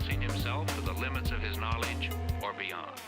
expressing himself to the limits of his knowledge or beyond.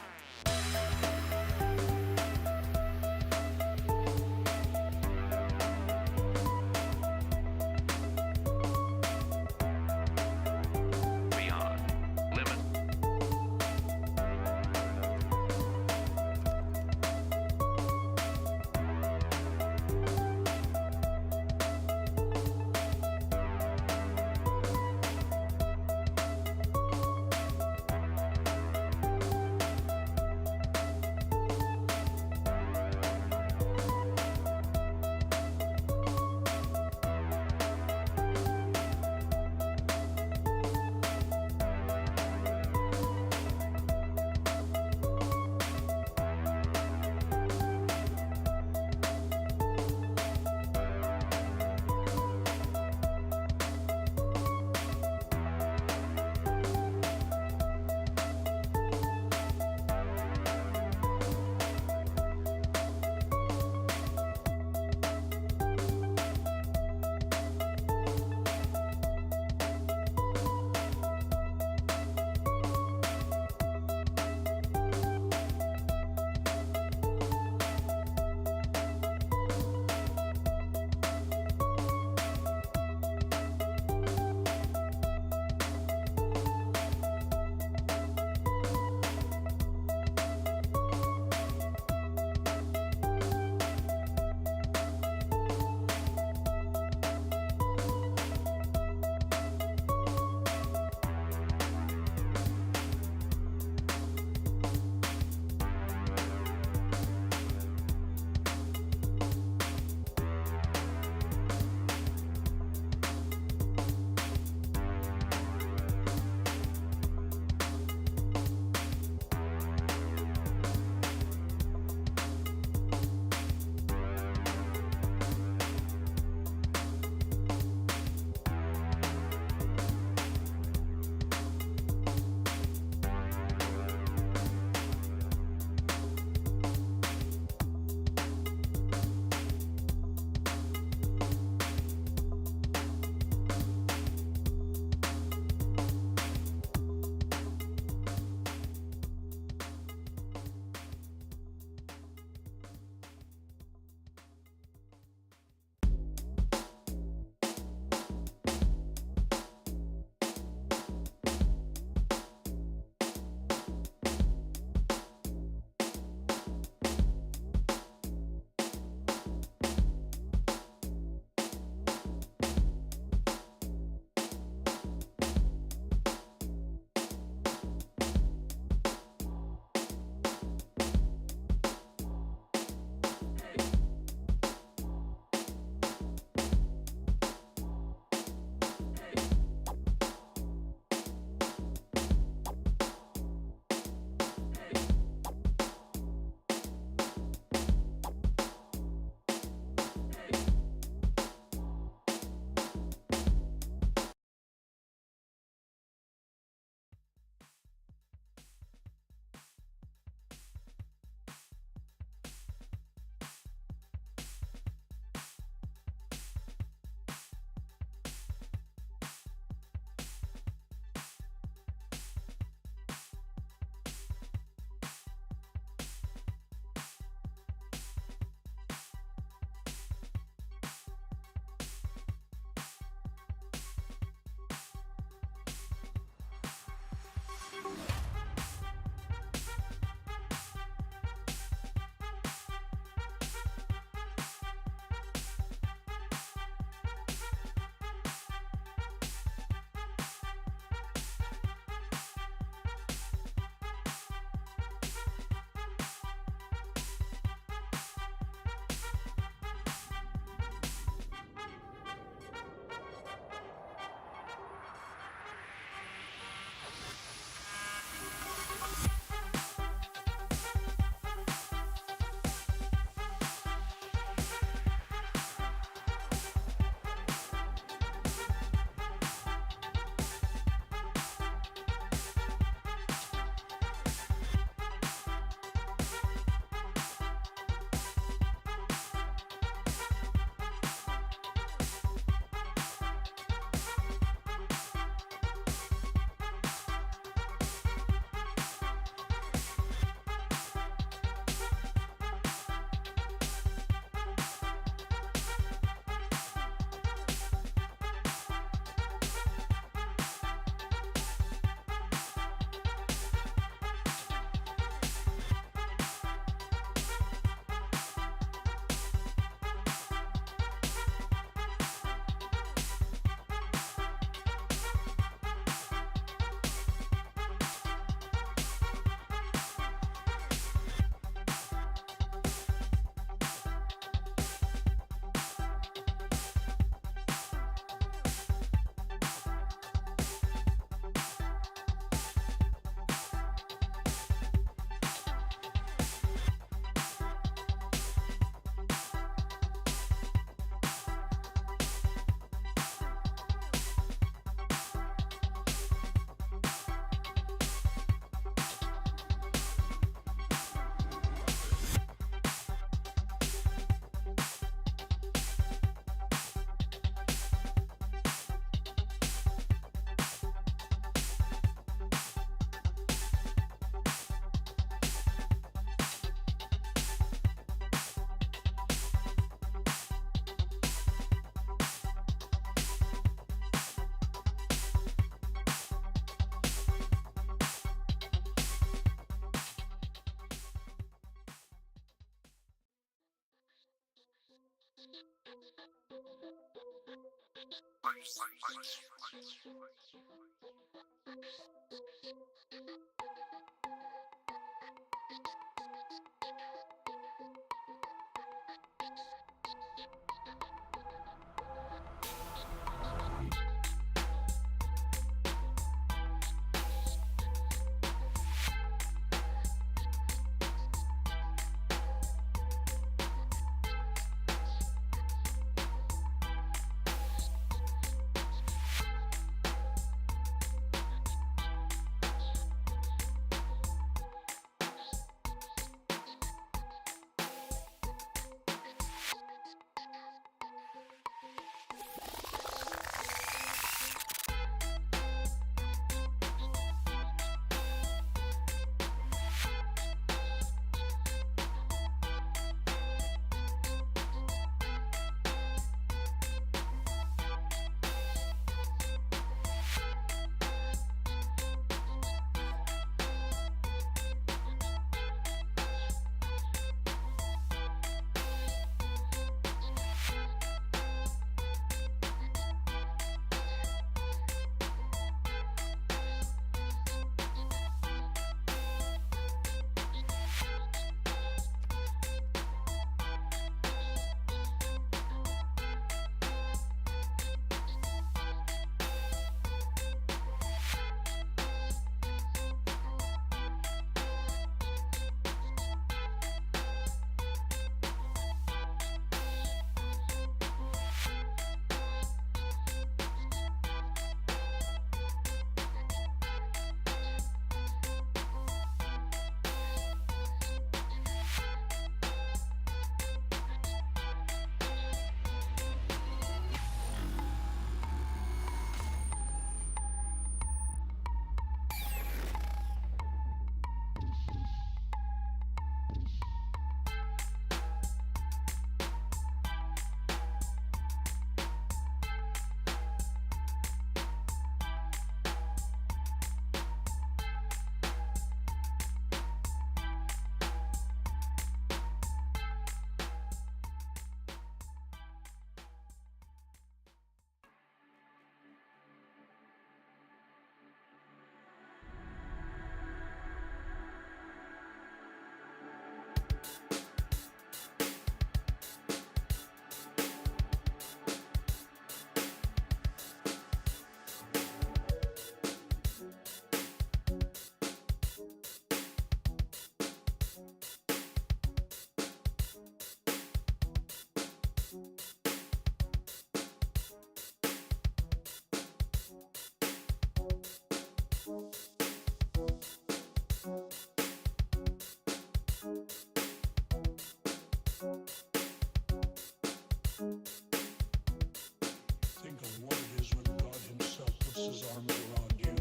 Think of what it is when God himself puts his arms around you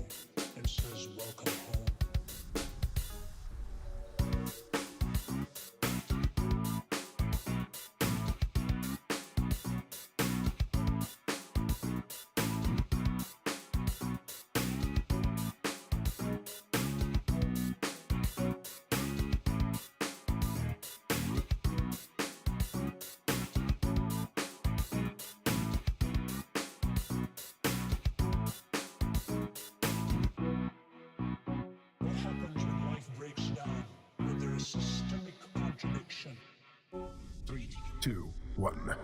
and says, welcome home. What happens when life breaks down, when there is systemic contradiction? 3, 2, 1.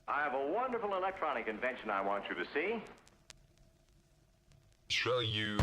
I have a wonderful electronic invention I want you to see. Show you.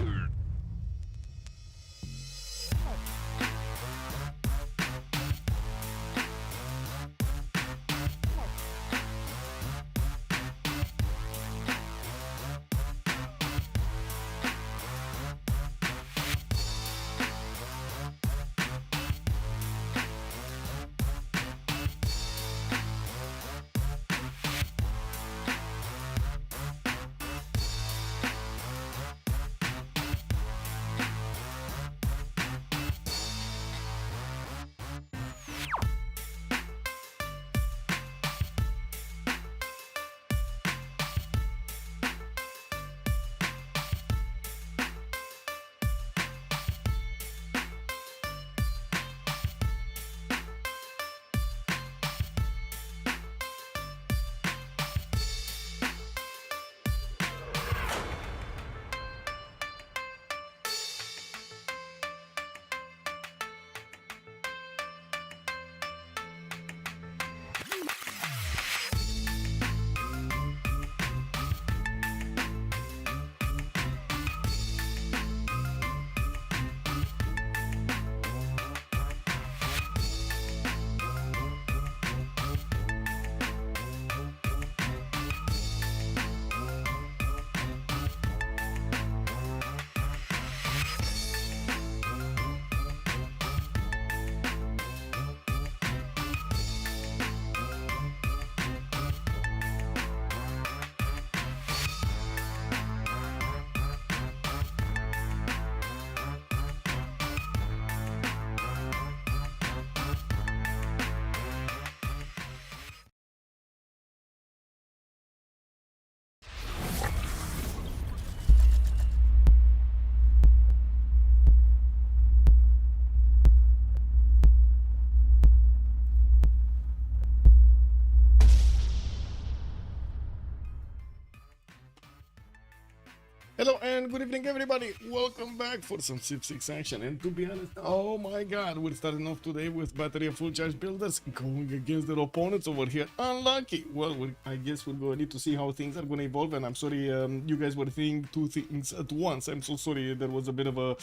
Hello and good evening, everybody. Welcome back for some Civ6 action. And to be honest, oh my god, we're starting off today with battery of full charge builders going against their opponents over here. Unlucky. Well, I guess we're going to need to see how things are going to evolve. And I'm sorry, you guys were thinking two things at once. I'm so sorry. There was a bit of a,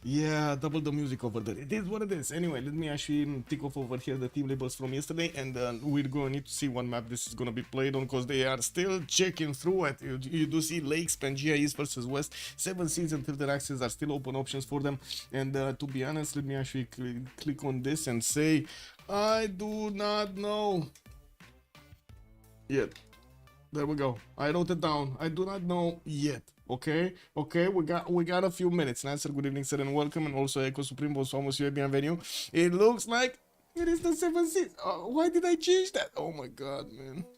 yeah, double the music over there. It is what it is. Anyway, let me actually tick off over here the team labels from yesterday, and we're going to need to see what map this is going to be played on, because they are still checking through it. You do see Lakes, Pangea East versus West, 7 seas and tilted axes are still open options for them. And to be honest, let me actually click on this and say, I do not know yet. There we go. I wrote it down. I do not know yet. Okay, we got a few minutes. Nancer, good evening, sir, and welcome. And also Echo Supreme, bonsoir, monsieur, bienvenue. It looks like it is the 7 seas. Why did I change that? Oh my god,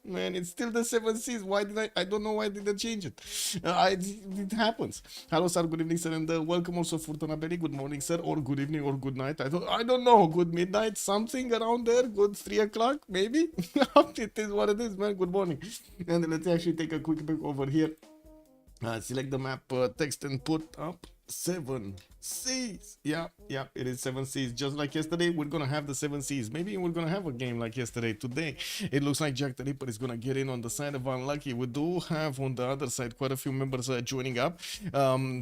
man, it's still the 7 seas. Why did I don't know why did I change it. It happens. Hello, sir, good evening, sir, and welcome also Fortuna Belly. Good morning, sir, or good evening, or good night. I don't know. Good midnight, something around there. Good 3 o'clock, maybe. It is what it is, man. Good morning. And let's actually take a quick look over here. Select the map text and put up 7 seas. Yeah, it is 7 seas. Just like yesterday, we're gonna have the 7 seas. Maybe we're gonna have a game like yesterday. Today, it looks like Jack the Ripper is gonna get in on the side of Unlucky. We do have on the other side quite a few members joining up.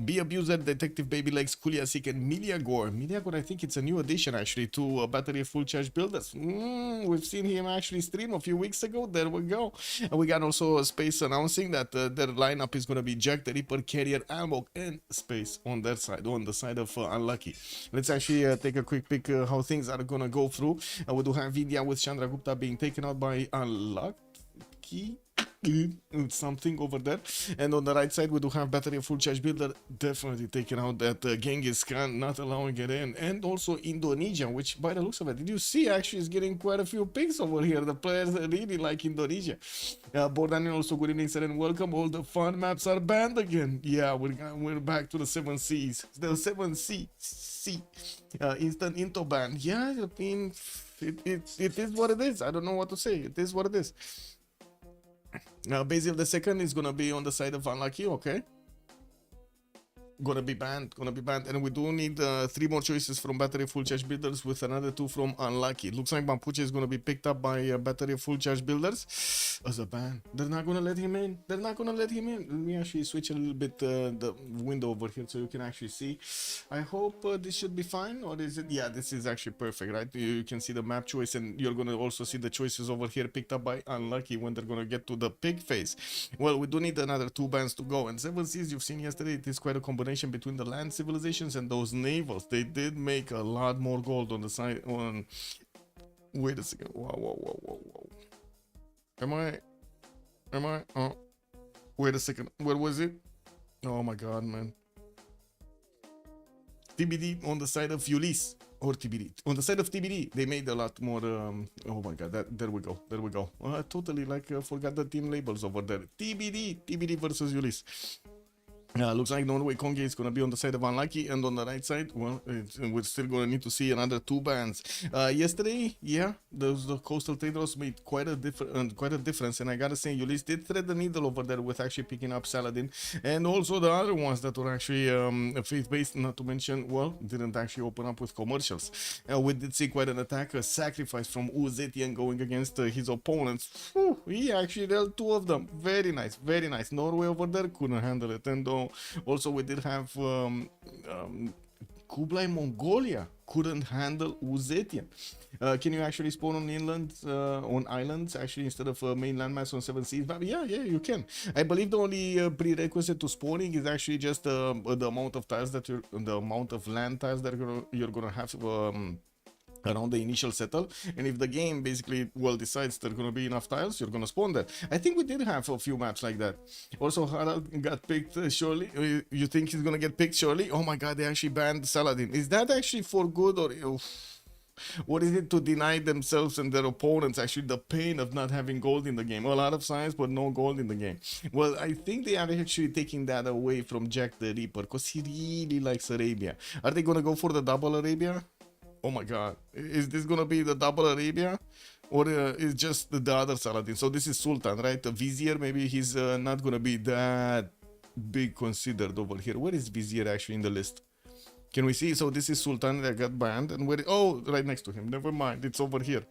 Be Abuser, Detective Baby Legs, Kuliasik, and Miliagor. Miliagor, I think it's a new addition actually to Battery of Full Charge Builders. We've seen him actually stream a few weeks ago. There we go. And we got also Space announcing that their lineup is gonna be Jack the Ripper, Carrier, Amok, and Space on their side, on the side of Unlucky. Let's actually take a quick peek how things are gonna go through. We do have India with Chandra Gupta being taken out by Unlucky. Something over there, and on the right side we do have Battery of Full Charge Builder definitely taking out that Genghis Khan, not allowing it in, and also Indonesia, which by the looks of it, did you see, actually is getting quite a few picks over here. The players really like Indonesia. Bordanian also, good evening, sir, and welcome. All the fun maps are banned again. Yeah, we're back to the 7 seas, the 7 C instant into ban. Yeah, I mean, it is what it is. I don't know what to say. It is what it is. Basil the second is gonna be on the side of Unlucky, okay? gonna be banned, and we do need 3 more choices from battery full charge builders with another 2 from unlucky. Looks like Mapuche is gonna be picked up by battery full charge builders as a ban. They're not gonna let him in. Let me actually switch a little bit the window over here so you can actually see. I hope this should be fine, or is it? Yeah, this is actually perfect, right? You can see the map choice, and you're gonna also see the choices over here picked up by unlucky when they're gonna get to the pig phase. Well, we do need another 2 bans to go, and 7 seas you've seen yesterday, it is quite a combination between the land civilizations and those navals. They did make a lot more gold on the side. Wait a second. Whoa. Am I? Oh, wait a second. Where was it? Oh my god, man. TBD on the side of Ulysses. Or TBD. On the side of TBD, they made a lot more. Oh my god, there we go. Totally forgot the team labels over there. TBD versus Ulysses. Looks like Norway Kongi is going to be on the side of unlucky, and on the right side, well, we're still going to need to see another 2 bans. Yesterday, yeah, the coastal traders made quite a difference, and I gotta say, Ulysses did thread the needle over there with actually picking up Saladin, and also the other ones that were actually faith-based, not to mention, well, didn't actually open up with commercials. We did see quite an attack, a sacrifice from Uzetian going against his opponents. Whew, he actually dealt 2 of them. Very nice. Norway over there couldn't handle it, and also we did have Kublai Mongolia couldn't handle Uzetian. Can you actually spawn on inland, on islands, actually, instead of main landmass on 7 seas? But yeah, you can. I believe the only prerequisite to spawning is actually just the amount of tiles that the amount of land tiles that you're gonna have around the initial settle, and if the game basically decides there are gonna be enough tiles, you're gonna spawn there. I think we did have a few maps like that. Also, Harald got picked surely. You think he's gonna get picked surely? Oh my god, they actually banned Saladin. Is that actually for good, or is it to deny themselves and their opponents actually the pain of not having gold in the game? A lot of science, but no gold in the game. Well, I think they are actually taking that away from Jack the Ripper, because he really likes Arabia. Are they gonna go for the double Arabia? Oh my god, is this gonna be the double Arabia, or is just the other Saladin? So this is Sultan, right? The Vizier, maybe he's not gonna be that big considered over here. Where is Vizier actually in the list? Can we see? So this is Sultan that got banned, and where? Oh, right next to him. Never mind, it's over here.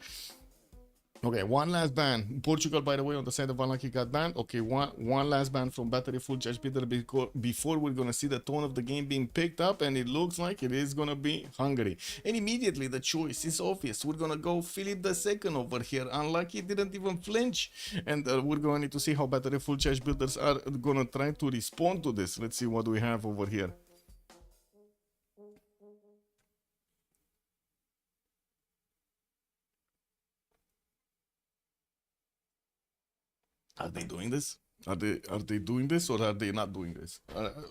Okay, one last ban. Portugal, by the way, on the side of unlucky got banned. Okay, one last ban from battery full charge builder before we're gonna see the tone of the game being picked up, and it looks like it is gonna be Hungary. And immediately the choice is obvious. We're gonna go Philip II over here. Unlucky didn't even flinch, and we're gonna need to see how battery full charge builders are gonna try to respond to this. Let's see what we have over here. Are they doing this? Are they doing this, or are they not doing this?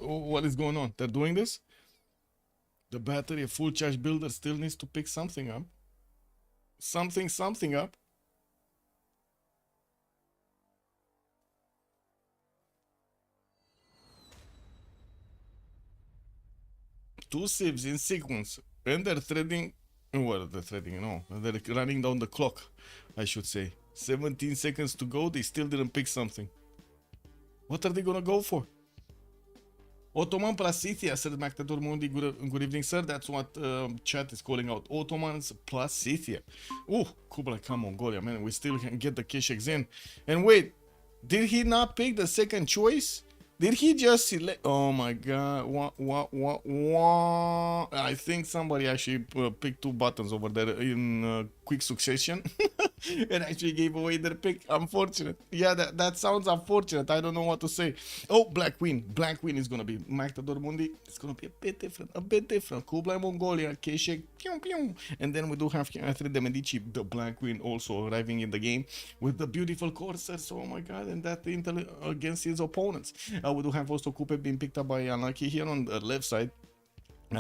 What is going on? They're doing this? The battery full charge builder still needs to pick something up. Something up. Two civs in sequence, and they're threading. Well, they're threading, no. They're running down the clock, I should say. 17 seconds to go, they still didn't pick something. What are they gonna go for? Ottoman plus Scythia, said Mactador Mundi. Good evening, sir. That's what chat is calling out. Ottomans plus Scythia. Oh, Kublai Khan Mongolia, man. We still can get the Kesheks in. And wait, did he not pick the second choice? Did he just select? Oh my god. I think somebody actually picked 2 buttons over there in quick succession and actually gave away their pick. Unfortunate. Yeah, that sounds unfortunate. I don't know what to say. Oh, Black Queen. Black Queen is gonna be Mactador Mundi. It's gonna be a bit different. Kublai Mongolia, Keshek, pew pew. And then we do have Catherine de Medici, the Black Queen, also arriving in the game with the beautiful coursers. Oh my god, and that intel against his opponents. We do have also Coupe being picked up by Unlucky here on the left side.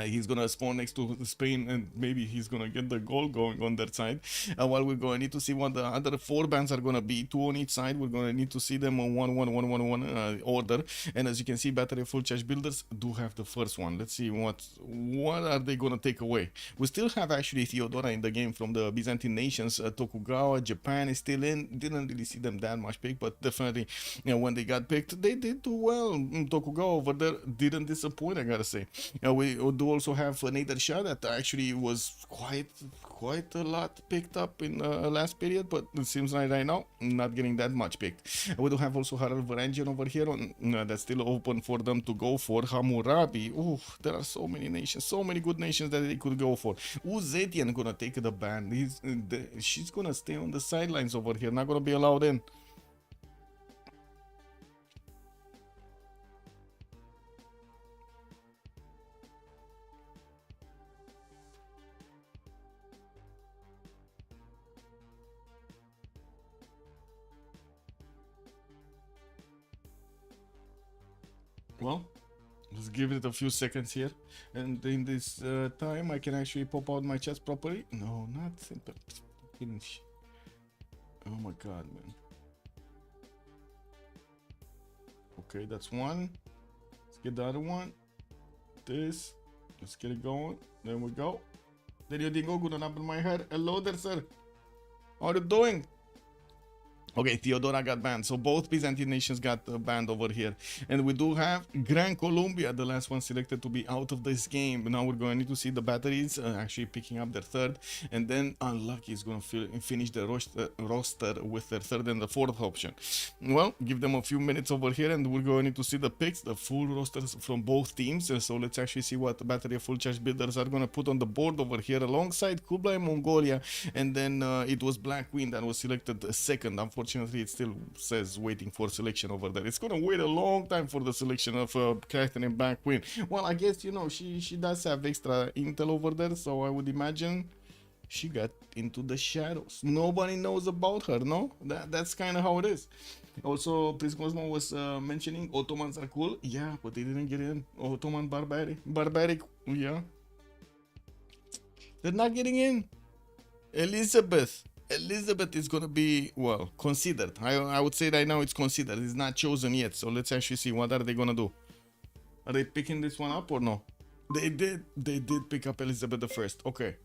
He's gonna spawn next to Spain, and maybe he's gonna get the goal going on that side. While we're gonna need to see what the other 4 bands are gonna be, 2 on each side. We're gonna need to see them on 1-1-1-1-1 order. And as you can see, battery full charge builders do have the first one. Let's see what are they gonna take away. We still have actually Theodora in the game from the Byzantine nations. Tokugawa, Japan is still in. Didn't really see them that much picked, but definitely, when they got picked, they did do well. Tokugawa over there didn't disappoint, I gotta say. We do also have Nader Shah that actually was quite a lot picked up in last period, but it seems like right now not getting that much picked. We do have also Harald Varangian over here on that's still open for them to go for. Hammurabi. Oh, there are so many nations, so many good nations that they could go for. Uzetian gonna take the ban. She's gonna stay on the sidelines over here, not gonna be allowed in. Well, let's give it a few seconds here, and in this time I can actually pop out my chest properly. No, not simple. Finish. Oh my god, man. Okay, that's one. Let's get the other one. This. Let's get it going. There we go. There you go. Good on my head. Hello there, sir. How are you doing? Okay, Theodora got banned, so both Byzantine nations got banned over here. And we do have Gran Colombia, the last one selected to be out of this game. Now we're going to need to see the batteries actually picking up their third, and then Unlucky is going to finish the roster with their third and the fourth option. Well, give them a few minutes over here, and we're going to need to see the picks, the full rosters from both teams. So let's actually see what the battery of full charge builders are going to put on the board over here alongside Kublai Mongolia, and then it was Black Queen that was selected second. Unfortunately, it still says waiting for selection over there. It's gonna wait a long time for the selection of Catherine and Black Queen. Well, I guess, she does have extra intel over there, so I would imagine she got into the shadows. Nobody knows about her, no? That's kind of how it is. Also, Prince Cosmo was mentioning Ottomans are cool. Yeah, but they didn't get in. Ottoman barbaric, yeah. They're not getting in. Elizabeth is gonna be, well, considered. I would say right now it's considered. It's not chosen yet. So let's actually see what are they gonna do. Are they picking this one up or no? They did pick up Elizabeth the first. Okay.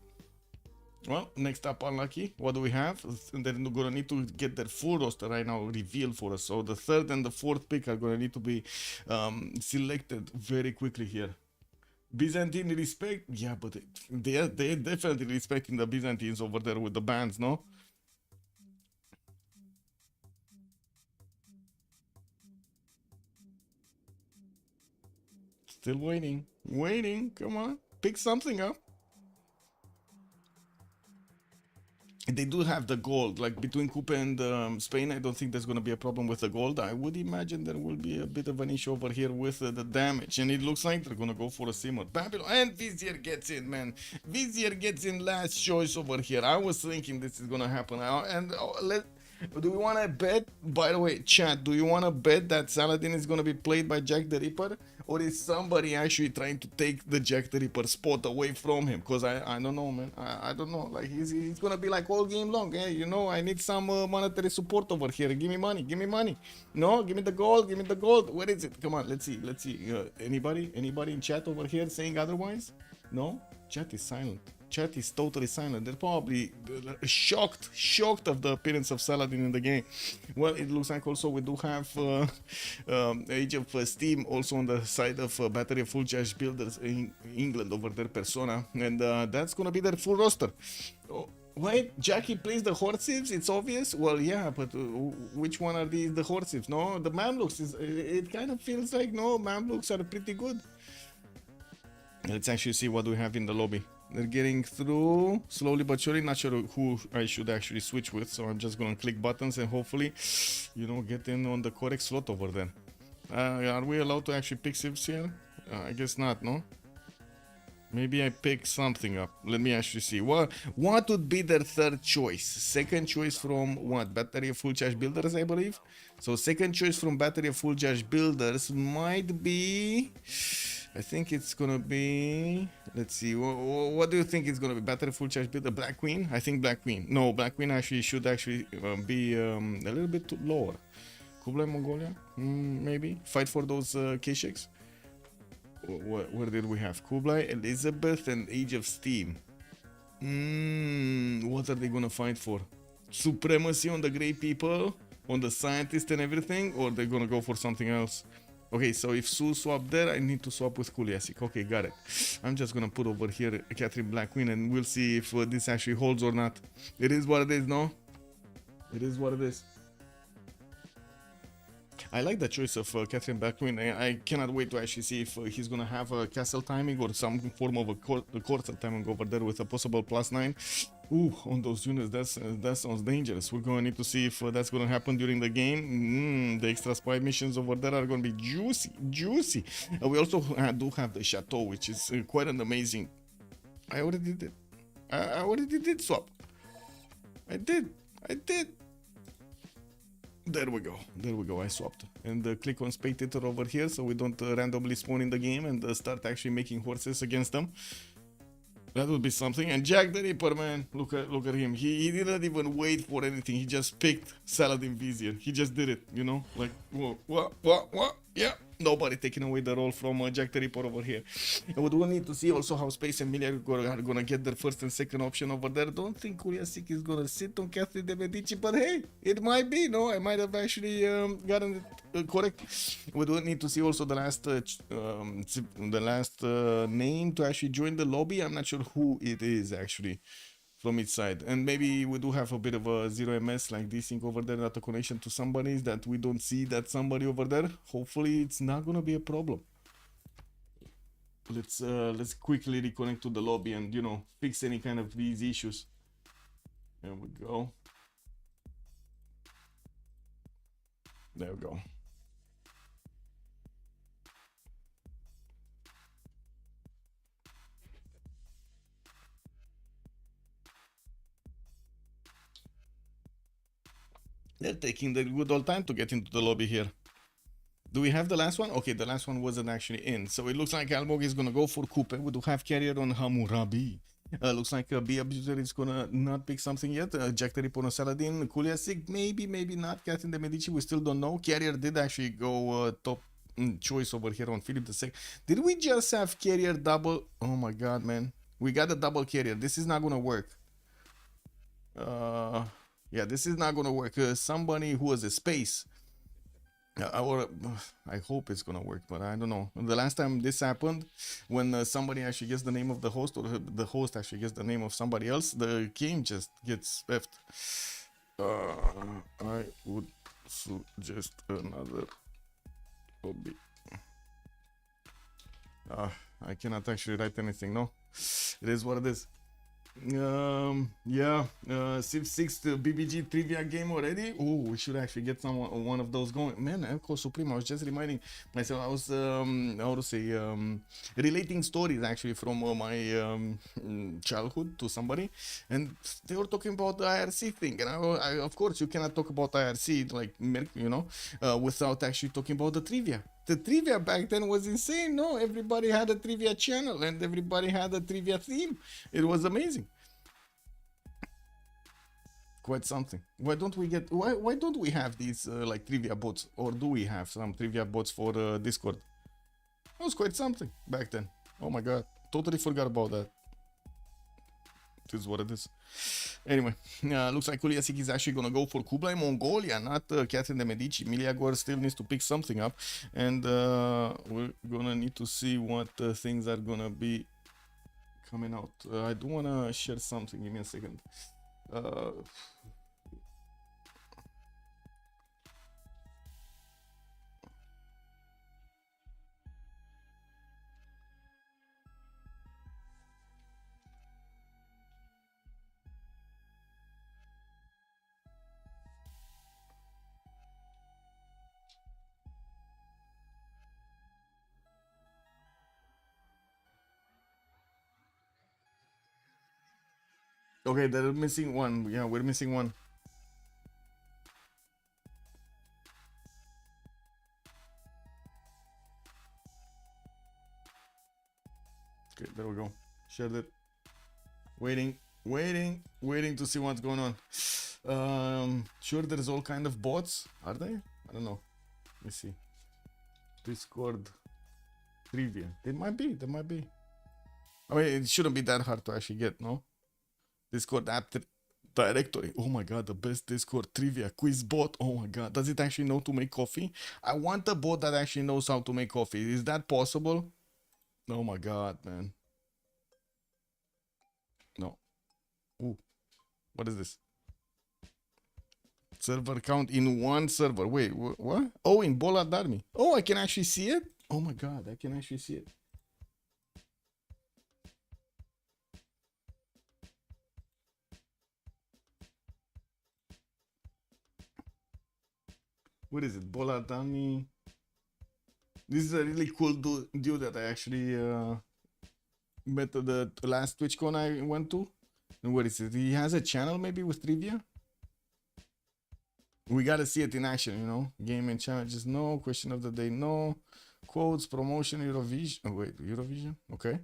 Well, next up, Unlucky. What do we have? They're gonna need to get their full roster right now revealed for us. So the third and the fourth pick are gonna need to be selected very quickly here. Byzantine respect, yeah, but they're definitely respecting the Byzantines over there with the bands, no? Still waiting, come on, pick something up. They do have the gold, like between Coupe and Spain. I don't think there's going to be a problem with the gold. I would imagine there will be a bit of an issue over here with the damage, and it looks like they're going to go for a Simon. Babylon, and Vizier gets in, man. Vizier gets in last choice over here. I was thinking this is going to happen. Do we want to bet, by the way, chat, do you want to bet that Saladin is going to be played by Jack the Ripper? Or is somebody actually trying to take the Jack the Ripper spot away from him? Because I don't know, man. I don't know. Like, he's going to be like all game long. Hey, I need some monetary support over here. Give me money. No, give me the gold. Where is it? Come on, let's see. Anybody in chat over here saying otherwise? No? Chat is silent. Chat is totally silent. They're probably shocked of the appearance of Saladin in the game. Well, it looks like also we do have Age of Steam also on the side of battery of full charge builders in England over their persona, and that's gonna be their full roster. Oh, wait, Jackie plays the Horsives? It's obvious. Well, yeah, but which one are the Horsives? No, the Mamluks. It kind of feels like, no, Mamluks are pretty good. Let's actually see what we have in the lobby. They're getting through slowly but surely. Not sure who I should actually switch with, so I'm just gonna click buttons and hopefully, get in on the correct slot over there. Are we allowed to actually pick Civ6 here? I guess not, no? Maybe I pick something up. Let me actually see. What would be their third choice? Second choice from what? Battery of full charge builders, I believe. So second choice from battery of full charge builders might be. I think it's gonna be. Let's see. What do you think it's gonna be? Battery full charge builder, Black Queen. I think Black Queen. No, Black Queen actually should actually be a little bit lower. Kublai Mongolia, maybe fight for those K-Shakes. Where did we have Kublai, Elizabeth, and Age of Steam? What are they gonna fight for? Supremacy on the Grey People, on the scientists and everything, or they're gonna go for something else? Okay, so if Sue swapped there, I need to swap with Kuliasik. Okay, got it. I'm just gonna put over here Catherine Black Queen, and we'll see if this actually holds or not. It is what it is, no? It is what it is. I like the choice of Catherine Black Queen. I cannot wait to actually see if he's gonna have a castle timing or some form of a quarter timing over there with a possible +9. Ooh, on those units, that sounds dangerous. We're gonna need to see if that's gonna happen during the game. The extra spy missions over there are gonna be juicy. We also do have the chateau, which is quite an amazing. I already did. I already did swap. I did. There we go, I swapped. And click on spectator over here so we don't randomly spawn in the game and start actually making horses against them. That would be something. And Jack the Ripper, man, look at him. He didn't even wait for anything. He just picked Saladin Vizier. He just did it, you know? Like, what? Yeah. Nobody taking away the role from Jack the Ripper over here. And we do need to see also how Space and Millie are gonna get their first and second option over there. Don't think Kuliasik is gonna sit on Catherine de Medici, but hey, it might be, no? I might have actually gotten it correct. We do need to see also the last name to actually join the lobby. I'm not sure who it is actually from each side, and maybe we do have a bit of a 0ms like this thing over there, not a connection to somebody that we don't see that somebody over there. Hopefully it's not gonna be a problem. Let's quickly reconnect to the lobby and, you know, fix any kind of these issues. There we go. There we go. They're taking the good old time to get into the lobby here. Do we have the last one? Okay, the last one wasn't actually in. So it looks like Almog is gonna go for Coupe. We do have carrier on Hammurabi. Looks like B Abuser is gonna not pick something yet. Jack the Ripper on Saladin. Kuliasik, maybe not. Catherine de Medici, we still don't know. Carrier did actually go top choice over here on Philip II. Did we just have carrier double? Oh my god, man. We got a double carrier. This is not gonna work. Yeah, this is not gonna work. Somebody who has a space. I hope it's gonna work, but I don't know. The last time this happened, when somebody actually gets the name of the host, or the host actually gets the name of somebody else, the game just gets left. I would suggest another hobby. I cannot actually write anything. No, it is what it is. Yeah, Civ6 BBG trivia game already. Oh, we should actually get one of those going. Man, Elko Supreme, I was just reminding myself, I was how to say, relating stories actually from my childhood to somebody, and they were talking about the IRC thing, and I of course you cannot talk about IRC like, you know, without actually talking about the trivia. The trivia back then was insane. No, everybody had a trivia channel and everybody had a trivia theme. It was amazing. Quite something. Why don't we have these like trivia bots, or do we have some trivia bots for Discord? It was quite something back then. Oh my god, totally forgot about that. It is what it is. Anyway, looks like Kuliasik is actually gonna go for Kublai Mongolia, not Catherine de Medici. Miliagor still needs to pick something up, and we're gonna need to see what things are gonna be coming out. I do wanna share something. Give me a second. Okay, they're missing one. Yeah, we're missing one. Okay, there we go. Shared it. Waiting to see what's going on. Sure, there's all kind of bots. Are they? I don't know. Let me see. Discord trivia. It might be. There might be. I mean, it shouldn't be that hard to actually get, no? Discord app directory. Oh my god, the best Discord trivia quiz bot. Oh my god, does it actually know to make coffee? I want a bot that actually knows how to make coffee. Is that possible? Oh my god, man. No. Ooh. What is this? Server count in one server. Wait, what? Oh, in Bollard Army. Oh, I can actually see it? Oh my god, I can actually see it. What is it? Bollard Army. This is a really cool dude that I actually met at the last TwitchCon I went to. And what is it? He has a channel maybe with trivia? We gotta see it in action, you know? Game and challenges, no. Question of the day, no. Quotes, promotion, Eurovision. Oh, wait, Eurovision? Okay.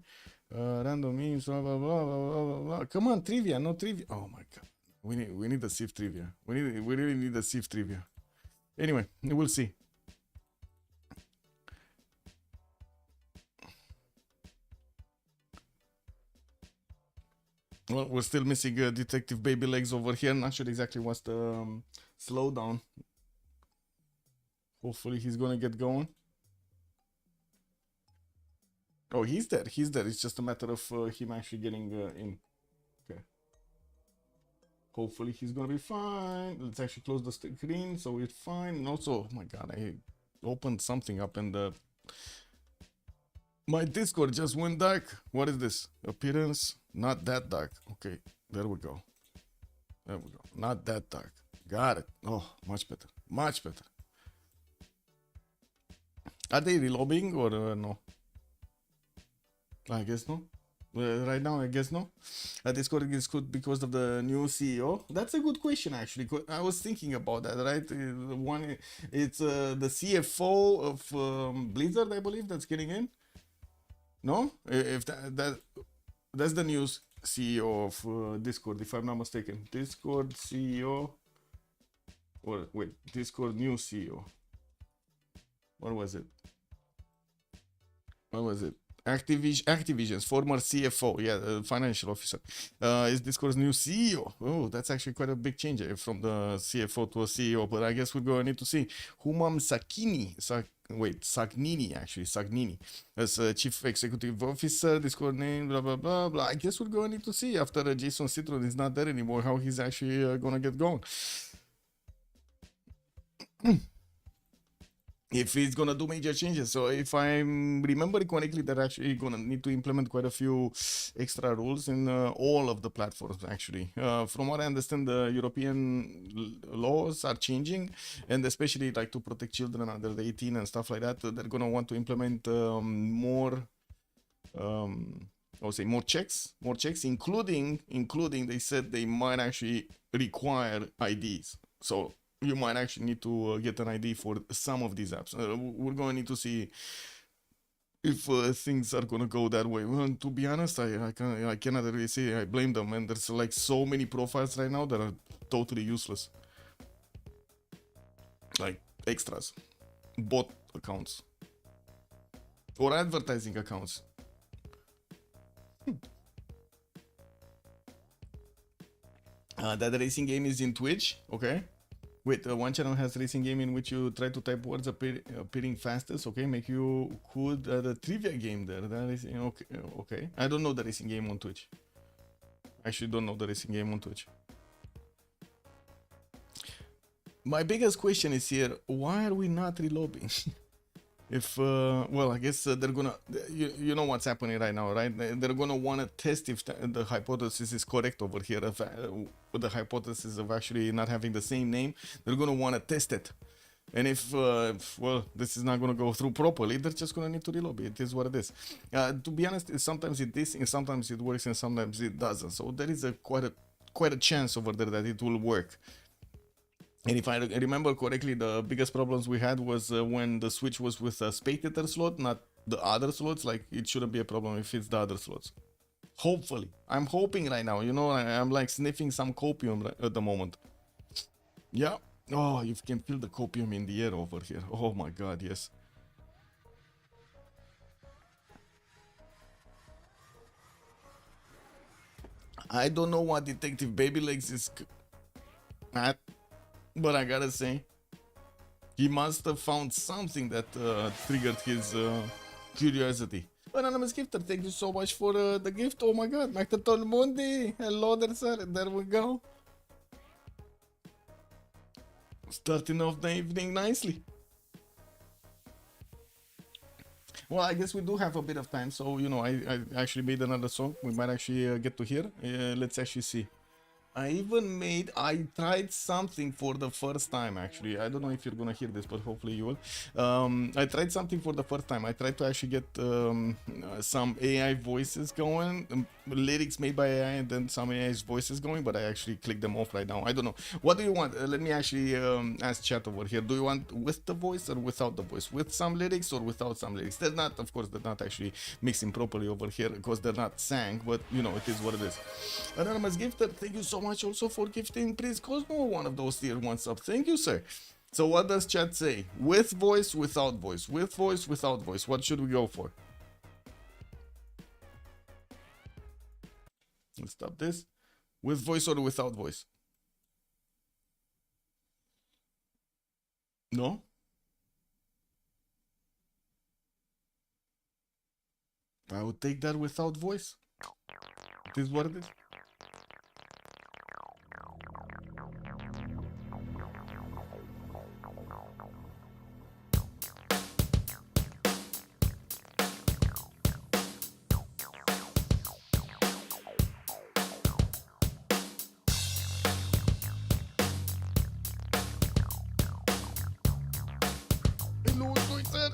Random memes, blah, blah, blah, blah, blah, blah. Come on, trivia, no trivia. Oh my god. We need the Civ trivia. We really need the Civ trivia. Anyway, we'll see. Well, we're still missing Detective Baby Legs over here. Not sure exactly what's the slowdown. Hopefully he's gonna get going. Oh, he's there. He's there. It's just a matter of him actually getting in. Okay. Hopefully he's gonna be fine. Let's actually close the screen so we're fine. And also, oh my god, I opened something up and my Discord just went dark. What is this? Appearance? Not that dark. Okay, there we go. There we go. Not that dark. Got it. Oh, much better. Much better. Are they reloading or no? I guess no. Right now, I guess no. Discord is good because of the new CEO. That's a good question, actually. I was thinking about that, right? It's the CFO of Blizzard, I believe, that's getting in. No, if that's the new CEO of Discord, if I'm not mistaken. Discord CEO, or wait, Discord new CEO. What was it? What was it? Activision's former CFO, yeah, financial officer, is Discord's new CEO. Oh, that's actually quite a big change from the CFO to a CEO. But I guess we're going to need to see Humam Sagnini, as Chief Executive Officer. Discord name, blah blah blah blah. I guess we're going to need to see after Jason Citron is not there anymore how he's actually going to get going. If he's gonna do major changes. So if I'm remembering correctly, they're actually gonna need to implement quite a few extra rules in all of the platforms, actually. From what I understand, the European laws are changing, and especially like to protect children under the 18 and stuff like that, they're gonna want to implement more more checks, including they said they might actually require IDs. So you might actually need to get an ID for some of these apps. We're going to need to see if things are going to go that way. Well, to be honest, I cannot really say I blame them. And there's like so many profiles right now that are totally useless. Like extras, bot accounts, or advertising accounts. That the racing game is in Twitch, okay? Wait, one channel has racing game in which you try to type words appearing fastest, okay? Make you could the trivia game there. That is okay. I don't know the racing game on Twitch. Actually, don't know the racing game on Twitch. My biggest question is here: why are we not reloading? If well, I guess they're gonna, you know what's happening right now, right? They're gonna want to test if the hypothesis is correct over here. If, with the hypothesis of actually not having the same name, they're gonna want to test it. And if well, this is not gonna go through properly, they're just gonna need to reload. It is what it is. To be honest, sometimes it is, and sometimes it works, and sometimes it doesn't. So there is quite a quite a chance over there that it will work. And if I remember correctly, the biggest problems we had was when the switch was with a spectator slot, not the other slots. Like, it shouldn't be a problem if it's the other slots. Hopefully. I'm hoping right now. You know, I'm like sniffing some copium at the moment. Yeah. Oh, you can feel the copium in the air over here. Oh my god, yes. I don't know what Detective Babylegs is at, but I gotta say, he must have found something that triggered his curiosity. Anonymous Gifter, thank you so much for the gift. Oh my god, Mr. Tolmundi. Hello there, sir. There we go. Starting off the evening nicely. Well, I guess we do have a bit of time, so, you know, I actually made another song. We might actually get to hear. Let's actually see. I tried something for the first time, actually. I don't know if you're gonna hear this, but hopefully you will. I tried something for the first time. I tried to actually get some AI voices going, lyrics made by AI, and then some AI's voices going, but I actually clicked them off right now. I don't know. What do you want? Let me actually ask chat over here. Do you want with the voice or without the voice? With some lyrics or without some lyrics? They're not, of course, they're not actually mixing properly over here because they're not sang, but, you know, it is what it is. Anonymous Gifter, thank you so much also for gifting Prince Cosmo one of those tier 1 subs. Thank you, sir. So what does chat say? With voice, without voice? With voice, without voice? What should we go for? Let's stop this. With voice or without voice? No? I would take that without voice. It is what it is. Hello, sir.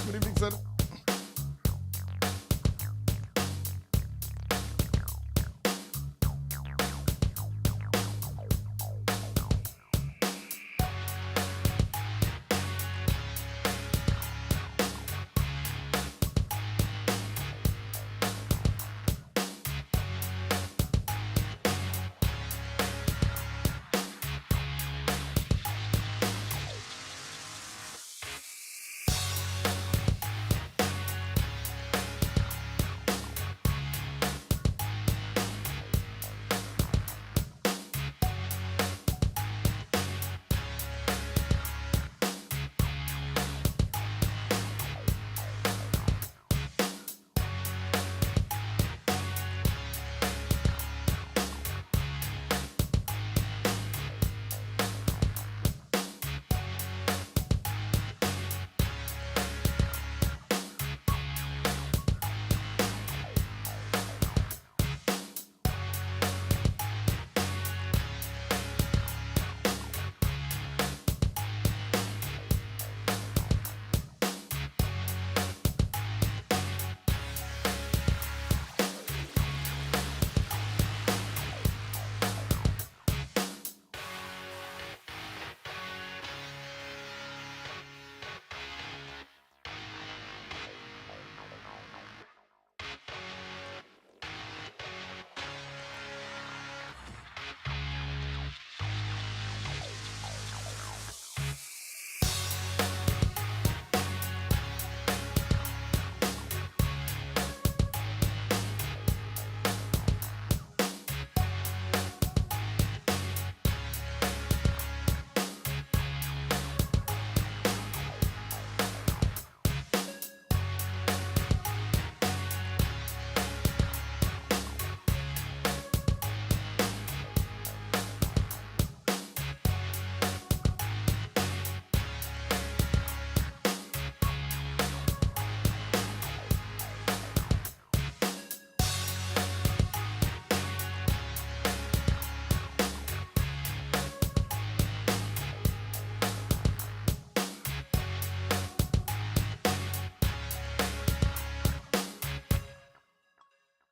Good evening, sir.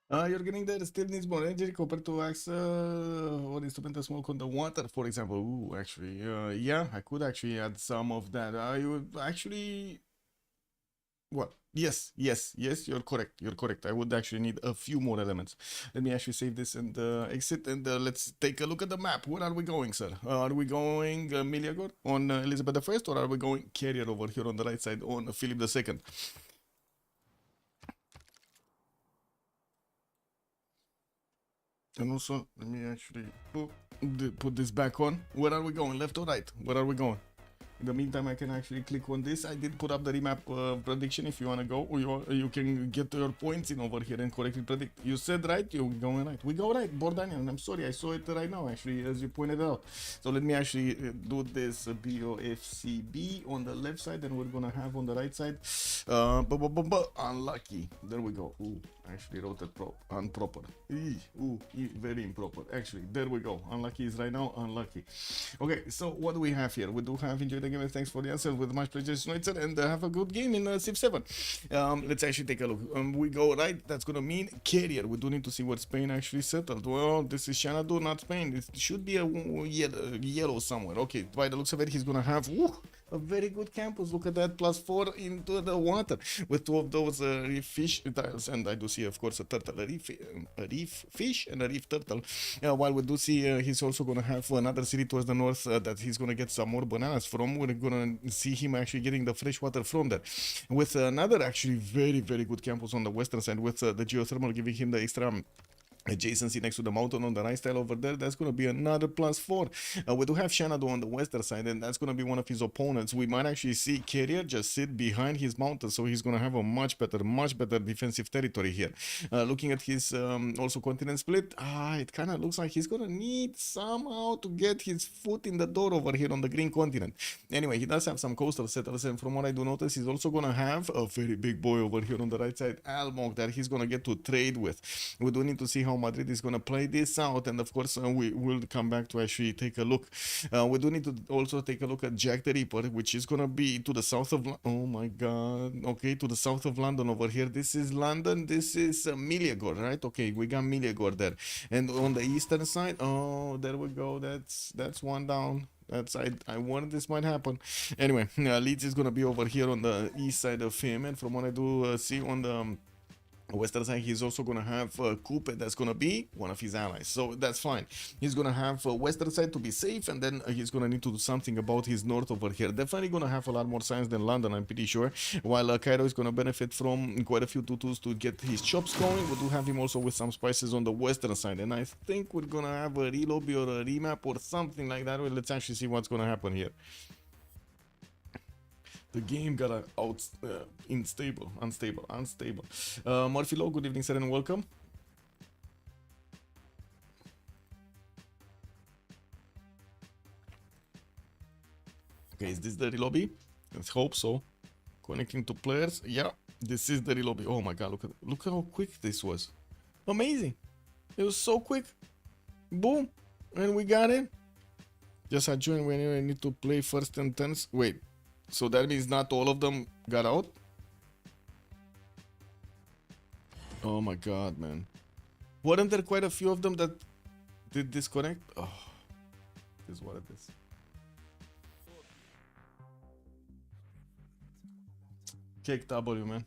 You're getting there still needs more energy compared to axe or instrumental smoke on the water, for example. Ooh, actually, yeah, I could actually add some of that. I would actually. What? Yes, yes, yes, you're correct. You're correct. I would actually need a few more elements. Let me actually save this and exit and let's take a look at the map. Where are we going, sir? Are we going Miliagor on Elizabeth I or are we going Carrier over here on the right side on Philip II? And also, let me actually put this back on. Where are we going? Left or right? Where are we going? In the meantime, I can actually click on this. I did put up the remap prediction if you want to go. Or you can get your points in over here and correctly predict. You said right, you're going right. We go right, Bordanian. I'm sorry, I saw it right now, actually, as you pointed out. So let me actually do this BOFCB on the left side, and we're going to have on the right side. Unlucky. There we go. Ooh, I actually wrote it improper. Very improper. Actually, there we go. Unlucky is right now. Unlucky. Okay, so what do we have here? We do have enjoyed the game and thanks for the answer with much pleasure, Schneitzer, and have a good game in Civ7. Let's actually take a look. We go right. That's gonna mean Carrier. We do need to see what Spain actually settled. Well, this is Xanadu, not Spain. It should be a yellow somewhere. Okay, by the looks of it, he's gonna have a very good campus. Look at that, +4 into the water with 2 of those reef fish tiles, and I do see, of course, a turtle, a reef fish, and a reef turtle. While we do see he's also gonna have another city towards the north that he's gonna get some more bananas from. We're gonna see him actually getting the fresh water from there, with another actually very good campus on the western side, with the geothermal giving him the extra adjacency next to the mountain on the right style over there. That's going to be another +4. We do have Xanadu on the western side, and that's going to be one of his opponents. We might actually see Carrier just sit behind his mountain, so he's going to have a much better defensive territory here. Looking at his also continent split, it kind of looks like he's going to need somehow to get his foot in the door over here on the green continent. Anyway, he does have some coastal settlers, and from what I do notice, he's also going to have a very big boy over here on the right side, Almog, that he's going to get to trade with. We do need to see how Madrid is going to play this out, and of course we will come back to actually take a look. We do need to also take a look at Jack the Ripper, which is going to be to the south of oh my god, okay, to the south of London over here. This is London, this is Miliagor, right? Okay, we got Miliagor there, and on the eastern side, oh, there we go, that's one down. That's I warned this might happen. Anyway, Leeds is gonna be over here on the east side of him, and from what I do see on the western side, he's also gonna have Coupe, that's gonna be one of his allies, so that's fine. He's gonna have western side to be safe, and then he's gonna need to do something about his north over here. Definitely gonna have a lot more science than London, I'm pretty sure, while Cairo is gonna benefit from quite a few tutus to get his chops going. We do have him also with some spices on the western side, and I think we're gonna have a relobby or a remap or something like that. Well, let's actually see what's gonna happen here. The game got unstable. Murphy Low, good evening, sir, and welcome. Okay, is this the relobby? Let's hope so. Connecting to players. Yeah, this is the relobby. Oh my god, look how quick this was. Amazing. It was so quick. Boom. And we got it. Just adjourn when you need to play first and turns. Wait. So that means not all of them got out? Oh my god, man. Weren't there quite a few of them that did disconnect? Oh, this is what it is. Cake W, man.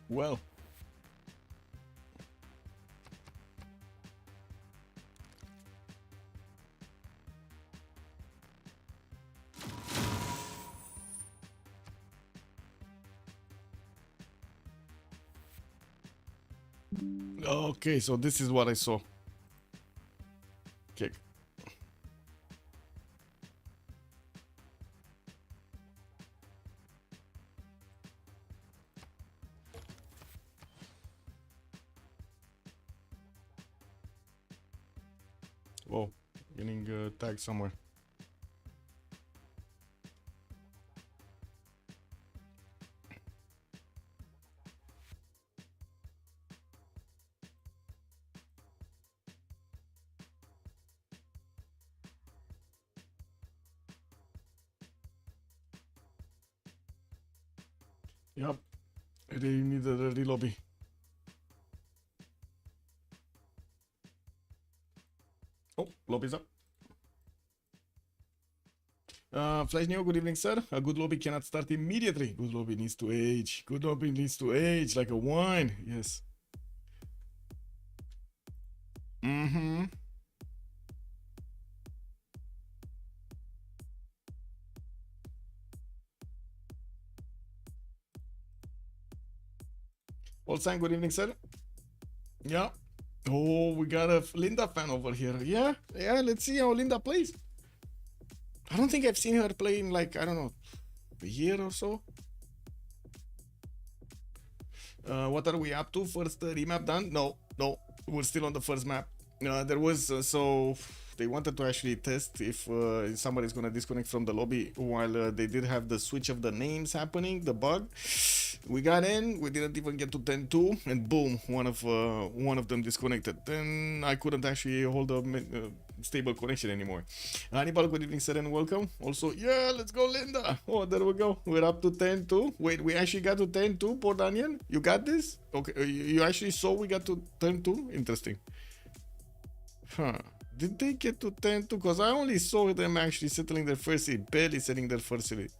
Well. Okay, so this is what I saw. Kick. Whoa, getting tagged somewhere. Yep. They need a relobby. Oh, lobby's up. Flash Neo, good evening, sir. A good lobby cannot start immediately. Good lobby needs to age. Good lobby needs to age like a wine. Yes. Mm-hmm. Olsan, good evening, sir. Yeah. Oh, we got a Linda fan over here. Yeah, let's see how Linda plays. I don't think I've seen her play in like, I don't know, a year or so. What are we up to? First remap done? No, we're still on the first map. There was, so they wanted to actually test if somebody's gonna disconnect from the lobby while they did have the switch of the names happening, the bug. We got in, we didn't even get to 10-2, and boom, one of them disconnected. Then I couldn't actually hold a stable connection anymore. Hannibal, good evening, sir, and welcome. Also, yeah, let's go, Linda. Oh, there we go. We're up to 10-2. Wait, we actually got to 10-2, Port Onion? You got this? Okay, you actually saw we got to 10-2? Interesting. Huh. Did they get to 10-2? Because I only saw them actually settling their first seed, barely setting their first seed.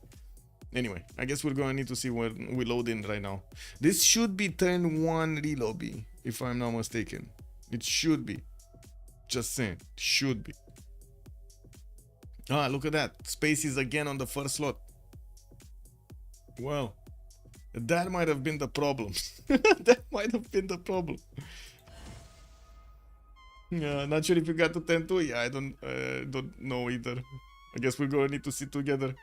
Anyway, I guess we're gonna need to see when we load in right now. This should be turn 1 relobby, if I'm not mistaken. It should be. Just saying, should be. Ah, look at that. Spaces again on the first slot. Well, that might have been the problem. That might have been the problem. Yeah, not sure if you got to 10-2. Yeah, I don't know either. I guess we're gonna need to sit together.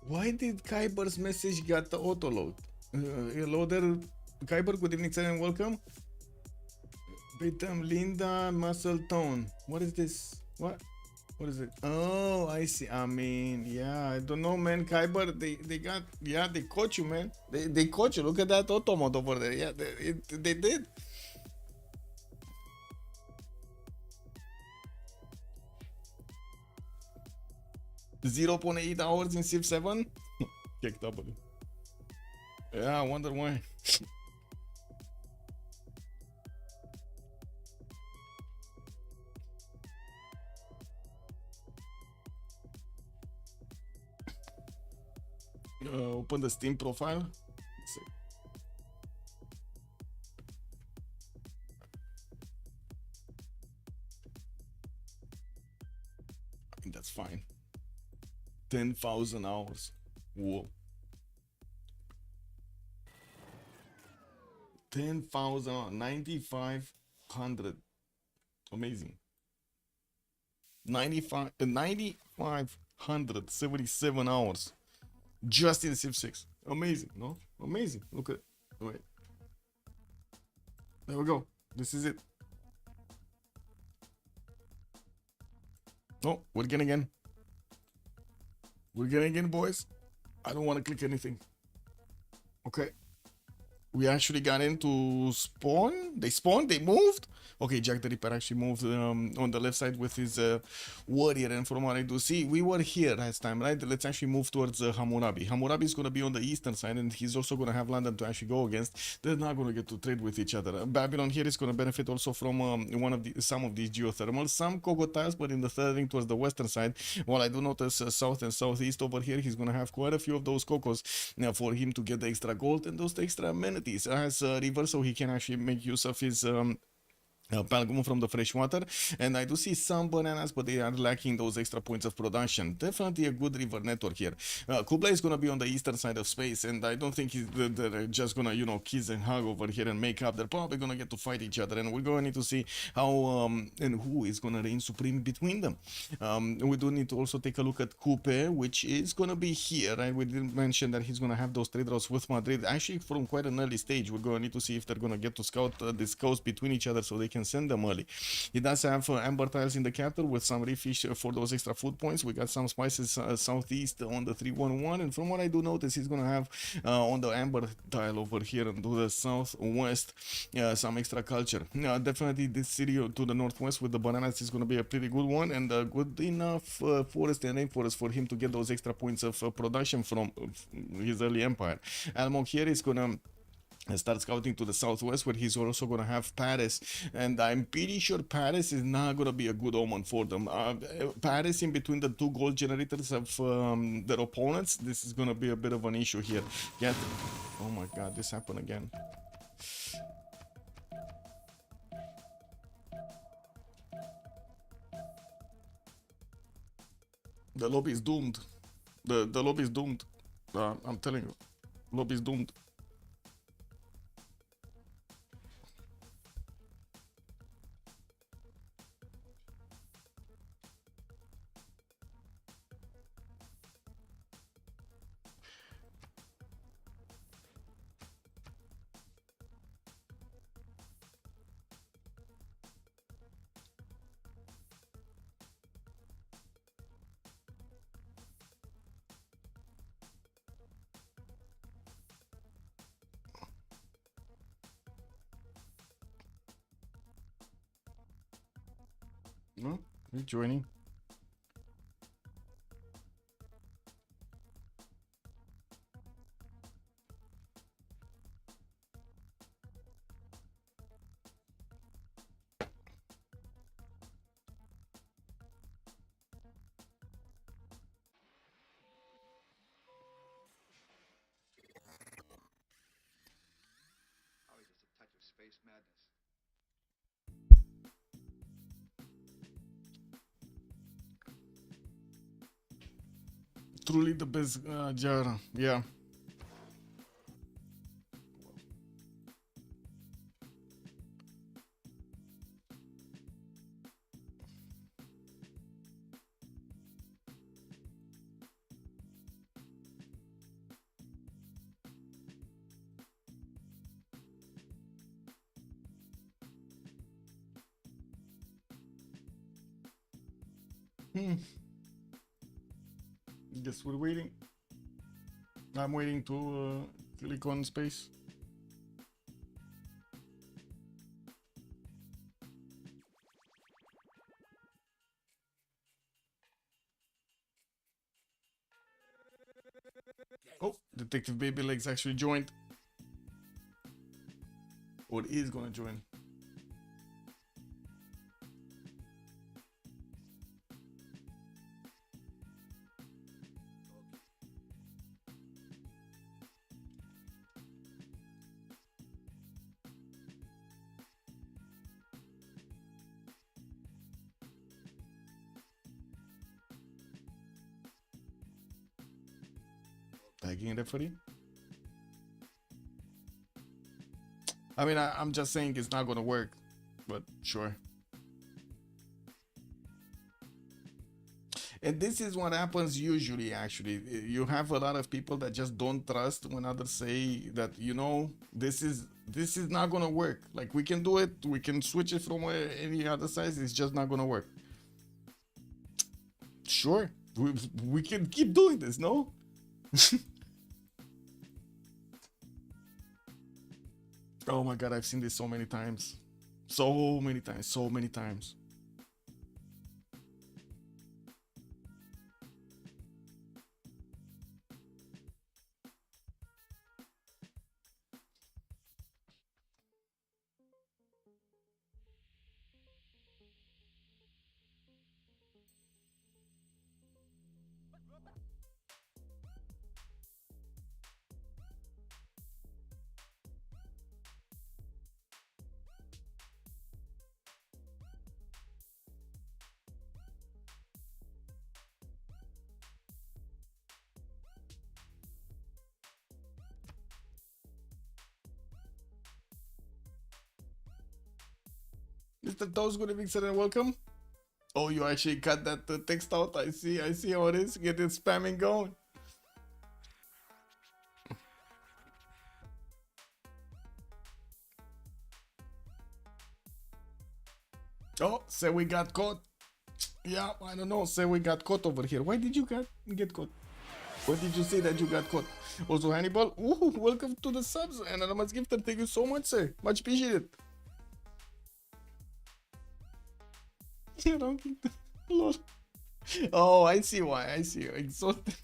Why did Kyber's message got the auto load? Hello there, Kyber. Good evening, sir, and welcome. Bitam Linda Muscle Tone. What is this? What is it? Oh, I see. I mean, yeah, I don't know, man. Kyber, they got, yeah, they caught you, man. They caught you. Look at that auto mod over there. Yeah, they did. .8 hours in Civ7? Kick W. Yeah, I wonder why. Open the Steam profile. Let's see. I think that's fine. 10,000 hours. Whoa. 10,000, 9,500. Amazing. 9,577 hours. Just in Civ6. Amazing, no? Amazing. Look at it. Wait. There we go. This is it. Oh, we're getting in. We're getting in, boys. I don't want to click anything. Okay. We actually got into spawn. They spawned. They moved. Okay, Jack the Ripper actually moved on the left side with his warrior. And from what I do see, we were here last time, right? Let's actually move towards Hammurabi. Hammurabi is going to be on the eastern side, and he's also going to have London to actually go against. They're not going to get to trade with each other. Babylon here is going to benefit also from some of these geothermals, some cocotiles, but in the third ring towards the western side. While I do notice south and southeast over here, he's going to have quite a few of those cocos for him to get the extra gold and those extra amenities. As river, so he can actually make use of his Palgum from the fresh water, and I do see some bananas, but they are lacking those extra points of production. Definitely a good river network here. Kublai is gonna be on the eastern side of space, and I don't think they're just gonna, you know, kiss and hug over here and make up. They're probably gonna get to fight each other, and we're going to need to see how and who is gonna reign supreme between them. We do need to also take a look at Coupe, which is gonna be here, right? We didn't mention that he's gonna have those trade routes with Madrid. Actually, from quite an early stage, we're going to need to see if they're gonna get to scout this coast between each other so they can send them early. He does have amber tiles in the capital with some refish for those extra food points. We got some spices southeast on the 311, and from what I do notice, he's gonna have on the amber tile over here and to the southwest some extra culture. Definitely this city to the northwest with the bananas is gonna be a pretty good one, and a good enough forest and rainforest for him to get those extra points of production from his early empire. Almog here is gonna start scouting to the southwest, where he's also going to have Paris, and I'm pretty sure Paris is not going to be a good omen for them. Paris in between the two gold generators of their opponents, this is going to be a bit of an issue here. Oh my god, this happened again. The lobby is doomed. The lobby is doomed. I'm telling you, lobby is doomed. No, you're joining. Always just a touch of space madness. Truly the best Jara, yeah. Guess we're waiting. I'm waiting to click on space. Oh, Detective Baby Legs actually joined. Or is gonna join. Tagging referee. I mean, I'm just saying it's not gonna work, but sure. And this is what happens usually, actually. You have a lot of people that just don't trust when others say that, you know, this is not gonna work. Like, we can do it, we can switch it from any other size, it's just not gonna work. Sure, we can keep doing this, no? Oh my god, I've seen this so many times. So many times, so many times. Mr. Toast, good evening, sir, and welcome. Oh, you actually cut that text out. I see how it is. Get it spamming going. Oh, say we got caught. Yeah, I don't know. Say we got caught over here. Why did you get caught? What did you say that you got caught? Also, Hannibal, ooh, welcome to the subs. And Anonymous Gifter, thank you so much, sir. Much appreciated. You don't get the lol. Oh, I see why. I see. Exhausted.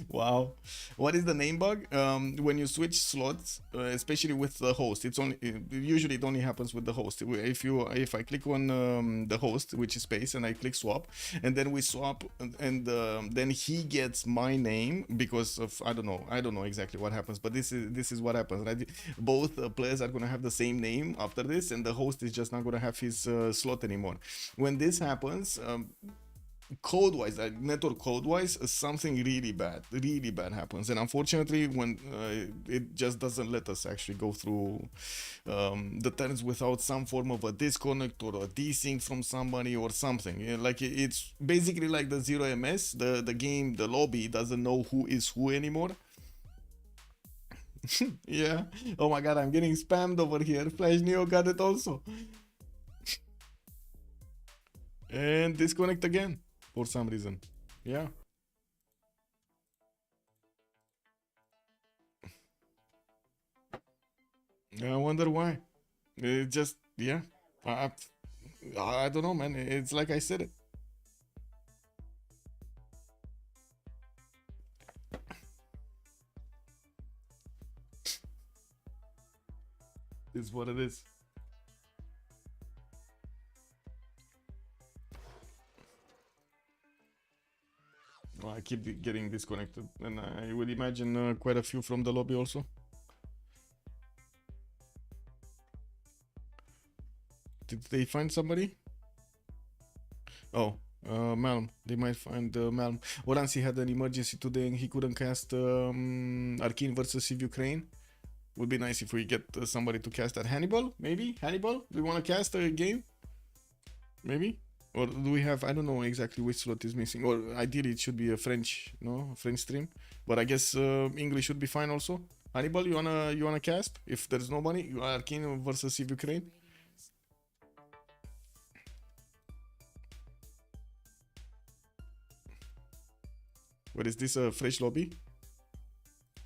Wow. What is the name bug? When you switch slots, especially with the host, it's only usually it only happens with the host. If I click on the host, which is space, and I click swap, and then we swap, and then he gets my name because of I don't know exactly what happens, but this is what happens. Right? Both players are gonna have the same name after this, and the host is just not gonna have his slot anymore. When this happens. Code-wise, like network code-wise, something really bad happens, and unfortunately, when it just doesn't let us actually go through the turns without some form of a disconnect or a desync from somebody or something. Yeah, like it's basically like the 0ms, the game, the lobby doesn't know who is who anymore. Yeah. Oh my god, I'm getting spammed over here. Flash Neo got it also. And disconnect again. For some reason. Yeah. I wonder why. It just, yeah. I don't know, man. It's like I said it. It's what it is. I keep getting disconnected, and I would imagine quite a few from the lobby also. Did they find somebody? Oh, Malm. They might find Malm. Oransi had an emergency today and he couldn't cast Arcane versus Ukraine. Would be nice if we get somebody to cast that. Hannibal, maybe? Hannibal? Do you want to cast a game? Maybe? Or do we have, I don't know exactly which slot is missing. Or ideally it should be a French, no? A French stream. But I guess English should be fine also. Hannibal, you wanna cast? If there's nobody, you are Arcane versus Ukraine. What is this, a fresh lobby?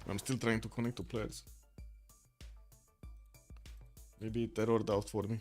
I'm still trying to connect to players. Maybe it errored out for me.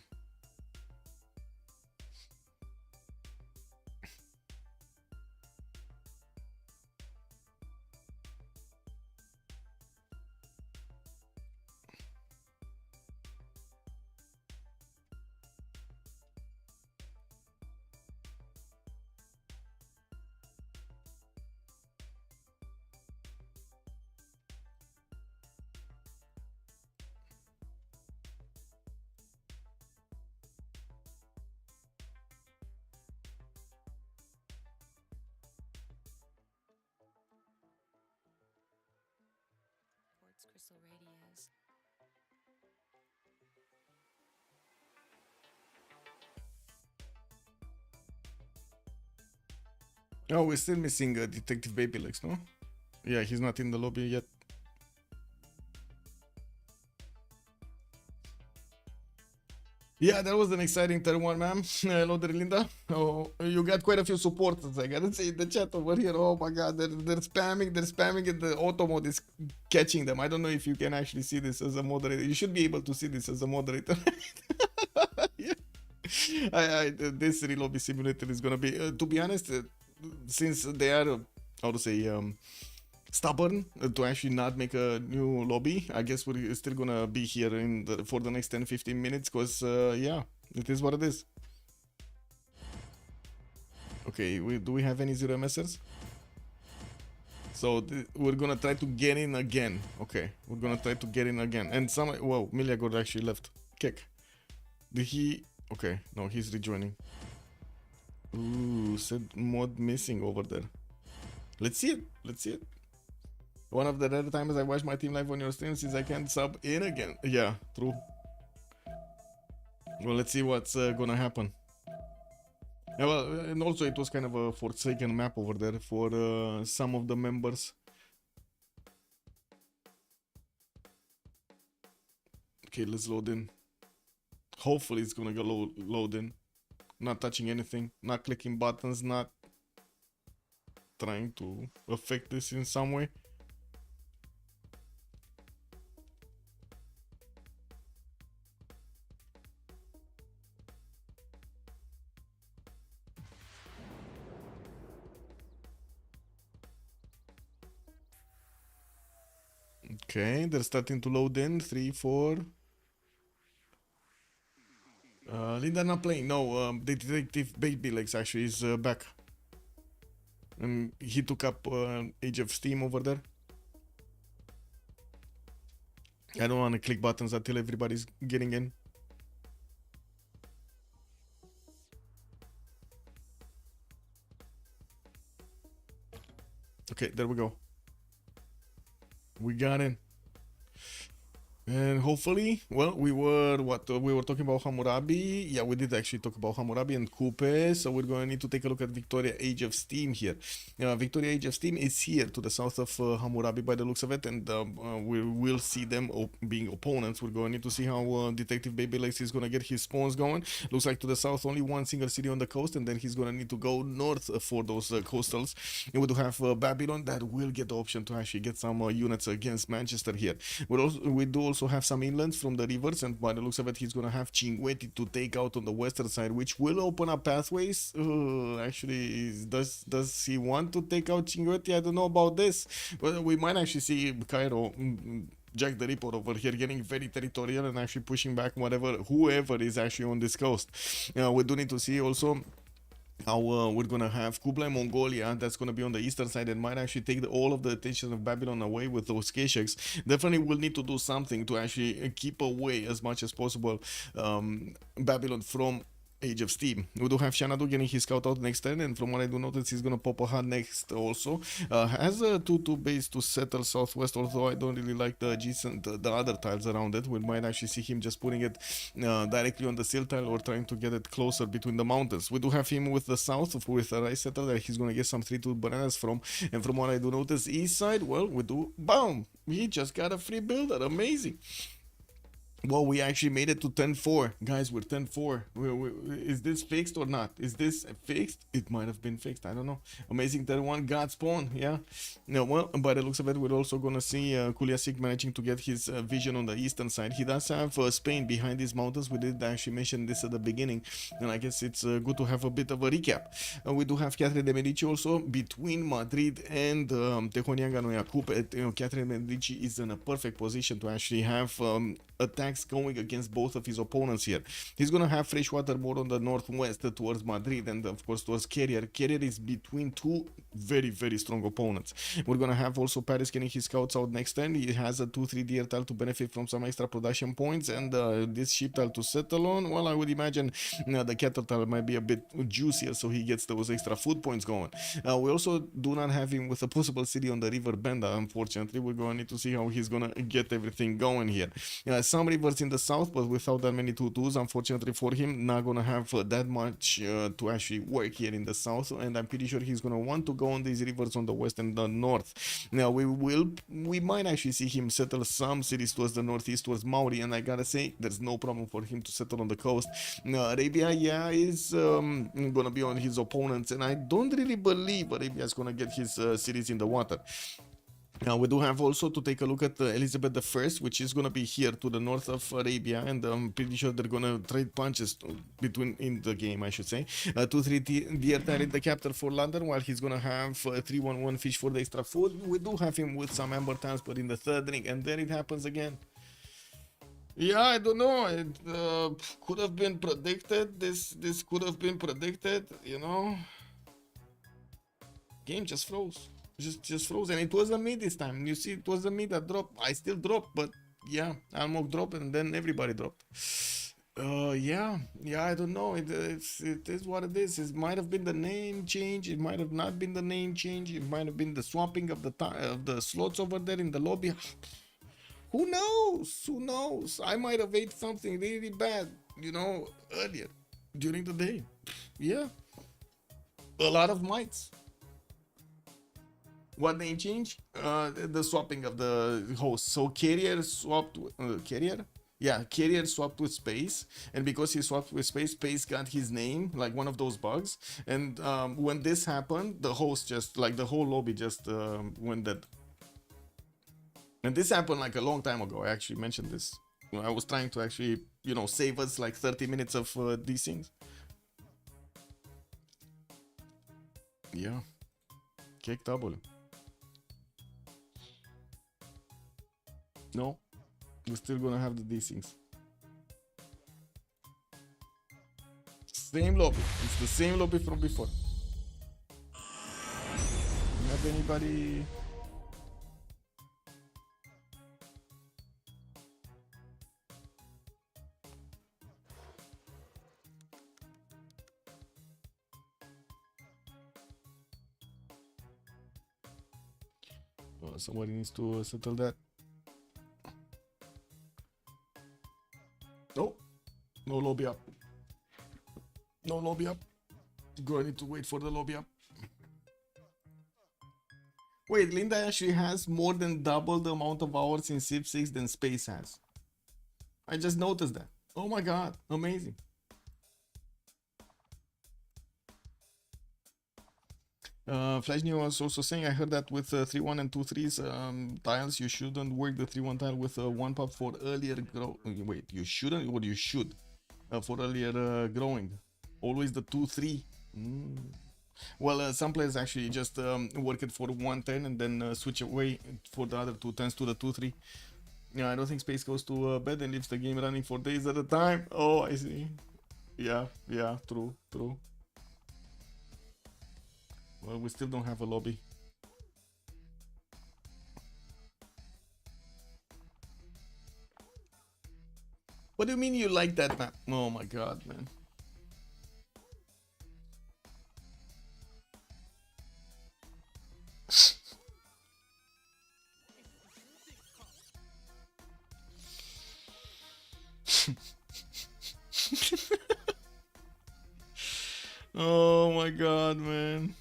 Crystal radios. Oh, we're still missing Detective Babylegs, no? Yeah, he's not in the lobby yet. Yeah, that was an exciting turn one, ma'am. Hello there, Linda. Oh, you got quite a few supporters. I gotta say in the chat over here. Oh my god, they're spamming, and the auto mode is catching them. I don't know if you can actually see this as a moderator. You should be able to see this as a moderator. Yeah. This reload simulator is gonna be, to be honest, since they are, how to say, stubborn to actually not make a new lobby. I guess we're still gonna be here for the next 10-15 minutes because yeah, it is what it is. Okay, do we have any 0MSers? So we're gonna try to get in again. Okay, we're gonna try to get in again. And whoa, Miliagor actually left. Kick. Did he? Okay, no, he's rejoining. Ooh, said mod missing over there. Let's see it. Let's see it. One of the rare times I watch my team live on your stream since I can't sub in again. Yeah, true. Well, let's see what's gonna happen. Yeah, well, and also it was kind of a forsaken map over there for some of the members. Okay, let's load in. Hopefully it's gonna go load in. Not touching anything, not clicking buttons, not trying to affect this in some way. Okay, they're starting to load in. 3, 4. Linda not playing. No, the detective Baby Legs actually is back. And he took up Age of Steam over there. I don't want to click buttons until everybody's getting in. Okay, there we go. We got in. And hopefully, well, we were talking about Hammurabi. Yeah, we did actually talk about Hammurabi and Coupe. So we're going to need to take a look at Victoria Age of Steam here. Victoria Age of Steam is here to the south of Hammurabi by the looks of it, and we will see them being opponents. We're going to need to see how Detective Baby Legs is going to get his spawns going. Looks like to the south only one single city on the coast, and then he's going to need to go north for those coastals. And we do have Babylon that will get the option to actually get some units against Manchester here. We do also have some inlands from the rivers, and by the looks of it, he's gonna have Cinguetti to take out on the western side, which will open up pathways. Actually, does he want to take out Cinguetti? I don't know about this. Well, we might actually see Cairo, Jack the Ripper over here getting very territorial and actually pushing back whoever is actually on this coast. We do need to see also how we're gonna have Kublai Mongolia, that's gonna be on the eastern side, and might actually take all of the attention of Babylon away with those Keshaks. Definitely will need to do something to actually keep away as much as possible Babylon from Age of Steam. We do have Xanadu getting his scout out next turn, and from what I do notice, he's gonna pop a hut next also. Has a 2-2 base to settle southwest, although I don't really like the adjacent, the other tiles around it. We might actually see him just putting it directly on the sill tile or trying to get it closer between the mountains. We do have him with the south, with a rice settler that he's gonna get some 3-2 bananas from, and from what I do notice, east side, well, we do, boom, he just got a free builder, amazing. Well, we actually made it to 10-4. Guys, we're 10-4. Is this fixed or not? Is this fixed? It might have been fixed. I don't know. Amazing 31 God spawn. Yeah. No, well, by the looks of it, we're also going to see Kuliasik managing to get his vision on the eastern side. He does have Spain behind these mountains. We did actually mention this at the beginning. And I guess it's good to have a bit of a recap. We do have Catherine de Medici also between Madrid and Tehonianga no Yacup. Catherine de Medici is in a perfect position to actually have attacks going against both of his opponents here. He's gonna have Freshwater more on the northwest towards Madrid, and of course towards Carrier. Carrier is between two very, very strong opponents. We're gonna have also Paris getting his scouts out next turn. He has a 2-3 deer tile to benefit from some extra production points, and this sheep tile to settle on. Well, I would imagine the cattle tile might be a bit juicier, so he gets those extra food points going. We also do not have him with a possible city on the river Benda, unfortunately. We're gonna need to see how he's gonna get everything going here. Some river rivers in the south, but without that many 2-2s, unfortunately for him, not gonna have that much to actually work here in the south, and I'm pretty sure he's gonna want to go on these rivers on the west and the north. Now we might actually see him settle some cities towards the northeast, towards Mauri, and I gotta say, there's no problem for him to settle on the coast. Now, Arabia, yeah, is gonna be on his opponents, and I don't really believe Arabia is gonna get his cities in the water. Now we do have also to take a look at Elizabeth I, which is gonna be here to the north of Arabia, and I'm pretty sure they're gonna trade punches between in the game, I should say. 2-3 deer in the capital for London, while he's gonna have 3-1-1 fish for the extra food. We do have him with some amber times, but in the third ring, and then it happens again. Yeah, I don't know. It could have been predicted. This could have been predicted. You know, game just froze. Just froze, and it was a mid this time. You see, it was a mid that dropped. I still dropped, but yeah, Almog dropped, and then everybody dropped. Yeah, I don't know. It is what it is. It might have been the name change. It might have not been the name change. It might have been the swapping of the slots over there in the lobby. Who knows? Who knows? I might have ate something really bad, you know, earlier during the day. Yeah, a lot of mites. What name change? The swapping of the host. So carrier swapped carrier. Yeah, carrier swapped with space, and because he swapped with space, space got his name, like one of those bugs. And when this happened, the host just like the whole lobby just went dead. And this happened like a long time ago. I actually mentioned this. I was trying to actually, you know, save us like 30 minutes of these things. Yeah, cake double. No, we're still gonna have the D-Things. Same lobby. It's the same lobby from before. You have anybody? Somebody needs to settle that. No, no lobby up. No lobby up. Gonna need to wait for the lobby up. Wait, Linda actually has more than double the amount of hours in Civ6 than Space has. I just noticed that. Oh my god, amazing. Flash New was also saying, I heard that with 3-1 and 2-3s tiles, you shouldn't work the 3-1 tile with 1 pop for earlier grow. Wait, you shouldn't or you should for earlier growing. Always the 2-3. Well, some players actually just work it for 1-10 and then switch away for the other 2-10s to the 2-3. Yeah, I don't think Space goes to bed and leaves the game running for days at a time. Oh, I see. Yeah, true. Well, we still don't have a lobby. What do you mean you like that map? Oh my god, man. Oh my god, man.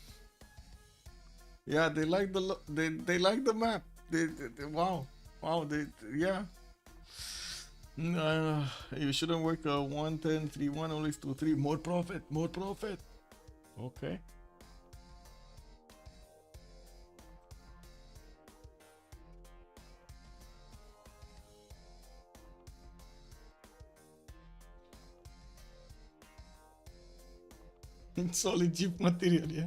Yeah, they like they like the map. They wow, yeah. You shouldn't work a 1-10 3-1, always 2-3. More profit. Okay. Solid cheap material, yeah.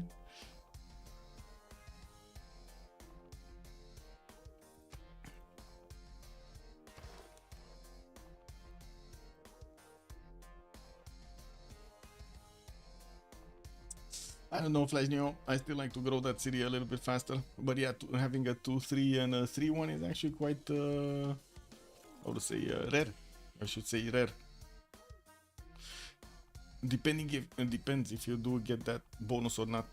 I don't know, Flash Neo. I still like to grow that city a little bit faster. But yeah, having a 2-3 and a 3-1 is actually quite, how to say, rare. I should say rare. Depends if you do get that bonus or not.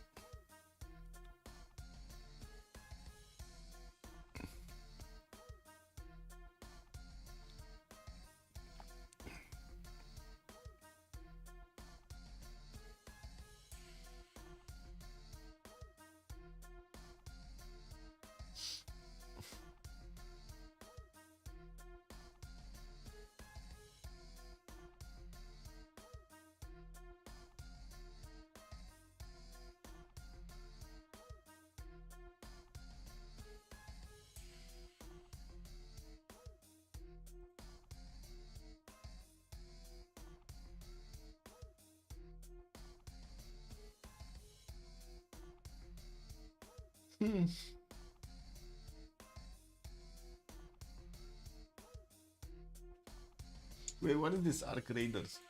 Wait, what is this Arc Raiders?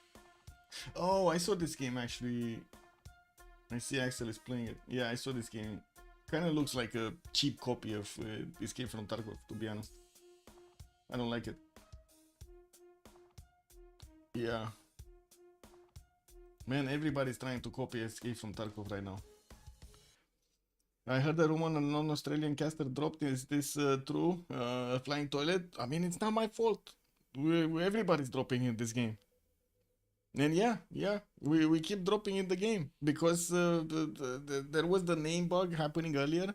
Oh, I saw this game actually. I see Axel is playing it. Yeah, I saw this game. Kind of looks like a cheap copy of Escape from Tarkov, to be honest. I don't like it. Yeah. Man, everybody's trying to copy Escape from Tarkov right now. I heard a rumor a non-Australian caster dropped. Is this true? Flying toilet? I mean, it's not my fault. Everybody's dropping in this game. And yeah, we keep dropping in the game because there was the name bug happening earlier.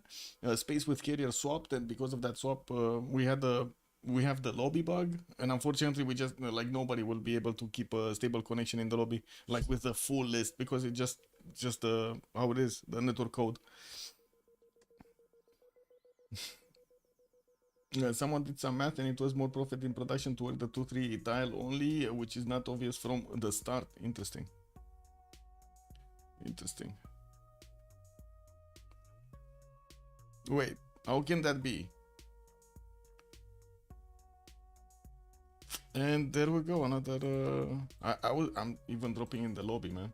Space with carrier swapped, and because of that swap, we have the lobby bug, and unfortunately, we just like nobody will be able to keep a stable connection in the lobby, like with the full list, because it just how it is, the network code. Someone did some math and it was more profit in production to work the 2-3 tile only, which is not obvious from the start. Interesting. Wait, how can that be? And there we go, another I'm even dropping in the lobby, man.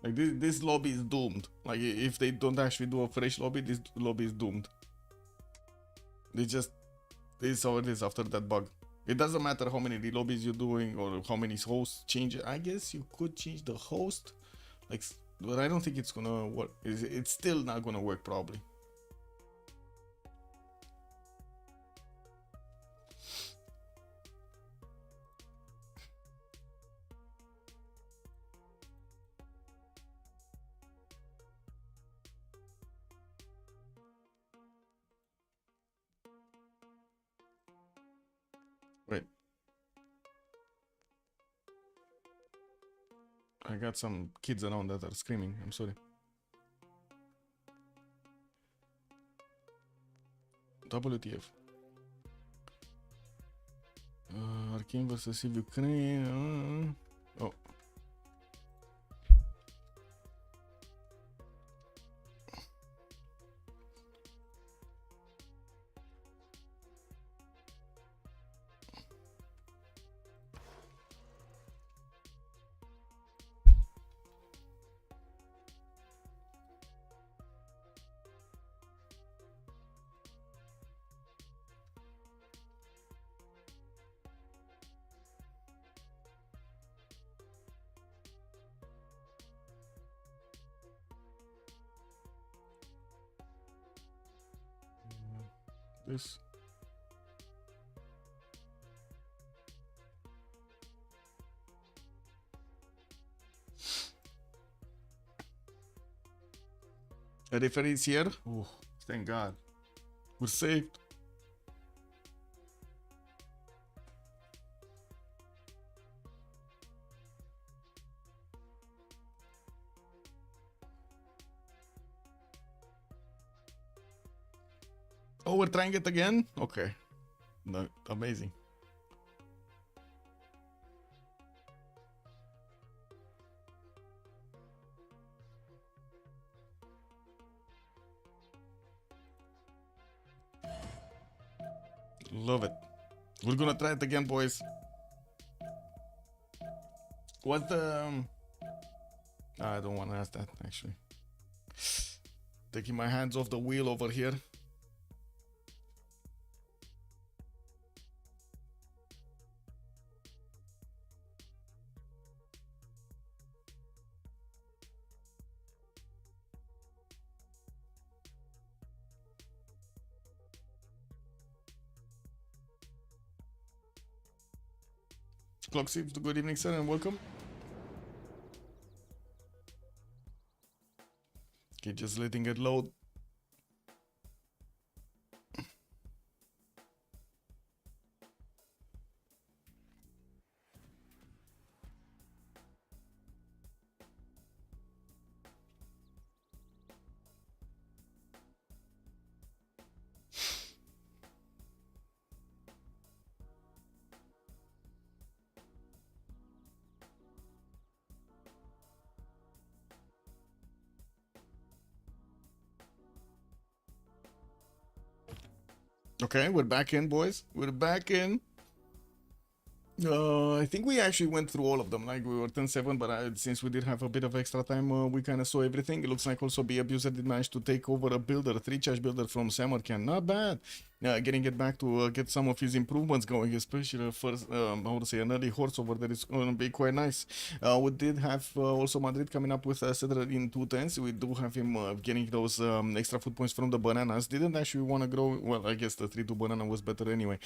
Like this lobby is doomed. Like if they don't actually do a fresh lobby, this lobby is doomed. This is how it is after that bug. It doesn't matter how many lobbies you're doing or how many hosts change. I guess you could change the host, like, but I don't think it's gonna work. It's still not gonna work probably. Wait. I got some kids around that are screaming. I'm sorry. WTF. Arcane versus Civ6. Oh. This. A referee is here. Oh, thank God. We're saved. Oh, we're trying it again? Okay. No, amazing. Love it. We're gonna try it again, boys. What the... I don't want to ask that, actually. Taking my hands off the wheel over here. Clock seems to good evening, sir, and welcome. Okay, just letting it load. Okay, we're back in, boys. We're back in. I think we actually went through all of them. Like we were 10-7, but since we did have a bit of extra time, we kind of saw everything. It looks like also B Abuser did manage to take over a builder, 3-charge builder from Samarkand. Not bad. Getting it back to get some of his improvements going, especially the first, I would say, an early horse over there is going to be quite nice. We did have also Madrid coming up with a settler in 210s. We do have him getting those extra food points from the bananas. Didn't actually want to grow. Well, I guess the 3-2 banana was better anyway.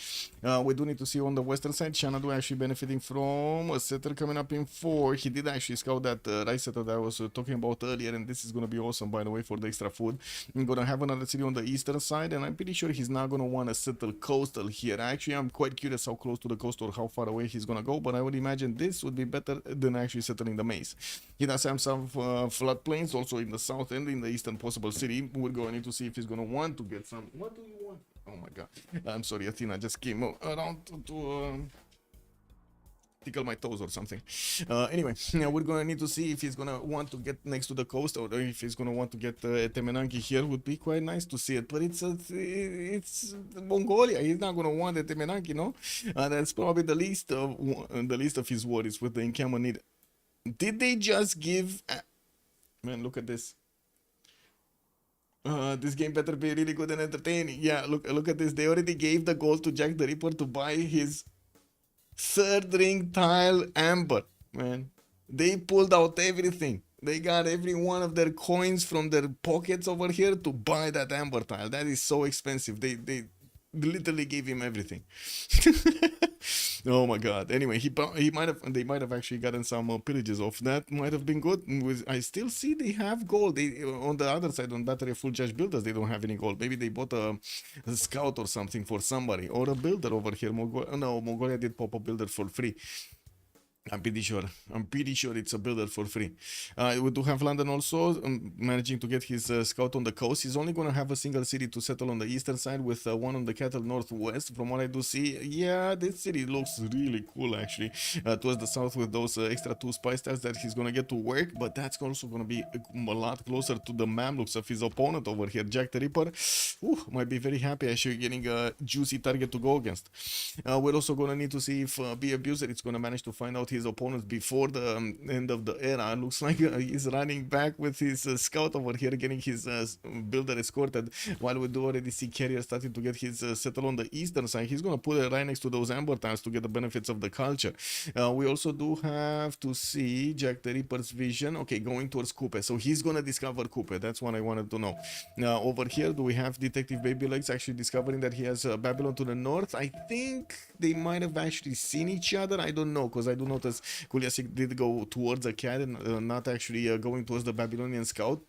We do need to see on the western side, Shanadu actually benefiting from a settler coming up in 4. He did actually scout that rice settler that I was talking about earlier, and this is going to be awesome, by the way, for the extra food. I'm going to have another city on the eastern side, and I'm pretty sure he's not going to want to settle coastal here. Actually, I'm quite curious how close to the coast or how far away he's going to go, but I would imagine this would be better than actually settling the maze. He does have some floodplains also in the south and in the eastern possible city. We're going to need to see if he's going to want to get some. What do you want? Oh my god. I'm sorry, Athena just came around to tickle my toes or something. Anyway, we're gonna need to see if he's gonna want to get next to the coast or if he's gonna want to get Temenanki here. Would be quite nice to see it, but it's Mongolia. He's not gonna want the Temenanki, no. That's probably the least of his worries with the encampment need. Did they just give? Man, look at this. This game better be really good and entertaining. Yeah, look at this. They already gave the gold to Jack the Ripper to buy his third ring tile amber. Man, they pulled out everything. They got every one of their coins from their pockets over here to buy that amber tile. That is so expensive. They literally gave him everything. Oh my god. Anyway, they might have actually gotten some pillages off that. Might have been good. I still see they have gold. On the other side, on battery full judge builders, they don't have any gold. Maybe they bought a scout or something for somebody, or a builder over here. Mongolia did pop a builder for free. I'm pretty sure it's a builder for free. We do have London also managing to get his scout on the coast. He's only going to have a single city to settle on the eastern side with one on the cattle northwest. From what I do see, yeah, this city looks really cool actually. Towards the south with those extra 2 spy stars that he's going to get to work, but that's also going to be a lot closer to the Mamluks of his opponent over here. Jack the Ripper might be very happy actually getting a juicy target to go against. We're also going to need to see if Be Abuser is going to manage to find out his opponents before the end of the era. Looks like he's running back with his scout over here, getting his builder escorted, while we do already see Carrier starting to get his settle on the eastern side. He's gonna put it right next to those amber tiles to get the benefits of the culture. We also do have to see Jack the Ripper's vision. Okay, going towards Kupe, so he's gonna discover Kupe. That's what I wanted to know. Now over here, do we have Detective Baby Legs actually discovering that he has Babylon to the north? I think they might have actually seen each other. I don't know, because I do notice Kuliasik did go towards the cat and not actually going towards the Babylonian scout.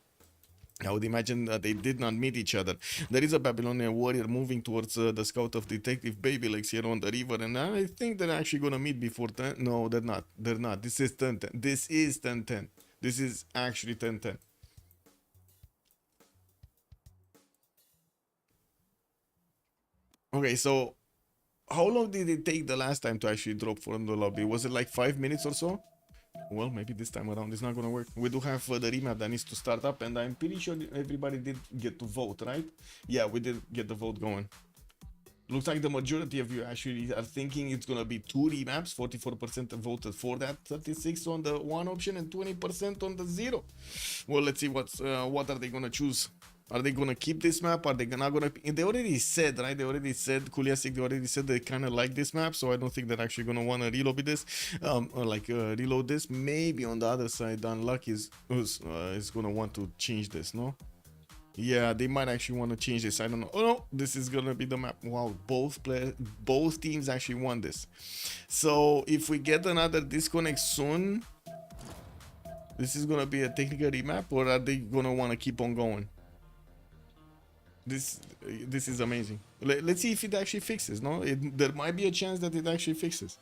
I would imagine that they did not meet each other. There is a Babylonian warrior moving towards the scout of Detective Baby Legs here on the river, and I think they're actually gonna meet before 10. No, they're not. They're not. This is 10-10. This is 10-10. This is actually 10-10. Okay, so how long did it take the last time to actually drop from the lobby? Was it like 5 minutes or so? Well, maybe this time around it's not gonna work. We do have the remap that needs to start up, and I'm pretty sure everybody did get to vote, right? Yeah, we did get the vote going. Looks like the majority of you actually are thinking it's gonna be 2 remaps. 44% voted for that, 36 on the 1 option, and 20% on the 0. Well, let's see what are they gonna choose. Are they gonna keep this map? Are they not gonna? They already said, right? They already said, Kuliasik, they already said they kind of like this map, so I don't think they're actually gonna want to reload this, reload this. Maybe on the other side, Unlucky is gonna want to change this, no? Yeah, they might actually want to change this. I don't know. Oh no, this is gonna be the map. Wow, both teams actually won this. So if we get another disconnect soon, this is gonna be a technical remap, or are they gonna want to keep on going? This is amazing. Let's see if it actually fixes. No, there might be a chance that it actually fixes.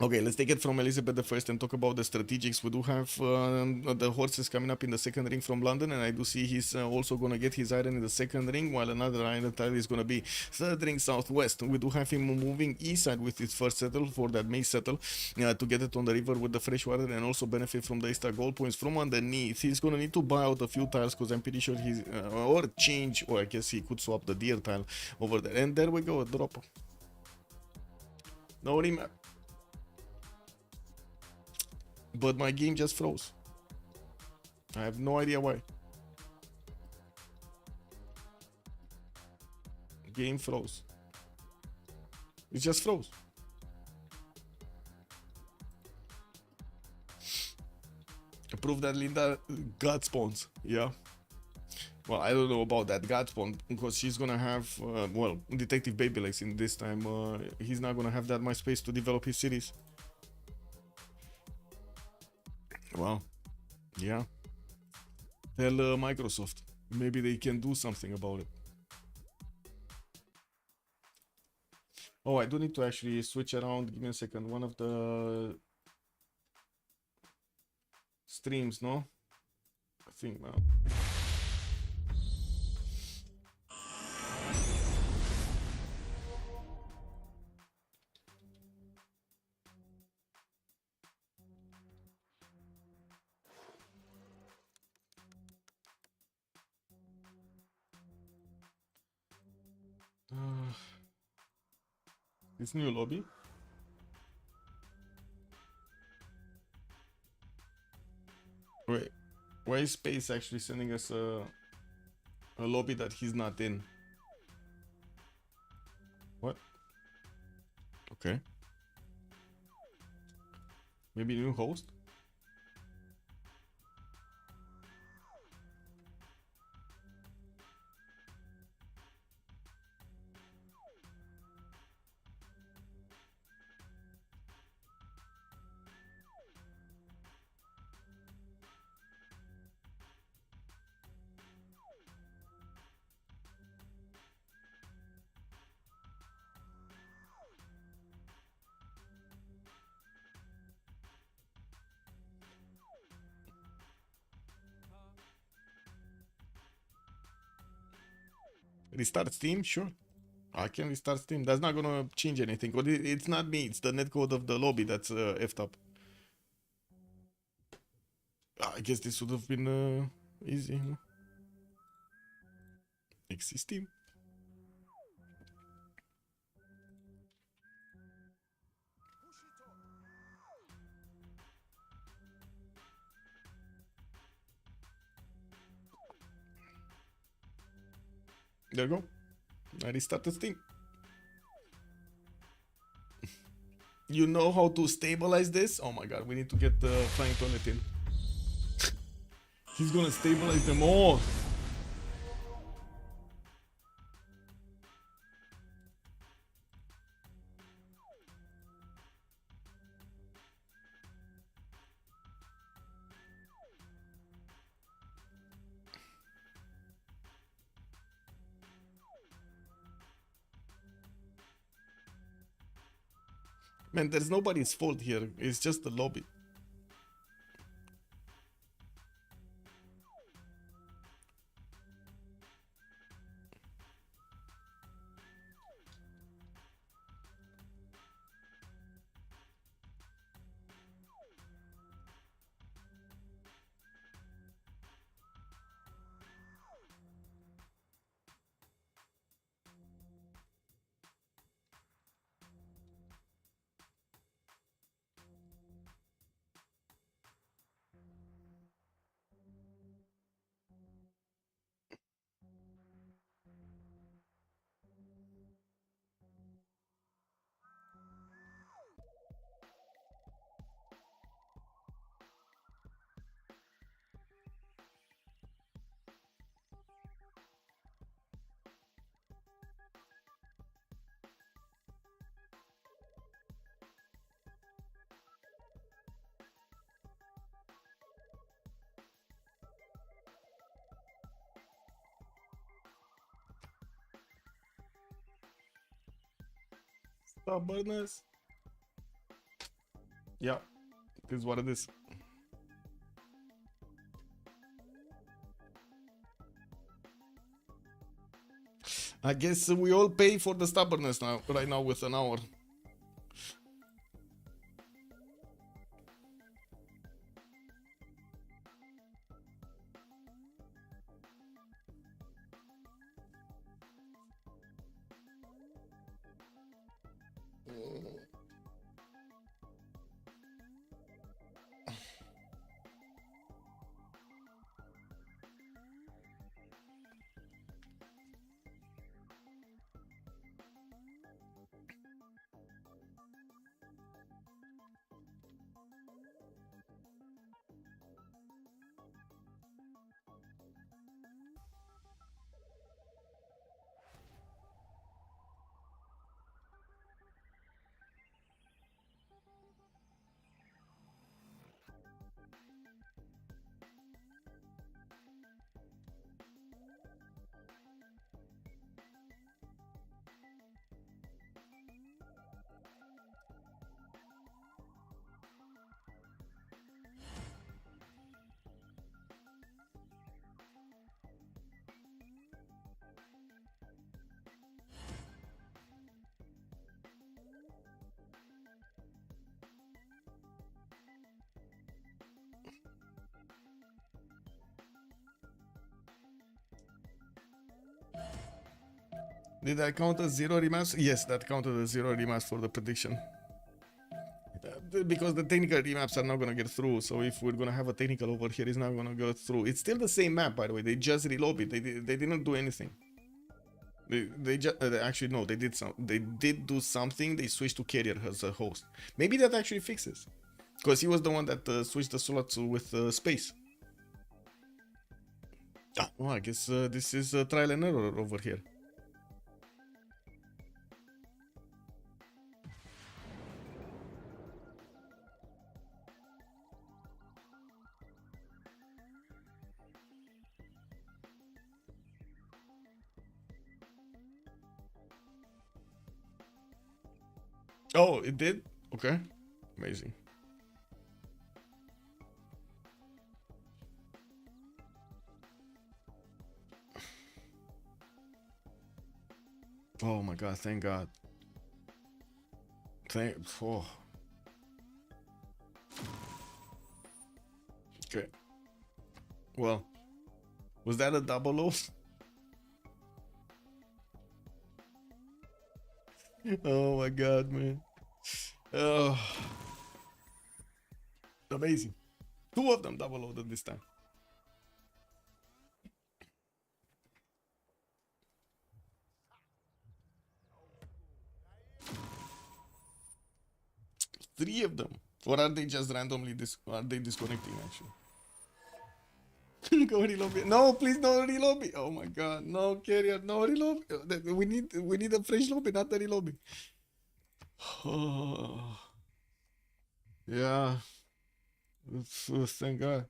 Okay, let's take it from Elizabeth the First and talk about the strategics. We do have the horses coming up in the second ring from London, and I do see he's also gonna get his iron in the second ring, while another iron tile is gonna be third ring southwest. We do have him moving east side with his first settle for that May settle to get it on the river with the fresh water and also benefit from the extra gold points from underneath. He's gonna need to buy out a few tiles because I'm pretty sure he's or change, or I guess he could swap the deer tile over there. And there we go, a drop. No remap. But my game just froze. I have no idea why. Game froze. It just froze. Prove that Linda God spawns. Yeah. Well, I don't know about that God spawn because she's gonna have, well, Detective Baby Legs in this time. He's not gonna have that much space to develop his series. Wow. Yeah. Tell Microsoft. Maybe they can do something about it. Oh, I do need to actually switch around. Give me a second. One of the streams, no? I think now. This new lobby. Wait, why is Space actually sending us a lobby that he's not in? What? Okay. Maybe new host? Restart Steam? Sure. I can restart Steam. That's not gonna change anything. But it's not me. It's the netcode of the lobby that's effed up. I guess this would have been easy. No? Exit Steam. There you go. I restarted Steam. You know how to stabilize this? Oh my god, we need to get the flying toilet in. He's gonna stabilize them all. Man, there's nobody's fault here. It's just the lobby. Stubbornness. Yeah, this is what it is. I guess we all pay for the stubbornness now, right now with an hour. Did I count as 0 remaps? Yes, that counted as 0 remaps for the prediction. Because the technical remaps are not gonna get through, so if we're gonna have a technical over here, it's not gonna go through. It's still the same map, by the way. They just relobbied. They didn't do anything. They just actually no, they did some. They did do something. They switched to carrier as a host. Maybe that actually fixes, because he was the one that switched the slots with space. Ah, well, I guess this is trial and error over here. Oh, it did? Okay. Amazing. Oh my god, thank god. Oh. Okay. Well, was that a double O? Oh my god, man. Oh. Amazing. 2 of them double loaded this time. Three of them. Or are they just randomly are they disconnecting actually? Go relobby. No, please no relobby. Oh my god. No carrier. No relobby. We need a fresh lobby, not a relobby. Oh. Yeah. Thank god.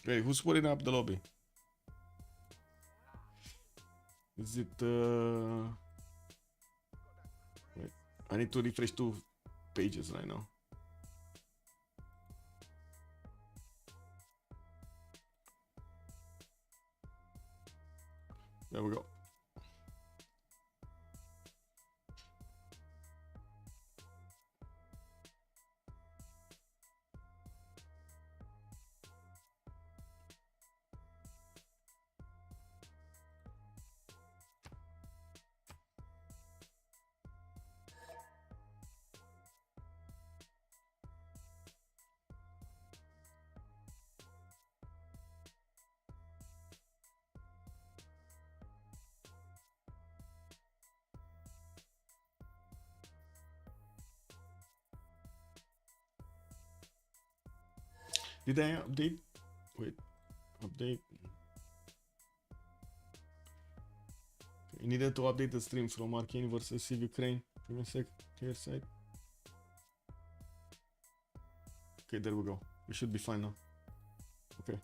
Wait, who's putting up the lobby? Is it wait, I need to refresh 2 pages right now. There we go. Did I update? Wait, update. I needed to update the stream from Arcane versus Civ Ukraine. Give me a sec. Clear site. Okay, there we go. We should be fine now. Okay.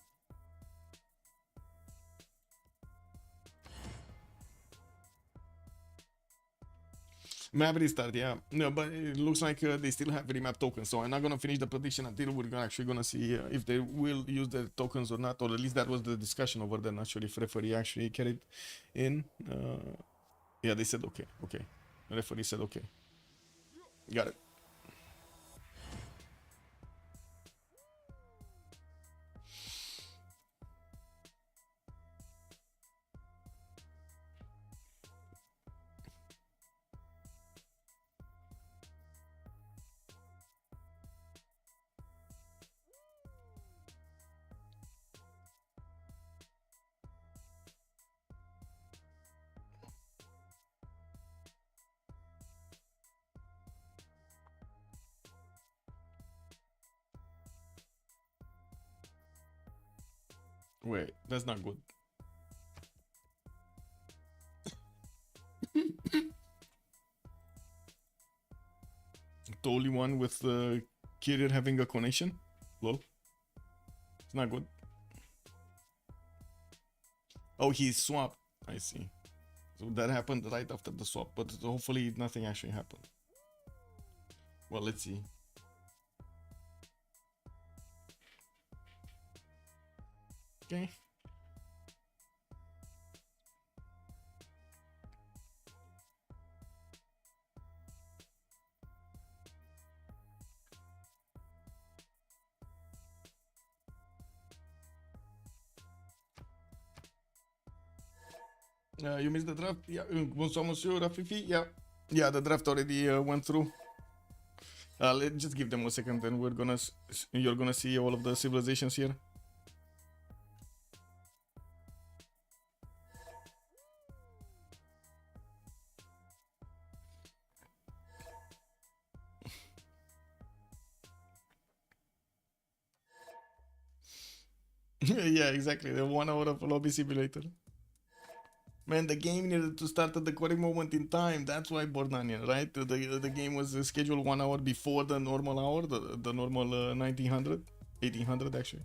Map restart, yeah. No, but it looks like they still have remap tokens, so I'm not gonna finish the prediction until we're actually gonna see if they will use the tokens or not, or at least that was the discussion over there. Not sure if referee actually carried in. Yeah, they said okay, okay. The referee said okay. Got it. Wait, that's not good. The only one with the carrier having a connection? Lol. It's not good. Oh, he swapped. I see. So that happened right after the swap, but hopefully nothing actually happened. Well, let's see. Okay. You missed the draft? Yeah, bonsoir monsieur Rafifi. Yeah. Yeah, the draft already went through. Let's just give them a second, then you're gonna see all of the civilizations here. Yeah, exactly. The 1 hour of lobby simulator. Man, the game needed to start at the correct moment in time. That's why Bordanian, right? The game was scheduled 1 hour before the normal hour, the normal 1900, 1800 actually.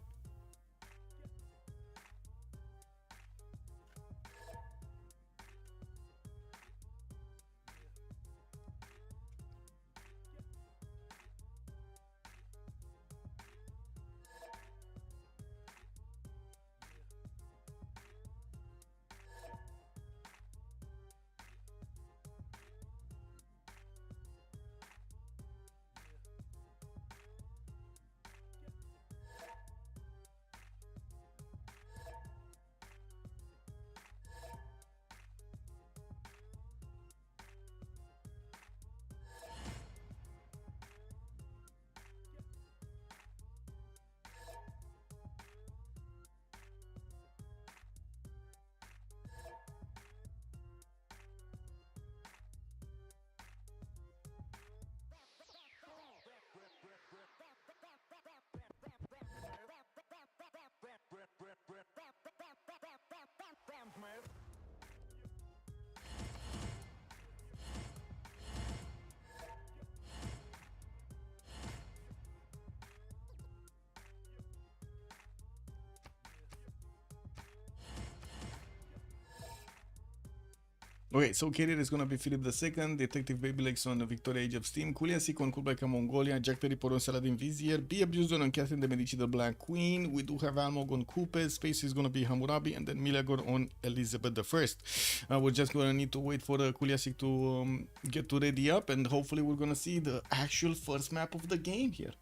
Okay, so carrier is gonna be Philip II, Detective Babylegs on Victoria Age of Steam, Kuliasik on Coolback Mongolia, Jack the Ripper on Saladin Vizier, Be Abused on Catherine de Medici the Black Queen, we do have Almog on Kupes, Space is gonna be Hammurabi, and then Milagor on Elizabeth I. We're just gonna need to wait for Kuliasik to get to ready up, and hopefully we're gonna see the actual first map of the game here.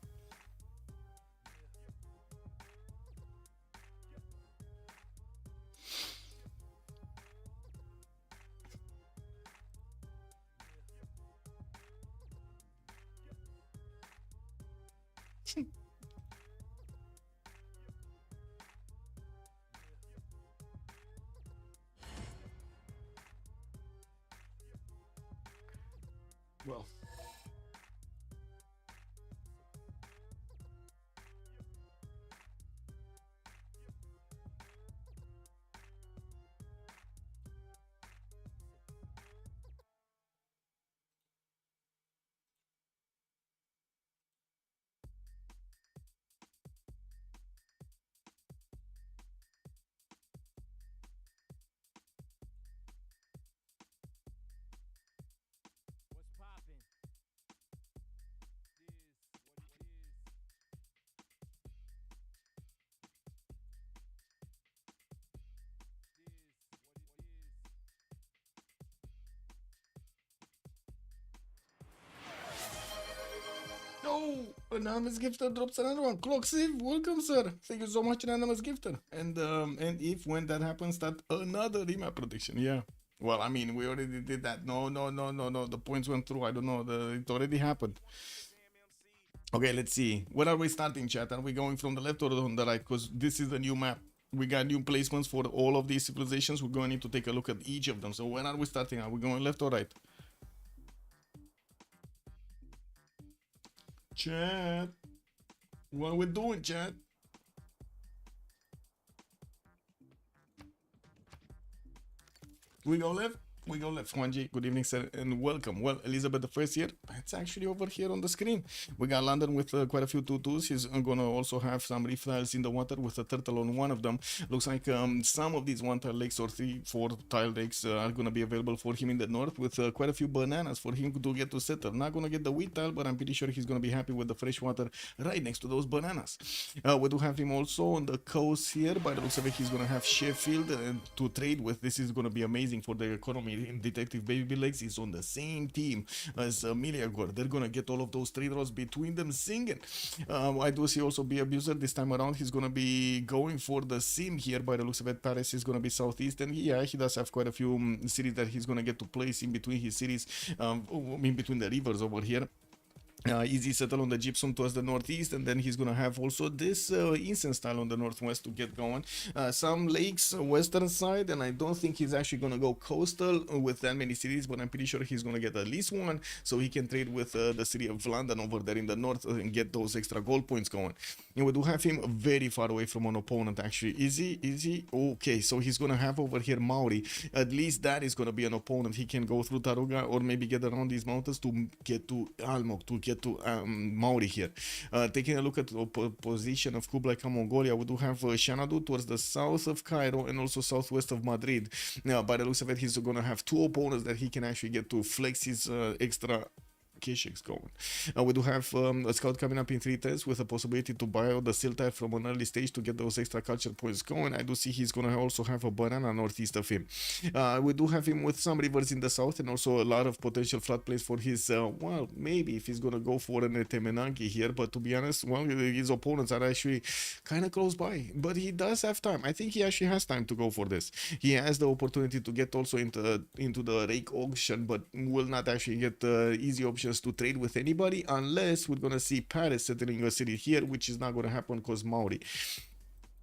Well, Anonymous Gifter drops another one. Clock Civ, welcome, sir. Thank you so much, Anonymous Gifter. And if when that happens, that another remap prediction. Yeah. Well, I mean, we already did that. No. The points went through. I don't know. It already happened. Okay, let's see. Where are we starting, chat? Are we going from the left or on the right? Because this is the new map. We got new placements for all of these civilizations. We're going to need to take a look at each of them. So when are we starting? Are we going left or right? Chat. What are we doing, chat? We go left. We go left. Juanji, good evening, sir, and welcome. Well, Elizabeth the First here, it's actually over here on the screen. We got London with quite a few tutus. He's gonna also have some reef tiles in the water with a turtle on one of them. Looks like some of these one tile lakes or 3-4 tile lakes are gonna be available for him in the north with quite a few bananas for him to get to settle. Not gonna get the wheat tile, but I'm pretty sure he's gonna be happy with the fresh water right next to those bananas. We do have him also on the coast here. By the looks of it, he's gonna have Sheffield to trade with. This is gonna be amazing for the economy. Detective Baby Legs is on the same team as Miliagor. They're gonna get all of those trade routes between them singing. I do see also Be Abuser this time around. He's gonna be going for the sim here. By the looks of it, Paris is gonna be southeast, and yeah, he does have quite a few cities that he's gonna get to place in between his cities, in between the rivers over here. Easy settle on the gypsum towards the northeast, and then he's gonna have also this incense style on the northwest to get going. Some lakes western side, and I don't think he's actually gonna go coastal with that many cities, but I'm pretty sure he's gonna get at least one so he can trade with the city of London over there in the north and get those extra gold points going. And we do have him very far away from an opponent actually. Is he? Okay, so he's gonna have over here Maori. At least that is gonna be an opponent. He can go through Taruga or maybe get around these mountains to get to Almok, to get to Maori here. Taking a look at the position of Kublai Khan Mongolia, we do have Xanadu towards the south of Cairo and also southwest of Madrid. Now, by the looks of it, he's going to have two opponents that he can actually get to flex his extra Kishik's going. We do have a scout coming up in 3 turns with a possibility to buy out the seal type from an early stage to get those extra culture points going. I do see he's gonna also have a banana northeast of him. We do have him with some rivers in the south and also a lot of potential flat plays for his well, maybe if he's gonna go for an Temenangi here, but to be honest, well, his opponents are actually kind of close by, but he does have time. I think he actually has time to go for this. He has the opportunity to get also into the rake auction, but will not actually get easy options to trade with anybody unless we're gonna see Paris settling a city here, which is not gonna happen because Maori.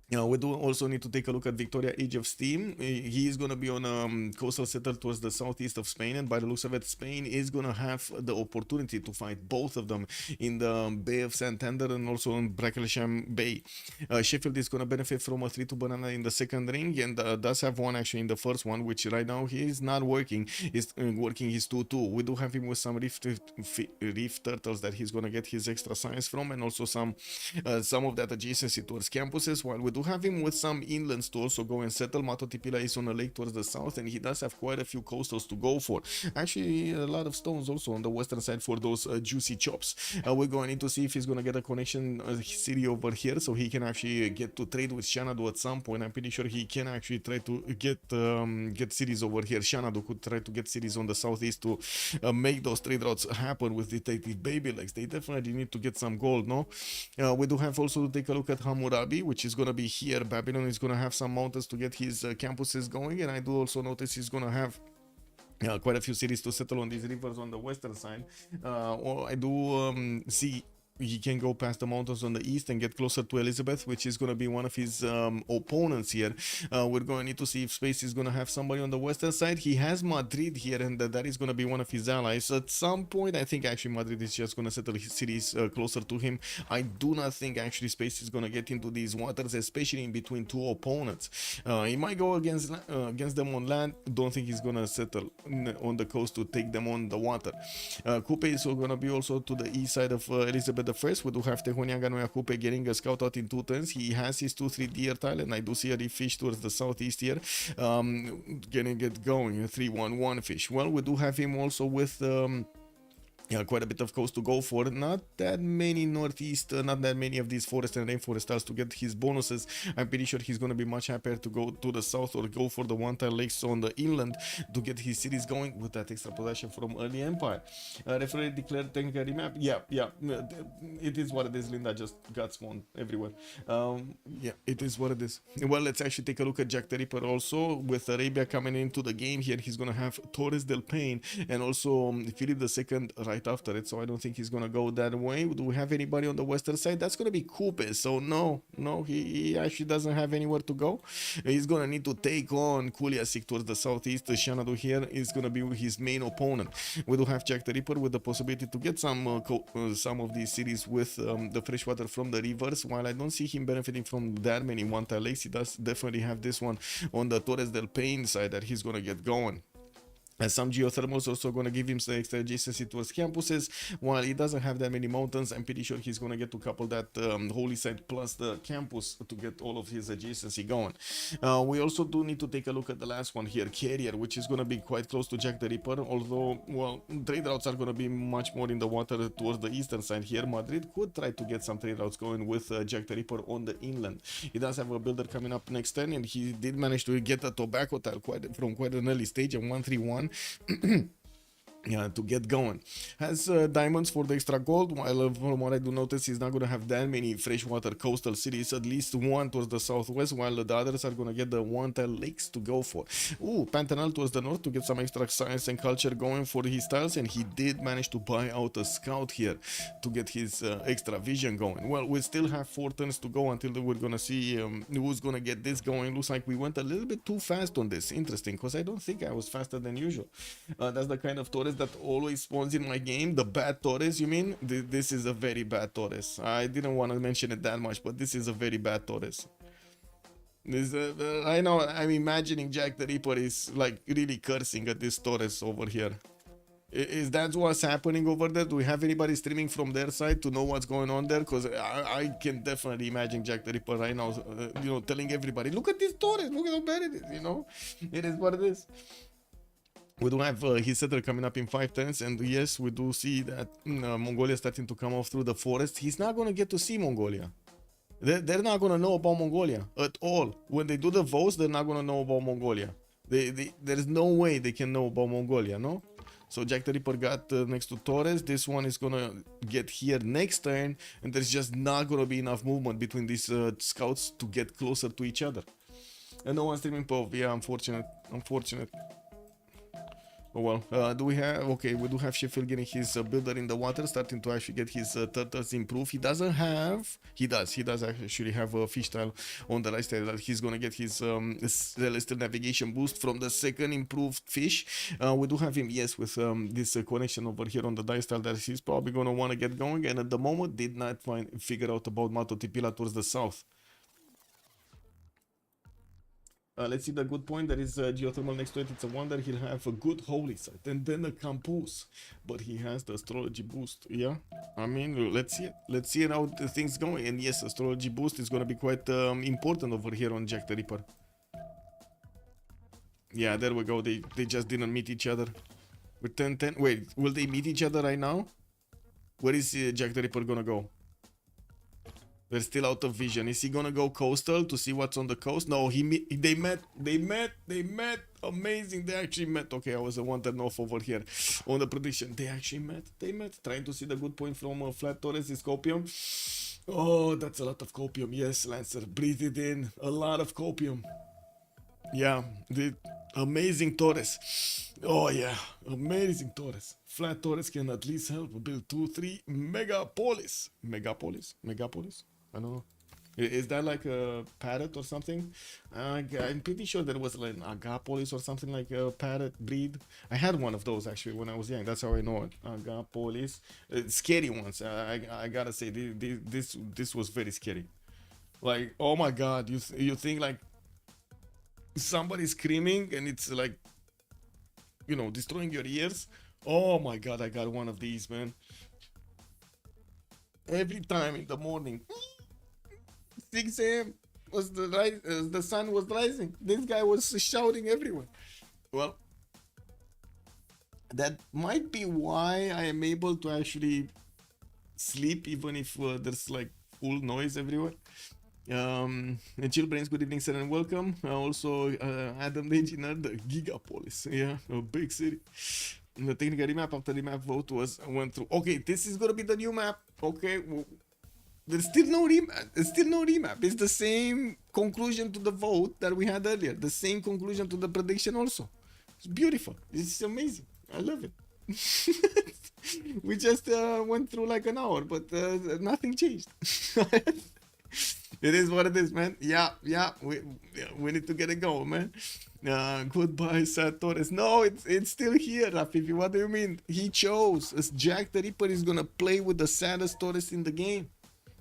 We do also need to take a look at Victoria Age of Steam. He is going to be on a coastal settle towards the southeast of Spain, and by the looks of it, Spain is going to have the opportunity to fight both of them in the Bay of Santander and also in Bracklesham Bay. Sheffield is going to benefit from a 3-2 banana in the second ring, and does have one actually in the first one, which right now he is not working. He's working his 2-2. We do have him with some reef turtles that he's going to get his extra science from, and also some of that adjacency towards campuses, while we do have him with some inlands to also go and settle. Matotipila is on a lake towards the south, and he does have quite a few coastals to go for. Actually, a lot of stones also on the western side for those juicy chops. We're going to need to see if he's going to get a connection city over here, so he can actually get to trade with Xanadu at some point. I'm pretty sure he can actually try to get cities over here. Xanadu could try to get cities on the southeast to make those trade routes happen with Detective Baby Legs. They definitely need to get some gold, no? We do have also to take a look at Hammurabi, which is going to be here. Babylon is going to have some mountains to get his campuses going, and I do also notice he's going to have quite a few cities to settle on these rivers on the western side. Or I do see he can go past the mountains on the east and get closer to Elizabeth, which is going to be one of his opponents here. We're going to need to see if Space is going to have somebody on the western side. He has Madrid here, and that is going to be one of his allies. At some point, I think actually Madrid is just going to settle his cities closer to him. I do not think actually Space is going to get into these waters, especially in between two opponents. He might go against them on land. Don't think he's going to settle on the coast to take them on the water. Coupe is going to be also to the east side of Elizabeth the First. We do have Tehonianga Noia Coupe getting a scout out in 2 turns. He has his 2-3 deer tile, and I do see a reef fish towards the southeast here. Getting it going, a 3-1-1 fish. Well, we do have him also with Yeah, quite a bit of coast to go for. Not that many northeast, not that many of these forest and rainforest tiles to get his bonuses. I'm pretty sure he's going to be much happier to go to the south or go for the one tile lakes on the inland to get his cities going with that extra possession from early empire. Referee declared technical remap. Yeah, it is what it is. Linda just got spawned everywhere. Yeah, it is what it is. Well, let's actually take a look at Jack the Ripper also with Arabia coming into the game here. He's going to have Torres del Paine and also Philip II right after it, so I don't think he's gonna go that way. Do we have anybody on the western side? That's gonna be Coupe, so no, he actually doesn't have anywhere to go. He's gonna need to take on Kuliasik towards the southeast. Shanadu here is gonna be his main opponent. We do have Jack the Ripper with the possibility to get some of these cities with the freshwater from the rivers. While I don't see him benefiting from that many one-tile lakes, he does definitely have this one on the Torres del Paine side that he's gonna get going. And some geothermals also going to give him some extra adjacency towards campuses. While he doesn't have that many mountains, I'm pretty sure he's going to get to couple that holy site plus the campus to get all of his adjacency going. We also do need to take a look at the last one here, Carrier, which is going to be quite close to Jack the Ripper. Although, well, trade routes are going to be much more in the water towards the eastern side here. Madrid could try to get some trade routes going with Jack the Ripper on the inland. He does have a builder coming up next turn, and he did manage to get a tobacco tile from quite an early stage, a 131. Yeah, to get going. Has diamonds for the extra gold, while from what I do notice, he's not going to have that many freshwater coastal cities, at least one towards the southwest, while the others are going to get the one-tile lakes to go for. Ooh, Pantanal towards the north to get some extra science and culture going for his tiles, and he did manage to buy out a scout here to get his extra vision going. Well, we still have 4 turns to go until we're going to see who's going to get this going. Looks like we went a little bit too fast on this. Interesting, because I don't think I was faster than usual. That's the kind of Torres that always spawns in my game. The bad Torres, you mean? This is a very bad Torres. I didn't want to mention it that much, but this is a very bad Torres. I know, I'm imagining Jack the Ripper is like really cursing at this Torres over here. Is that what's happening over there? Do we have anybody streaming from their side to know what's going on there? Because I can definitely imagine Jack the Ripper right now, telling everybody, look at this Torres, look at how bad it is, It is what it is. We do have his settler coming up in 5 turns, and yes, we do see that Mongolia starting to come off through the forest. He's not going to get to see Mongolia. They're not going to know about Mongolia at all. When they do the votes, they're not going to know about Mongolia. There's no way they can know about Mongolia, no? So Jack the Ripper got next to Torres. This one is going to get here next turn, and there's just not going to be enough movement between these scouts to get closer to each other. And no one streaming POV. Yeah, unfortunate. Oh well, do we have, okay, we do have Sheffield getting his builder in the water, starting to actually get his turtles improved. He does actually have a fish tile on the right side that he's gonna get his celestial navigation boost from the second improved fish. We do have him, yes, with this connection over here on the dice tile that he's probably gonna want to get going, and at the moment did not figure out about Mato Tipila towards the south. Let's see the good point. There is geothermal next to it. It's a wonder he'll have a good holy site and then a campus. But he has the astrology boost. Yeah, I mean, let's see it. Let's see how the things going. And yes, astrology boost is going to be quite important over here on Jack the Ripper. Yeah, there we go. They just didn't meet each other. With 10-10. Wait, will they meet each other right now? Where is Jack the Ripper going to go? They're still out of vision. Is he gonna go coastal to see what's on the coast? No, they met. Amazing, they actually met. Okay, I was a 1 turn off over here on the prediction. They actually met. Trying to see the good point from Flat Torres is copium. Oh, that's a lot of copium. Yes, Lancer, breathe it in. A lot of copium. Yeah, the amazing Torres. Oh yeah, amazing Torres. Flat Torres can at least help build 2-3 megapolis. Megapolis? I don't know. Is that like a parrot or something? I'm pretty sure there was like an agapolis or something like a parrot breed. I had one of those actually when I was young. That's how I know it. Agapolis. Scary ones. I gotta say, this was very scary. Like, oh my god, you think like somebody's screaming and it's like, destroying your ears. Oh my god, I got one of these, man. Every time in the morning, 6 a.m. was the sun was rising. This guy was shouting everywhere. Well, That might be why I am able to actually sleep even if there's like full noise everywhere. And Chill Brains, good evening, sir, and welcome. Also, Adam the Engineer, the Gigapolis, yeah, a big city. The technical remap after the map vote went through. Okay, this is gonna be the new map. Okay, well, there's still no remap. There's still no remap. It's the same conclusion to the vote that we had earlier. The same conclusion to the prediction also. It's beautiful. It's amazing. I love it. We just went through like an hour, but nothing changed. It is what it is, man. Yeah, we need to get it going, man. Goodbye, Sad Torres. No, it's still here, Rafifi. What do you mean? He chose. Jack the Ripper is gonna play with the saddest Torres in the game.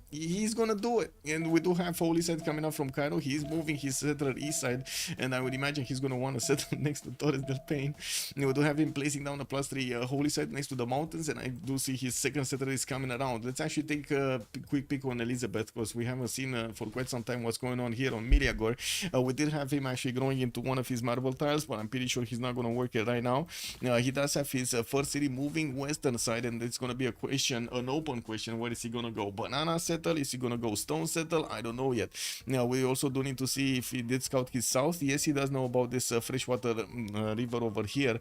He's gonna do it, and we do have Holy Side coming up from Cairo. He's moving his settler east side, and I would imagine he's gonna want to settle next to Torres del Paine. And we do have him placing down a +3 Holy Side next to the mountains, and I do see his second settler is coming around. Let's actually take a quick pick on Elizabeth, because we haven't seen for quite some time what's going on here on Miriagor. We did have him actually growing into one of his marble tiles, but I'm pretty sure he's not gonna work it right now. He does have his first city moving western side, and it's gonna be a question, an open question. Where is he gonna go? Banana settle? Is he gonna go stone settle? I don't know yet. Now we also do need to see if he did scout his south. Yes, he does know about this freshwater river over here.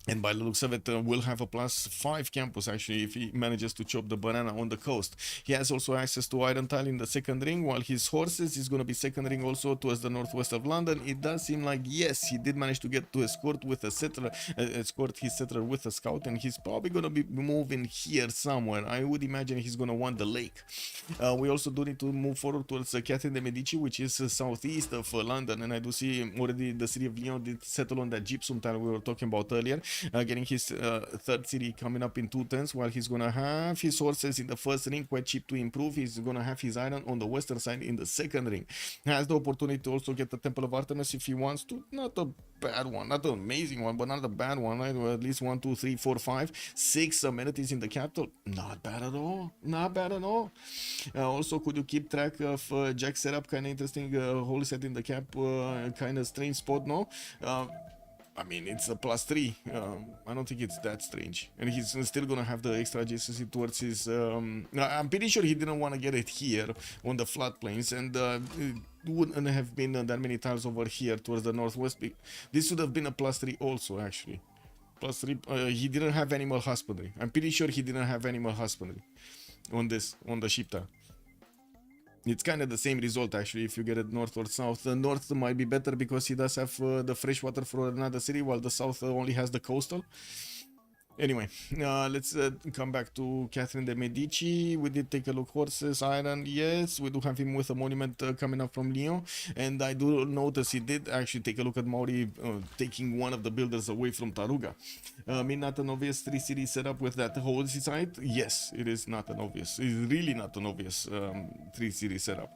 And by the looks of it, will have a +5 campus actually if he manages to chop the banana on the coast. He has also access to iron tile in the second ring, while his horses is going to be second ring also towards the northwest of London. It does seem like, yes, he did manage to get to escort with a settler, escort his settler with a scout, and he's probably going to be moving here somewhere. I would imagine he's going to want the lake. We also do need to move forward towards Catherine de Medici, which is southeast of London, and I do see already the city of Lyon did settle on that gypsum tile we were talking about earlier. Getting his third city coming up in 2 turns, while he's gonna have his horses in the first ring, quite cheap to improve. He's gonna have his iron on the western side in the second ring. Has the opportunity to also get the Temple of Artemis if he wants to. Not a bad one, not an amazing one, but not a bad one. Right? At least 1, 2, 3, 4, 5, 6 amenities in the capital. Not bad at all. Not bad at all. Also, could you keep track of Jack's setup? Kind of interesting. Holy set in the cap, kind of strange spot, no? I mean, it's a +3. I don't think it's that strange. And he's still gonna have the extra adjacency towards his... I'm pretty sure he didn't want to get it here on the floodplains. And it wouldn't have been that many tiles over here towards the northwest. This would have been a +3 also, actually. +3. He didn't have animal husbandry. I'm pretty sure he didn't have animal husbandry on this, on the sheep tile. It's kind of the same result actually if you get it north or south. The north might be better because he does have the fresh water for another city, while the south only has the coastal. Anyway, let's come back to Catherine de Medici. We did take a look. Horses, iron, yes. We do have him with a monument coming up from Lyon. And I do notice he did actually take a look at Maori taking one of the builders away from Taruga. I mean, not an obvious 3-city setup with that whole site? Yes, it is not an obvious. It's really not an obvious 3-city setup.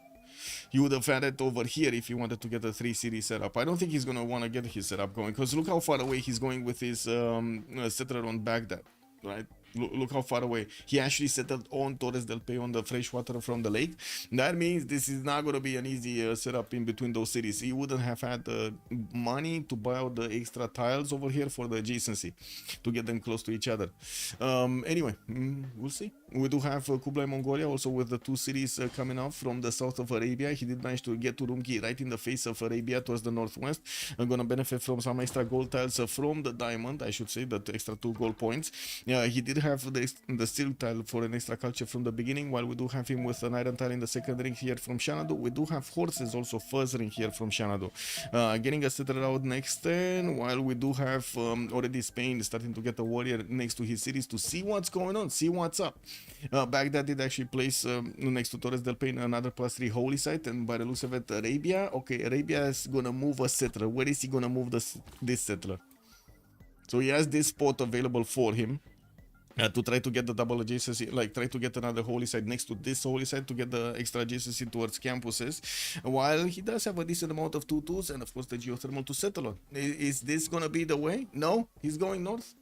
He would have had it over here if he wanted to get a 3-city setup. I don't think he's going to want to get his setup going, because look how far away he's going with his settler on Baghdad, right? Look how far away. He actually settled on Torres del Paine on the fresh water from the lake. That means this is not going to be an easy setup in between those cities. He wouldn't have had the money to buy out the extra tiles over here for the adjacency to get them close to each other. Anyway, we'll see. We do have Kublai Mongolia also with the 2 cities coming up from the south of Arabia. He did manage to get to Urumqi right in the face of Arabia towards the northwest. I'm going to benefit from some extra gold tiles from the diamond, I should say, that extra 2 gold points. He did have the steel tile for an extra culture from the beginning, while we do have him with an iron tile in the second ring here from Xanadu. We do have horses also first ring here from Xanadu. Getting a settler out next turn, while we do have already Spain starting to get a warrior next to his cities to see what's going on, see what's up. Baghdad did actually place next to Torres del Paine another +3 holy site, and by the looks of it, Arabia. Okay, Arabia is gonna move a settler. Where is he gonna move this settler? So he has this spot available for him. To try to get the double adjacency, like try to get another holy site next to this holy site to get the extra adjacency towards campuses, while he does have a decent amount of 2-2s and of course the geothermal to settle on. Is this gonna be the way? No, he's going north.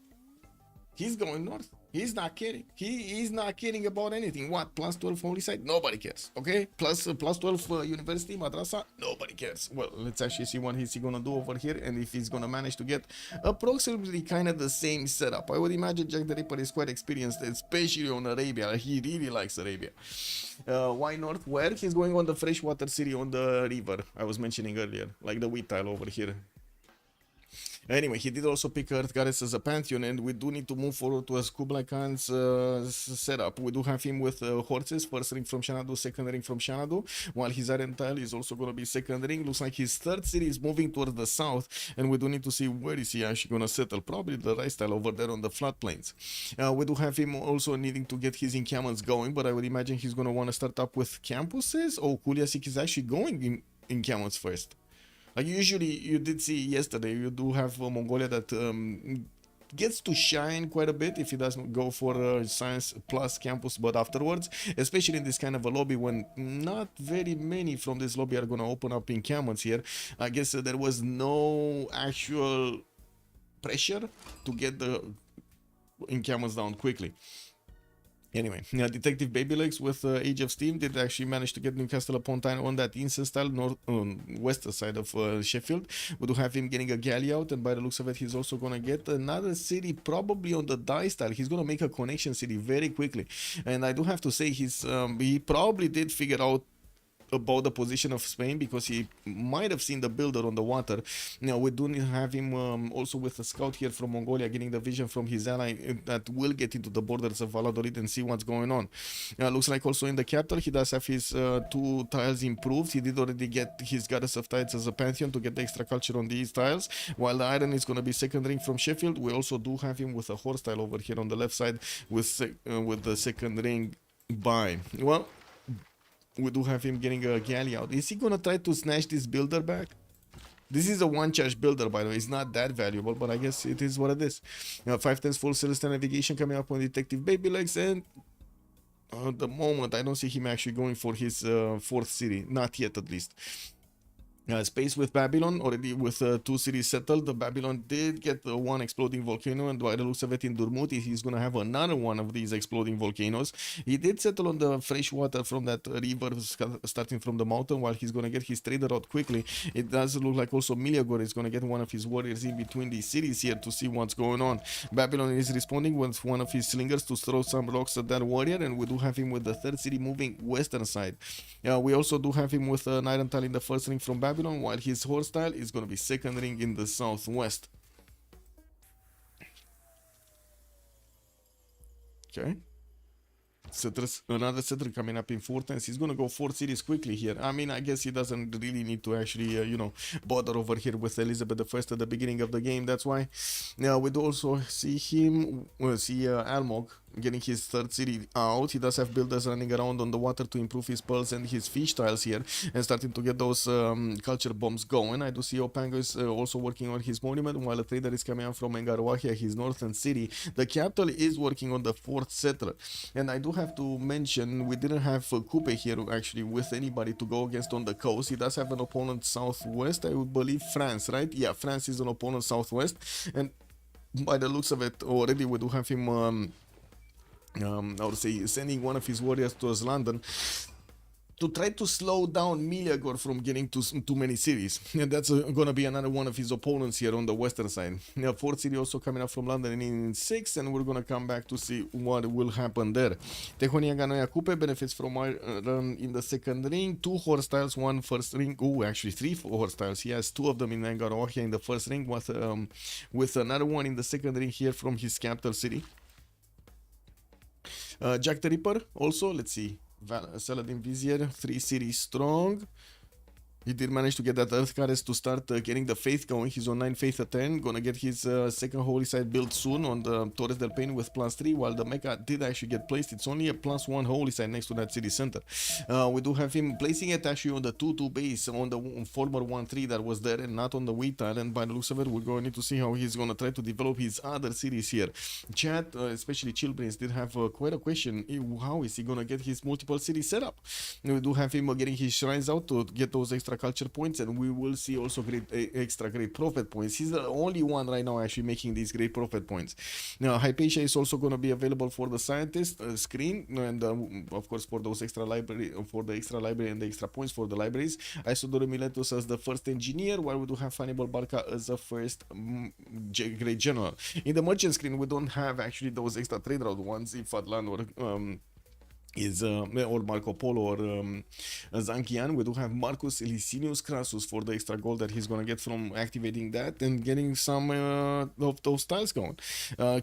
He's going north. He's not kidding. He's not kidding about anything. What? Plus 12 holy site? Nobody cares. Okay? Plus 12 university madrasa? Nobody cares. Well, let's actually see what he's gonna do over here and if he's gonna manage to get approximately kind of the same setup. I would imagine Jack the Ripper is quite experienced, especially on Arabia. He really likes Arabia. Why north? Where? He's going on the freshwater city on the river I was mentioning earlier, like the wheat tile over here. Anyway, he did also pick Earth Goddess as a pantheon, and we do need to move forward to a Kublai Khan's setup. We do have him with horses, first ring from Xanadu, second ring from Xanadu, while his Iron tile is also going to be second ring. Looks like his third city is moving towards the south, and we do need to see where is he actually going to settle. Probably the rice tile over there on the floodplains. We do have him also needing to get his encampments going, but I would imagine he's going to want to start up with campuses. Oh, Kuliasik is actually going in encampments first. Like usually you did see yesterday, you do have Mongolia that gets to shine quite a bit if he doesn't go for science plus campus, but afterwards, especially in this kind of a lobby when not very many from this lobby are going to open up encampments here, I guess there was no actual pressure to get the encampments down quickly. Anyway, Detective Baby Legs with Age of Steam did actually manage to get Newcastle upon Tyne on that instant style western side of Sheffield. We do have him getting a galley out, and by the looks of it, he's also going to get another city probably on the die style. He's going to make a connection city very quickly, and I do have to say he probably did figure out about the position of Spain because he might have seen the builder on the water. Now we do have him also with a scout here from Mongolia getting the vision from his ally that will get into the borders of Valladolid and see what's going on. Looks like also in the capital he does have his two tiles improved. He did already get his Goddess of Tides as a pantheon to get the extra culture on these tiles, while the iron is going to be second ring from Sheffield. We also do have him with a horse tile over here on the left side with the second ring by, well, we do have him getting a galley out. Is he gonna try to snatch this builder back? This is a one charge builder, by the way. It's not that valuable, but I guess it is what it is. 5 times full Celestial Navigation coming up on Detective Baby Legs, and at the moment I don't see him actually going for his fourth city, not yet at least. Space with Babylon, already with 2 cities settled. The Babylon did get one exploding volcano, and by the looks of it in Durmuti, he's going to have another one of these exploding volcanoes. He did settle on the fresh water from that river starting from the mountain, while he's going to get his trader out quickly. It does look like also Miliagor is going to get one of his warriors in between these cities here to see what's going on. Babylon is responding with one of his slingers to throw some rocks at that warrior, and we do have him with the third city moving western side. We also do have him with an iron tile in the first ring from Babylon, while his horse tile is going to be second ring in the southwest. Okay. Settlers, another settler coming up in 4 times. He's going to go 4 cities quickly here. I mean, I guess he doesn't really need to actually, bother over here with Elizabeth I at the beginning of the game. That's why. Now, we do also see him, Almog getting his third city out. He does have builders running around on the water to improve his pearls and his fish tiles here and starting to get those culture bombs going. I do see Opango is also working on his monument, while a trader is coming out from Engaruahia, his northern city. The capital is working on the 4th settler, and I do have to mention we didn't have Coupe here actually with anybody to go against on the coast. He does have an opponent southwest, I would believe France, right? Yeah, France is an opponent southwest, and by the looks of it already we do have him I would say sending one of his warriors towards London to try to slow down Miliagor from getting to too many cities, and that's gonna be another one of his opponents here on the western side. Now, 4th city also coming up from London in 6, and we're gonna come back to see what will happen there. Tehonia Ganoia Coupe benefits from run in the second ring, 2 horse tiles, 1 first ring. Oh, actually 3 horse tiles. He has 2 of them in Engaroahia in the first ring, with another one in the second ring here from his capital city. Jack the Ripper also, let's see, Saladin Vizier, 3 cities strong. He did manage to get that Earth Goddess to start getting the faith going. He's on 9 faith at 10. Gonna get his second holy site built soon on the Torres del Paine with +3, while the Mecha did actually get placed. It's only a +1 holy site next to that city center. We do have him placing it actually on the 2-2 base on the former 1-3 that was there and not on the wheat tile. And by the looks of it, we're going to need to see how he's gonna try to develop his other cities here. Chat, especially Chillbrains, did have quite a question. How is he gonna get his multiple cities set up? We do have him getting his shrines out to get those extra extra culture points, and we will see also extra great profit points. He's the only one right now actually making these great profit points. Now Hypatia is also going to be available for the scientist screen, and of course for those extra library, for the extra library and the extra points for the libraries. Isidoro Miletus as the first engineer, while we do have Hannibal Barca as the first great general. In the merchant screen, we don't have actually those extra trade route ones, if Atlan or or Marco Polo or Zankian. We do have Marcus Licinius Crassus for the extra gold that he's gonna get from activating that and getting some of those tiles going.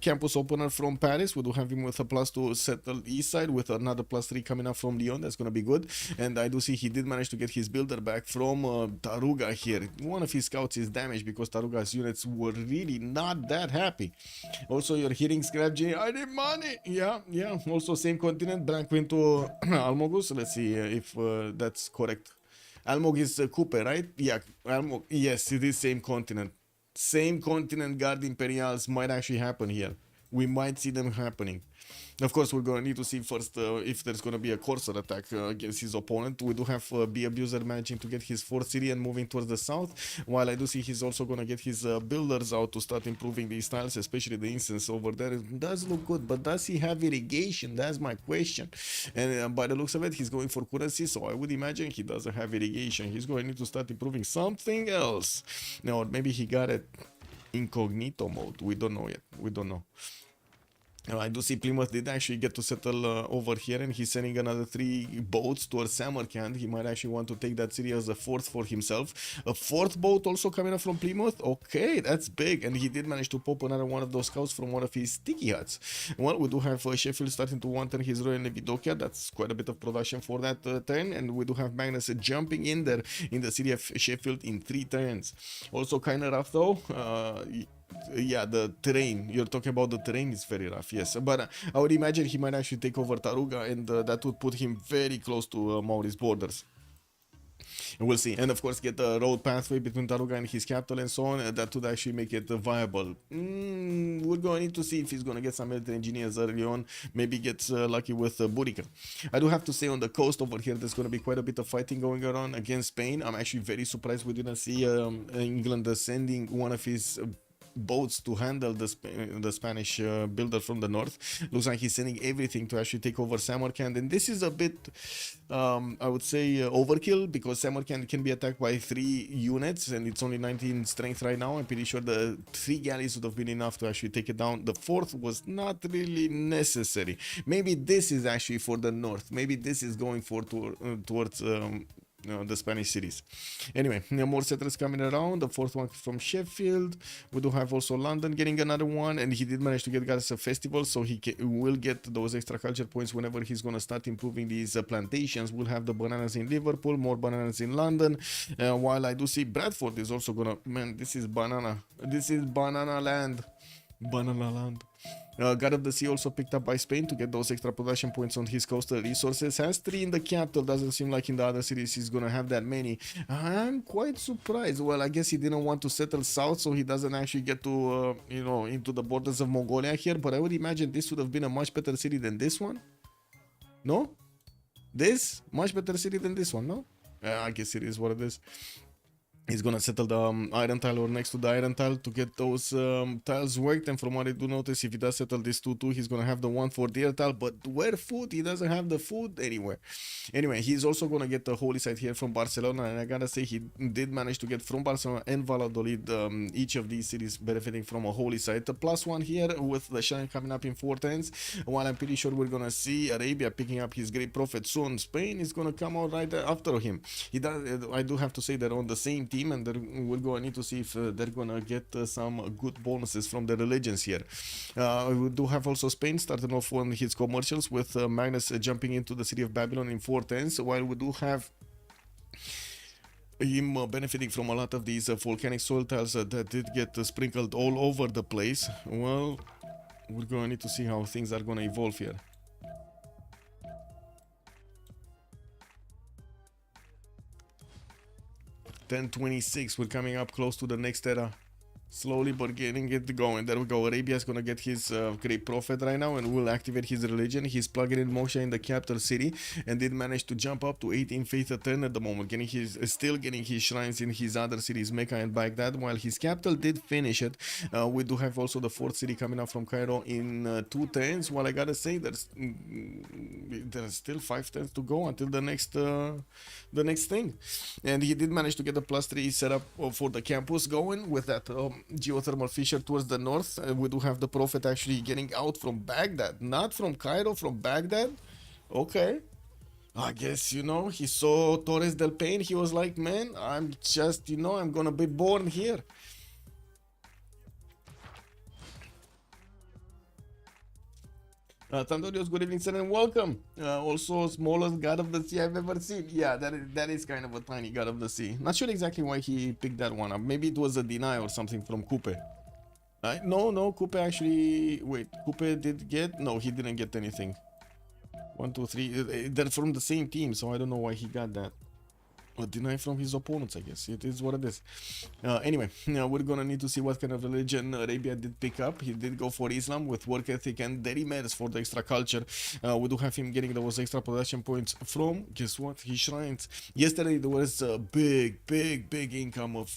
Campus opener from Paris, we do have him with a +2 settled east side with another +3 coming up from Lyon. That's gonna be good. And I do see he did manage to get his builder back from Taruga here. One of his scouts is damaged because Taruga's units were really not that happy. Also, you're hearing Scrap J, I need money. Yeah. Also, same continent, Brank into Almogus. Let's see if that's correct. Almog is Coupe, right? Yeah, Almog. Yes, it is same continent. Same continent Guard Imperials might actually happen here. We might see them happening. Of course, we're going to need to see first if there's going to be a Corsair attack against his opponent. We do have B Abuser managing to get his 4th city and moving towards the south, while I do see he's also going to get his builders out to start improving these tiles, especially the instance over there. It does look good, but does he have irrigation? That's my question. And by the looks of it, he's going for currency, so I would imagine he doesn't have irrigation. He's going to need to start improving something else. Now, maybe he got it incognito mode. We don't know yet. We don't know. I do see Plymouth did actually get to settle over here, and he's sending another 3 boats towards Samarkand. He might actually want to take that city as a 4th for himself. A 4th boat also coming up from Plymouth. Okay, that's big. And he did manage to pop another one of those scouts from one of his sticky huts. Well, we do have Sheffield starting to one turn his Royal Navy dockyard. That's quite a bit of production for that turn. And we do have Magnus jumping in there in the city of Sheffield in 3 turns. Also kind of rough though. Yeah, the terrain, you're talking about the terrain is very rough, yes, but I would imagine he might actually take over Taruga, and that would put him very close to Mauri's borders. We'll see. And of course get the road pathway between Taruga and his capital and so on. That would actually make it viable. We're going to need to see if he's going to get some military engineers early on. Maybe get lucky with Burica. I do have to say on the coast over here there's going to be quite a bit of fighting going on against Spain. I'm actually very surprised we didn't see England sending one of his boats to handle the Spanish builder from the north. Looks like he's sending everything to actually take over Samarkand, and this is a bit I would say overkill, because Samarkand can be attacked by 3 units and it's only 19 strength right now. I'm pretty sure the 3 galleys would have been enough to actually take it down. The 4th was not really necessary. Maybe this is actually for the north. Maybe this is going for towards the Spanish cities. Anyway, more settlers coming around. The 4th one from Sheffield. We do have also London getting another one, and he did manage to get Garza Festival, so he will get those extra culture points whenever he's gonna start improving these plantations. We'll have the bananas in Liverpool, more bananas in London, while I do see Bradford is also gonna, man, this is banana land. Banana land. God of the Sea also picked up by Spain to get those extra production points on his coastal resources. Has 3 in the capital. Doesn't seem like in the other cities he's gonna have that many. I'm quite surprised. Well, I guess he didn't want to settle south, so he doesn't actually get to into the borders of Mongolia here. But I would imagine this would have been a much better city than this one. No? This much better city than this one, no? I guess it is what it is. He's gonna settle the iron tile or next to the iron tile to get those tiles worked. And from what I do notice, if he does settle this 2-2, he's gonna have the one for the air tile. But where food? He doesn't have the food anywhere. Anyway, he's also gonna get the holy site here from Barcelona, and I gotta say he did manage to get from Barcelona and Valladolid, each of these cities benefiting from a holy site. The +1 here with the shrine coming up in 4 turns. While I'm pretty sure we're gonna see Arabia picking up his great prophet soon. Spain is gonna come out right after him. He does. I do have to say they're on the same team, and we're going to need to see if they're going to get some good bonuses from the religions here. We do have also Spain starting off on his commercials with Magnus jumping into the city of Babylon in 4 turns, while we do have him benefiting from a lot of these volcanic soil tiles that did get sprinkled all over the place. Well, we're going to need to see how things are going to evolve here. 10:26, we're coming up close to the next era. Slowly but getting it going. There we go. Arabia is gonna get his great prophet right now and will activate his religion. He's plugging in Moshe in the capital city and did manage to jump up to 18 faith turn at the moment, getting his still getting his shrines in his other cities, Mecca and Baghdad. While his capital did finish it, we do have also the fourth city coming up from Cairo in 2 turns. Well, I gotta say there's still 5 turns to go until the next thing, and he did manage to get the +3 set up for the campus going with that geothermal fissure towards the north. We do have the prophet actually getting out from Baghdad, not from Cairo, from Baghdad. Okay, I guess, he saw Torres del Paine. He was like, man, I'm just, I'm gonna be born here. Thunderios, good evening, sir, and welcome. Also, smallest god of the sea I've ever seen. Yeah, that is kind of a tiny god of the sea. Not sure exactly why he picked that one up. Maybe it was a deny or something from Coupe. No, Coupe actually... Wait, Coupe did get... No, he didn't get anything. 1, 2, 3... They're from the same team, so I don't know why he got that. A deny from his opponents, I guess. It is what it is. Anyway, we're gonna need to see what kind of religion Arabia did pick up. He did go for Islam with work ethic and derimes for the extra culture. We do have him getting those extra production points from, guess what, his shrines. Yesterday there was a big income of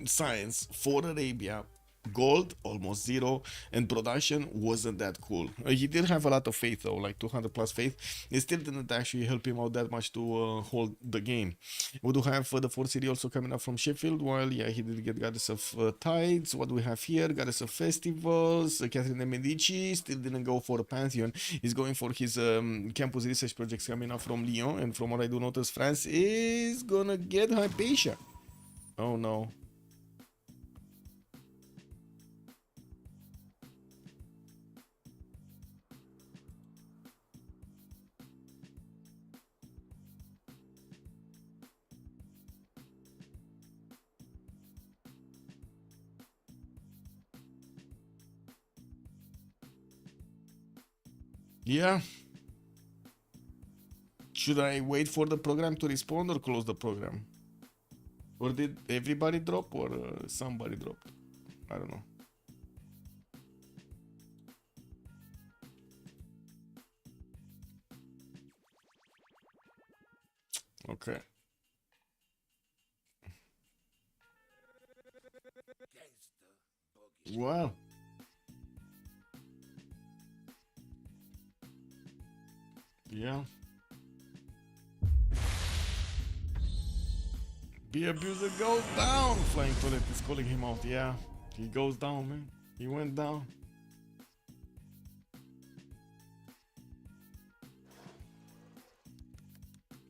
science for Arabia. Gold almost 0, and production wasn't that cool. He did have a lot of faith though, like 200 plus faith. It still didn't actually help him out that much to hold the game. We do have the fourth city also coming up from Sheffield. While yeah, he did get Goddess of Tides. What do we have here? Goddess of Festivals. Catherine de Medici still didn't go for a Pantheon. He's going for his campus research projects coming up from Lyon, and from what I do notice, France is gonna get Hypatia. Oh no. Yeah. Should I wait for the program to respond or close the program? Or did everybody drop or somebody dropped? I don't know. Okay. Wow. Yeah. Be abuser goes down. Flying toilet is calling him out. Yeah. He goes down, man. He went down.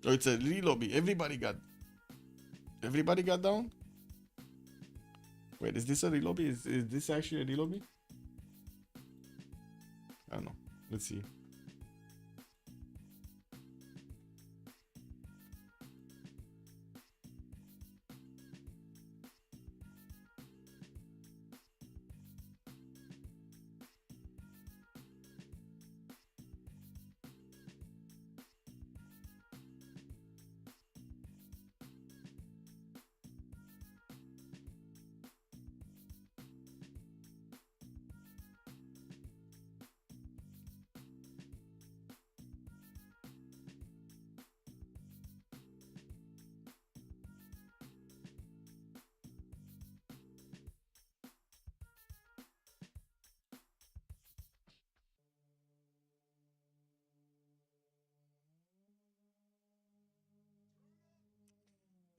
Oh, it's a re-lobby. Everybody got down? Wait, is this a re-lobby? Is this actually a re-lobby? I don't know. Let's see.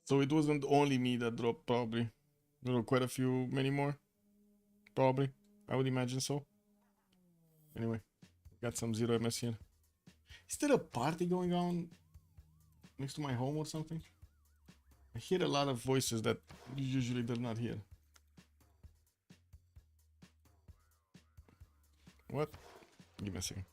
So it wasn't only me that dropped, probably. There were quite a few, many more. Probably. I would imagine so. Anyway, got some 0 MS here. Is there a party going on next to my home or something? I hear a lot of voices that usually they're not here. What? Give me a second.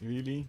Really?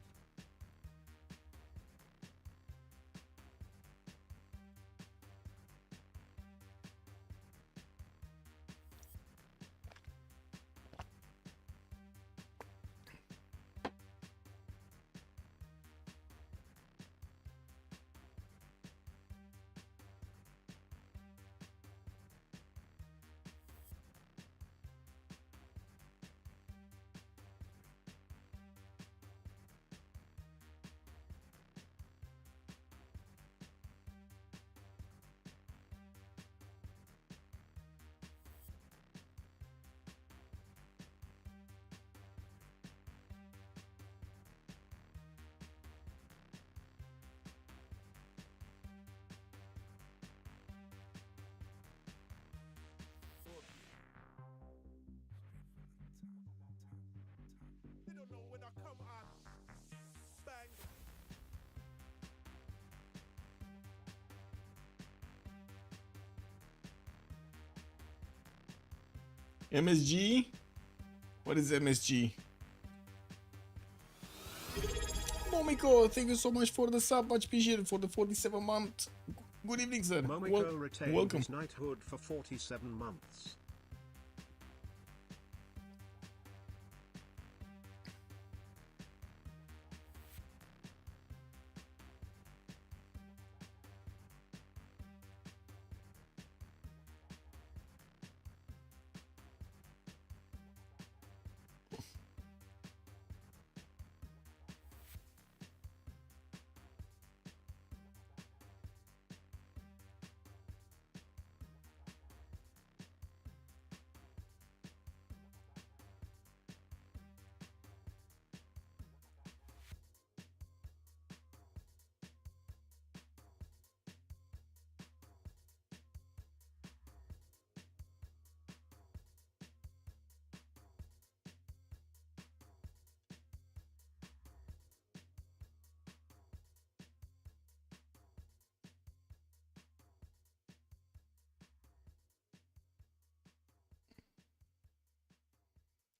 They don't know when I come on. Bang. MSG? What is MSG? Momiko, thank you so much for the sub, much appreciated for the 47 months. Good evening, sir. Momiko retained welcome. his knighthood for 47 months.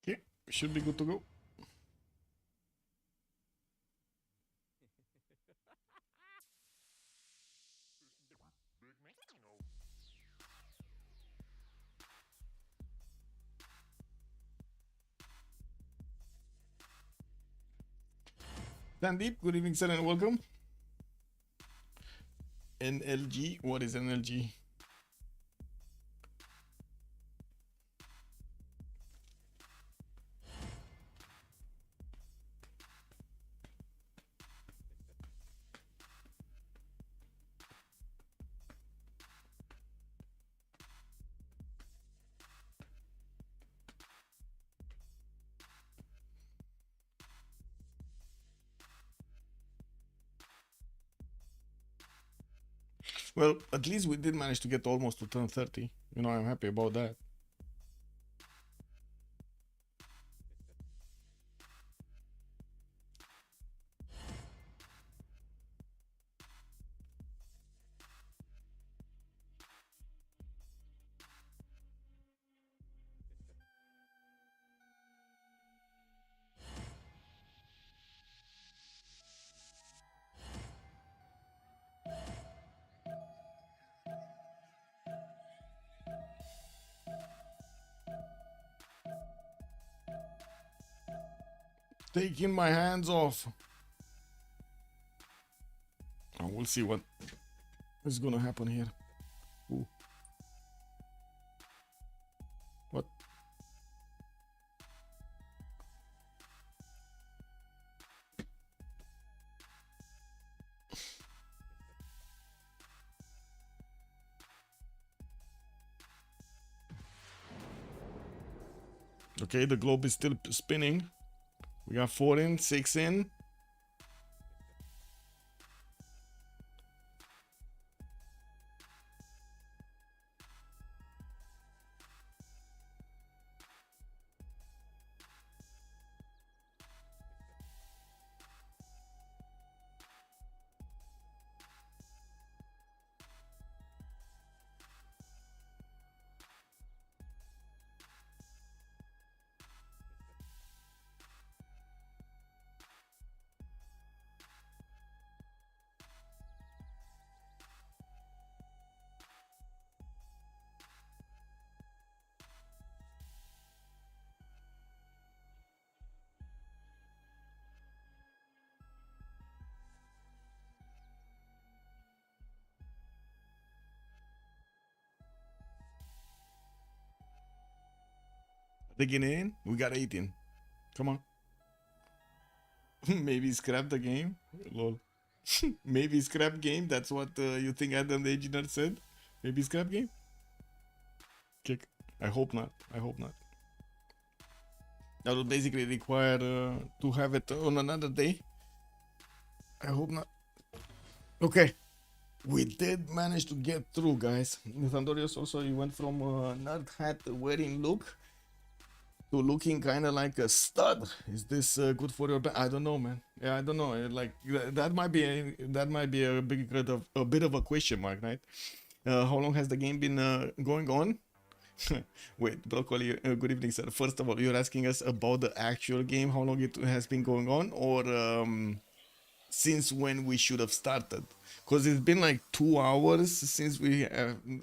Okay, should be good to go. Sandeep, good evening, sir, and welcome. NLG, what is NLG? Well, at least we did manage to get almost to turn 30. You know, I'm happy about that. Taking my hands off. Oh, we'll see what is gonna happen here. Ooh. What? Okay, the globe is still spinning. We got 4 in, 6 in. Taking it in? We got 18. Come on. Maybe scrap the game? Lol. Maybe scrap game? That's what you think Adam the engineer said? Maybe scrap game? Kick. I hope not. I hope not. That would basically require to have it on another day. I hope not. Okay. We did manage to get through, guys. Thundorius also, you went from nerd hat wearing look to looking kind of like a stud. Is this good for your I don't know, man. Yeah, I don't know. Like that might be a bit of a question mark, right? How long has the game been going on? Wait, Broccoli, good evening, sir. First of all, you're asking us about the actual game, how long it has been going on, or since when we should have started? Because it's been like 2 hours since we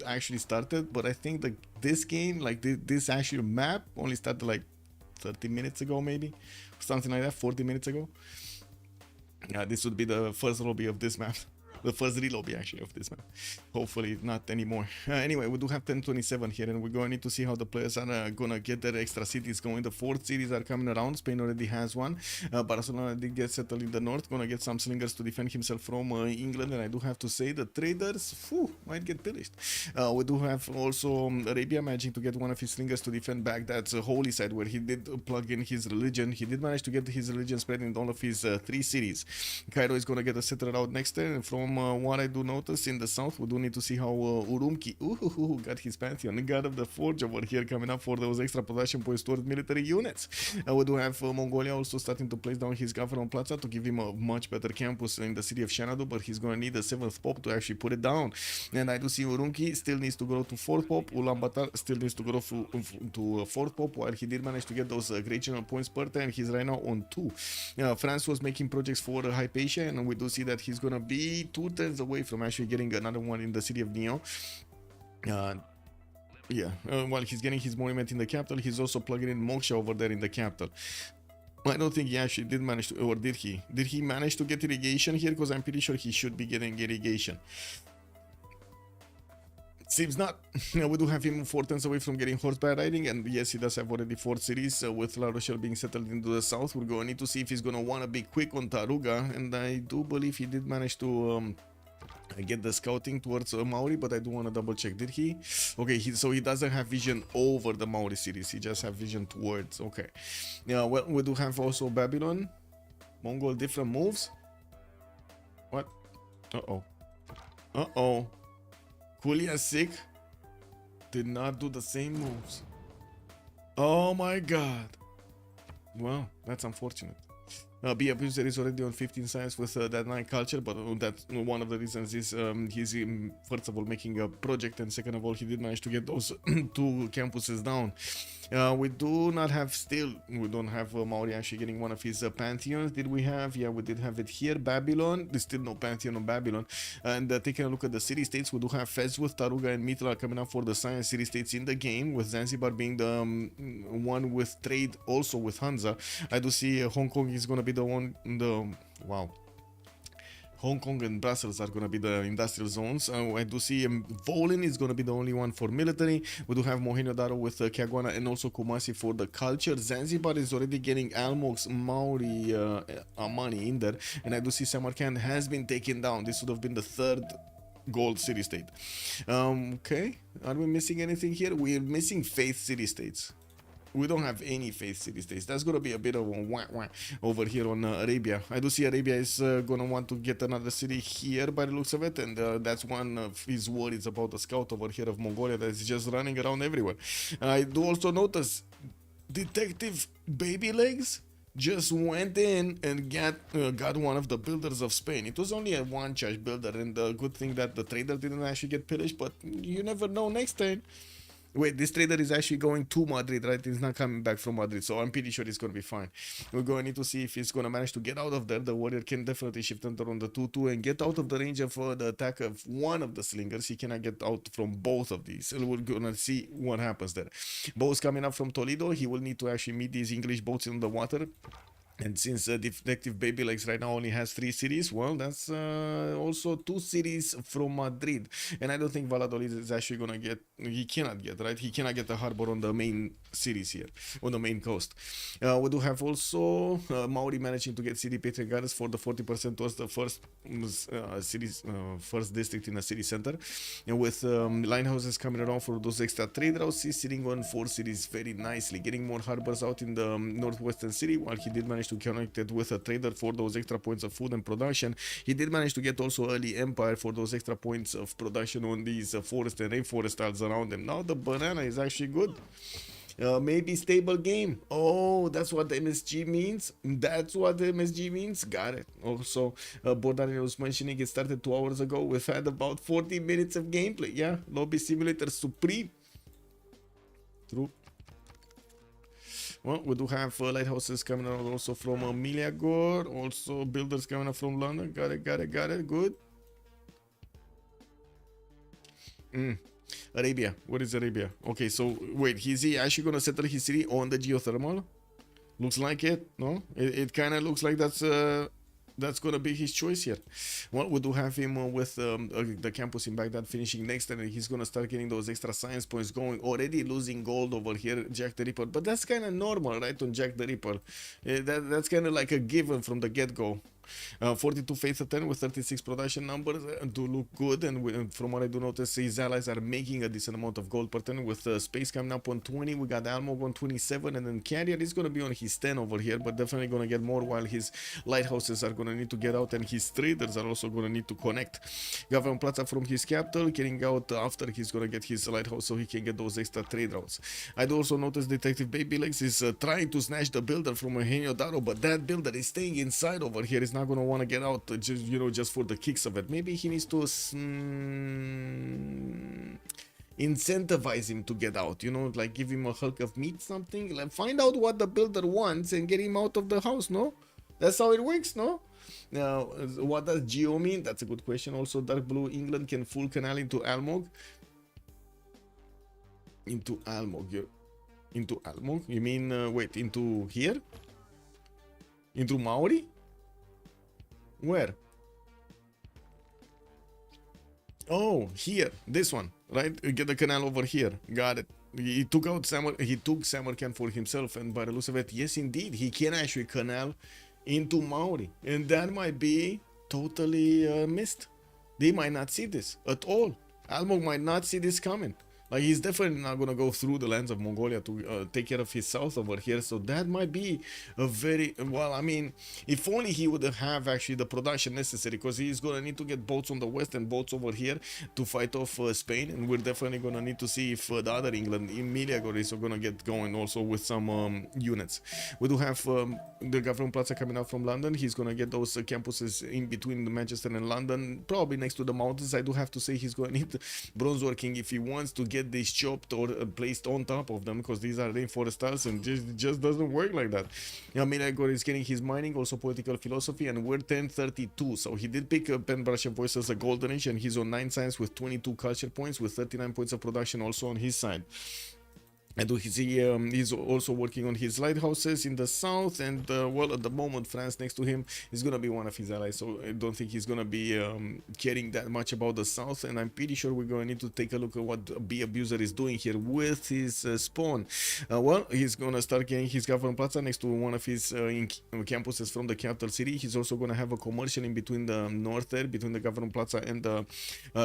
actually started, but I think that this game, like this actual map, only started like 30 minutes ago, maybe something like that, 40 minutes ago. Yeah, this would be the first lobby of this map. The first re-lobby actually of this map. Hopefully not anymore. Anyway, we do have 1027 here, and we're going to need to see how the players are gonna get their extra cities going. The 4th cities are coming around. Spain already has one. Barcelona did get settled in the north. Gonna get some slingers to defend himself from England, and I do have to say the traders might get pillaged. We do have also Arabia managing to get one of his slingers to defend back that holy side where he did plug in his religion. He did manage to get his religion spread in all of his 3 cities. Cairo is gonna get a settler out next turn, and from what I do notice in the south, we do need to see how Urumqi got his pantheon. God of the Forge over here coming up for those extra possession points towards military units. We do have Mongolia also starting to place down his governor Plaza to give him a much better campus in the city of Xanadu, but he's going to need the 7th Pope to actually put it down. And I do see Urumqi still needs to go to 4th Pope. Ulaanbaatar still needs to go to 4th Pope, while he did manage to get those great general points per turn. He's right now on 2. France was making projects for Hypatia, and we do see that he's going to be 2 turns away from actually getting another one in the city of Neo. While he's getting his monument in the capital, he's also plugging in Moksha over there in the capital. I don't think he actually did manage to, or did he? Did he manage to get irrigation here? Because I'm pretty sure he should be getting irrigation. Seems not. We do have him 4 turns away from getting horseback riding, and yes, he does have already 4 cities with La Rochelle being settled into the south. We're going to need to see if he's going to want to be quick on Taruga, and I do believe he did manage to get the scouting towards Maori, but I do want to double check. Did he? Okay, so he doesn't have vision over the Maori cities. He just have vision towards. Okay. Yeah, well, we do have also Babylon. Mongol different moves. What? Uh-oh. Kulia sick. Did not do the same moves. Oh my god. Wow, that's unfortunate. BF is already on 15 science with that 9 culture, but that's one of the reasons is he's first of all making a project, and second of all he did manage to get those 2 campuses down. We do not have we don't have Maori actually getting one of his pantheons. Did we have? Yeah, we did have it here. Babylon, there's still no pantheon on Babylon. And taking a look at the city states, we do have Fez with Taruga and Mitra coming up for the science city states in the game, with Zanzibar being the one with trade also with Hansa. I do see Hong Kong is going to be the one, wow. Hong Kong and Brussels are going to be the industrial zones. I do see Volin is going to be the only one for military. We do have Mohenjo-Daro with Kiagwana and also Kumasi for the culture. Zanzibar is already getting Almox, Maori, Amani in there. And I do see Samarkand has been taken down. This would have been the 3rd gold city state. Okay, are we missing anything here? We're missing faith city states. We don't have any faith city states. That's going to be a bit of a wah over here on Arabia. I do see Arabia is going to want to get another city here by the looks of it, and that's one of his worries about the scout over here of Mongolia that is just running around everywhere. I do also notice Detective Baby Legs just went in and got one of the builders of Spain. It was only a 1-charge builder, and the good thing that the trader didn't actually get pillaged, but you never know next turn. Wait, this trader is actually going to Madrid, right? He's not coming back from Madrid, so I'm pretty sure he's going to be fine. We're going to need to see if he's going to manage to get out of there. The warrior can definitely shift enter on the 2-2 and get out of the range of the attack of one of the slingers. He cannot get out from both of these. So we're going to see what happens there. Boats coming up from Toledo. He will need to actually meet these English boats in the water. And since Detective Baby Legs right now only has 3 cities, well, that's also 2 cities from Madrid. And I don't think Valladolid is actually gonna get, he cannot get, right? He cannot get a harbor on the main cities here, on the main coast. We do have also Mauri managing to get city patron gardens for the 40% towards the first cities, first district in the city center. And with linehouses coming around for those extra trade routes, he's sitting on 4 cities very nicely, getting more harbors out in the northwestern city, while he did manage to connect it with a trader for those extra points of food and production. He did manage to get also early empire for those extra points of production on these forest and rainforest tiles around them. Now the banana is actually good. Maybe stable game. Oh, that's what the MSG means. That's what the MSG means. Got it. Also, Bordani was mentioning it started 2 hours ago. We've had about 40 minutes of gameplay. Yeah, Lobby Simulator Supreme. True. Well, we do have lighthouses coming out also from Miliagor. Also, builders coming out from London. Got it. Good. Arabia. What is Arabia? Okay, so wait, is he actually gonna settle his city on the geothermal? Looks like it, no? It kind of looks like that's gonna be his choice here. Well, we do have him with the campus in Baghdad finishing next, and he's gonna start getting those extra science points going. Already losing gold over here, Jack the Ripper, but that's kind of normal, right? On Jack the Ripper, that's kind of like a given from the get-go. 42 faith at 10 with 36 production numbers do look good, and from what I do notice, his allies are making a decent amount of gold per turn. With space coming up on 20, we got Almog on 27, and then Carrier is going to be on his 10 over here, but definitely going to get more, while his lighthouses are going to need to get out, and his traders are also going to need to connect. Government Plaza from his capital getting out after he's going to get his lighthouse, so he can get those extra trade routes. I do also notice Detective Baby Legs is trying to snatch the builder from Eugenio Daro, but that builder is staying inside over here. He's not going to want to get out just for the kicks of it. Maybe he needs to incentivize him to get out, like give him a hunk of meat, something, like find out what the builder wants and get him out of the house. No, that's how it works. No. Now, what does Geo mean? That's a good question. Also, Dark Blue England can full canal into Almog. Into Almog, you mean wait, into here, into Maori? Where? Oh, here, this one, right? You get the canal over here. Got it. He took Samarkand for himself, and by the looks of it, yes, indeed, he can actually canal into Maori, and that might be totally missed. They might not see this at all. Almog might not see this coming. Like, he's definitely not going to go through the lands of Mongolia to take care of his south over here. So that might be a very, well, I mean, if only he would have actually the production necessary, because he's going to need to get boats on the west and boats over here to fight off Spain. And we're definitely going to need to see if the other England, Miliagor, is going to get going also with some units. We do have the Government Plaza coming out from London. He's going to get those campuses in between Manchester and London, probably next to the mountains. I do have to say he's going to need bronze working if he wants to get these chopped or placed on top of them, because these are rainforest tiles and just doesn't work like that. Miliagor is getting his mining, also political philosophy, and we're 1032. So he did pick up Penbrush and Voice as a golden age, and he's on 9 science with 22 culture points, with 39 points of production also on his side. And he's also working on his lighthouses in the south, and well, at the moment, France next to him is going to be one of his allies, so I don't think he's going to be caring that much about the south, and I'm pretty sure we're going to need to take a look at what B Abuser is doing here with his spawn. Well, he's going to start getting his Government Plaza next to one of his campuses from the capital city. He's also going to have a commercial in between the north there, between the Government Plaza and the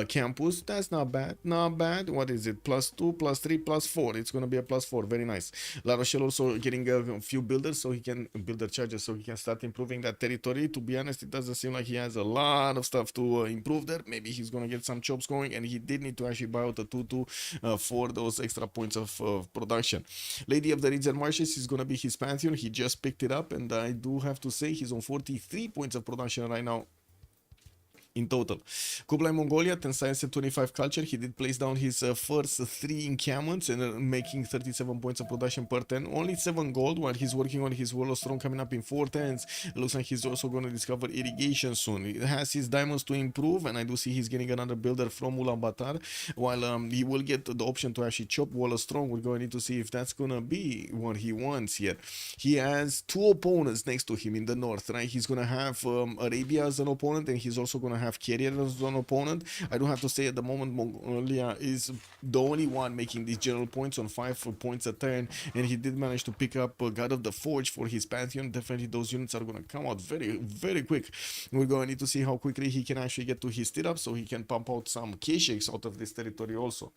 campus. That's not bad, not bad. What is it? +2, +3, +4. It's going to be a +4. Very nice. La Rochelle also getting a few builders, so he can builder charges, so he can start improving that territory. To be honest, it doesn't seem like he has a lot of stuff to improve there. Maybe he's gonna get some chops going, and he did need to actually buy out a 2-2 for those extra points of production. Lady of the Ridge and Marshes is gonna be his pantheon. He just picked it up, and I do have to say he's on 43 points of production right now. in total. Kublai Mongolia, 10 science and 25 culture. He did place down his first 3 encampments and making 37 points of production per 10. Only 7 gold while he's working on his Wall of Strong coming up in 4 tens. It looks like he's also going to discover irrigation soon. He has his diamonds to improve, and I do see he's getting another builder from Ulaanbaatar. While he will get the option to actually chop Wall of Strong, we're going to need to see if that's going to be what he wants here. He has 2 opponents next to him in the north, right? He's going to have Arabia as an opponent, and he's also going to have Carrier as an opponent. I do have to say at the moment Mongolia is the only one making these general points on 5 points a turn, and he did manage to pick up God of the Forge for his Pantheon. Definitely those units are going to come out very, very quick. We're going to need to see how quickly he can actually get to his stirrup so he can pump out some K-Shakes out of this territory also.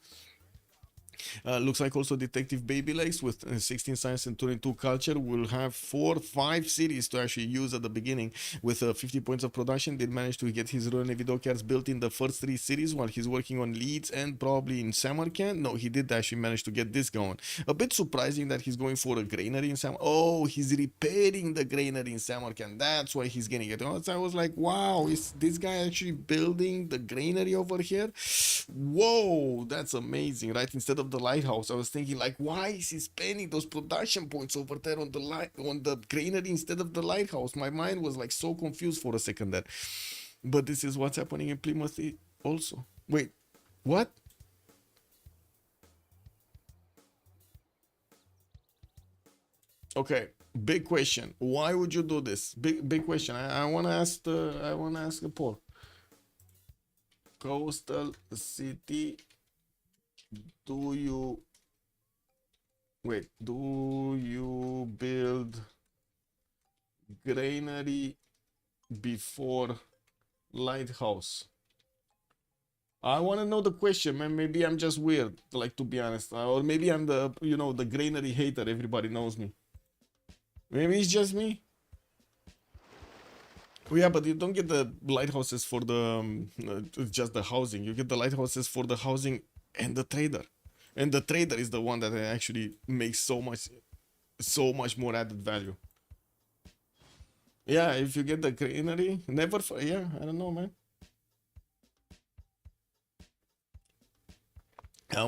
Looks like also Detective Baby Legs with 16 science and 22 culture will have 5 cities to actually use at the beginning with 50 points of production. Did manage to get his Royal Navy dockyards built in the first 3 cities while he's working on Leeds and probably in Samarkand. No, he did actually manage to get this going. A bit surprising that he's going for a granary in Samarkand. Oh, he's repairing the granary in Samarkand. That's why he's getting it. So I was like, wow, is this guy actually building the granary over here? Whoa, that's amazing, right? Instead of the lighthouse, I was thinking like, why is he spending those production points over there on the granary instead of the lighthouse? My mind was like so confused for a second there. But this is what's happening in Plymouth also. Wait, what? Okay, big question. Why would you do this? Big question. I want to ask the poll. Coastal city, do you build granary before lighthouse? I want to know the question, man. Maybe I'm just weird, like, to be honest, or maybe I'm the the granary hater. Everybody knows me. Maybe it's just me. Oh, yeah, but you don't get the lighthouses for the just the housing. You get the lighthouses for the housing and the trader. And the trader is the one that actually makes so much more added value. Yeah, if you get the granary, yeah, I don't know, man.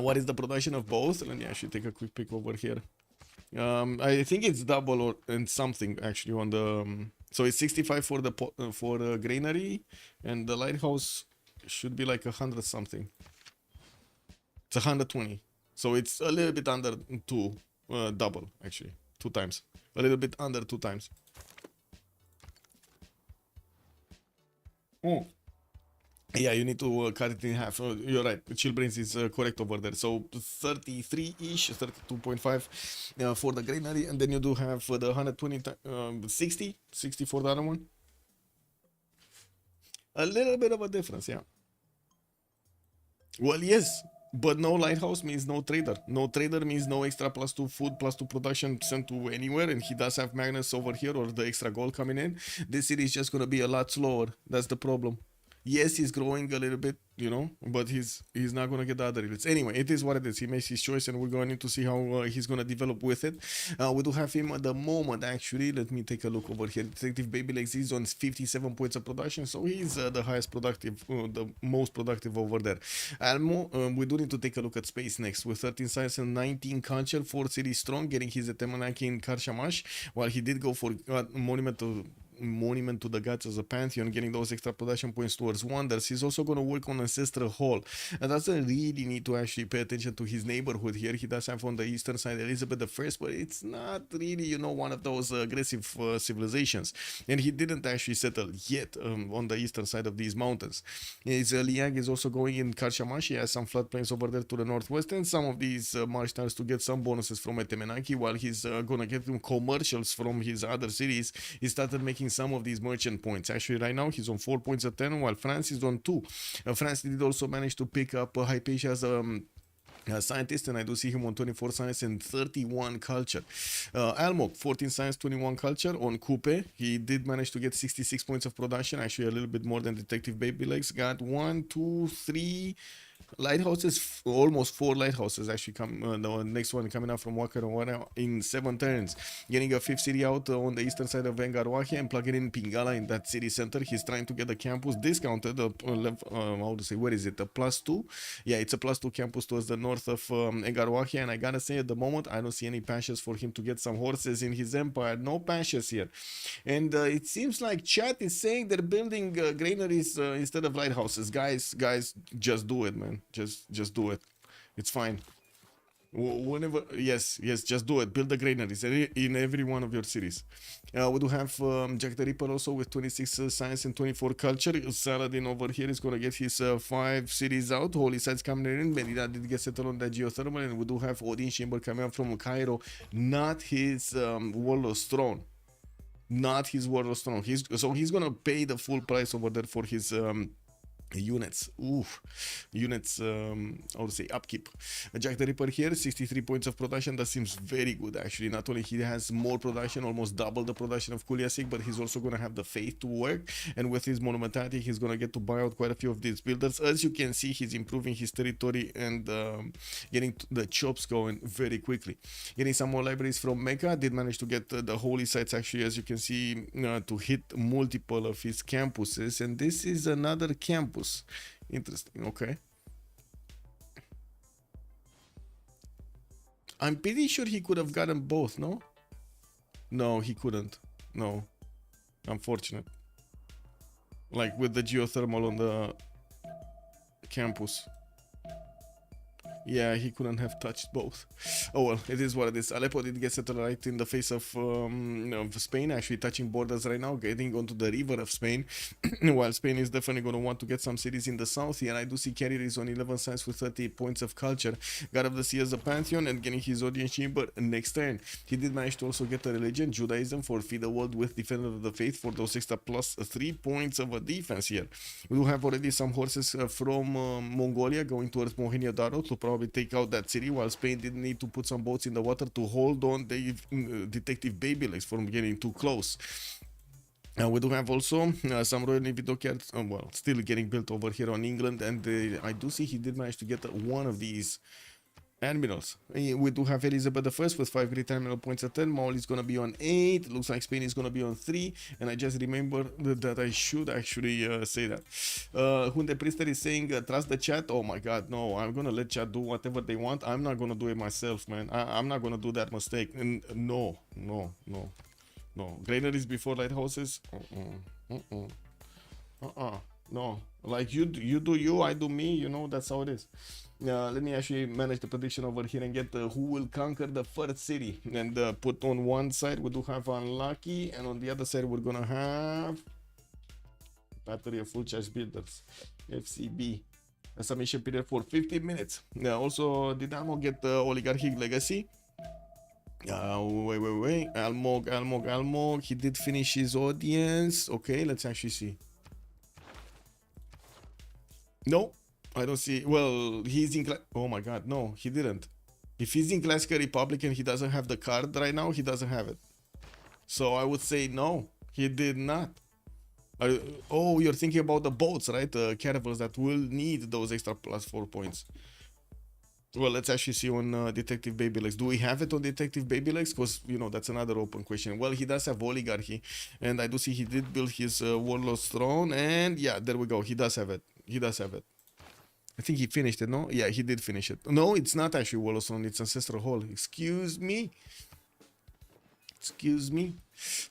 What is the production of both? Let me actually take a quick pick over here. I think it's double and something actually on the. So it's 65 for the granary, and the lighthouse should be like 100 something. It's 120. So it's a little bit under 2, double actually, 2 times. A little bit under 2 times. Oh. Yeah, you need to cut it in half. You're right. Chillbrains is correct over there. So 33-ish, 32.5 for the granary, and then you do have the 120, 60 for the other one. A little bit of a difference, yeah. Well, yes, but no lighthouse means no trader. No trader means no extra +2 food, +2 production sent to anywhere, and he does have Magnus over here or the extra gold coming in. This city is just going to be a lot slower. That's the problem. Yes, he's growing a little bit, but he's not going to get the other units. Anyway, it is what it is. He makes his choice, and we're going to see how he's going to develop with it. We do have him at the moment, actually. Let me take a look over here. Detective Baby Legs is on 57 points of production, so he's the highest productive, the most productive over there. Almo, we do need to take a look at space next. With 13 science and 19 culture, 4 cities strong, getting his Etemanaki in Karshamash, while he did go for monument to the gods as a pantheon, getting those extra production points towards wonders. He's also going to work on Ancestral Hall, and doesn't really need to actually pay attention to his neighborhood here. He does have on the eastern side Elizabeth I, but it's not really one of those aggressive civilizations, and he didn't actually settle yet on the eastern side of these mountains. His Liang is also going in Karshamash. He has some floodplains over there to the northwest, and some of these marsh towns to get some bonuses from Etemenaki, while he's gonna get commercials from his other cities. He started making some of these merchant points. Actually, right now he's on 4 points a 10, while France is on 2. France did also manage to pick up Hypatia as a scientist, and I do see him on 24 science and 31 culture. Almok, 14 science, 21 culture on Coupe. He did manage to get 66 points of production, actually a little bit more than Detective Baby Legs. Got 1, 2, 3, lighthouses, almost 4 lighthouses actually come. The next one coming out from Wakarawara in 7 turns, getting a 5th city out on the eastern side of Vengarwahia and plugging in Pingala in that city center. He's trying to get the campus discounted. How to say? Where is it? A +2? Yeah, it's a +2 campus towards the north of Vengarwahia. And I gotta say, at the moment, I don't see any passions for him to get some horses in his empire. No passions here. And it seems like chat is saying they're building granaries instead of lighthouses. Guys, just do it, man. Just do it. It's fine. Whenever, yes, just do it. Build the granaries in every one of your cities. We do have Jack the Ripper also with 26 science and 24 culture. Saladin over here is gonna get his 5 cities out. Holy sites coming in. Medina did get settled on that geothermal, and we do have Odin Chamber coming up from Cairo. Not his Warlord's Throne. Not his Warlord's Throne. He's gonna pay the full price over there for his units. Units, how to say, upkeep. Jack the Ripper here, 63 points of production. That seems very good actually. Not only he has more production, almost double the production of Kuliasik, but he's also going to have the faith to work, and with his monumentality he's going to get to buy out quite a few of these builders. As you can see, he's improving his territory and getting the chops going very quickly. Getting some more libraries from Mecca. Did manage to get the holy sites actually, as you can see, to hit multiple of his campuses, and this is another campus. Interesting. Okay, I'm pretty sure he could have gotten both. No, he couldn't. No, unfortunate. Like with the geothermal on the campus. Yeah, he couldn't have touched both. Oh well, it is what it is. Aleppo did get settled right in the face of Spain, actually touching borders right now, getting onto the river of Spain. While Spain is definitely going to want to get some cities in the south here. And I do see Carrier is on 11 science with 30 points of culture. God of the Sea as a Pantheon and getting his audience chamber next turn. He did manage to also get a religion, Judaism, for Feed the World with Defender of the Faith for those extra plus 3 points of a defense here. We do have already some horses from Mongolia going towards Mohenjo-Daro to probably take out that city, while Spain did need to put some boats in the water to hold on the detective baby legs from getting too close. We do have also some Royal Navy dockyards, well, still getting built over here on England, and I do see he did manage to get one of these admirals. We do have Elizabeth I with 5 great admiral points at 10. Maul is going to be on 8. Looks like Spain is going to be on 3. And I just remember that I should actually say that. Hunde Priester is saying, trust the chat. Oh my god, no. I'm going to let chat do whatever they want. I'm not going to do it myself, man. I'm not going to do that mistake. And no. Granaries before lighthouses? No. Like you do you, I do me. You know, that's how it is. Let me actually manage the prediction over here and get who will conquer the first city. And put on one side we do have Unlucky, and on the other side we're gonna have Battery of Full Charge Builders, FCB. A submission period for 15 minutes. Also, did Amo get the Oligarchic Legacy? Wait. Almog. He did finish his audience. Okay, let's actually see. No, I don't see. Well, he's in. Oh my god, no, he didn't. If he's in Classical Republic and he doesn't have the card right now, he doesn't have it. So I would say no, he did not. Oh, you're thinking about the boats, right? The caravels that will need those extra +4 points. Well, let's actually see on Detective Baby Legs. Do we have it on Detective Baby Legs? Because, you know, that's another open question. Well, he does have Oligarchy. And I do see he did build his Warlord's Throne. And yeah, there we go. He does have it. I think he finished it, no? Yeah, he did finish it. No, it's not actually Warlord's Throne. It's Ancestral Hall. Excuse me.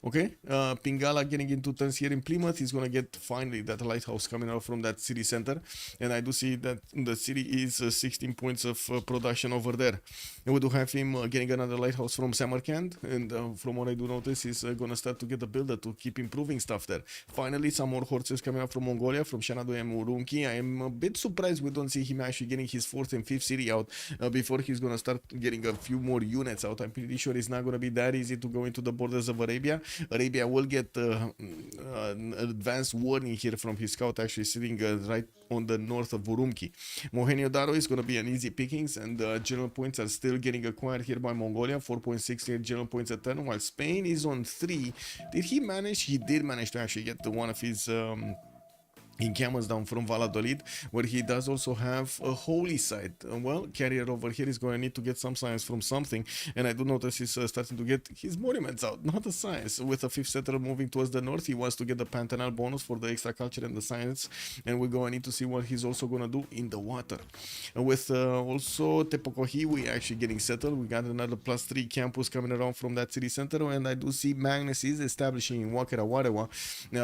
Okay, Pingala getting into turns here in Plymouth. He's gonna get finally that lighthouse coming out from that city center, and I do see that the city is 16 points of production over there. And we do have him getting another lighthouse from Samarkand, and from what I do notice, he's gonna start to get the builder to keep improving stuff there. Finally, some more horses coming up from Mongolia, from Shanadu and Urumqi. I am a bit surprised we don't see him actually getting his 4th and 5th city out before he's gonna start getting a few more units out. I'm pretty sure it's not gonna be that easy to go into the borders of Arabia. Arabia will get an advanced warning here from his scout, actually sitting right on the north of Urumqi. Mohenjo-Daro is going to be an easy pickings, and general points are still getting acquired here by Mongolia. 4.6 general points at 10, while Spain is on 3. Did he manage? He did manage to actually get one of his encampments down from Valladolid, where he does also have a holy site. Well, carrier over here is going to need to get some science from something, and I do notice he's starting to get his monuments out, not the science. With the 5th settler moving towards the north, he wants to get the Pantanal bonus for the extra culture and the science, and we're going to need to see what he's also going to do in the water. And with also Tepokohi, we actually getting settled. We got another +3 campus coming around from that city center, and I do see Magnus is establishing in Wakera Warewa,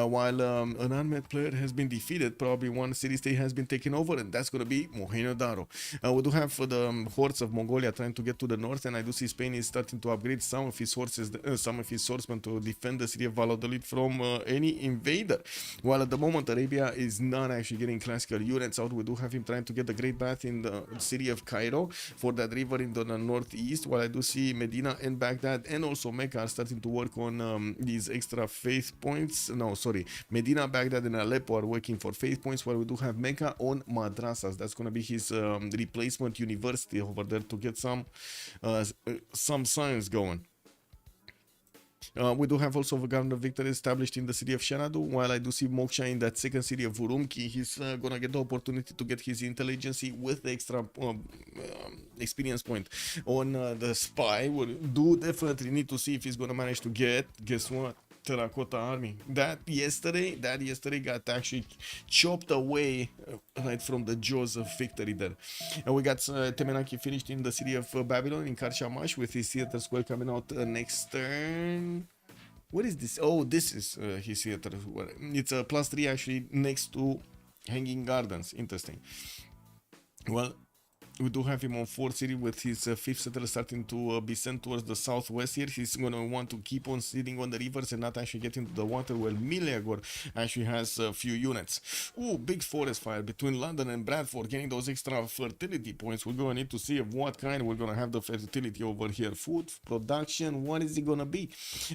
while an unmet player has been defeated. Probably one city-state has been taken over, and that's going to be Mohenjo-Daro. We do have the hordes of Mongolia trying to get to the north, and I do see Spain is starting to upgrade some of his horses, some of his swordsmen to defend the city of Valladolid from any invader. While at the moment Arabia is not actually getting classical units out, we do have him trying to get the Great Bath in the city of Cairo for that river in the northeast. While I do see Medina and Baghdad and also Mecca are starting to work on these extra faith points. No, sorry, Medina, Baghdad, and Aleppo are working for faith points, while we do have Mecca on madrasas. That's going to be his replacement university over there to get some science going. We do have also the Governor Victor established in the city of Shenadu, while I do see Moksha in that second city of Urumqi. He's gonna get the opportunity to get his intelligence with the extra experience point on the spy. We do definitely need to see if he's gonna manage to get, guess what, Terracotta Army. That yesterday got actually chopped away right from the jaws of victory there. And we got Temenaki finished in the city of Babylon in Karshamash with his theater square coming out next turn. What is this? Oh, this is his theater. It's a +3 actually next to Hanging Gardens. Interesting. Well, we do have him on 4th city with his 5th settler starting to be sent towards the southwest here. He's going to want to keep on sitting on the rivers and not actually get into the water, where Miliagor actually has a few units. Ooh, big forest fire between London and Bradford, getting those extra fertility points. We're going to need to see of what kind we're going to have the fertility over here. Food, production, what is it going to be?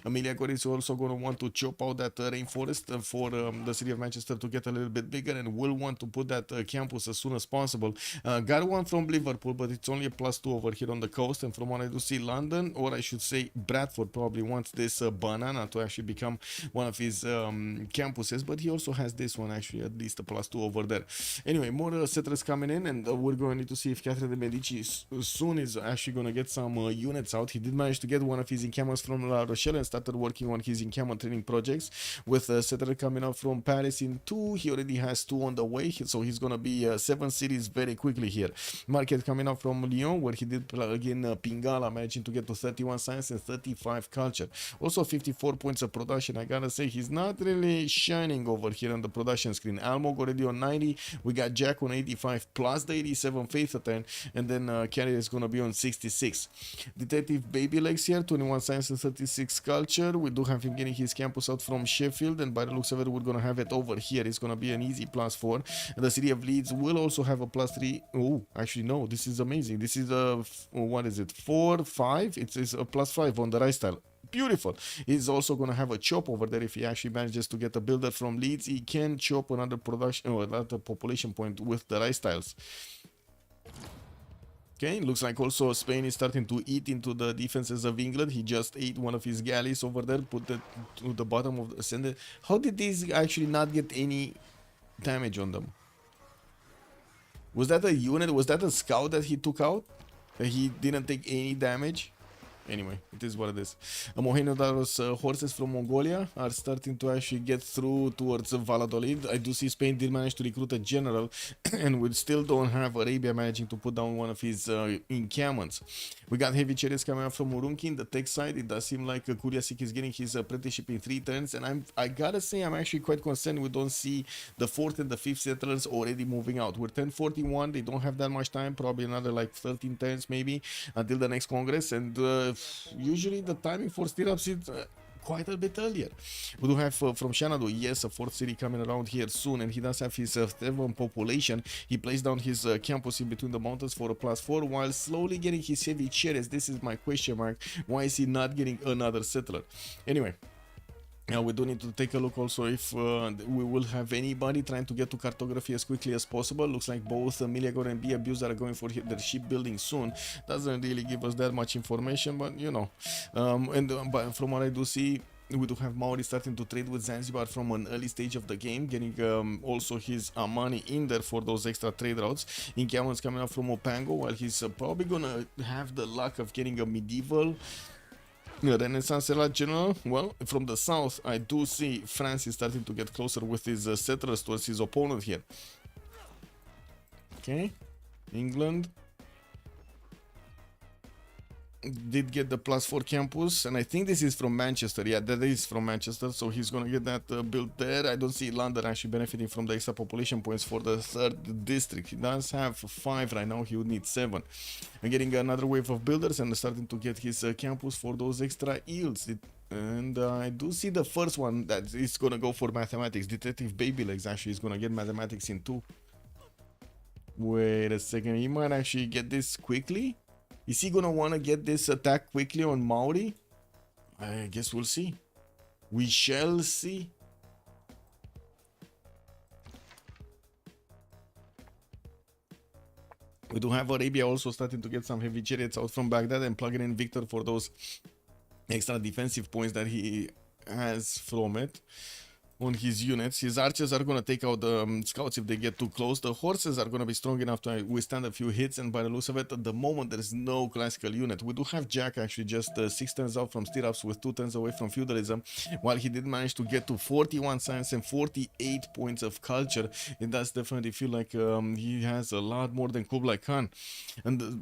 Miliagor is also going to want to chop out that rainforest for the city of Manchester to get a little bit bigger, and will want to put that campus as soon as possible. Got one from Liverpool, but it's only a +2 over here on the coast, and from what I do see, London, or I should say Bradford, probably wants this banana to actually become one of his campuses, but he also has this one actually, at least a +2 over there. Anyway, more settlers coming in, and we're going to need to see if Catherine de Medici soon is actually going to get some units out. He did manage to get one of his encampments from La Rochelle and started working on his encampment training projects, with a settler coming out from Paris in 2. He already has 2 on the way, so he's going to be 7 cities very quickly here. Market coming out from Lyon, where he did again Pingala, managing to get to 31 science and 35 culture. Also 54 points of production. I gotta say, he's not really shining over here on the production screen. Almog already on 90. We got Jack on 85 plus the 87 faith attain, and then Carrier is gonna be on 66. Detective Baby Legs here, 21 science and 36 culture. We do have him getting his campus out from Sheffield, and by the looks of it, we're gonna have it over here. It's gonna be an easy +4. And the city of Leeds will also have a +3. Oh, actually no, this is amazing. This is a, what is it, 4, 5? It's a +5 on the right style. Beautiful. He's also going to have a chop over there. If he actually manages to get a builder from Leeds, he can chop another production or another population point with the right styles. Okay, looks like also Spain is starting to eat into the defenses of England. He just ate one of his galleys over there, put it to the bottom of the ascendant. How did these actually not get any damage on them? Was that a unit? Was that a scout that he took out? That he didn't take any damage? Anyway, it is what it is. Mohenjo-Daro's horses from Mongolia are starting to actually get through towards Valladolid. I do see Spain did manage to recruit a general, and we still don't have Arabia managing to put down one of his encampments. We got heavy chariots coming up from Urumqi in the tech side. It does seem like Kuryasik is getting his apprenticeship in 3 turns, and I gotta say I'm actually quite concerned we don't see the 4th and the 5th settlers already moving out. We're 1041, they don't have that much time, probably another like 13 turns maybe until the next Congress, and usually the timing for stirrups is quite a bit earlier. We do have from Shenadu, yes, a 4th city coming around here soon, and he does have his 7 population. He placed down his campus in between the mountains for a +4 while slowly getting his heavy chariots. This is my question mark. Why is he not getting another settler? Anyway, now we do need to take a look also if we will have anybody trying to get to cartography as quickly as possible. Looks like both Miliagor and Be Abused are going for their shipbuilding soon. Doesn't really give us that much information, but you know. But from what I do see, we do have Maori starting to trade with Zanzibar from an early stage of the game, getting also his money in there for those extra trade routes. Inkiamon's coming up from Opango, while he's probably gonna have the luck of getting a medieval Renaissance era general. Well, from the south, I do see Francis starting to get closer with his settlers towards his opponent here. Okay, England did get the +4 campus, and I think this is from Manchester. Yeah, that is from Manchester, so he's gonna get that built there. I don't see London actually benefiting from the extra population points for the 3rd district. He does have 5 right now, he would need 7. And getting another wave of builders and starting to get his campus for those extra yields. And I do see the first one that is gonna go for mathematics. Detective Babylegs actually is gonna get mathematics in 2. Wait a second, he might actually get this quickly. Is he gonna want to get this attack quickly on Maori? I guess we'll see. We shall see. We do have Arabia also starting to get some heavy chariots out from Baghdad and plugging in Victor for those extra defensive points that he has from it. On his units, his archers are going to take out the scouts if they get too close. The horses are going to be strong enough to withstand a few hits, and by the looks of it, at the moment there is no classical unit. We do have Jack actually just 6 turns out from stirrups with 2 turns away from feudalism, while he did manage to get to 41 science and 48 points of culture. It does definitely feel like he has a lot more than Kublai Khan. And the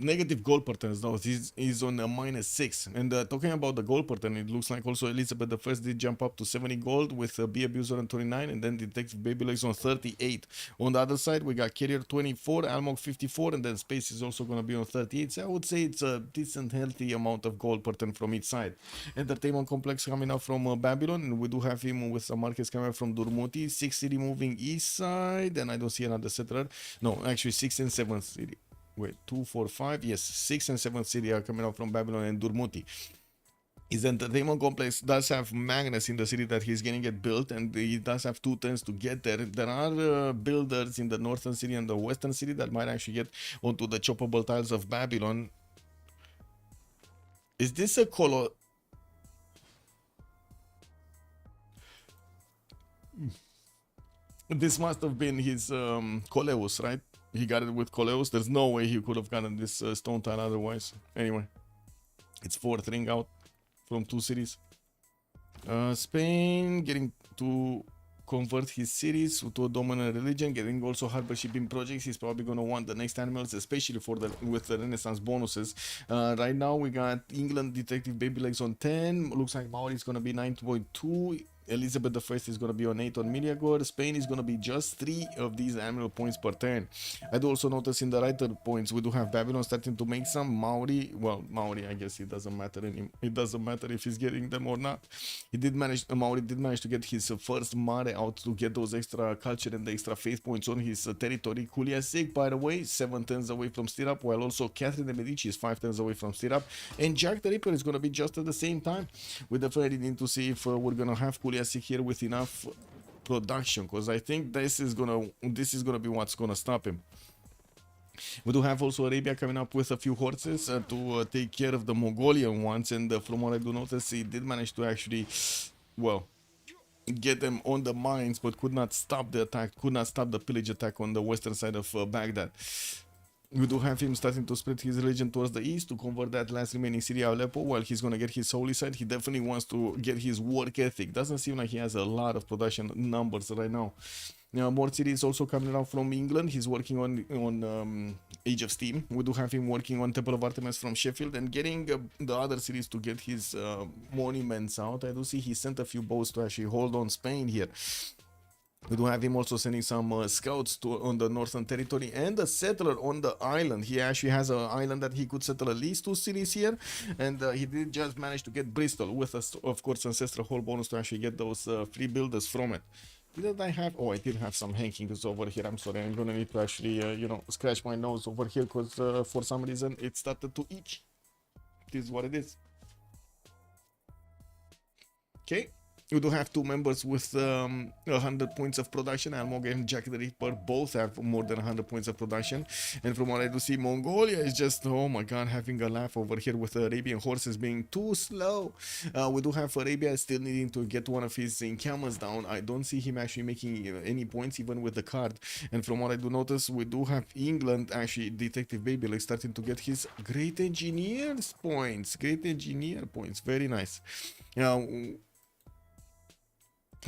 negative goal patterns though, he's on a -6. And talking about the goal pattern, it looks like also Elizabeth I did jump up to 70 gold with Be Abuser on 29, and then Detective Babylegs on 38. On the other side, we got Carrier 24, Almog 54, and then Space is also going to be on 38. So I would say it's a decent, healthy amount of gold pattern from each side. Entertainment Complex coming out from Babylon, and we do have him with some markets coming from Durmuti. 6 city moving east side, and I don't see another settler. No, actually 6 and 7 city. Wait, 2, 4, 5. Yes, 6 and 7 city are coming out from Babylon and Durmuti. His entertainment complex does have Magnus in the city that he's getting it built, and he does have 2 turns to get there. There are builders in the northern city and the western city that might actually get onto the choppable tiles of Babylon. Is this a color? This must have been his Coleus, right? He got it with Coleus. There's no way he could have gotten this stone tile otherwise. Anyway, it's 4th ring out from 2 cities. Spain getting to convert his cities to a dominant religion, getting also harbor shipping projects. He's probably going to want the next animals, especially for with the Renaissance bonuses. Right now we got England Detective Babylegs on 10. Looks like Maori is going to be 9.2. Elizabeth I is going to be on 8 on Miriagor. Spain is going to be just 3 of these annual points per turn. I do also notice in the writer points we do have Babylon starting to make some. Maori, well, Maori, I guess it doesn't matter anymore. It doesn't matter if he's getting them or not. Maori did manage to get his first mare out to get those extra culture and the extra faith points on his territory. Kuliasek, by the way, 7 turns away from stirrup, while also Catherine de Medici is 5 turns away from stirrup, and Jack the Ripper is going to be just at the same time. We definitely need to see if we're going to have Kuliasek here with enough production, because I think this is gonna be what's gonna stop him. We do have also Arabia coming up with a few horses to take care of the Mongolian ones, and from what I do notice, he did manage to actually, well, get them on the mines, but could not stop the attack, could not stop the pillage attack on the western side of Baghdad. We do have him starting to spread his religion towards the east to convert that last remaining city of Aleppo, while he's going to get his holy side. He definitely wants to get his work ethic. Doesn't seem like he has a lot of production numbers right now. More cities also coming out from England. He's working on Age of Steam. We do have him working on Temple of Artemis from Sheffield and getting the other cities to get his monuments out. I do see he sent a few boats to actually hold on Spain here. We do have him also sending some scouts on the northern territory and a settler on the island. He actually has an island that he could settle at least 2 cities here, and he did just manage to get Bristol with us, of course, ancestral whole bonus to actually get those free builders from it. Did I have? Oh, I did have some hankings over here. I'm sorry. I'm gonna need to actually, scratch my nose over here because for some reason it started to itch. It is what it is. Okay. We do have two members with 100 points of production. Almog and Jack the Ripper both have more than 100 points of production. And from what I do see, Mongolia is just, oh my god, having a laugh over here with the Arabian horses being too slow. We do have Arabia still needing to get one of his encampments down. I don't see him actually making any points even with the card. And from what I do notice, we do have England, actually Detective Baby, like starting to get his Great Engineers points. Great Engineer points. Very nice. Now,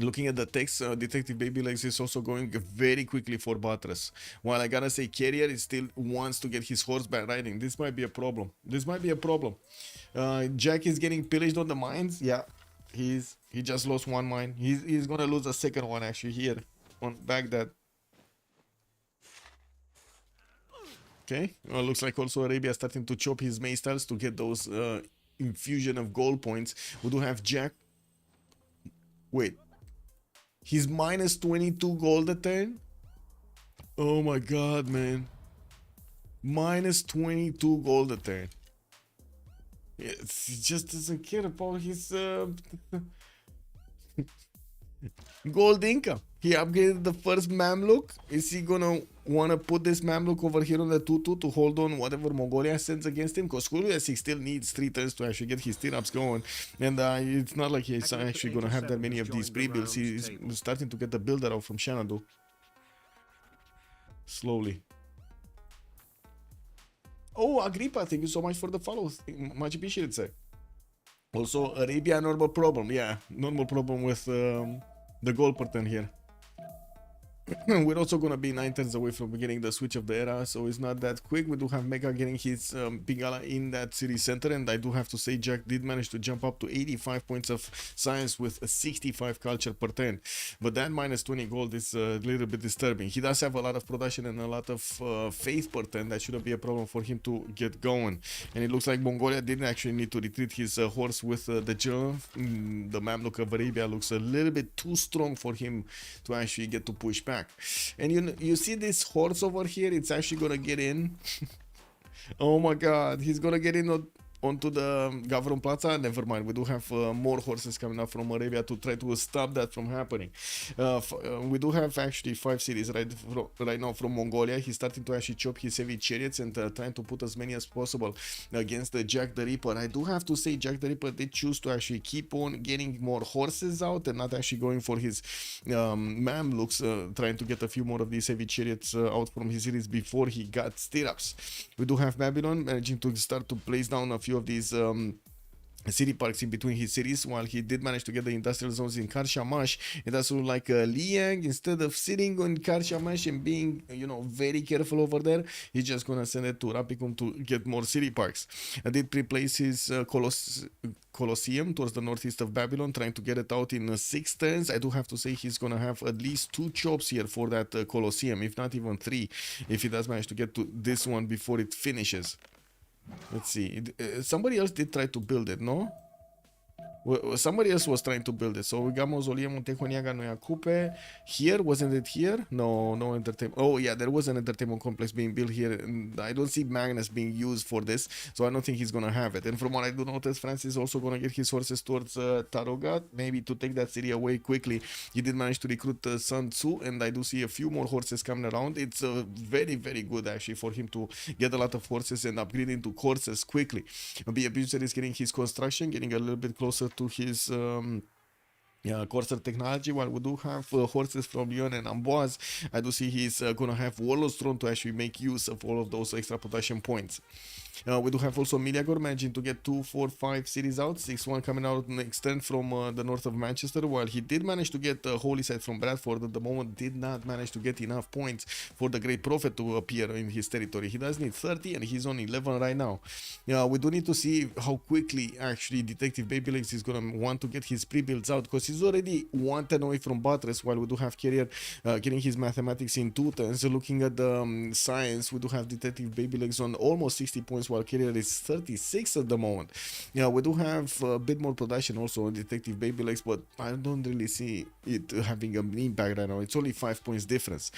looking at the text, Detective Baby Legs is also going very quickly for Buttress. While I gotta say, Carrier is still wants to get his horseback riding. This might be a problem. This might be a problem. Jack is getting pillaged on the mines. Yeah, he just lost one mine. He's gonna lose a second one actually here on Baghdad. Okay, well, looks like also Arabia starting to chop his Maystyles to get those infusion of gold points. We do have Jack. Wait. He's minus 22 gold a turn? Oh my god, man. Minus 22 gold a turn. He just doesn't care about his gold income. He upgraded the first Mamluk. Is he gonna wanna put this Mamluk over here on the 2-2 to hold on whatever Mongolia sends against him? Because CWC still needs 3 turns to actually get his stirrups going. And it's not like he's actually gonna have that many of these pre-builds. He's starting to get the builder out from Xanadu. Slowly. Oh, Agrippa, thank you so much for the follow. Much appreciated, sir. Also, Arabia, normal problem. Yeah, normal problem with the gold per turn here. We're also gonna be 9 turns away from getting the switch of the era, so it's not that quick. We do have Mega getting his Pingala in that city center, and I do have to say Jack did manage to jump up to 85 points of science with a 65 culture per turn. But that minus 20 gold is a little bit disturbing. He does have a lot of production and a lot of faith per turn. That shouldn't be a problem for him to get going. And it looks like Mongolia didn't actually need to retreat his horse with the Jel. The Mamluk of Arabia looks a little bit too strong for him to actually get to push back. And you see this horse over here, it's actually gonna get in. Oh my god, he's gonna get in onto the Gavron Plaza. Never mind, we do have more horses coming up from Arabia to try to stop that from happening. We do have actually 5 cities right now from Mongolia. He's starting to actually chop his heavy chariots and trying to put as many as possible against the Jack the Ripper. I do have to say Jack the Ripper did choose to actually keep on getting more horses out and not actually going for his Mamluks, trying to get a few more of these heavy chariots out from his cities before he got stirrups. We do have Babylon managing to start to place down a few of these city parks in between his cities. While he did manage to get the industrial zones in Karshamash, it does look like Liang, instead of sitting on Karshamash and being, you know, very careful over there, he's just gonna send it to Rapicum to get more city parks. I did pre-place his Colosseum towards the northeast of Babylon, trying to get it out in 6 turns. I do have to say he's gonna have at least 2 chops here for that Colosseum, if not even 3, if he does manage to get to this one before it finishes. Let's see. Somebody else did try to build it, no? Somebody else was trying to build it. So we got Mausoleum Tehoniaga no Yakupe. Here, wasn't it here? No entertainment. Oh yeah, there was an entertainment complex being built here. And I don't see Magnus being used for this, so I don't think he's gonna have it. And from what I do notice, Francis is also gonna get his horses towards Tarogat, maybe to take that city away quickly. He did manage to recruit Sun Tzu, and I do see a few more horses coming around. It's very, very good actually for him to get a lot of horses and upgrade into horses quickly. The abuser is getting his construction, getting a little bit closer to his Corsair technology. While we do have horses from Lyon and Amboise, I do see he's gonna have Warlord's Throne to actually make use of all of those extra production points. We do have also Miliagor managing to get 2, 4, 5 cities out, 6-1 coming out next turn from the north of Manchester, while he did manage to get Holy Side from Bradford. At the moment did not manage to get enough points for the Great Prophet to appear in his territory. He does need 30 and he's on 11 right now. We do need to see how quickly actually Detective Babylegs is gonna want to get his pre-builds out, because he's already 1 turn away from Buttress, while we do have Carrier getting his mathematics in 2 turns. Looking at the science, we do have Detective Babylegs on almost 60 points, while Carrier is 36 at the moment. We do have a bit more production also on Detective Babylegs, but I don't really see it having an impact right now. It's only 5 points difference.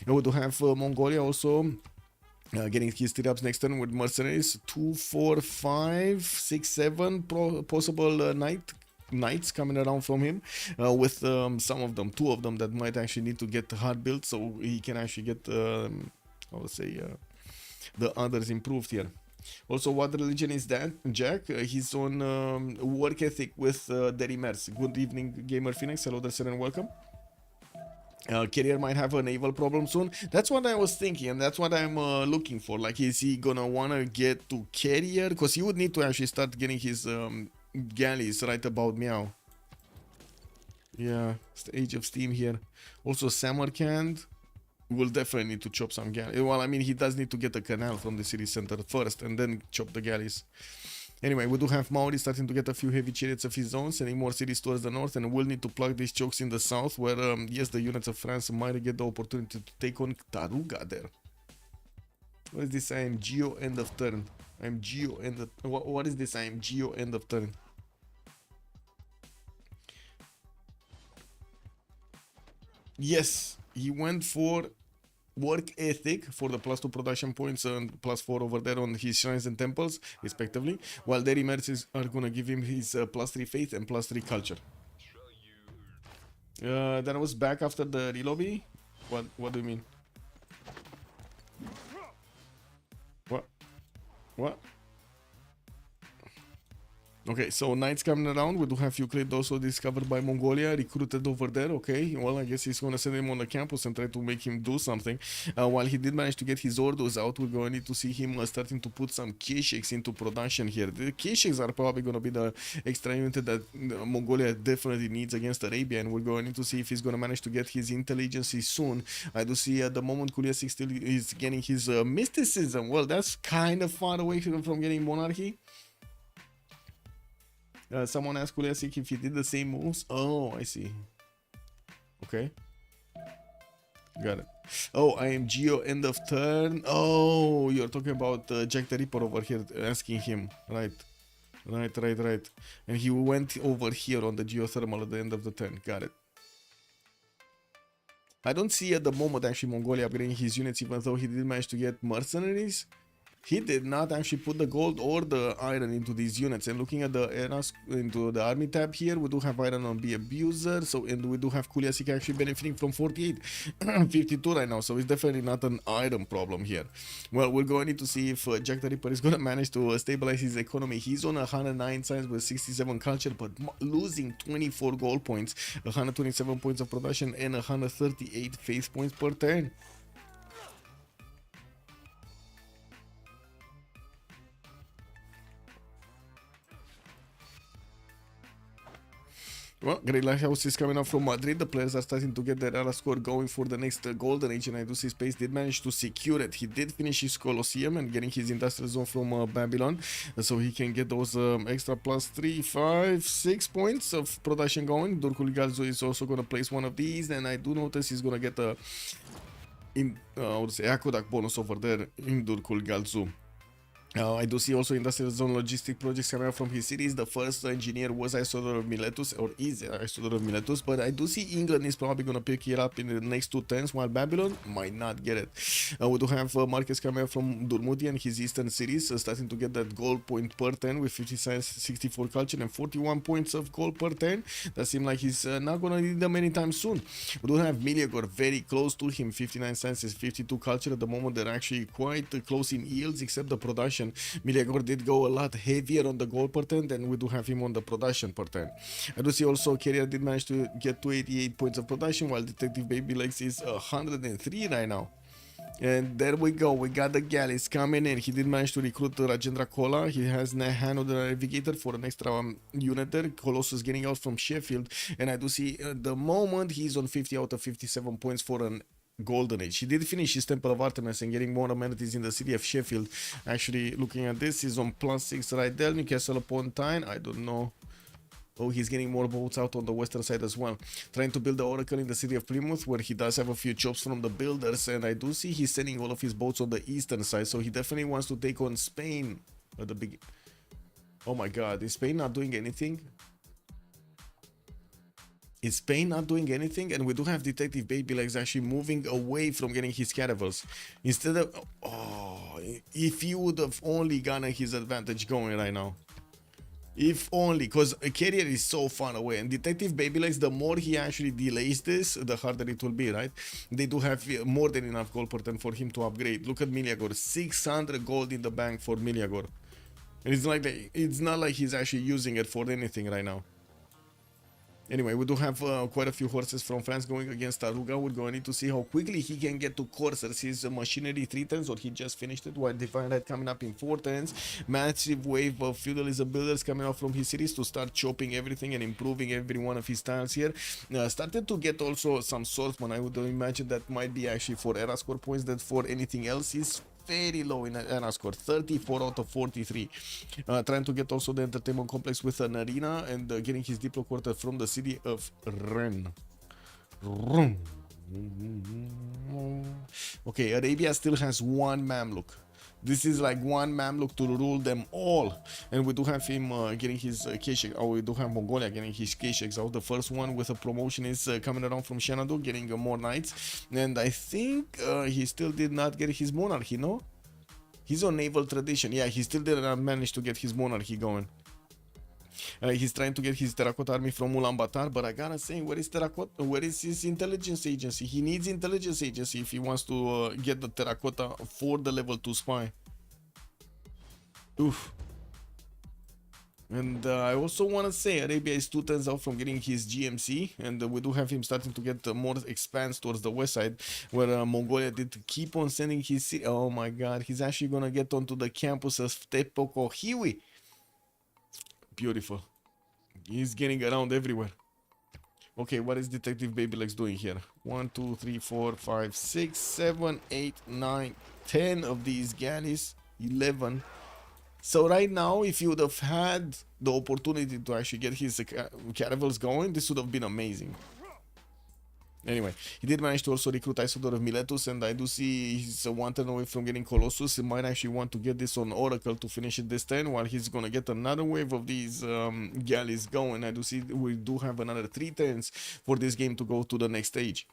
We do have Mongolia also getting his stirrups next turn with mercenaries. 2, 4, 5, 6, 7 possible knight knights coming around from him, with some of them, two of them that might actually need to get hard built so he can actually get, I would say, the others improved here. Also, what religion is that, Jack? He's on work ethic with Derimers. Good evening, Gamer Phoenix. Hello there, sir, and welcome. Career might have a naval problem soon. That's what I was thinking, and that's what I'm looking for. Like, is he gonna wanna get to carrier? Because he would need to actually start getting his galleys right about meow. Yeah, it's the age of steam here. Also, Samarkand will definitely need to chop some galleys. Well, I mean, he does need to get a canal from the city center first, and then chop the galleys. Anyway, we do have Maori starting to get a few heavy chariots of his own, sending more cities towards the north, and we'll need to plug these chokes in the south, where, yes, the units of France might get the opportunity to take on Taruga there. What is this? I am Geo end of turn. I'm Geo end of... What is this? I am Geo end of turn. Yes, he went for work ethic for the +2 production points and +4 over there on his shrines and temples, respectively, while Dairy Merchants are gonna give him his +3 faith and +3 culture. Then I was back after the relobby. What do you mean? What? Okay, so knights coming around. We do have Ukraine also discovered by Mongolia, recruited over there. Okay, well, I guess he's gonna send him on the campus and try to make him do something. While he did manage to get his orders out, we're going to need to see him starting to put some K-shakes into production here. The K-shakes are probably gonna be the extra unit that Mongolia definitely needs against Arabia, and we're going to need to see if he's gonna manage to get his intelligence soon. I do see at the moment Kuliasik still is getting his mysticism. Well, that's kind of far away from getting monarchy. Someone asked Kuliasik if he did the same moves. Oh, I see. Okay. Got it. Oh, I am Geo end of turn. Oh, you're talking about Jack the Ripper over here, asking him. Right. And he went over here on the geothermal at the end of the turn. Got it. I don't see at the moment actually Mongolia upgrading his units, even though he did manage to get mercenaries. He did not actually put the gold or the iron into these units. And looking at the eras into the army tab here, we do have iron on B abuser. So, and we do have Kuliasik actually benefiting from 48, 52 right now. So it's definitely not an iron problem here. Well, we're going to need to see if Jack the Ripper is going to manage to stabilize his economy. He's on 109 science with 67 culture, but losing 24 gold points, 127 points of production, and 138 faith points per turn. Well, Great Lighthouse is coming up from Madrid. The players are starting to get their era score going for the next golden age, and I do see Space did manage to secure it. He did finish his Colosseum and getting his industrial zone from Babylon, so he can get those extra +3, 5, 6 points of production going. Durkul Galzu is also going to place one of these, and I do notice he's going to get a aqueduct bonus over there in Durkul Galzu. I do see also industrial zone logistic projects coming out from his cities. The first engineer was Isodor of Miletus, or is Isodor of Miletus, but I do see England is probably going to pick it up in the next 2 turns, while Babylon might not get it. We do have Marcus coming out from Durmuti and his eastern cities, starting to get that gold point per turn with 50 science, 64 culture, and 41 points of gold per turn. That seems like he's not going to need them anytime soon. We do have Miliagor very close to him, 59 sciences, 52 culture. At the moment, they're actually quite close in yields, except the production. Miliagor did go a lot heavier on the gold per turn than we do have him on the production per turn. I do see also Carrier did manage to get 288 points of production, while Detective Baby Legs is 103 right now. And there we go, we got the galleys coming in. He did manage to recruit Rajendra Kola. He has Nahano the Navigator for an extra unit there. Colossus getting out from Sheffield. And I do see at the moment he's on 50 out of 57 points for an golden age. He did finish his Temple of Artemis and getting more amenities in the city of Sheffield. Actually, looking at this, he's on +6 right there. Newcastle upon Tyne, I don't know. Oh, he's getting more boats out on the western side as well. Trying to build the Oracle in the city of Plymouth, where he does have a few jobs from the builders. And I do see he's sending all of his boats on the eastern side. So he definitely wants to take on Spain at the beginning. Oh my god, is Spain not doing anything? Is Spain not doing anything? And we do have Detective Baby Legs actually moving away from getting his caravels. Instead of... Oh, if he would have only gotten his advantage going right now. If only, because a carrier is so far away, and Detective Babylegs, the more he actually delays this, the harder it will be, right? They do have more than enough gold per turn for him to upgrade. Look at Miliagor, 600 gold in the bank for Miliagor. And it's not like he's actually using it for anything right now. Anyway, we do have quite a few horses from France going against Taruga. We're going to need to see how quickly he can get to coursers. His machinery 3 turns, or he just finished it, while Divine Light coming up in 4 turns. Massive wave of feudalism builders coming out from his cities to start chopping everything and improving every one of his tiles here. Started to get also some swordsmen. I would imagine that might be actually for era score points, that for anything else is very low in era score, 34 out of 43. Trying to get also the entertainment complex with an arena, and getting his diplo quarter from the city of Rennes. Okay, Arabia still has 1 Mamluk. This is like 1 Mamluk to rule them all. And we do have him getting his Keshek. Oh, we do have Mongolia getting his Kesheks out. The first one with a promotion is coming around from Xanadu, getting more knights. And I think he still did not get his monarchy, no? He's on naval tradition. Yeah, he still did not manage to get his monarchy going. He's trying to get his terracotta army from Ulaanbaatar, but I gotta say, where is his intelligence agency? He needs intelligence agency if he wants to get the terracotta for the level 2 spy. Oof. And I also want to say Arabia is 2 turns out from getting his GMC, and we do have him starting to get more expanse towards the west side, where Mongolia did keep on sending his... Oh my god, he's actually gonna get onto the campus of Tepokohiwi. Beautiful. He's getting around everywhere. Okay, what is Detective Babylegs doing here? 1, 2, 3, 4, 5, 6, 7, 8, 9, 10 of these galleys. 11. So right now, if you would have had the opportunity to actually get his caravels going, this would have been amazing. Anyway, he did manage to also recruit Isodor of Miletus, and I do see he's 1 turn away from getting Colossus. He might actually want to get this on Oracle to finish it this turn, while he's gonna get another wave of these galleys going. I do see we do have another 3 turns for this game to go to the next stage.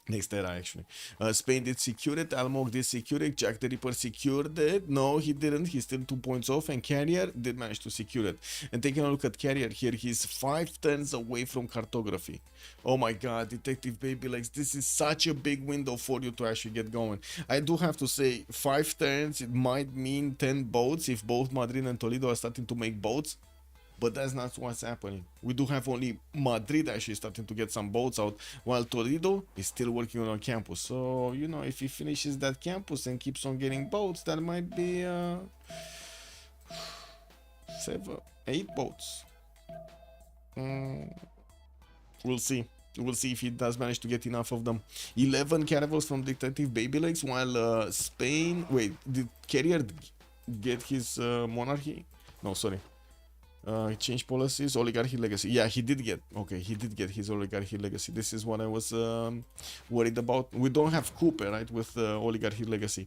Next era, actually. Spain did secure it. Almog did secure it. Jack the Ripper secured it. No, he didn't. He's still 2 points off. And Carrier did manage to secure it. And taking a look at Carrier here, he's 5 turns away from cartography. Oh my god, Detective Babylegs, this is such a big window for you to actually get going. I do have to say, 5 turns, it might mean 10 boats if both Madrid and Toledo are starting to make boats. But that's not what's happening. We do have only Madrid actually starting to get some boats out, while Toledo is still working on a campus. So, you know, if he finishes that campus and keeps on getting boats, that might be 7, 8 boats. We'll see. We'll see if he does manage to get enough of them. 11 caravels from Detective Babylegs, while Spain... Wait, did Carrier get his monarchy? No, sorry. Change policies, oligarchy legacy. Yeah, he did get. Okay, he did get his oligarchy legacy. This is what I was worried about. We don't have Coupe, right, with oligarchy legacy.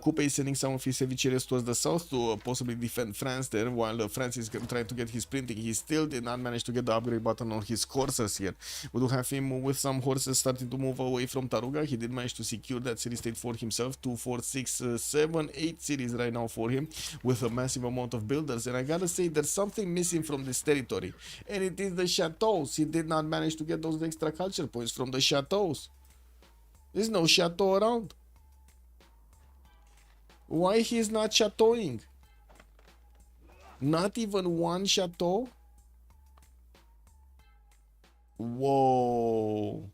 Coupe is sending some of his heavy chariots towards the south to possibly defend France there, while France is trying to get his printing. He still did not manage to get the upgrade button on his coursers here. We do have him with some horses starting to move away from Taruga. He did manage to secure that city state for himself. 2, 4, 6, 7, 8 cities right now for him, with a massive amount of builders. And I gotta say, there's something missing from this territory, and it is the chateaus. He did not manage to get those extra culture points from the chateaus. There's no chateau around. Why he's not chateauing? Not even one chateau? Whoa.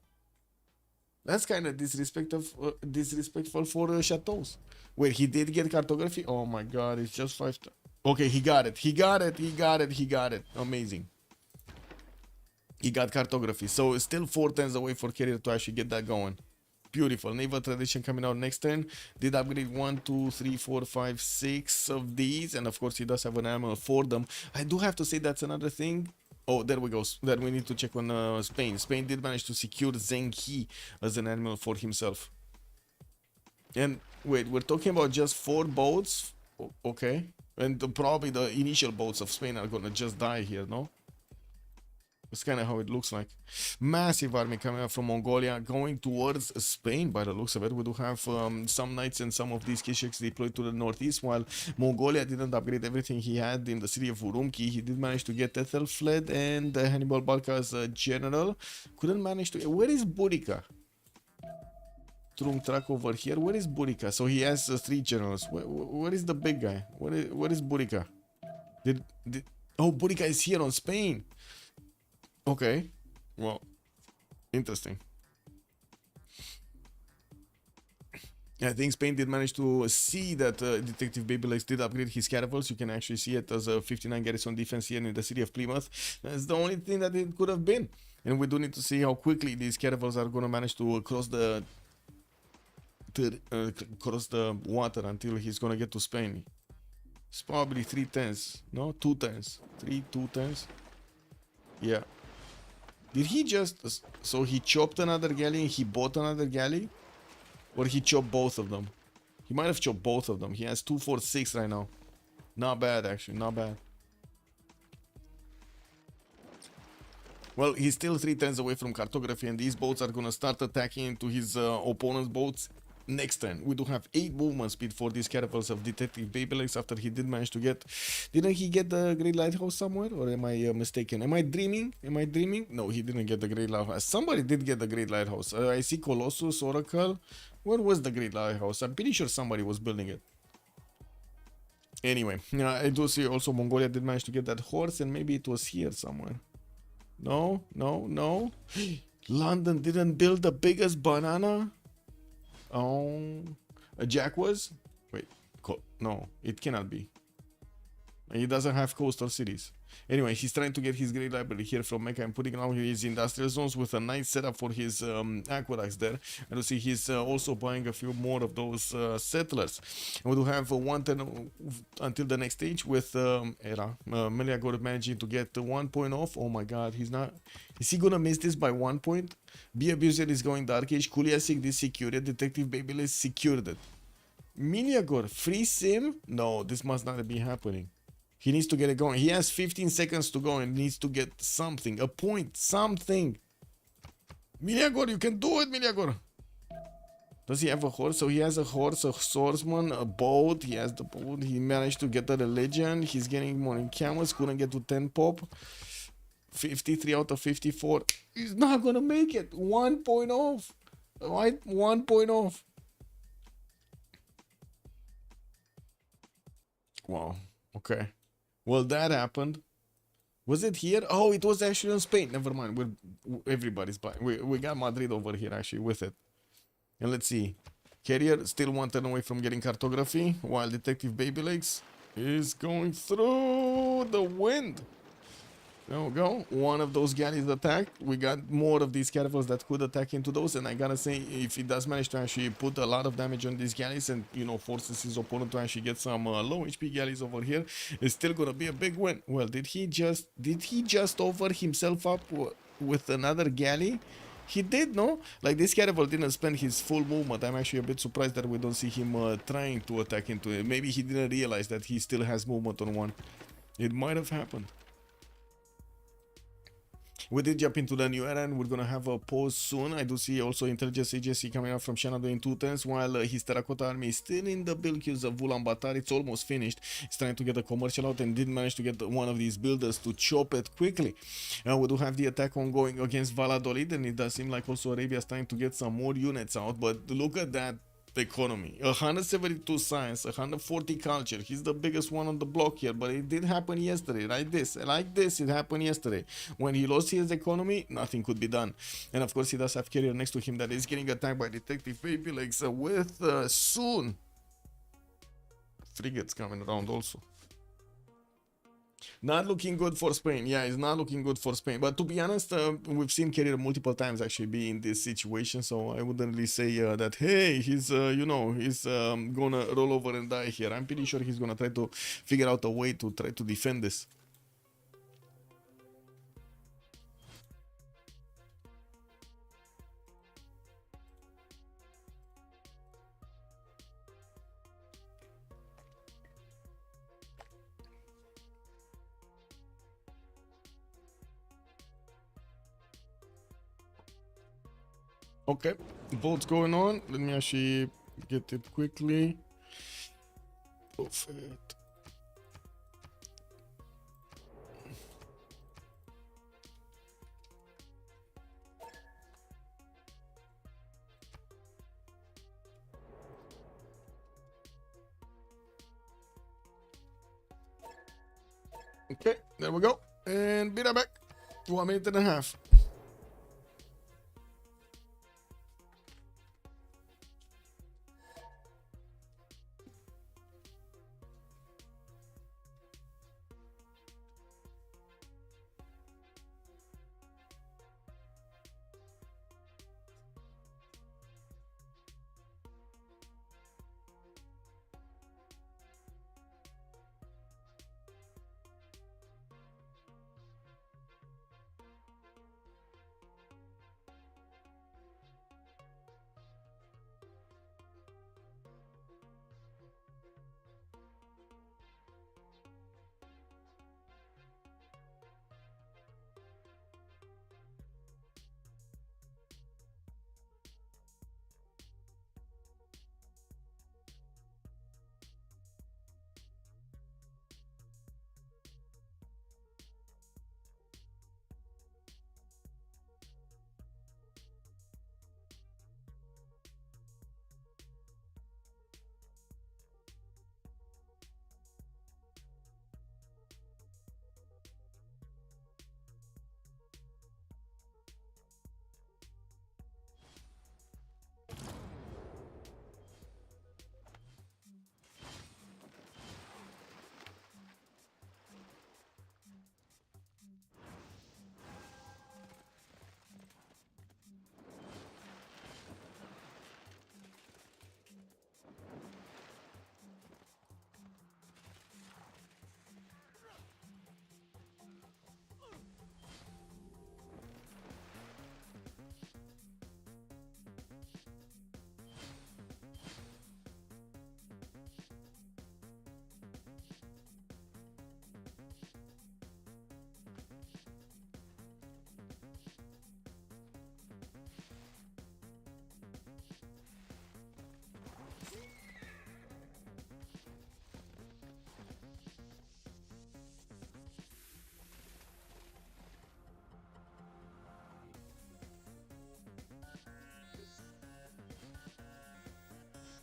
That's kind of disrespectful for chateaus. Wait, he did get cartography? Oh my god, it's just 5. Okay, he got it. He got it. Amazing. He got cartography. So it's still 4 turns away for Carrier to actually get that going. Beautiful. Naval tradition coming out next turn. Did upgrade 1, 2, 3, 4, 5, 6 of these. And of course, he does have an animal for them. I do have to say that's another thing. Oh, there we go. That we need to check on Spain. Spain did manage to secure Zheng He as an animal for himself. And wait, we're talking about just 4 boats. Okay. And probably the initial boats of Spain are gonna just die here, no? It's kind of how it looks like. Massive army coming up from Mongolia, going towards Spain by the looks of it. We do have some knights and some of these Kishaks deployed to the northeast, while Mongolia didn't upgrade everything he had in the city of Urumqi. He did manage to get Ethelfled and Hannibal Barca as a general. Couldn't manage to... Where is Burica? Trumtrak over here. Where is Burica? So he has 3 generals. Where is the big guy? Where is Burica? Oh, Burica is here on Spain. Okay, well, interesting. I think Spain did manage to see that Detective Babylegs did upgrade his caravels. You can actually see it as a 59 garrison defense here in the city of Plymouth. That's the only thing that it could have been. And we do need to see how quickly these caravels are going to manage to cross the water until he's going to get to Spain. It's probably 3 turns, no? 2 turns. 2 turns. Yeah. Did he just... So he chopped another galley and he bought another galley? Or he chopped both of them? He might have chopped both of them. He has 246 right now. Not bad, actually. Not bad. Well, he's still 3 turns away from cartography, and these boats are going to start attacking into his opponent's boats next turn. We do have 8 movement speed for these caravels of Detective Babylegs after he did manage to get... Didn't he get the Great Lighthouse somewhere? Or am I mistaken? Am I dreaming? Am I dreaming? No, he didn't get the Great Lighthouse. Somebody did get the Great Lighthouse. I see Colossus, Oracle. Where was the Great Lighthouse? I'm pretty sure somebody was building it. Anyway, I do see also Mongolia did manage to get that horse, and maybe it was here somewhere. No, no, no. London didn't build the biggest banana? Oh, a Jack was? Wait, no, it cannot be. He doesn't have coastal cities. Anyway, he's trying to get his great library here from Mecca and putting out his industrial zones with a nice setup for his aqueducts there. And you see he's also buying a few more of those settlers. And we do have 1 turn until the next stage with Meliagor managing to get 1 point off. Oh my god, he's not... Is he gonna miss this by 1 point? Be Abuser is going Dark Age. Kuliasik this secured it. Detective Babyliss secured it. Meliagor, free sim? No, this must not be happening. He needs to get it going. He has 15 seconds to go and needs to get something. A point. Something. Meliagor, you can do it, Meliagor. Does he have a horse? So he has a horse, a swordsman, a boat. He has the boat. He managed to get the religion. He's getting more in camels. Couldn't get to 10 pop. 53 out of 54. He's not going to make it. 1 point off. Right? 1 point off. Wow. Okay. Well, that happened. Was it here? Oh, it was actually in Spain. Never mind. Everybody's buying. We got Madrid over here actually with it. And let's see. Carrier still 1 turn away from getting cartography, while Detective Babylegs is going through the wind. There we go. One of those galleys attacked. We got more of these caravels that could attack into those, and I gotta say, if he does manage to actually put a lot of damage on these galleys and, you know, forces his opponent to actually get some low HP galleys over here, it's still gonna be a big win. Well, did he just over himself up with another galley? He did, no? Like, this caravel didn't spend his full movement. I'm actually a bit surprised that we don't see him trying to attack into it. Maybe he didn't realize that he still has movement on one. It might have happened. We did jump into the new era, and we're gonna have a pause soon. I do see also intelligence agency coming up from Shanado in 2 turns, while his Terracotta army is still in the build queues of Ulaanbaatar. It's almost finished. He's trying to get a commercial out and did manage to get one of these builders to chop it quickly. We do have the attack ongoing against Valladolid, and it does seem like also Arabia is trying to get some more units out. But look at that economy. 172 science, 140 culture. He's the biggest one on the block here, but it did happen yesterday. Like this, it happened yesterday. When he lost his economy, nothing could be done. And of course, he does have carrier next to him that is getting attacked by Detective Babylegs with soon frigates coming around also. Not looking good for Spain. Yeah, it's not looking good for Spain. But to be honest, we've seen Carrier multiple times actually be in this situation. So I wouldn't really say that, hey, he's, you know, he's gonna roll over and die here. I'm pretty sure he's gonna try to figure out a way to try to defend this. Okay, votes going on. Let me actually get it quickly. Perfect. Okay, there we go. And be right back. 1 minute and a half.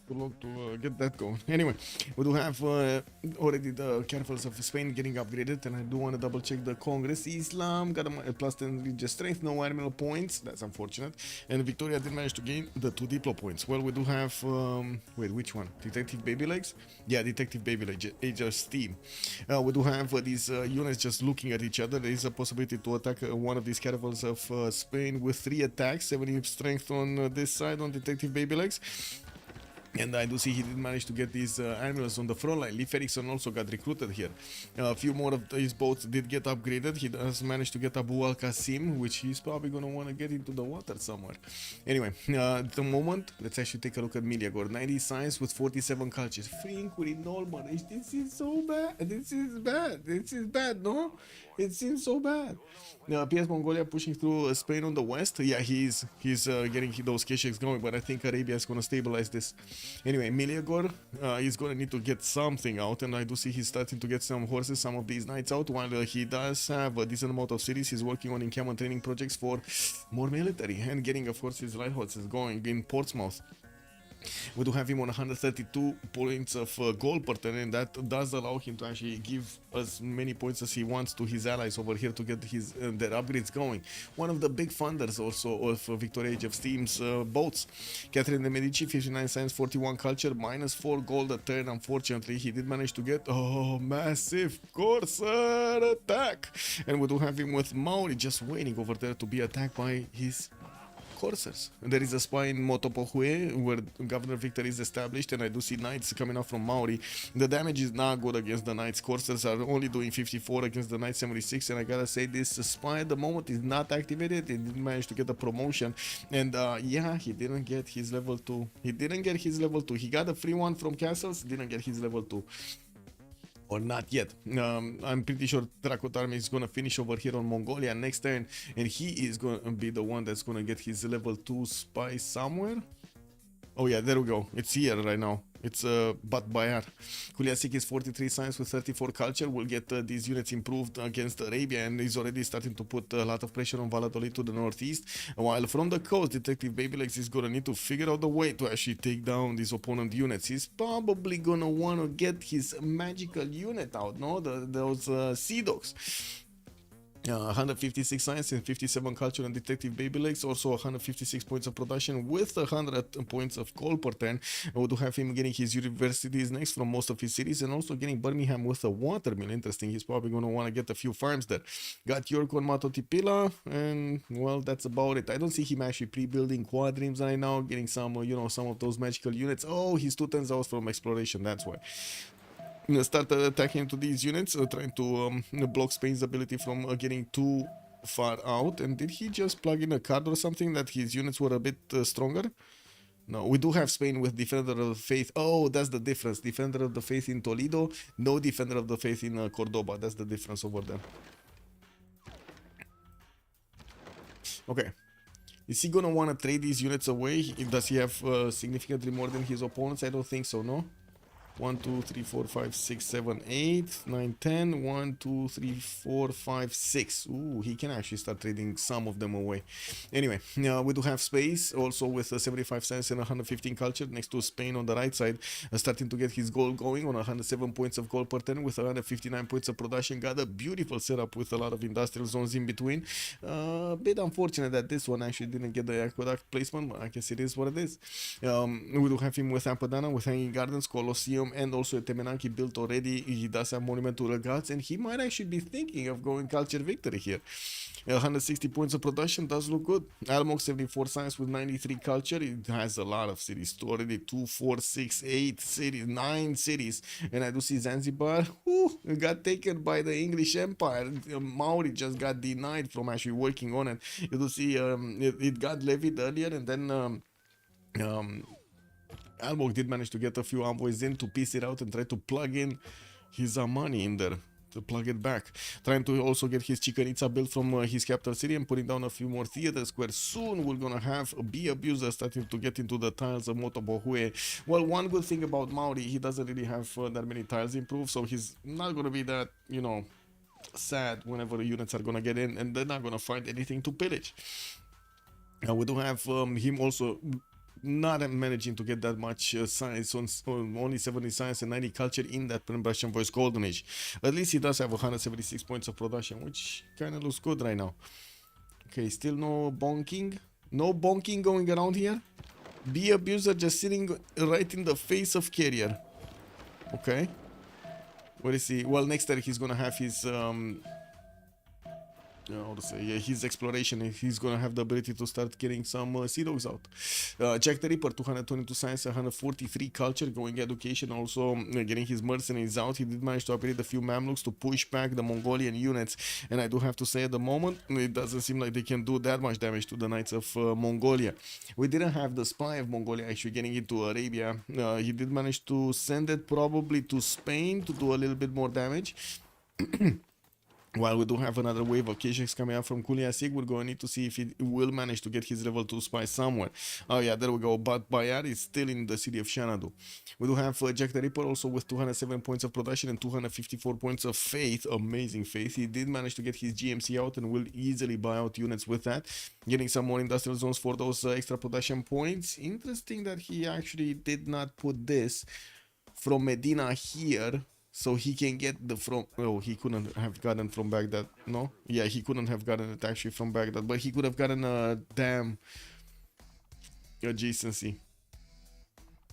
Too long to get that going. Anyway, we do have already the carefulness of Spain getting upgraded, and I do want to double check the Congress. Islam got a plus 10 religious strength, no admiral points. That's unfortunate. And Victoria did manage to gain the 2 diplo points. Well, we do have wait, which one? Detective Baby Legs? Yeah, Detective Baby Legs, Age of Steam. We do have these units just looking at each other. There is a possibility to attack one of these caravels of Spain with 3 attacks, 70 strength on this side on Detective Baby Legs. And I do see he did manage to get these admirals on the front line. Leif Erikson also got recruited here. A few more of his boats did get upgraded. He does manage to get Abu al-Qasim, which he's probably going to want to get into the water somewhere. Anyway, at the moment, let's actually take a look at Miliagor. 90 science with 47 cultures. Frink with normal. This is so bad. This is bad. This is bad, no? It seems so bad. PS Mongolia pushing through Spain on the west. Yeah, he's getting those Kesheks going, but I think Arabia is going to stabilize this. Anyway, Miliagor is going to need to get something out, and I do see he's starting to get some horses, some of these knights out, while he does have a decent amount of cities he's working on encampment training projects for more military, and getting, of course, his light horses going in Portsmouth. We do have him on 132 points of gold per turn, and that does allow him to actually give as many points as he wants to his allies over here to get his their upgrades going. One of the big funders also of Victoria Age of Steam's boats. Catherine de Medici, 59 science, 41 culture, minus 4 gold a turn. Unfortunately, he did manage to get massive Corsair attack, and we do have him with Maori just waiting over there to be attacked by his Corsairs. There is a spy in Motopohue where Governor Victor is established, and I do see knights coming out from Maori. The damage is not good against the knights. Corsairs are only doing 54 against the knights 76, and I gotta say this spy at the moment is not activated. He didn't manage to get a promotion, and yeah, he didn't get his level 2. He got a free one from castles, didn't get his level 2. Or not yet. I'm pretty sure Drakot army is gonna finish over here on Mongolia next turn, and he is gonna be the one that's gonna get his level 2 spy somewhere. Oh yeah, there we go. It's here right now. It's Bat Bayar. Kuliasik is 43 science with 34 culture. Will get these units improved against Arabia, and is already starting to put a lot of pressure on Valladolid to the northeast. While from the coast, Detective Babylegs is gonna need to figure out the way to actually take down these opponent units. He's probably gonna wanna get his magical unit out, no? Those Sea Dogs. 156 science and 57 culture and detective Babylegs, also 156 points of production with 100 points of gold per turn. We do have him getting his universities next from most of his cities, and also getting Birmingham with a watermill. Interesting, he's probably going to want to get a few farms there. Got York on Matotipila, and well, that's about it. I don't see him actually pre-building quadrims right now, getting some, you know, some of those magical units. Oh, he's 2 turns out from exploration, that's why. Start attacking into these units, trying to block Spain's ability from getting too far out. And did he just plug in a card or something that his units were a bit stronger? No, we do have Spain with Defender of the Faith. Oh, that's the difference. Defender of the Faith in Toledo, no Defender of the Faith in Cordoba. That's the difference over there. Okay. Is he gonna want to trade these units away? Does he have significantly more than his opponents? I don't think so, no? 1, 2, 3, 4, 5, 6, 7, 8, 9, 10. 1, 2, 3, 4, 5, 6. Ooh, he can actually start trading some of them away. Anyway, we do have space also with 75 cents and 115 culture next to Spain on the right side, starting to get his gold going on 107 points of gold per turn with 159 points of production. Got a beautiful setup with a lot of industrial zones in between. A bit unfortunate that this one actually didn't get the aqueduct placement, but I guess it is what it is. We do have him with Ampadana, with Hanging Gardens, Colosseum, and also a Temenanki built already. He does have Monument to the Gods, and he might actually be thinking of going culture victory here. 160 points of production does look good. Almog 74 science with 93 culture. It has a lot of cities already. 2, 4, 6, 8 cities, 9 cities. And I do see Zanzibar got taken by the English Empire. Maori just got denied from actually working on it. You do see it got levied earlier, and then Almog did manage to get a few envoys in to piece it out and try to plug in his money in there, to plug it back. Trying to also get his Chicanitsa built from his capital city and putting down a few more theater squares. Soon we're gonna have a B abuser starting to get into the tiles of Motobohue. Well, one good thing about Maori, he doesn't really have that many tiles improved, so he's not gonna be that, you know, sad whenever the units are gonna get in, and they're not gonna find anything to pillage. We do have him also not managing to get that much science, on only 70 science and 90 culture in that Russian Voice Golden Age. At least he does have 176 points of production, which kind of looks good right now. Okay, still no bonking. No bonking going around here. B abuser just sitting right in the face of Carrier. Okay. Where is he? Well, next turn he's gonna have his how to say, his exploration, and he's gonna have the ability to start getting some Sea Dogs out. Jack the Ripper, 222 science, 143 culture, going education, also getting his mercenaries out. He did manage to upgrade a few Mamluks to push back the Mongolian units, and I do have to say at the moment it doesn't seem like they can do that much damage to the Knights of Mongolia. We didn't have the spy of Mongolia actually getting into Arabia. He did manage to send it probably to Spain to do a little bit more damage. While we do have another wave of Kesheks coming out from Kuliasik, we're going to need to see if he will manage to get his level 2 spy somewhere. Oh yeah, there we go. But Bayar is still in the city of Xanadu. We do have Jack the Ripper also with 207 points of production and 254 points of faith. Amazing faith. He did manage to get his GMC out and will easily buy out units with that. Getting some more industrial zones for those extra production points. Interesting that he actually did not put this from Medina here, so he can get the from. Oh, he couldn't have gotten from Baghdad. No, yeah, he couldn't have gotten it actually from Baghdad, but he could have gotten a damn adjacency.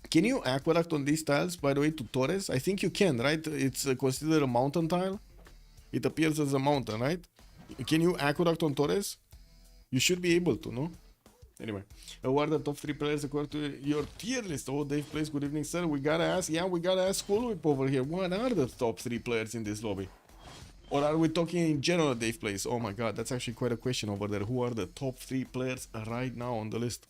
Can you aqueduct on these tiles, by the way, to Torres? I think you can, right? It's considered a mountain tile. It appears as a mountain, right? Can you aqueduct on Torres? You should be able to, no? Anyway, who are the top 3 players according to your tier list? Oh, Dave plays. Good evening, sir. We gotta ask. Yeah, we gotta ask Cool Whip over here. What are the top 3 players in this lobby? Or are we talking in general, Dave plays? Oh my god, that's actually quite a question over there. Who are the top 3 players right now on the list?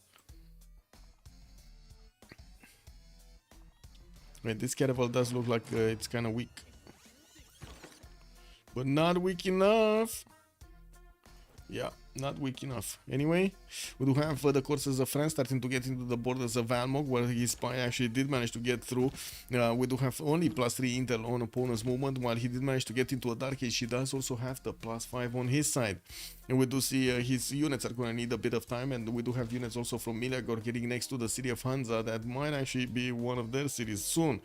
Wait, this Caravel does look like it's kind of weak. but not weak enough. Yeah, not weak enough. Anyway, we do have the courses of France starting to get into the borders of Almog, where his spy actually did manage to get through. We do have only +3 intel on opponent's movement, while he did manage to get into a dark age. He does also have the +5 on his side. And we do see his units are going to need a bit of time, and we do have units also from Milagor getting next to the city of Hansa that might actually be one of their cities soon.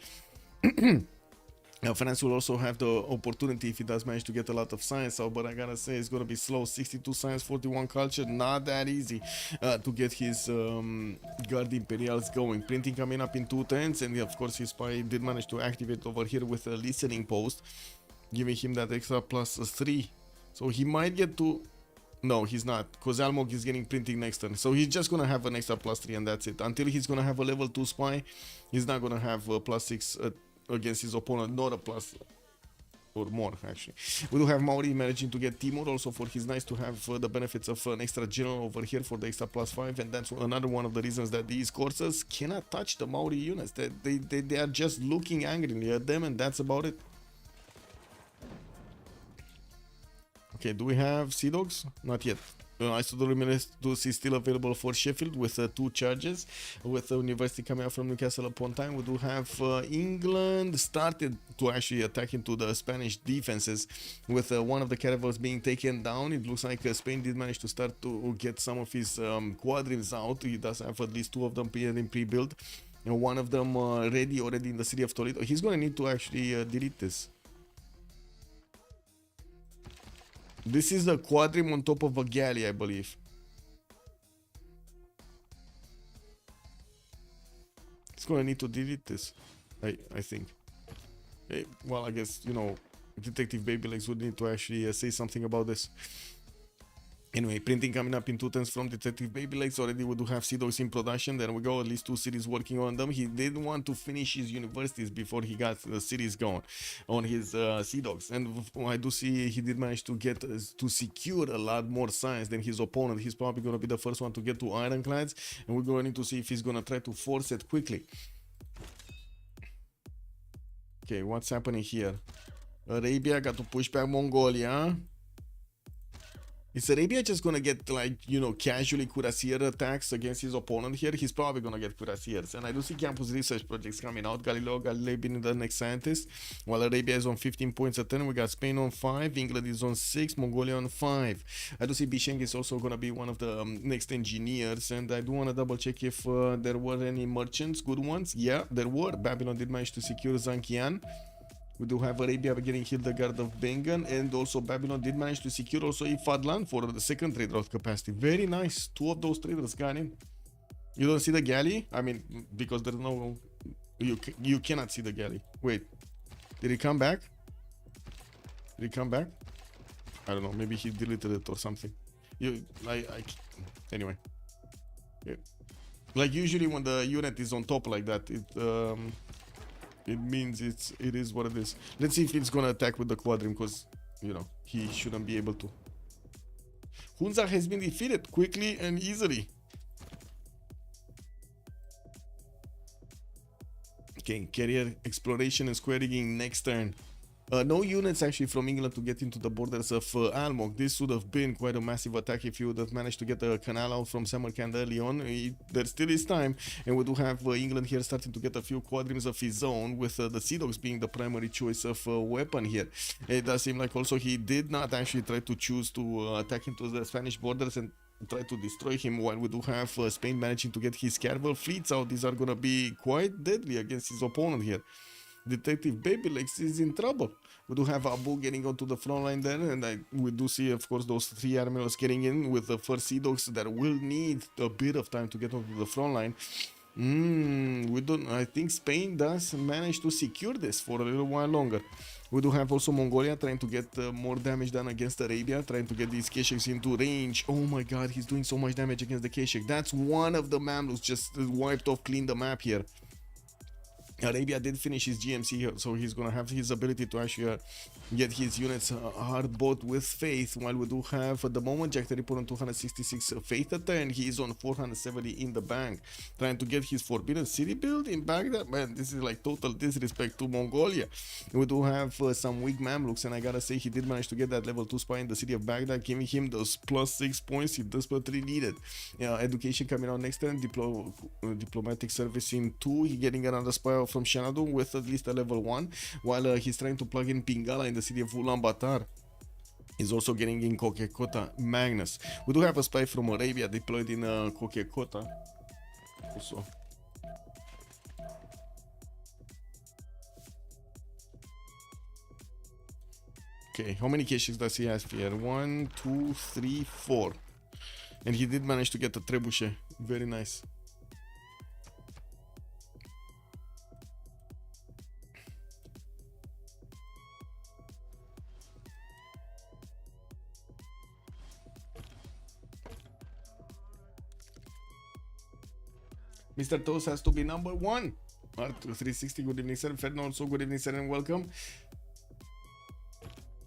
France will also have the opportunity if he does manage to get a lot of science out, but I gotta say it's gonna be slow. 62 science, 41 culture, not that easy to get his guard imperials going. Printing coming up in 2 turns, and of course his spy did manage to activate over here with a listening post, giving him that extra +3. So he might get to... No, he's not, because Almog is getting printing next turn. So he's just gonna have an extra +3 and that's it. Until he's gonna have a level 2 spy, he's not gonna have a +6 against his opponent, not a plus or more actually. We do have Mauri managing to get Timur also for his nice to have the benefits of an extra general over here for the extra +5, and that's another one of the reasons that these courses cannot touch the Mauri units. They are just looking angrily at them, and that's about it. Okay, do we have Sea Dogs? Not yet. Isodor is still available for Sheffield with 2 charges. With the University coming out from Newcastle upon time, we do have England started to actually attack into the Spanish defenses with one of the caravels being taken down. It looks like Spain did manage to start to get some of his quadrants out. He does have at least 2 of them in pre-build, and one of them ready already in the city of Toledo. He's going to need to actually delete this. This is a quadrim on top of a galley, I believe. It's gonna need to delete this, I think. Well, I guess, you know, Detective Babylegs would need to actually say something about this. Anyway, printing coming up in 2 turns from Detective Babylegs. Already we do have Sea Dogs in production. There we go, at least 2 cities working on them. He did want to finish his universities before he got the cities going on his Sea Dogs. And I do see he did manage to get to secure a lot more science than his opponent. He's probably going to be the first one to get to Ironclads, and we're going to need to see if he's going to try to force it quickly. Okay, what's happening here? Arabia got to push back Mongolia. Is Arabia just gonna get, like, you know, casually cuirassier attacks against his opponent here? He's probably gonna get cuirassiers. And I do see campus research projects coming out. Galilei being the next scientist, while Arabia is on 15 points a turn. We got Spain on 5, England is on 6, Mongolia on 5. I do see Bisheng is also gonna be one of the next engineers, and I do wanna double check if there were any merchants, good ones. Yeah, there were. Babylon did manage to secure Zankian. We do have Arabia getting Hildegard of Bengan, and also Babylon did manage to secure also Ifadlan for the second trade route capacity. Very nice. 2 of those traders got in. You don't see the galley? I mean, because there's no... You cannot see the galley. Wait. Did he come back? Did he come back? I don't know. Maybe he deleted it or something. Anyway. Yeah. Like usually when the unit is on top like that, it means it is what it is. Let's see if it's gonna attack with the quadrim, because, you know, he shouldn't be able to. Hunza has been defeated quickly and easily. Okay, carrier exploration and square rigging next turn. No units actually from England to get into the borders of Almog. This would have been quite a massive attack if you would have managed to get a canal out from Samarkand early on. There still is time, and we do have England here starting to get a few quadrims of his own, with the Sea Dogs being the primary choice of weapon here. It does seem like also he did not actually try to choose to attack into the Spanish borders and try to destroy him, while we do have Spain managing to get his caravel fleets out. These are gonna be quite deadly against his opponent here. Detective Babylegs is in trouble. We do have Abu getting onto the front line there, and we do see, of course, those 3 admirals getting in with the first Sea Dogs that will need a bit of time to get onto the front line. I think Spain does manage to secure this for a little while longer. We do have also Mongolia trying to get more damage done against Arabia, trying to get these Kesheks into range. Oh my god, he's doing so much damage against the Keshek. That's one of the Mamluks just wiped off clean the map here. Arabia did finish his GMC here, so he's gonna have his ability to actually get his units hard bought with faith. While we do have at the moment Jack the Ripper on 266 faith a turn, he is on 470 in the bank, trying to get his Forbidden City build in Baghdad. Man, this is like total disrespect to Mongolia. We do have some weak Mamluks, and I gotta say he did manage to get that level 2 spy in the city of Baghdad, giving him those +6 points he desperately needed. Education coming out next turn, diplomatic service in 2, he getting another spy from Shanadu with at least a level 1, while he's trying to plug in Pingala in the city of Ulaanbaatar. He's also getting in Kokekota Magnus. We do have a spy from Arabia deployed in Kokekota also. Okay, how many caches does he have here? 1, 2, 3, 4. And he did manage to get a trebuchet. Very nice. Mr. Toast has to be number 1. R360, good evening, sir. Ferdinand, also good evening, sir, and welcome.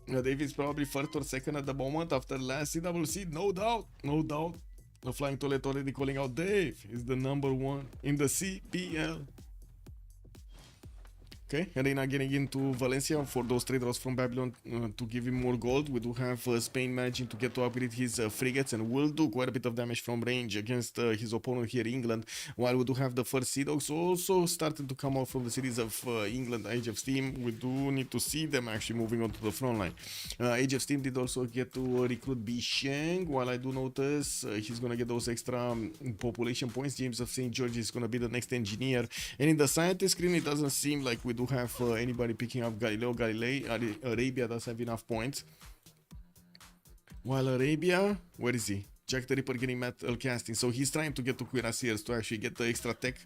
Dave is probably first or second at the moment after last CWC, no doubt, no doubt. The Flying Toilet already calling out Dave is the number 1 in the CPL. Okay, Arena getting into Valencia for those trade routes from Babylon to give him more gold. We do have Spain managing to get to upgrade his frigates and will do quite a bit of damage from range against his opponent here, England. While we do have the first Sea Dogs also starting to come out from the cities of England, Age of Steam. We do need to see them actually moving on to the front line. Age of Steam did also get to recruit Bisheng, while I do notice he's going to get those extra population points. James of St. George is going to be the next engineer. And in the scientist screen, it doesn't seem like we do have anybody picking up Galileo Galilei. Arabia does have enough points. While Arabia, where is he? Jack the Ripper getting metal casting, so he's trying to get to Cuirassiers to actually get the extra tech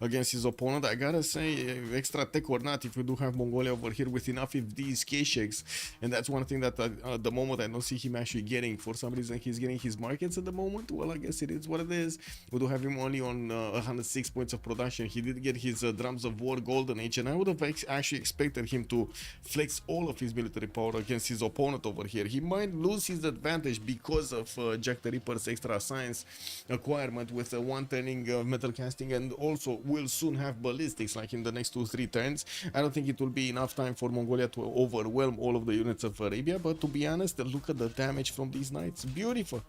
against his opponent. I gotta say, extra tech or not, if we do have Mongolia over here with enough of these K-Shakes, and that's one thing that at the moment I don't see him actually getting. For some reason he's getting his markets at the moment. Well, I guess it is what it is. We do have him only on 106 points of production. He did get his Drums of War Golden Age, and I would have actually expected him to flex all of his military power against his opponent over here. He might lose his advantage because of Jack the Ripper extra science acquirement with a one turning metal casting, and also will soon have ballistics like in the next 2-3 turns. I don't think it will be enough time for Mongolia to overwhelm all of the units of Arabia, but to be honest, look at the damage from these knights. Beautiful.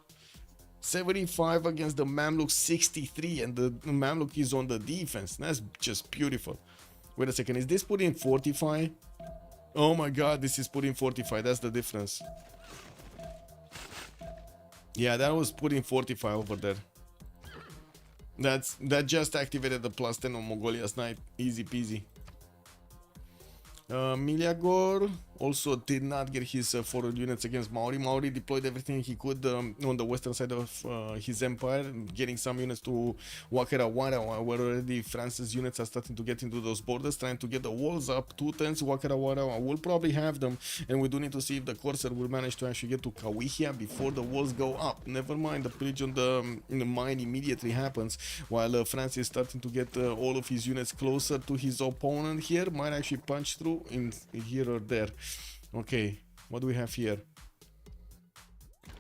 75 against the Mamluk 63, and the Mamluk is on the defense. That's just beautiful. Wait a second, is this put in Fortify? Oh my god, this is put in Fortify. That's the difference. Yeah, that was put in Fortify over there. That just activated the +10 on Mongolia's knight. Easy peasy. Miliagor also did not get his forward units against Maori. Maori deployed everything he could on the western side of his empire, getting some units to Wakarawara, where already France's units are starting to get into those borders, trying to get the walls up. 2 turns, Wakarawara will probably have them, and we do need to see if the Corsair will manage to actually get to Kawihia before the walls go up. Never mind, the pillage on the mine immediately happens, while France is starting to get all of his units closer to his opponent here. Might actually punch through in here or there. Okay, what do we have here?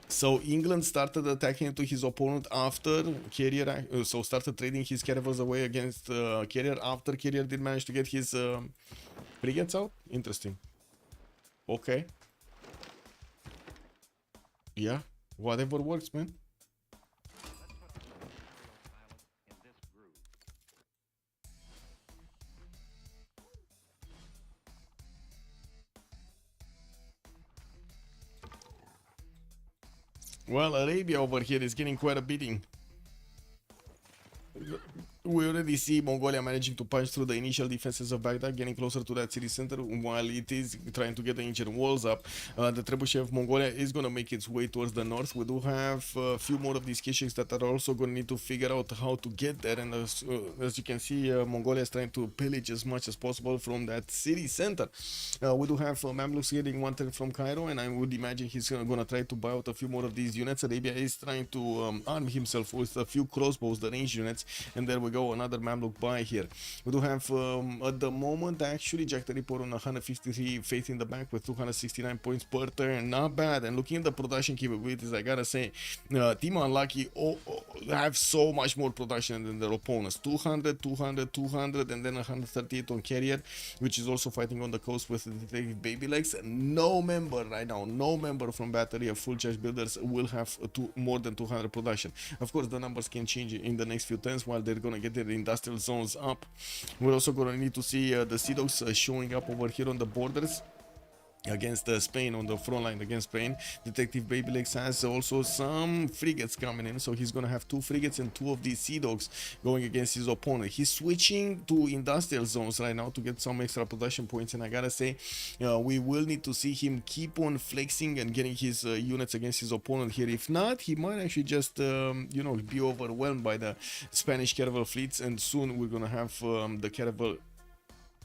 So England started attacking into his opponent after Carrier, so started trading his caravels away against Carrier after Carrier did manage to get his frigates out. Interesting. Okay. Yeah, whatever works, man. Well, Arabia over here is getting quite a beating. We already see Mongolia managing to punch through the initial defenses of Baghdad, getting closer to that city center while it is trying to get the ancient walls up. The trebuchet of Mongolia is going to make its way towards the north. We do have a few more of these Kishaks that are also going to need to figure out how to get there. And as you can see, Mongolia is trying to pillage as much as possible from that city center. We do have Mamluks getting one turn from Cairo, and I would imagine he's going to try to buy out a few more of these units. Arabia is trying to arm himself with a few crossbows, the range units, and there we go another Mamluk buy here. We do have at the moment actually Jack the Ripper on 153 faith in the bank with 269 points per turn. Not bad. And looking at the production capabilities, I gotta say, Team Unlucky have so much more production than their opponents. 200, 200, 200, and then 138 on Carrier, which is also fighting on the coast with the Detective Baby Legs. No member right now, no member from Battery of Full Charge Builders will have more than 200 production. Of course, the numbers can change in the next few turns while they're gonna get their industrial zones up. We're also gonna need to see the Sea Dogs showing up over here on the borders against Spain, on the front line against Spain. Detective Babylegs has also some frigates coming in, so he's gonna have 2 frigates and 2 of these Sea Dogs going against his opponent. He's switching to industrial zones right now to get some extra production points, and I gotta say, we will need to see him keep on flexing and getting his units against his opponent here. If not, he might actually just you know, be overwhelmed by the Spanish caravel fleets, and soon we're gonna have the caravel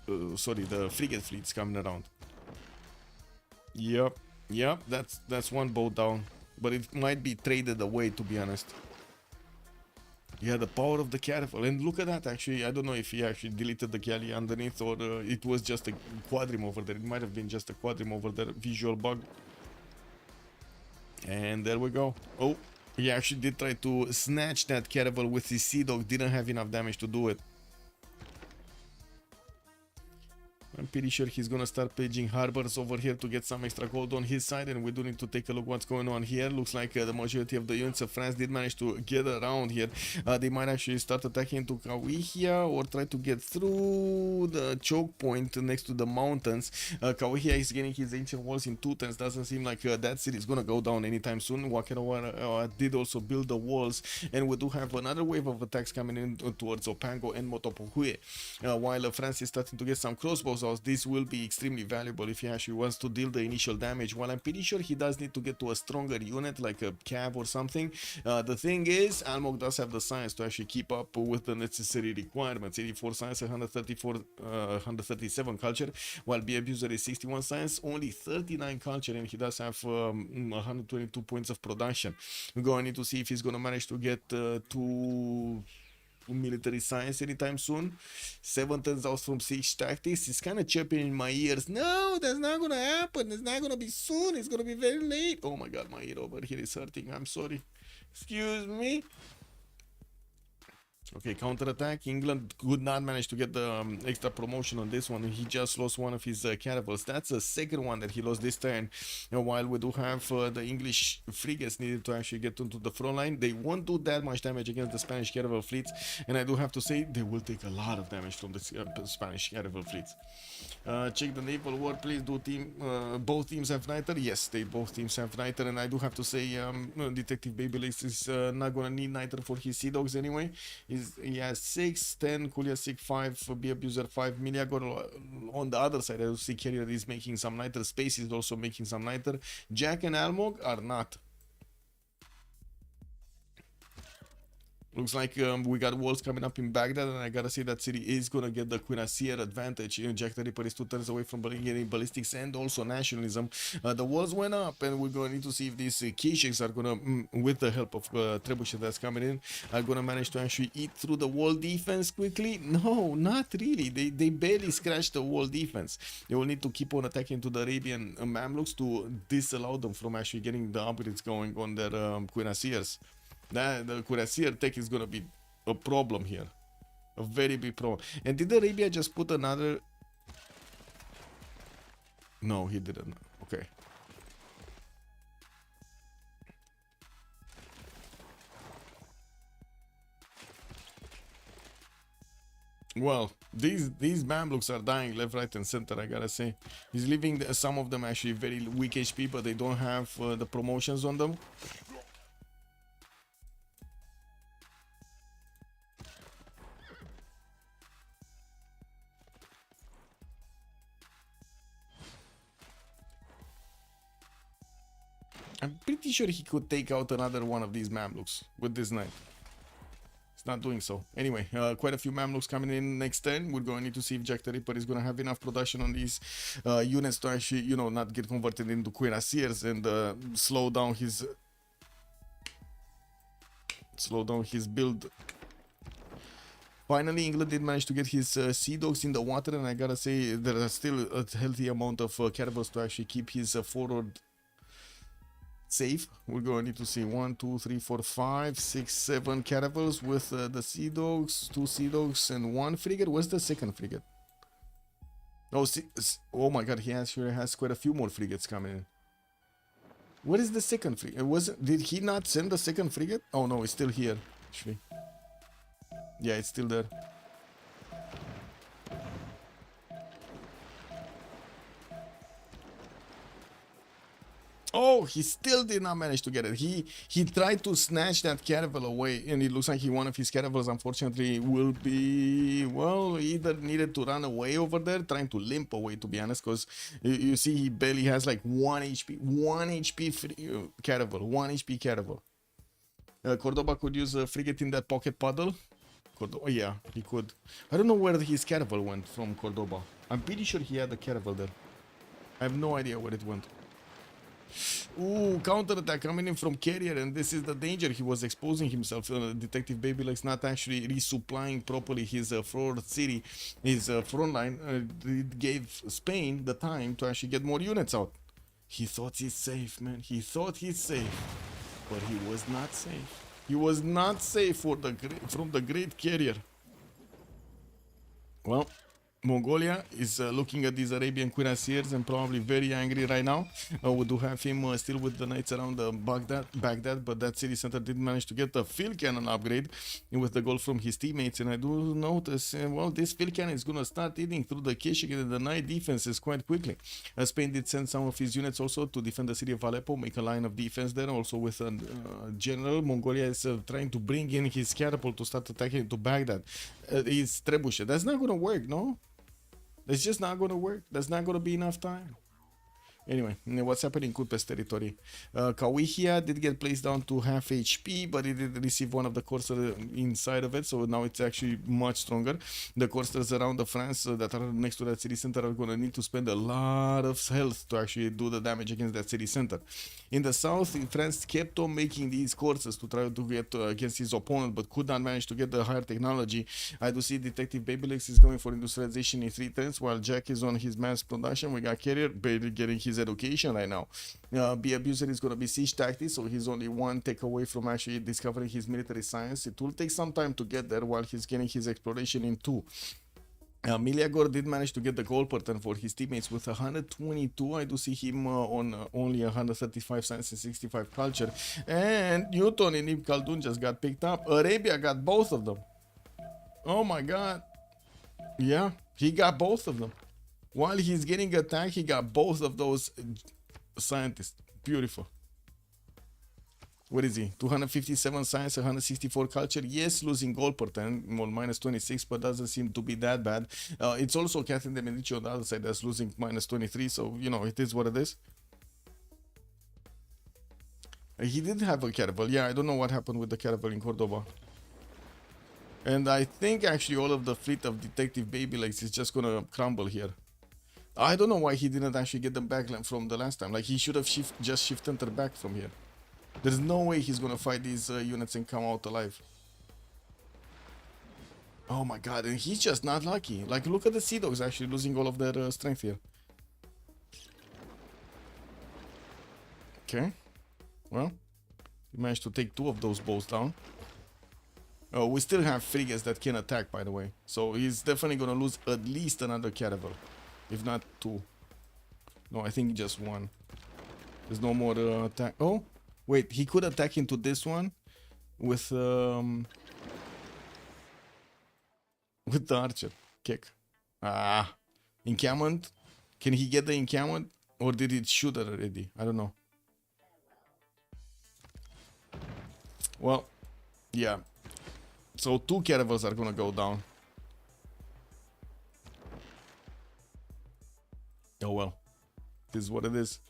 the frigate fleets coming around. Yep, that's one boat down, but it might be traded away, to be honest. Yeah, the power of the caravel, and look at that. Actually, I don't know if he actually deleted the galley underneath, or it was just a quadrim over there. It might have been just a quadrim over there, visual bug. And there we go. Oh, he actually did try to snatch that caravel with his Sea Dog, didn't have enough damage to do it. I'm pretty sure he's gonna start paging harbors over here to get some extra gold on his side, and we do need to take a look what's going on here. Looks like the majority of the units of France did manage to get around here. They might actually start attacking into Kawihia or try to get through the choke point next to the mountains. Kawihia is getting his ancient walls in 2 turns. Doesn't seem like that city is gonna go down anytime soon. Wakerawa did also build the walls, and we do have another wave of attacks coming in towards Opango and Motopohue. While France is starting to get some crossbows, this will be extremely valuable if he actually wants to deal the initial damage. While I'm pretty sure he does need to get to a stronger unit like a cav or something. The thing is, Almog does have the science to actually keep up with the necessary requirements. 84 science, 137 culture, while B Abuser is 61 science, only 39 culture, and he does have 122 points of production. We're going to need to see if he's going to manage to get to military science anytime soon. 7 turns out from 6 tactics. It's kind of chirping in my ears. No, that's not gonna happen. It's not gonna be soon. It's gonna be very late. Oh my god, my ear over here is hurting. I'm sorry. Excuse me. Okay, counterattack. England could not manage to get the extra promotion on this one. He just lost one of his caravels. That's the second one that he lost this turn. While we do have the English frigates needed to actually get into the front line, they won't do that much damage against the Spanish caravel fleets. And I do have to say, they will take a lot of damage from the Spanish caravel fleets. Check the naval war, please. Do both teams have niter? Yes, both teams have niter. And I do have to say, Detective Babylegs is not gonna need niter for his Sea Dogs anyway. He has 6, 10, Kuliasik 5, B Abuser 5, Miliagor on the other side. I see Carrier is making some niter, Space is also making some niter. Jack and Almog are not. Looks like we got walls coming up in Baghdad, and I gotta say that city is gonna get the Cuirassier advantage. Jack the Ripper is 2 turns away from getting ballistics and also nationalism. The walls went up, and we're gonna need to see if these K-Shakes are gonna, with the help of Trebuchet that's coming in, are gonna manage to actually eat through the wall defense quickly. No, not really. They barely scratched the wall defense. They will need to keep on attacking to the Arabian Mamluks to disallow them from actually getting the upgrades going on their Cuirassiers. The Cuirassier tech is gonna be a problem here, a very big problem. And did Arabia just put another? No, he didn't. Okay. Well, these Mamluks are dying left, right, and center. I gotta say, he's leaving some of them actually very weak HP, but they don't have the promotions on them. I'm pretty sure he could take out another one of these Mamluks with this knight. It's not doing so. Anyway, quite a few Mamluks coming in next turn. We're going to need to see if Jack the Ripper is going to have enough production on these units to actually, you know, not get converted into Cuirassiers and slow down his build. Finally, England did manage to get his sea dogs in the water, and I gotta say there are still a healthy amount of caravels to actually keep his forward safe. We're going to need to see 1, 2, 3, 4, 5, 6, 7 caravels with the sea dogs, 2 sea dogs, and 1 frigate. Where's the second frigate? Oh, oh my god, he actually has quite a few more frigates coming in. What is the second frigate? Did he not send the second frigate? Oh no, it's still here. Actually, yeah, it's still there. Oh, he still did not manage to get it. He tried to snatch that caravel away, and it looks like one of his caravels, unfortunately, will be, well, either needed to run away over there, trying to limp away, to be honest, because you see he barely has like 1 HP. 1 HP caravel. 1 HP caravel. Cordoba could use a frigate in that pocket puddle. Cordoba, yeah, he could. I don't know where his caravel went from Cordoba. I'm pretty sure he had a caravel there. I have no idea where it went. Ooh, counterattack coming in from carrier, and this is the danger. He was exposing himself. Detective Babylegs not actually resupplying properly his forward city, his front line. It gave Spain the time to actually get more units out. He thought he's safe, man. He thought he's safe, but he was not safe. He was not safe from the great carrier. Well, Mongolia is looking at these Arabian cuirassiers and probably very angry right now. We do have him still with the knights around Baghdad, but that city center did manage to get the field cannon upgrade with the goal from his teammates. And I do notice, well, this field cannon is going to start eating through the Keshik and the night defenses quite quickly. Spain did send some of his units also to defend the city of Aleppo, make a line of defense there. Also with a general, Mongolia is trying to bring in his catapult to start attacking into Baghdad. His trebuchet. That's not going to work, no? It's just not going to work. There's not going to be enough time. Anyway, what's happening in Kupes territory? Kawihia did get placed down to half HP, but it did receive one of the coursers inside of it, so now it's actually much stronger. The coursers around the France that are next to that city center are going to need to spend a lot of health to actually do the damage against that city center. In the south, France kept on making these coursers to try to get against his opponent, but could not manage to get the higher technology. I do see Detective Babylegs is going for industrialization in 3 turns, while Jack is on his mass production. We got Carrier barely getting his education right now. B Abuser is going to be siege tactics, so he's only 1 take away from actually discovering his military science. It will take some time to get there while he's getting his exploration in 2. Miliagor did manage to get the goal pattern for his teammates with 122. I do see him on only 135 science and 65 culture. And Newton and Ibn Khaldun just got picked up. Arabia got both of them. Oh my god. Yeah, he got both of them. While he's getting attacked, he got both of those scientists. Beautiful. What is he? 257 science, 164 culture. Yes, losing goal per turn, well, minus 26, but doesn't seem to be that bad. It's also Catherine de Medici on the other side that's losing minus 23, so, you know, it is what it is. He did have a caravel. Yeah, I don't know what happened with the caravel in Cordoba. And I think actually all of the fleet of Detective Babylegs is just gonna crumble here. I don't know why he didn't actually get them back from the last time. Like, he should have just shift-entered back from here. There's no way he's gonna fight these units and come out alive. Oh my god, and he's just not lucky. Like, look at the Sea Dogs actually losing all of their strength here. Okay. Well, he managed to take 2 of those boats down. We still have frigates that can attack, by the way. So he's definitely gonna lose at least another caravel. If not 2. No, I think just 1. There's no more attack. Oh, wait, he could attack into this one with the archer kick. Ah, encampment. Can he get the encampment, or did it shoot it already? I don't know. Well, yeah. So 2 caravels are gonna go down. Oh well, this is what it is.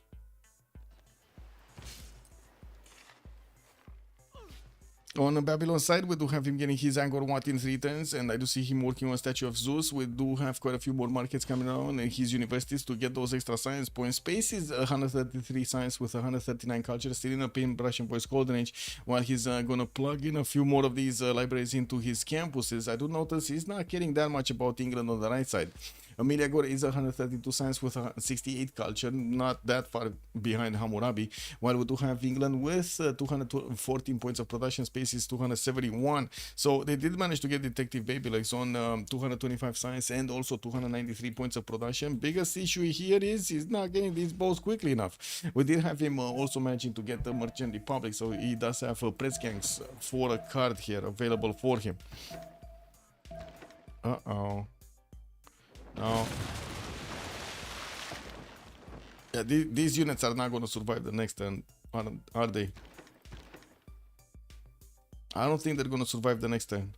On the Babylon side, we do have him getting his Angkor Wat in 3 turns, and I do see him working on Statue of Zeus. We do have quite a few more markets coming around in his universities to get those extra science points. Space is 133 science with 139 culture, still in a paintbrush and voice golden age, while he's gonna plug in a few more of these libraries into his campuses. I do notice he's not caring that much about England on the right side. Amelia Gore is 132 science with 68 culture, not that far behind Hammurabi, while we do have England with 214 points of production, Space is 271. So they did manage to get Detective Baby Legs on 225 science and also 293 points of production. Biggest issue here is he's not getting these bows quickly enough. We did have him also managing to get the Merchant Republic, so he does have press gangs for a card here available for him. Uh-oh. No. Yeah, these units are not going to survive the next turn, are they? I don't think they're going to survive the next turn.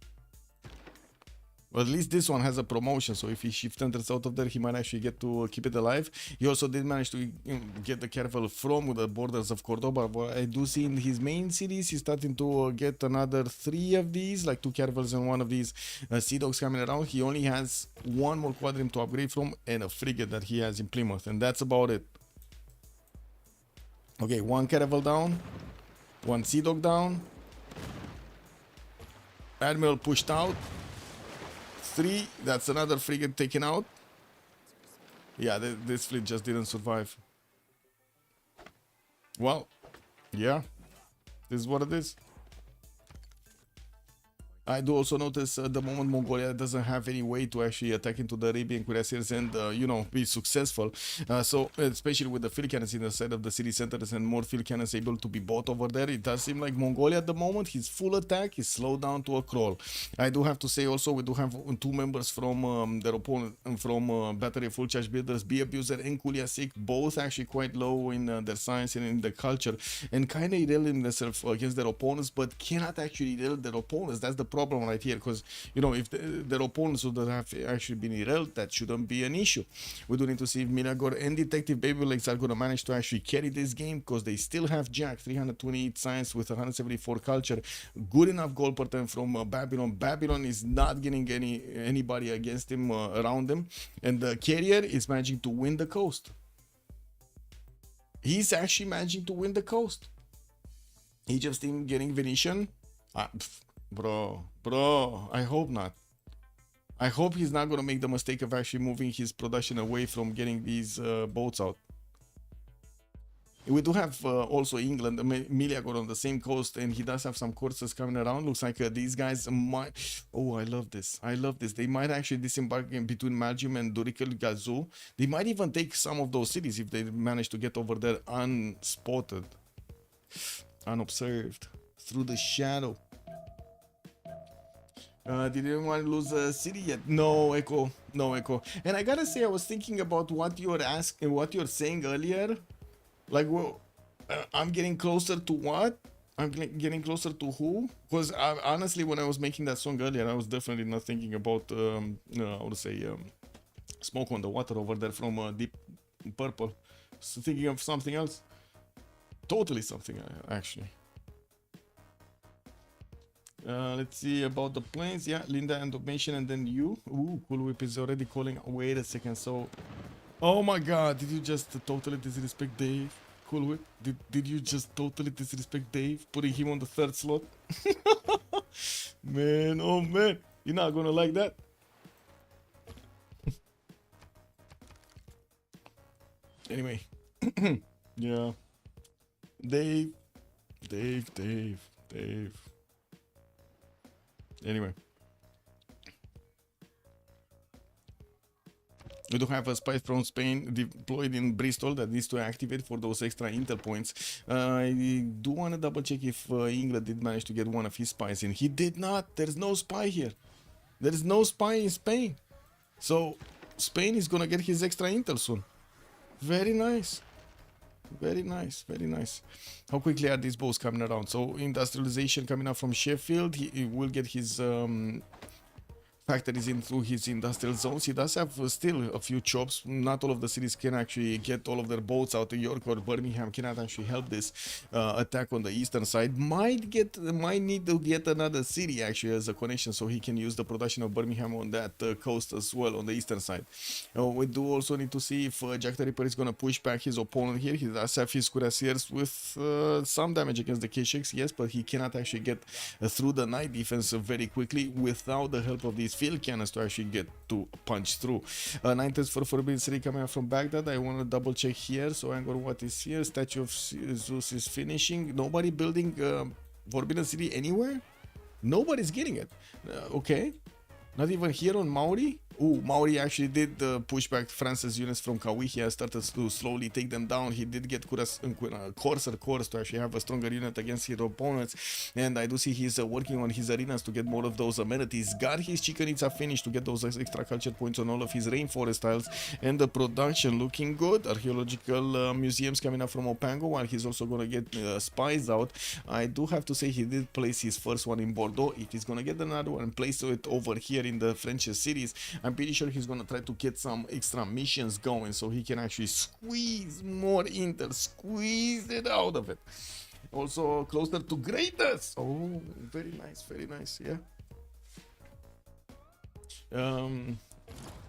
Well, at least this one has a promotion, so if he shift enters out of there, he might actually get to keep it alive. He also did manage to get the caravel from the borders of Cordoba, but I do see in his main series he's starting to get another 3 of these, like 2 caravels and 1 of these sea dogs coming around. He only has 1 more quadrim to upgrade from and a frigate that he has in Plymouth, and that's about it. Okay, 1 caravel down, 1 sea dog down, Admiral pushed out. 3, that's another frigate taken out. Yeah, this fleet just didn't survive. Well, yeah, this is what it is. I do also notice at the moment Mongolia doesn't have any way to actually attack into the Arabian cuirassiers and, you know, be successful. So, especially with the field cannons in the side of the city centers and more field cannons able to be bought over there, it does seem like Mongolia at the moment, his full attack is slowed down to a crawl. I do have to say also, we do have 2 members from their opponent, from Battery of Full Charge Builders, B Abuser and Kuliasik, both actually quite low in their science and in the culture, and kind of irrelevant themselves against their opponents, but cannot actually irrelevant their opponents. That's the problem right here, because, you know, if their opponents would have actually been irrelevant, that shouldn't be an issue. We do need to see if Milagor and Detective Baby Legs are going to manage to actually carry this game, because they still have Jack, 328 science with 174 culture, good enough goal per turn from Babylon. Babylon is not getting anybody against him around him, and the carrier is managing to win the coast. He's actually managing to win the coast. He just isn't getting Venetian. Bro, I hope not. I hope he's not going to make the mistake of actually moving his production away from getting these boats out. We do have also England, Miliagor on the same coast, and he does have some courses coming around. Looks like these guys might... Oh, I love this. I love this. They might actually disembark in between Magium and Durikel Gazoo. They might even take some of those cities if they manage to get over there unspotted, unobserved, through the shadow. Did anyone lose a city yet? No, Echo. No, Echo. And I gotta say, I was thinking about what you're asking, what you're saying earlier. Like, well, I'm getting closer to what? I'm getting closer to who? Because honestly, when I was making that song earlier, I was definitely not thinking about, I would say, Smoke on the Water over there from Deep Purple. So thinking of something else. Totally something, actually. Let's see about the planes. Yeah, Linda and Domation, and then you. Ooh, Cool Whip is already calling. Wait a second. So, oh my God, did you just totally disrespect Dave? Cool Whip, did you just totally disrespect Dave, putting him on the 3rd slot? Man, oh man, you're not gonna like that. Anyway, yeah, Dave. Anyway, we do have a spy from Spain deployed in Bristol that needs to activate for those extra intel points. I do want to double check if England did manage to get one of his spies in. He did not. There's no spy here. There is no spy in Spain. So Spain is gonna get his extra intel soon. Very nice. Very nice, very nice. How quickly are these boats coming around? So industrialization coming up from Sheffield. He will get his factories into his industrial zones. He does have still a few chops. Not all of the cities can actually get all of their boats out. York or Birmingham cannot actually help this attack on the eastern side. Might need to get another city actually as a connection, so he can use the production of Birmingham on that coast as well on the eastern side. We do also need to see if Jack the Ripper is going to push back his opponent here. He does have his cuirassiers with some damage against the K6, yes, but he cannot actually get through the night defense very quickly without the help of these field cannons to actually get to punch through. 9 tens for Forbidden City coming out from Baghdad. I want to double check here, so I'm going what is here. Statue of Zeus is finishing. Nobody building Forbidden City anywhere? Nobody's getting it. Okay. Not even here on Maori? Ooh, Maori actually did push back France's units from Kawi. He has started to slowly take them down. He did get Corsair Corps to actually have a stronger unit against his opponents. And I do see he's working on his arenas to get more of those amenities. Got his Chikanitsa finished to get those extra culture points on all of his rainforest tiles. And the production looking good. Archaeological museums coming up from Opango, while he's also going to get spies out. I do have to say he did place his first one in Bordeaux. If he's going to get another one and place it over here in the French cities, I'm pretty sure he's gonna try to get some extra missions going so he can actually squeeze more intel, squeeze it out of it. Also closer to greatness. Oh, very nice, yeah.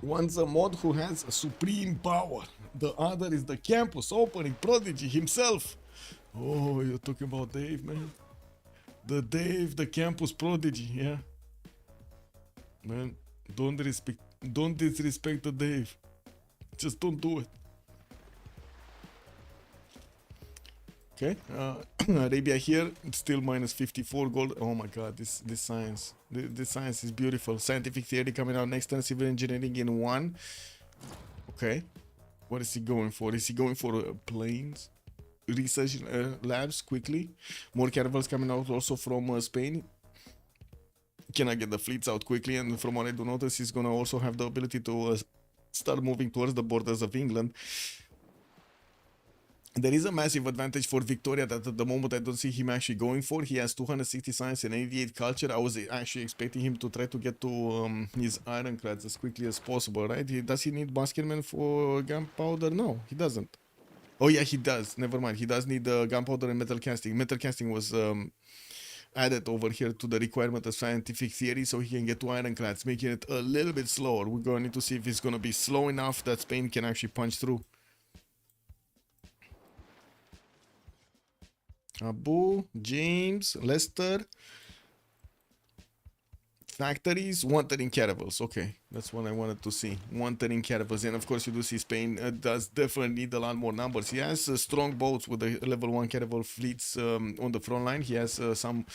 One's a mod who has a supreme power. The other is the campus opening prodigy himself. Oh, you're talking about Dave, man. The campus prodigy, yeah. Man, don't disrespect the Dave. Just don't do it. Okay, Arabia here, still minus 54 gold. Oh my god, this science. This science is beautiful. Scientific theory coming out next turn, civil engineering in 1. Okay. What is he going for? Is he going for planes? Research labs quickly. More caravels coming out also from Spain. Can I get the fleets out quickly? And from what I do notice, he's gonna also have the ability to start moving towards the borders of England. There is a massive advantage for Victoria that at the moment I don't see him actually going for. He has 260 science and 88 culture. I was actually expecting him to try to get to his ironclads as quickly as possible, right? Does he need basketmen for gunpowder? No, he doesn't. Oh yeah, he does. Never mind. He does need gunpowder and metal casting. Metal casting was added over here to the requirement of scientific theory so he can get to ironclads, making it a little bit slower. We're going to need to see if it's going to be slow enough that Spain can actually punch through. Abu, James, Leicester. Factories, 113 caravels. Okay, that's what I wanted to see. 113 caravels. And of course, you do see Spain does definitely need a lot more numbers. He has strong boats with the level 1 caravel fleets on the front line. He has some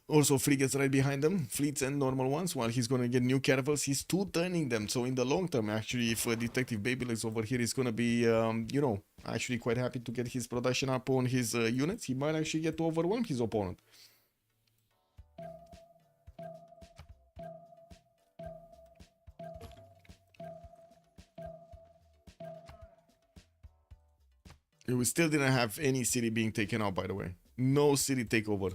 also frigates right behind them, fleets and normal ones. While he's going to get new caravels, he's two-turning them. So in the long term, actually, if Detective Babylegs over here is going to be, you know, actually quite happy to get his production up on his units, he might actually get to overwhelm his opponent. We still didn't have any city being taken out, by the way. No city takeover.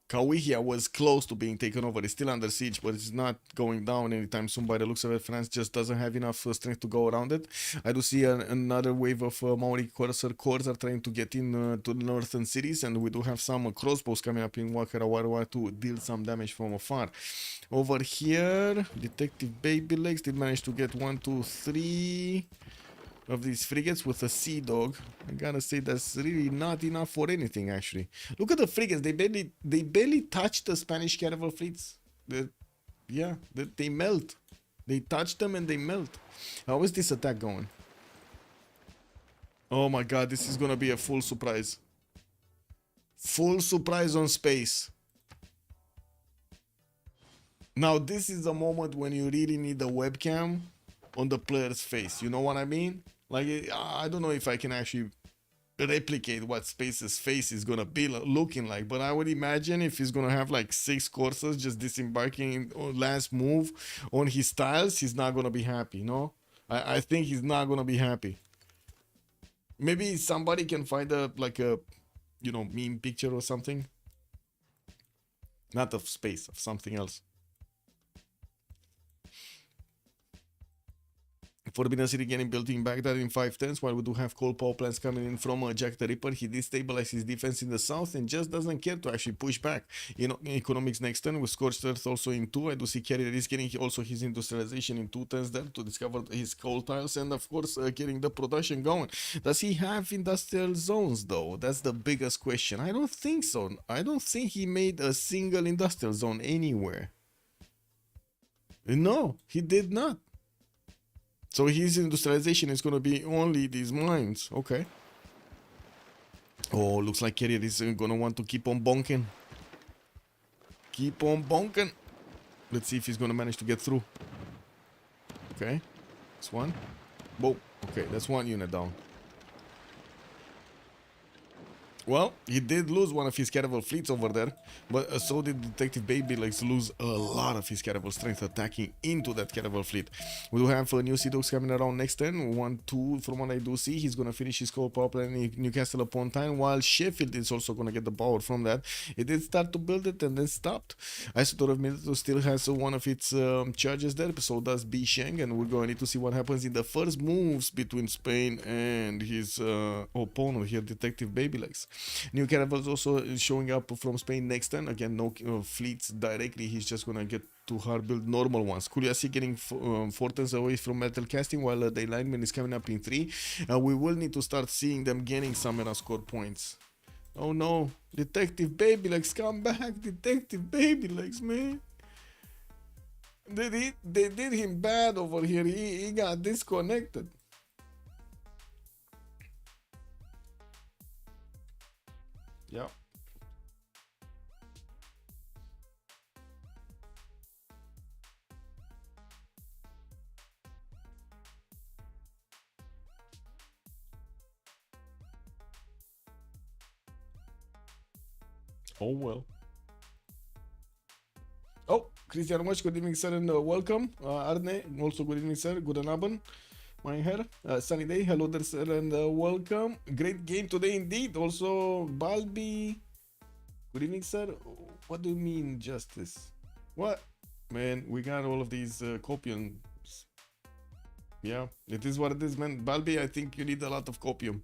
Kawihia was close to being taken over. It's still under siege, but it's not going down anytime soon by the looks of it. France just doesn't have enough strength to go around it. I do see another wave of Maori Corsair Corps are trying to get in to the northern cities, and we do have some crossbows coming up in Wakarawarwa to deal some damage from afar. Over here, Detective Babylegs did manage to get 1, 2, 3... of these frigates with a sea dog. I gotta say that's really not enough for anything actually. Look at the frigates, they barely touch the Spanish caravel fleets. They melt. They touch them and they melt. How is this attack going? Oh my god, this is gonna be a full surprise. Full surprise on space. Now this is a moment when you really need a webcam on the player's face. You know what I mean? Like, I don't know if I can actually replicate what Space's face is gonna be looking like, but I would imagine if he's gonna have like 6 courses just disembarking on last move on his tiles, he's not gonna be happy, no? I think he's not gonna be happy. Maybe somebody can find a, like a, you know, meme picture or something. Not of Space, of something else. Forbidden City getting built in Baghdad in 5 turns, while we do have coal power plants coming in from Jack the Ripper. He destabilizes his defense in the south and just doesn't care to actually push back. You know, economics next turn with Scorched Earth also in 2. I do see Carrier is getting also his industrialization in 2 turns there to discover his coal tiles and of course getting the production going. Does he have industrial zones though? That's the biggest question. I don't think so. I don't think he made a single industrial zone anywhere. No, he did not. So his industrialization is going to be only these mines. Okay. Oh, looks like Carrier is going to want to keep on bonking. Keep on bonking. Let's see if he's going to manage to get through. Okay. That's one. Boom. Okay, that's one unit down. Well, he did lose one of his caravel fleets over there, but so did Detective Baby Legs lose a lot of his caravel strength attacking into that caravel fleet. We do have new Sea Dogs coming around next turn. 1-2 from what I do see. He's going to finish his coal power plant in Newcastle upon time, while Sheffield is also going to get the power from that. It did start to build it and then stopped. Isotope of Milito still has one of its charges there, so does B Sheng, and we're going to need to see what happens in the first moves between Spain and his opponent here, Detective Baby Legs. New caravels also showing up from Spain next turn. Again, no fleets directly. He's just gonna get to hard build normal ones. CWC getting 4 turns away from metal casting, while the alignment is coming up in 3. We will need to start seeing them getting some era score points. Oh no, Detective Baby Legs, come back, Detective Baby Legs, man. They did him bad over here. He got disconnected. Yeah. Oh well. Oh, Christian Much, good evening, sir, and welcome. Arne, also good evening, sir. Good abend. My hair, sunny day. Hello there, sir, and welcome. Great game today indeed. Also, Balbi. Good evening, sir. What do you mean, justice? What? Man, we got all of these copiums. Yeah, it is what it is, man. Balbi, I think you need a lot of copium.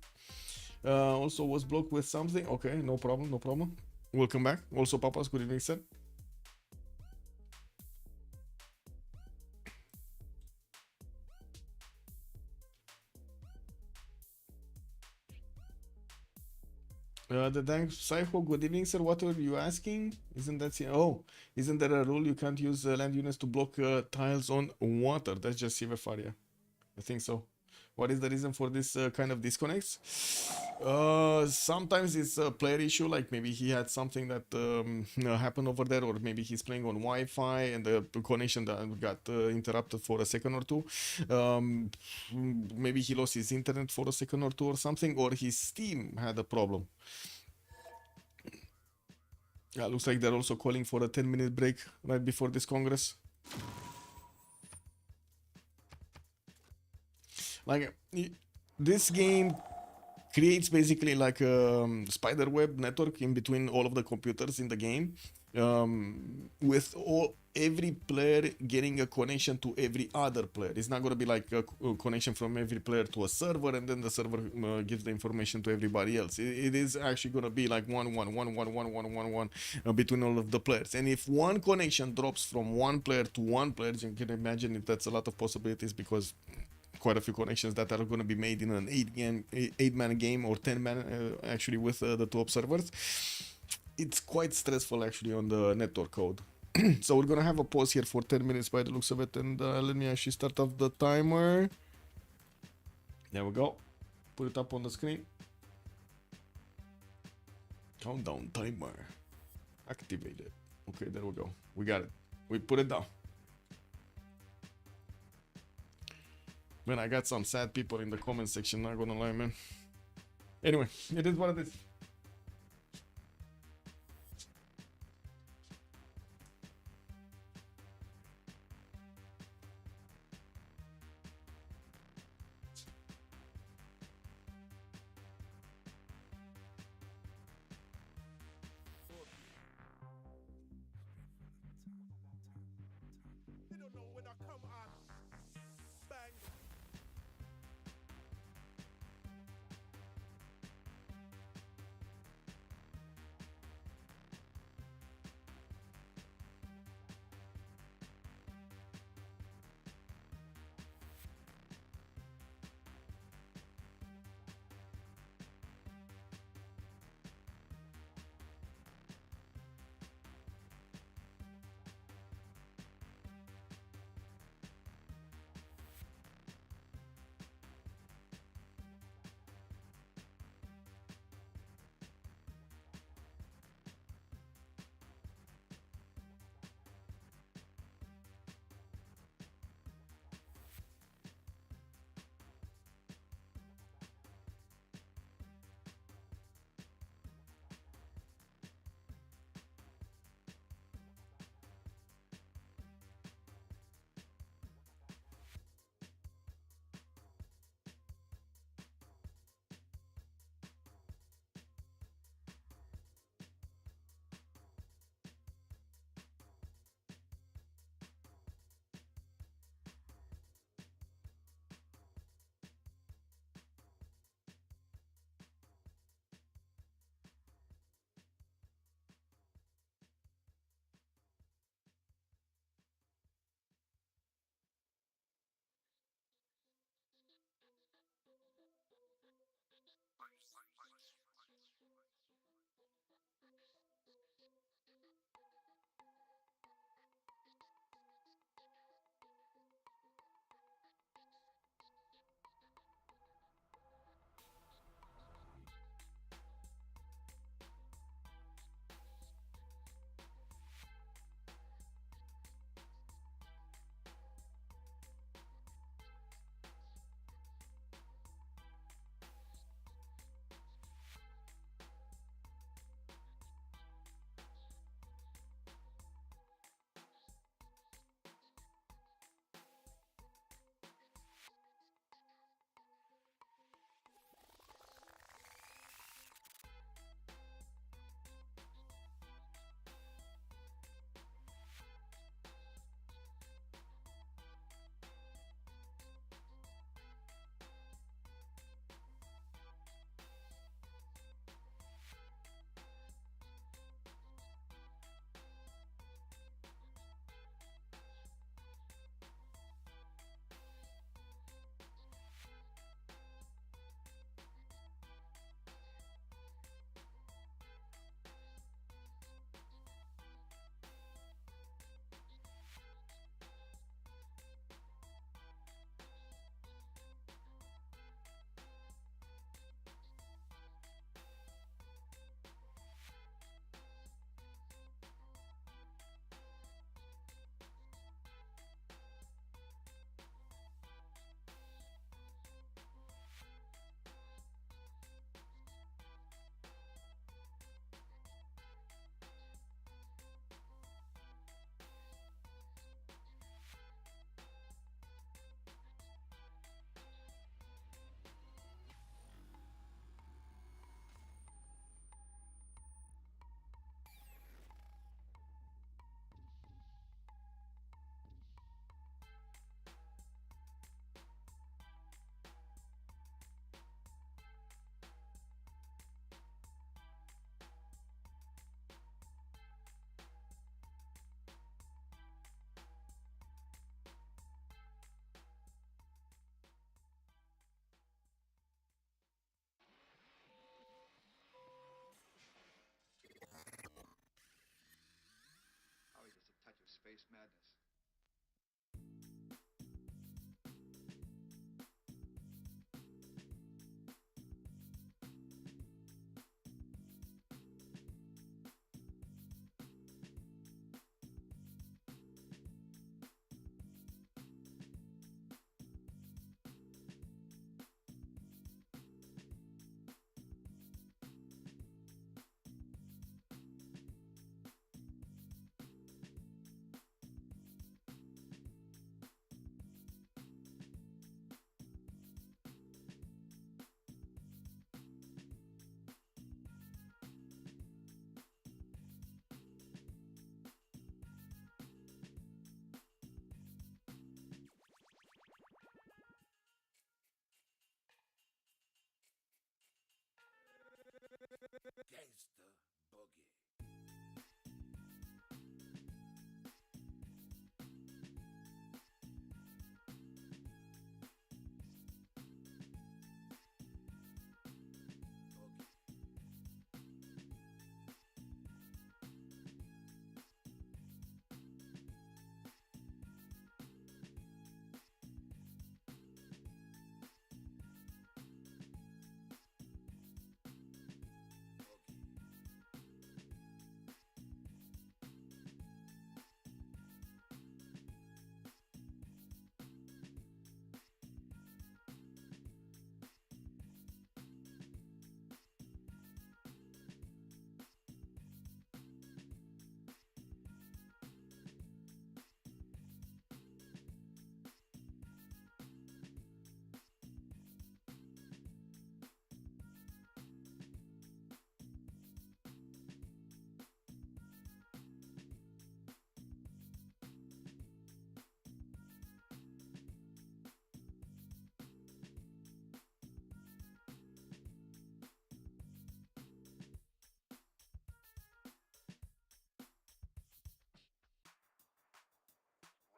Also was blocked with something. Okay, no problem, no problem. Welcome back. Also, Papas, good evening, sir. The Dank Psycho, good evening, sir. What are you asking? Isn't that isn't there a rule you can't use land units to block tiles on water? That's just Civ6, yeah. I think so. What is the reason for this kind of disconnects? Sometimes it's a player issue, like maybe he had something that happened over there, or maybe he's playing on Wi-Fi and the connection that got interrupted for a second or two. Maybe he lost his internet for a second or two or something, or his Steam had a problem. Yeah, looks like they're also calling for a 10-minute break right before this Congress. Like, this game creates basically like a spider web network in between all of the computers in the game, with every player getting a connection to every other player. It's not going to be like a connection from every player to a server and then the server gives the information to everybody else. It is actually going to be like one between all of the players. And if one connection drops from one player to one player, you can imagine that's a lot of possibilities, because quite a few connections that are going to be made in an 8-man game or 10-man actually with the two observers. It's quite stressful actually on the network code. So we're gonna have a pause here for 10 minutes by the looks of it, and let me actually start off the timer. There we go. Put it up on the screen. Countdown timer activated. Okay, there we go. We got it. We put it down. Man, I got some sad people in the comment section, not gonna lie, man. Anyway, it is what it is. They don't know when I come on. Bang.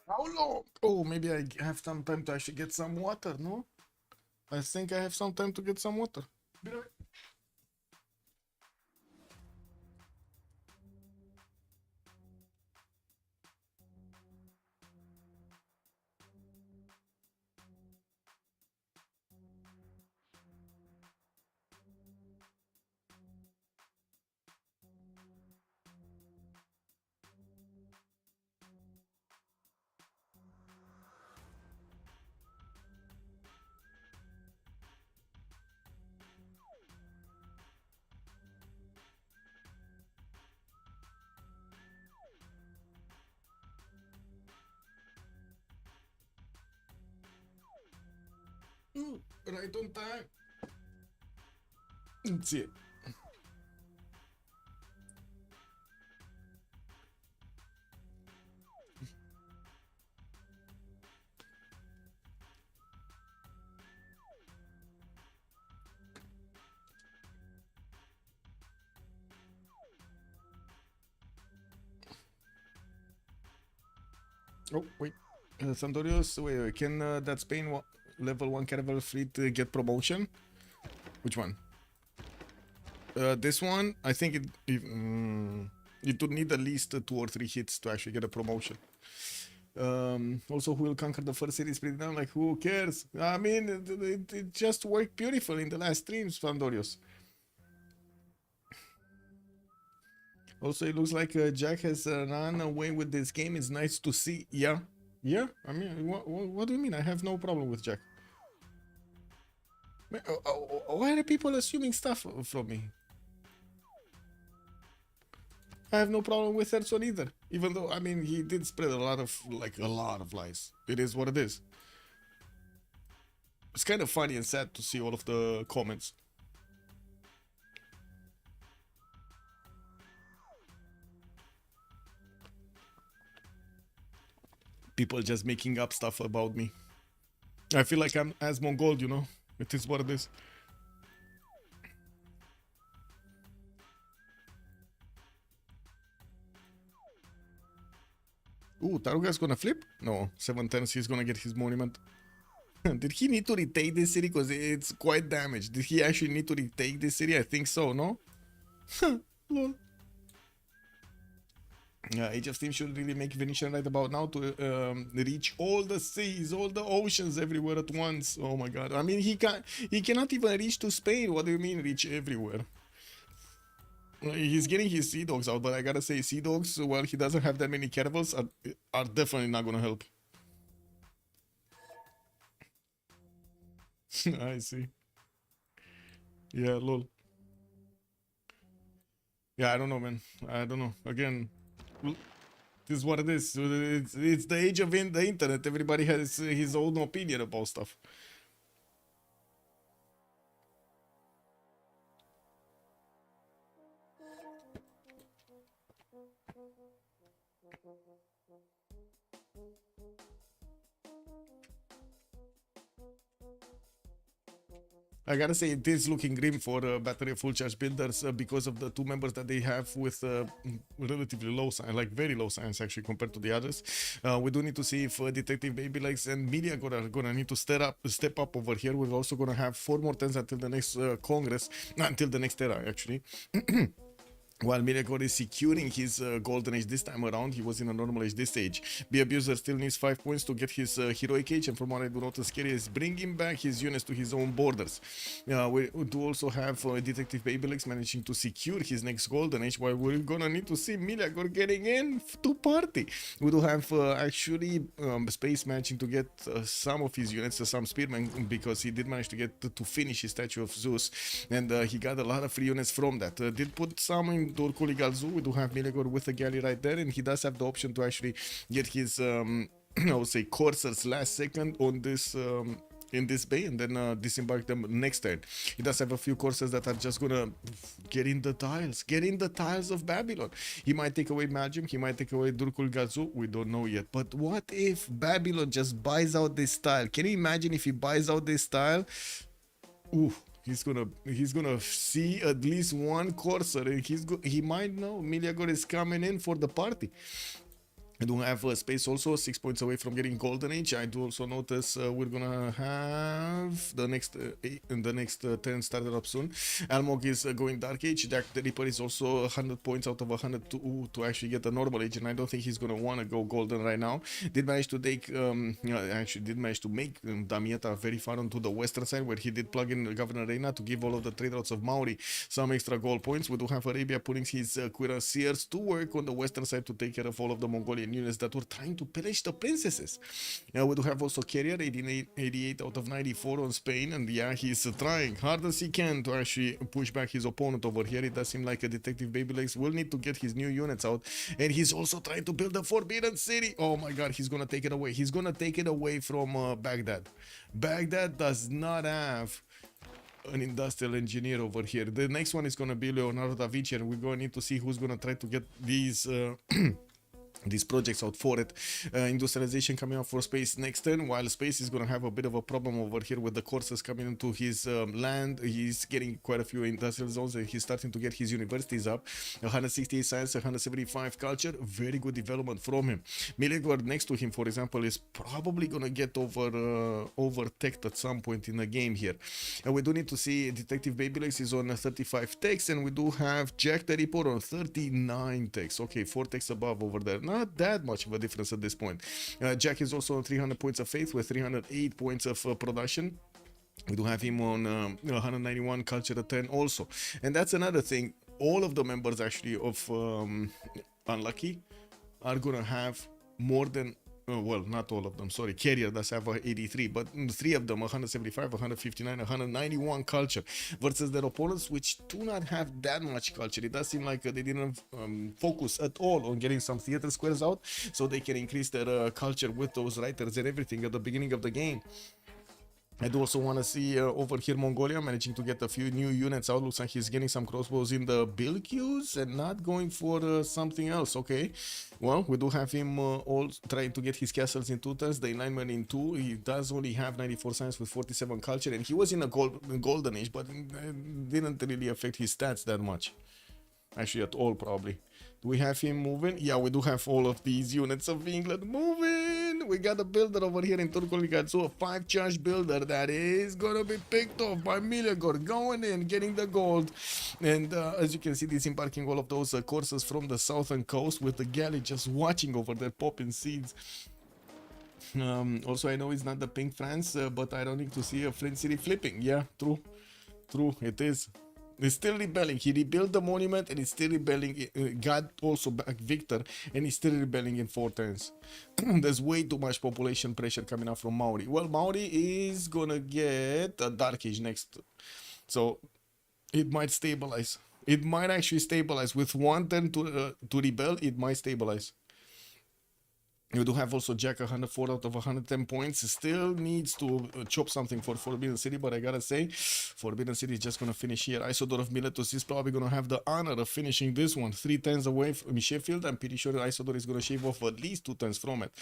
How long? Oh, maybe I have some time to actually get some water, no? I think I have some time to get some water. Be right. Right on time. That's it. Oh, wait. Sandorios, wait, can that Spain level 1 caravel fleet get promotion? Which one? This one, I think it would need at least 2 or 3 hits to actually get a promotion. Also, who will conquer the first series pretty down? Like, who cares? I mean, it just worked beautiful in the last streams, Pandorius. Also, it looks like Jack has run away with this game. It's nice to see. Yeah. Yeah? I mean, what do you mean? I have no problem with Jack. Why are people assuming stuff from me? I have no problem with Erson either. Even though, I mean, he did spread a lot of lies. It is what it is. It's kind of funny and sad to see all of the comments. People just making up stuff about me. I feel like I'm as Mongol, you know? It is what it is. Ooh, Taruga's gonna flip? No, 7 turns, he's gonna get his monument. Did he need to retake this city? Because it's quite damaged. Did he actually need to retake this city? I think so, no? Lol. Age of Steam should really make Venetian right about now to reach all the seas, all the oceans everywhere at once. Oh my god. I mean, he cannot even reach to Spain. What do you mean reach everywhere? He's getting his Sea Dogs out, but I gotta say, Sea Dogs, while he doesn't have that many caravels, are definitely not gonna help. I see. Yeah, lol. Yeah, I don't know, man. I don't know. Again, this is what it is. It's the age of the internet. Everybody has his own opinion about stuff. I gotta say, it is looking grim for battery full charge builders because of the 2 members that they have with relatively low science, like very low science actually compared to the others. We do need to see if Detective Baby Legs and Media are gonna need to step up over here. We're also gonna have 4 more turns until the next Congress, until the next era actually. While Miracle is securing his golden age this time around, he was in a normal age this stage. The abuser still needs 5 points to get his heroic age, and from what I do notice here is bringing back his units to his own borders. We do also have Detective Babylegs managing to secure his next golden age, while we're gonna need to see Miliagor getting in to party. We do have actually Space managing to get some of his units, some spearmen, because he did manage to get to finish his statue of Zeus, and he got a lot of free units from that. Did put some in Dorkuli Galzu. We do have Milegor with a galley right there, and he does have the option to actually get his I would say coursers last second on this in this bay, and then disembark them next turn. He does have a few coursers that are just gonna get in the tiles of Babylon. He might take away Magium, he might take away Durkul Gazu, we don't know yet. But what if Babylon just buys out this tile? Can you imagine if he buys out this tile? Ooh, he's gonna see at least 1 courser, and he might know Miliagor is coming in for the party. I do have space also 6 points away from getting golden age. I do also notice we're gonna have the next 10 started up soon. Almog is going dark age. Jack the Ripper is also 100 points out of 100 to actually get the normal age, and I don't think he's gonna want to go golden right now. Did manage to take actually did manage to make Damietta very far onto the western side, where he did plug in Governor Reina to give all of the trade routes of Maori some extra gold points. We do have Arabia putting his cuirassiers to work on the western side to take care of all of the Mongolian units that were trying to pillage the princesses. We do have also Carrier 88 out of 94 on Spain, and yeah, he's trying hard as he can to actually push back his opponent over here. It does seem like a Detective Babylegs will need to get his new units out, and he's also trying to build a Forbidden City. Oh my god, he's gonna take it away. He's gonna take it away from Baghdad. Baghdad does not have an industrial engineer over here. The next one is gonna be Leonardo da Vinci, and we're gonna need to see who's gonna try to get these these projects out for it. Industrialization coming out for space next turn, while space is going to have a bit of a problem over here with the courses coming into his land. He's getting quite a few industrial zones, and he's starting to get his universities up. 168 science, 175 culture, very good development from him. Miligord next to him, for example, is probably going to get overtech at some point in the game here. And we do need to see Detective Babylegs is on 35 techs, and we do have Jack the Ripper on 39 techs. Okay, 4 techs above over there. Not that much of a difference at this point. Jack is also on 300 points of faith with 308 points of production. We do have him on 191 culture at 10 also. And that's another thing. All of the members actually of Unlucky are gonna have more than well, not all of them, sorry. Carrier does have 83, but 3 of them, 175, 159, 191 culture versus their opponents, which do not have that much culture. It does seem like they didn't focus at all on getting some theater squares out so they can increase their culture with those writers and everything at the beginning of the game. I do also want to see over here Mongolia managing to get a few new units out. Looks like he's getting some crossbows in the build queues and not going for something else. Okay, well, we do have him all trying to get his castles in 2 turns, the alignment in 2. He does only have 94 science with 47 culture, and he was in a golden age, but it didn't really affect his stats that much. Actually, at all, probably. Do we have him moving? Yeah, we do have all of these units of England moving. We got a builder over here in Turkoligatsu, a 5-charge builder that is gonna be picked off by Miligor, going in, getting the gold. And as you can see, disembarking all of those courses from the southern coast with the galley just watching over there, popping seeds. Also, I know it's not the pink France, but I don't need to see a Flint City flipping. Yeah, true, it is. He's still rebelling. He rebuilt the monument and he's still rebelling. Got also back Victor and he's still rebelling in 4 turns. There's way too much population pressure coming out from Maori. Well, Maori is gonna get a Dark Age next. So it might stabilize. It might actually stabilize. With 1 turn to rebel, it might stabilize. You do have also Jack 104 out of 110 points. Still needs to chop something for Forbidden City, but I gotta say, Forbidden City is just gonna finish here. Isodor of Miletus is probably gonna have the honor of finishing this one. 3 turns away from Sheffield. I'm pretty sure Isodor is gonna shave off at least 2 turns from it.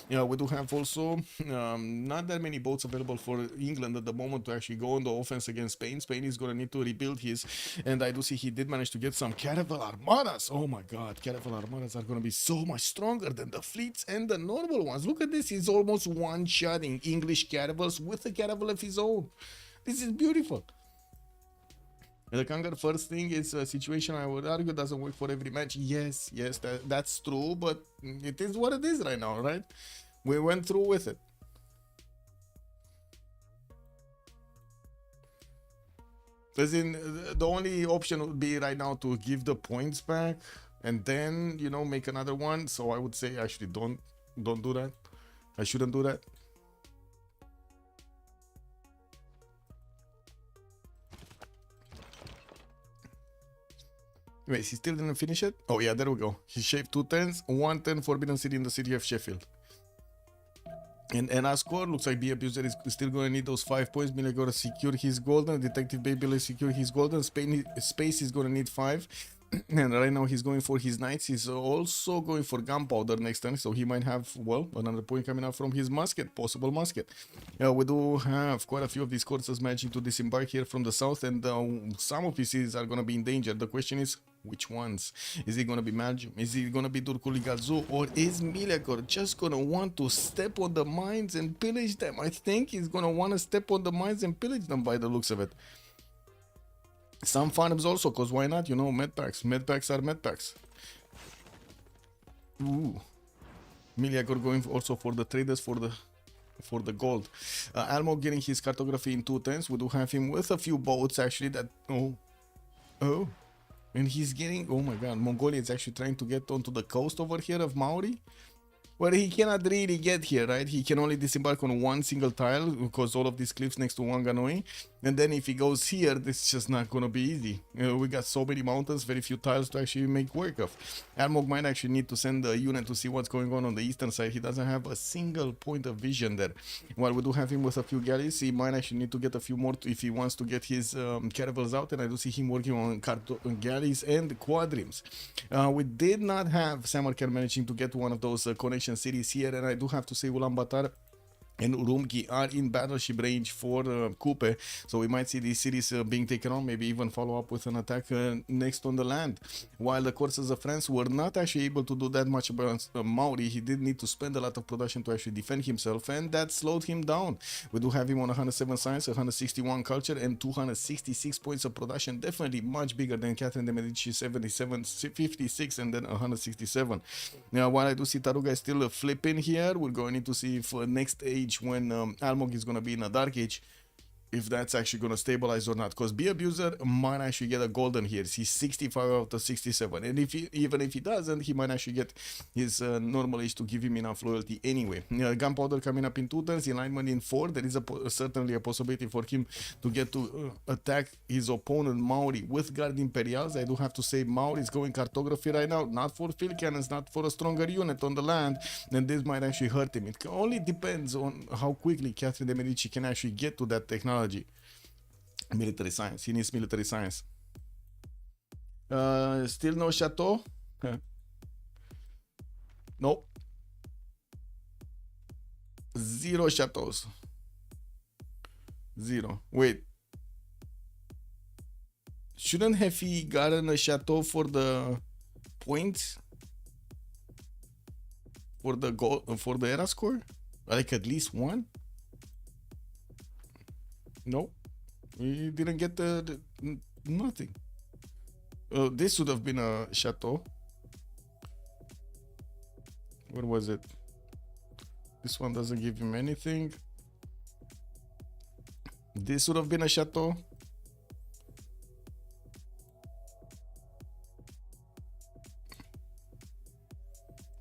Yeah, we do have also not that many boats available for England at the moment to actually go on the offense against Spain. Spain is gonna need to rebuild his, and I do see he did manage to get some Caravel Armadas. Oh my god, Caravel Armadas are gonna be so much stronger than the fleets and the normal ones. Look at this, he's almost one-shotting English caravels with a caravel of his own. This is beautiful. The Kangar first thing is a situation I would argue doesn't work for every match. Yes, that's true, but it is what it is right now, right? We went through with it. As in, the only option would be right now to give the points back and then, you know, make another one. So I would say actually don't do that. I shouldn't do that. Wait, he still didn't finish it? Oh yeah, there we go. He shaved 2 turns, 1 turn Forbidden City in the city of Sheffield. And Ascor looks like the abuser is still going to need those 5 points. Miligor secure his golden. Detective Babylegs secure his golden. Space is going to need 5. And right now he's going for his knights. He's also going for gunpowder next turn, so he might have, well, another point coming out from his musket, possible musket. We do have quite a few of these courses managing to disembark here from the south, and some of his cities are going to be in danger. The question is, which ones? Is it going to be Magium? Is it going to be Turkuligazu? Or is Miliakor just going to want to step on the mines and pillage them? I think he's going to want to step on the mines and pillage them by the looks of it. Some farms also, because why not? You know, medpacks. Medpacks are medpacks. Ooh. Miliakor going also for the traders for the gold. Almo getting his cartography in 2 turns. We do have him with a few boats actually that... Oh. And he's getting... Oh my god. Mongolia is actually trying to get onto the coast over here of Maori. Well, he cannot really get here, right? He can only disembark on one single tile because all of these cliffs next to Wanganui. And then if he goes here, this is just not gonna be easy. We got so many mountains, very few tiles to actually make work of. Almog might actually need to send a unit to see what's going on the eastern side. He doesn't have a single point of vision there. While we do have him with a few galleys, he might actually need to get a few more if he wants to get his caravels out. And I do see him working on galleys and quadrims. We did not have Samarkand managing to get one of those connection cities here, and I do have to say Ulaanbaatar and Urumqi are in battleship range for Kupe, so we might see these cities being taken on, maybe even follow up with an attack next on the land. While the courses of France were not actually able to do that much against Maori, he did need to spend a lot of production to actually defend himself, and that slowed him down. We do have him on 107 science, 161 culture, and 266 points of production, definitely much bigger than Catherine de Medici 77, 56, and then 167. Now, while I do see Taruga is still flipping here, we're going to need to see if next age when Almog is going to be in a dark age, if that's actually going to stabilize or not, because Be Abuser might actually get a golden here. He's 65 out of 67, and even if he doesn't, he might actually get his normal age to give him enough loyalty anyway. Gunpowder coming up in 2 turns, alignment in 4. There is certainly a possibility for him to get to attack his opponent Maori with Guard Imperials. I do have to say Maori is going cartography right now, not for field cannons, not for a stronger unit on the land, and this might actually hurt him. It only depends on how quickly Catherine de Medici can actually get to that technology. Military science. He needs military science. Still no chateau? No. 0 chateaus. 0. Wait. Shouldn't have he gotten a chateau for the points? For the goal, for the era score? Like at least 1? No. We didn't get nothing. This would have been a chateau. Where was it? This one doesn't give him anything. This would have been a chateau.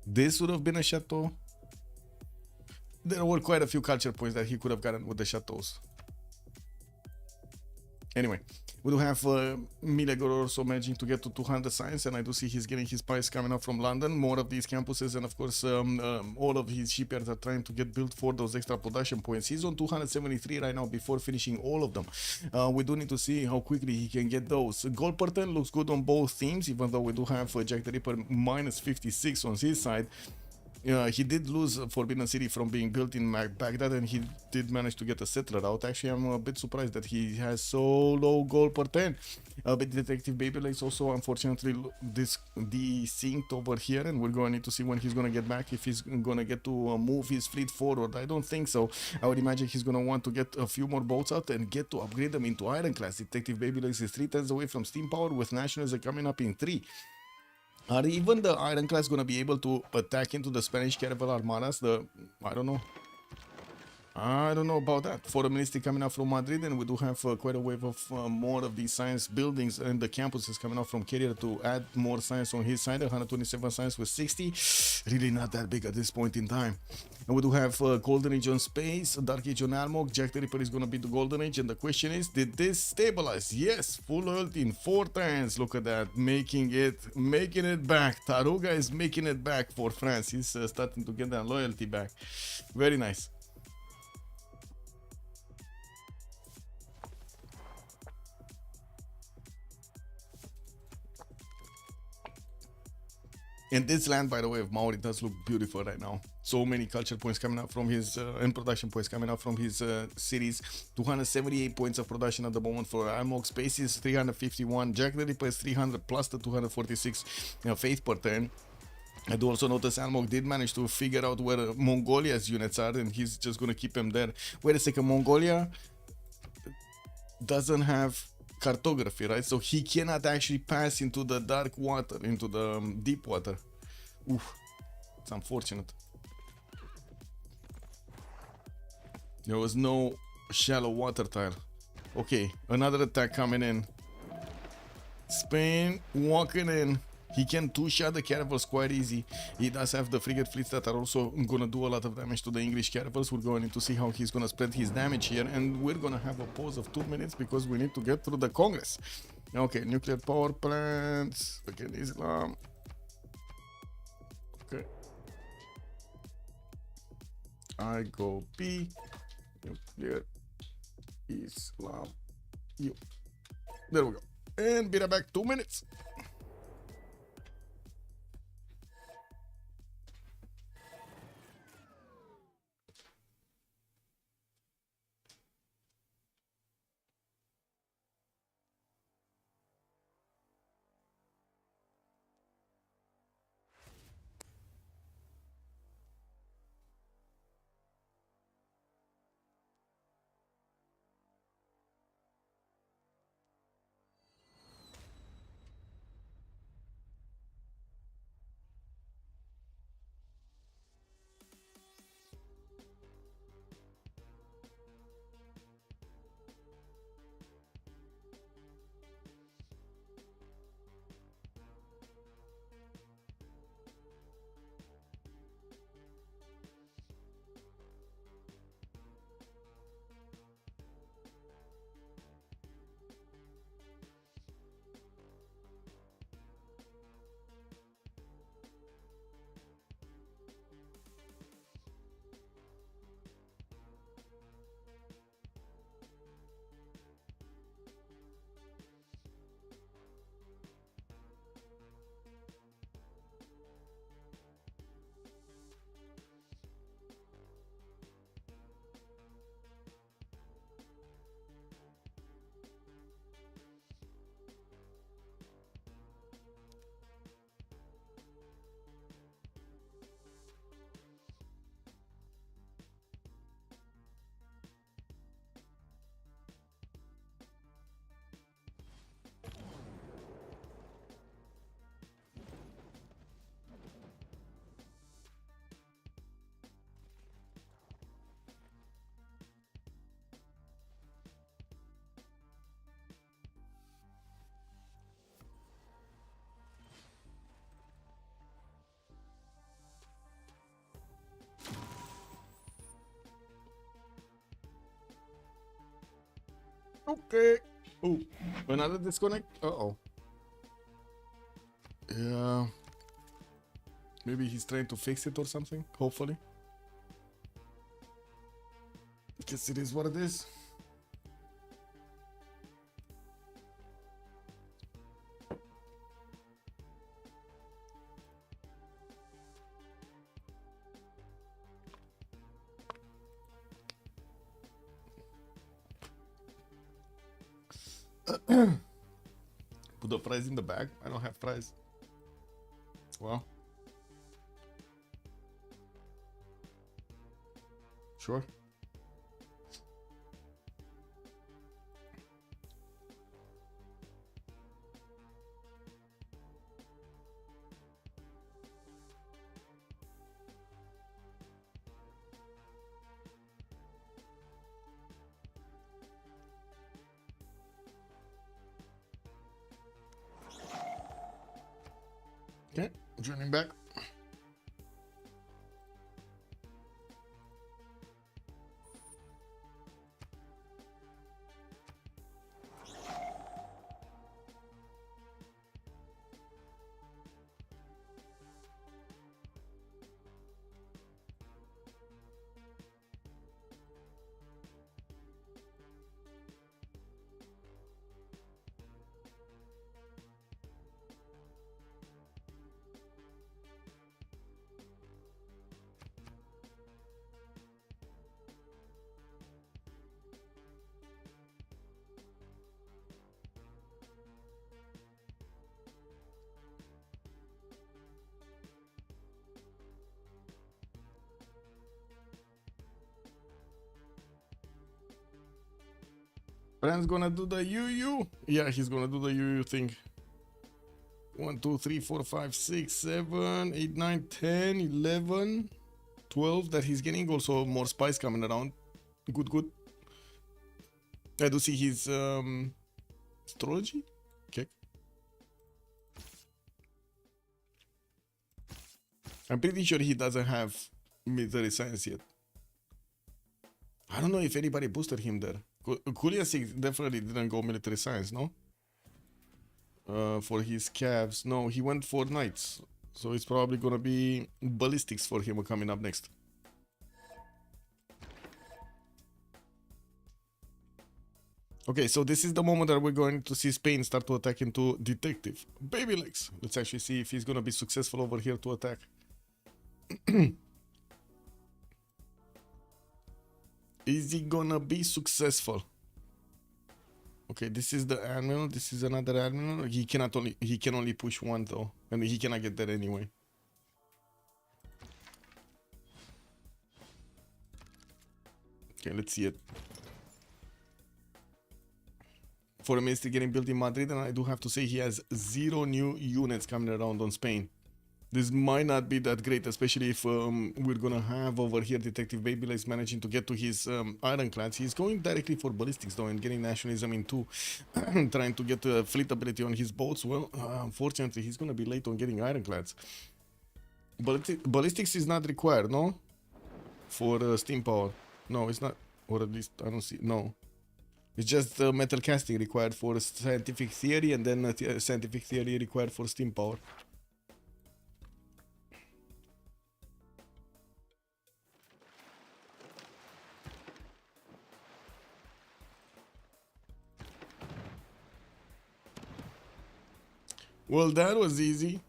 This would have been a chateau. There were quite a few culture points that he could have gotten with the chateaus. Anyway, we do have Miliagor also managing to get to 200 science, and I do see he's getting his spies coming up from London, more of these campuses, and of course all of his shipyards are trying to get built for those extra production points. He's on 273 right now before finishing all of them. We do need to see how quickly he can get those. Gold per 10 looks good on both teams, even though we do have Jack the Ripper minus 56 on his side. He did lose Forbidden City from being built in Baghdad, and he did manage to get a settler out. Actually, I'm a bit surprised that he has so low gold per 10. But Detective Babylon is also unfortunately desynced over here, and we're going to need to see when he's going to get back, if he's going to get to move his fleet forward. I don't think so. I would imagine he's going to want to get a few more boats out and get to upgrade them into Iron Class. Detective Babylon is 3 turns away from steam power, with Nationalism coming up in 3. Are even the Iron Class going to be able to attack into the Spanish Caravel Armadas? I don't know. I don't know about that. Foreign Ministry coming out from Madrid, and we do have quite a wave of more of these science buildings and the campuses coming out from Carrier to add more science on his side. 127 science with 60. Really not that big at this point in time. And we do have Golden Age on Space, Dark Age on Almog. Jack the Ripper is going to be the Golden Age, and the question is, did this stabilize? Yes, full loyalty in 4 turns. Look at that, making it back. Taruga is making it back for France. He's starting to get that loyalty back. Very nice. And this land, by the way, of Maori does look beautiful right now. So many culture points coming out from his and production points coming out from his cities. 278 points of production at the moment for Almog. Spaces 351. Jack the Ripper is 300 plus the 246 faith per turn. I do also notice Almog did manage to figure out where Mongolia's units are, and he's just going to keep them there. Wait a second, Mongolia doesn't have cartography, right? So he cannot actually pass into the dark water, into the deep water. Oof, it's unfortunate. There was no shallow water tile. Okay, another attack coming in. Spain walking in. He can two-shot the caravels quite easy. He does have the frigate fleets that are also gonna do a lot of damage to the English caravels. We're going to see how he's gonna spread his damage here, and we're gonna have a pause of 2 minutes because we need to get through the Congress. Okay, nuclear power plants. Okay, Islam. Okay. I go B. Nuclear Islam. You. There we go. And be right back. 2 minutes. Okay. Oh, another disconnect. Uh-oh. Yeah. Maybe he's trying to fix it or something, hopefully. Guess it is what it is. Put the fries in the bag. I don't have fries. Well, sure. Okay, joining back. Brand's gonna do the UU. Yeah, he's gonna do the UU thing. 1, 2, 3, 4, 5, 6, 7, 8, 9, 10, 11, 12 that he's getting. Also more spies coming around. Good, good. I do see his astrology. Okay. I'm pretty sure he doesn't have military science yet. I don't know if anybody boosted him there. Kulia 6 definitely didn't go military science, no? For his calves. No, he went for knights. So it's probably gonna be ballistics for him coming up next. Okay, so this is the moment that we're going to see Spain start to attack into detective. Baby legs. Let's actually see if he's gonna be successful over here to attack. Is he gonna be successful? Okay, this is the admiral. This is another admiral. He can only push one though, and he cannot get that anyway. Okay, let's see it. For a ministry getting built in Madrid, and I do have to say he has 0 new units coming around on Spain. This might not be that great, especially if we're gonna have over here Detective Babylegs managing to get to his ironclads. He's going directly for ballistics though and getting nationalism into trying to get fleet ability on his boats. Well, unfortunately, he's gonna be late on getting ironclads. Ballistics is not required, no? For steam power. No, it's not. Or at least, I don't see. No. It's just metal casting required for scientific theory, and then scientific theory required for steam power. Well, that was easy.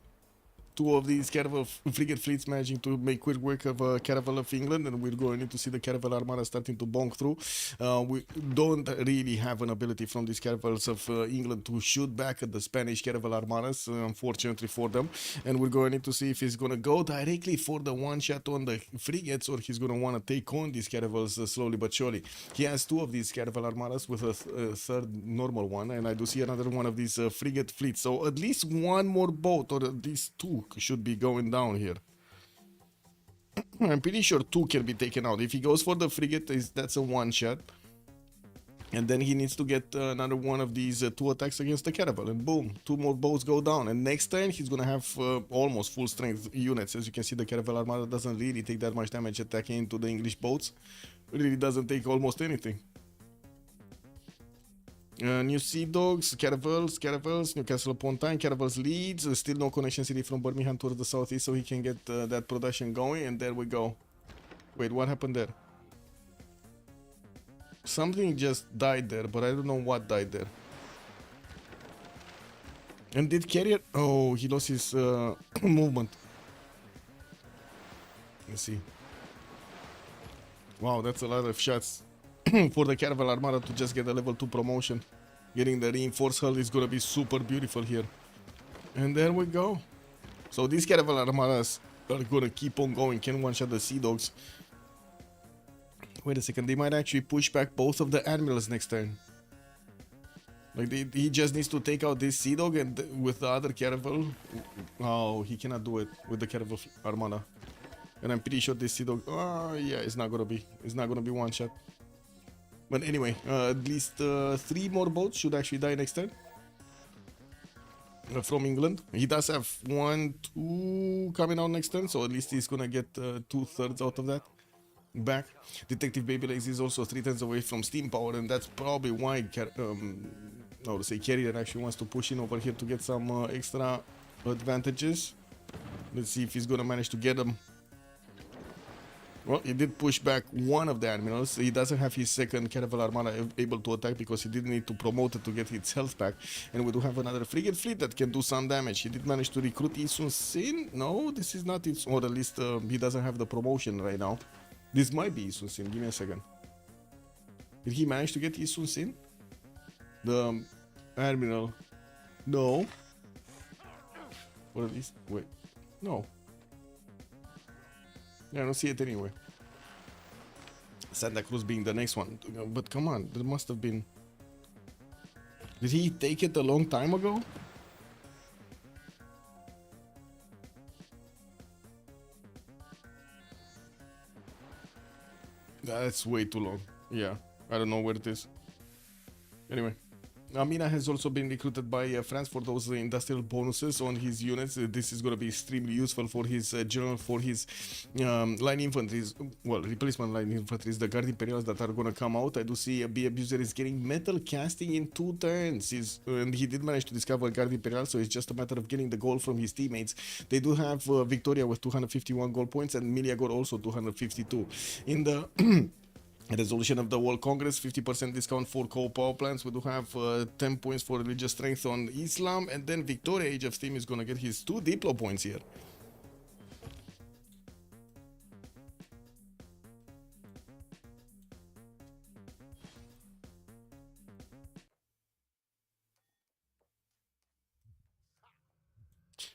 2 of these caravel frigate fleets managing to make quick work of Caravel of England, and we're going to see the Caravel Armada starting to bonk through. We don't really have an ability from these Caravels of England to shoot back at the Spanish Caravel Armadas, unfortunately for them. And we're going to see if he's going to go directly for the one shot on the frigates, or he's going to want to take on these Caravels slowly but surely. He has 2 of these Caravel Armadas with a third normal one, and I do see another one of these frigate fleets. So at least one more boat, or at least 2, should be going down here. I'm pretty sure 2 can be taken out. If he goes for the frigate, that's a one shot. And then he needs to get another one of these 2 attacks against the Caravel, and boom, 2 more boats go down. And next turn he's gonna have almost full strength units. As you can see, the Caravel Armada doesn't really take that much damage attacking into the English boats. It really doesn't take almost anything. New Sea Dogs, Caravels, Newcastle upon Tyne, Caravels leads. Still no connection city from Birmingham towards the southeast, so he can get that production going. And there we go. Wait, what happened there? Something just died there, but I don't know what died there. And did Carrier... Oh, he lost his movement. Let's see. Wow, that's a lot of shots. For the Caravel Armada to just get a level 2 promotion. Getting the reinforced hull is gonna be super beautiful here. And there we go. So these Caravel Armadas are gonna keep on going. Can one-shot the Sea Dogs. Wait a second, they might actually push back both of the Admirals next turn. Like, he just needs to take out this Sea Dog, and with the other Caravel... Oh, he cannot do it with the Caravel Armada. And I'm pretty sure this Sea Dog... Oh, yeah, it's not gonna be one-shot. But anyway, at least 3 more boats should actually die next turn. From England. He does have 1, 2 coming out next turn, so at least he's gonna get 2/3 out of that back. Detective Babylegs is also 3 turns away from steam power, and that's probably why Carrier actually wants to push in over here to get some extra advantages. Let's see if he's gonna manage to get them. Well, he did push back one of the admirals. He doesn't have his second Caravel Armada able to attack because he didn't need to promote it to get its health back. And we do have another frigate fleet that can do some damage. He did manage to recruit Isun Sin. No, this is not Isun, or at least he doesn't have the promotion right now. This might be Isun Sin. Give me a second. Did he manage to get Isun Sin? The admiral. No. Or at least, wait. No. Yeah, I don't see it anyway. Santa Cruz being the next one. But come on, there must have been... Did he take it a long time ago? That's way too long. Yeah, I don't know where it is. Anyway, Amina has also been recruited by France for those industrial bonuses on his units. This is going to be extremely useful for his general, for his line infantry, well, replacement line infantry, the Guard Imperials that are going to come out. I do see a B Abuser is getting metal casting in 2 turns. And he did manage to discover Guard Imperial, so it's just a matter of getting the gold from his teammates. They do have Victoria with 251 gold points and Milia got also 252. In the resolution of the World Congress, 50% discount for coal power plants. We do have 10 points for religious strength on Islam, and then Victoria Age of Steam is gonna get his 2 Diplo points here.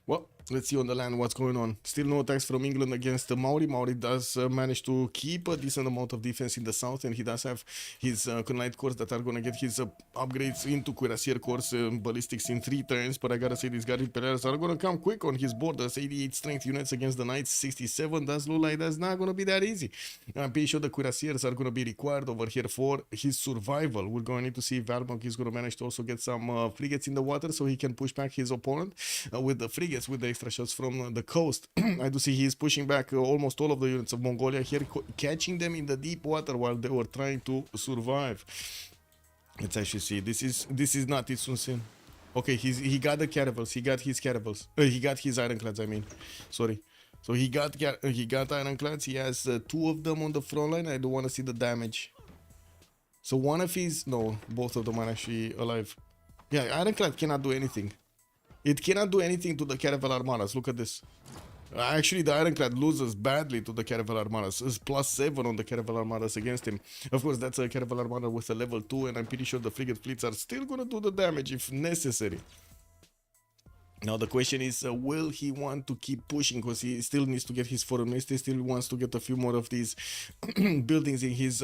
Well, let's see on the land what's going on. Still no attacks from England against the Maori. Maori does manage to keep a decent amount of defense in the south, and he does have his Kunlite cores that are going to get his upgrades into Cuirassier cores ballistics in 3 turns. But I gotta say, these Guard Imperials are going to come quick on his borders. 88 strength units against the Knights, 67. Does look like that's not going to be that easy. I'm pretty sure the Cuirassiers are going to be required over here for his survival. We're going to need to see if Valmont is going to manage to also get some frigates in the water so he can push back his opponent with the frigates, with the extra shots from the coast. I do see he is pushing back almost all of the units of Mongolia here, catching them in the deep water while they were trying to survive. Let's actually see. This is not Itsunsin. Okay, he got the caravels. He got his caravels. He got his ironclads. I mean, sorry. So he got ironclads. He has 2 of them on the front line. I don't want to see the damage. So one of his, no, both of them are actually alive. Yeah, ironclad cannot do anything. It cannot do anything to the Caravel Armadas. Look at this. Actually, the Ironclad loses badly to the Caravel Armadas. It's +7 on the Caravel Armadas against him. Of course, that's a Caravel Armada with a level 2, and I'm pretty sure the frigate fleets are still going to do the damage if necessary. Now the question is, will he want to keep pushing? Because he still needs to get his foreign ministry, still wants to get a few more of these buildings in his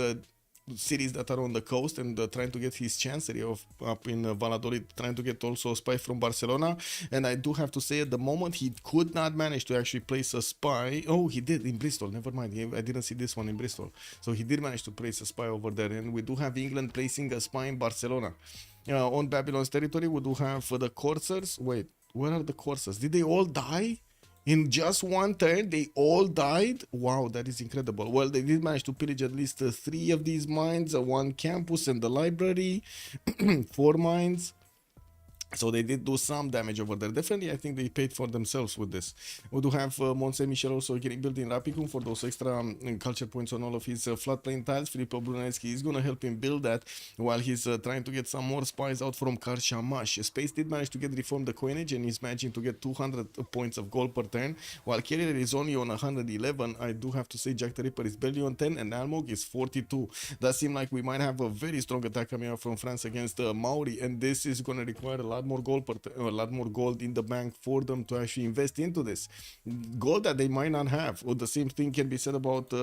cities that are on the coast, and trying to get his chancery up in Valladolid, trying to get also a spy from Barcelona. And I do have to say, at the moment, he could not manage to actually place a spy. Oh, he did in Bristol. Never mind. I didn't see this one in Bristol. So he did manage to place a spy over there. And we do have England placing a spy in Barcelona. On Babylon's territory, we do have the Corsairs. Wait, where are the Corsairs? Did they all die? In just 1 turn, they all died? Wow, that is incredible. Well, they did manage to pillage at least 3 of these mines, 1 campus and the library, 4 mines. So they did do some damage over there. Definitely, I think they paid for themselves with this. We do have Mont Saint Michel also getting built in Rapicum for those extra culture points on all of his floodplain tiles. Filippo Brunelleschi is going to help him build that while he's trying to get some more spies out from Karshamash. Space did manage to get reformed the coinage and is managing to get 200 points of gold per turn, while Carrier is only on 111. I do have to say Jack the Ripper is barely on 10 and Almog is 42. Does seem like we might have a very strong attack coming out from France against Maori, and this is going to require a lot more gold in the bank for them to actually invest into this gold that they might not have. Or the same thing can be said about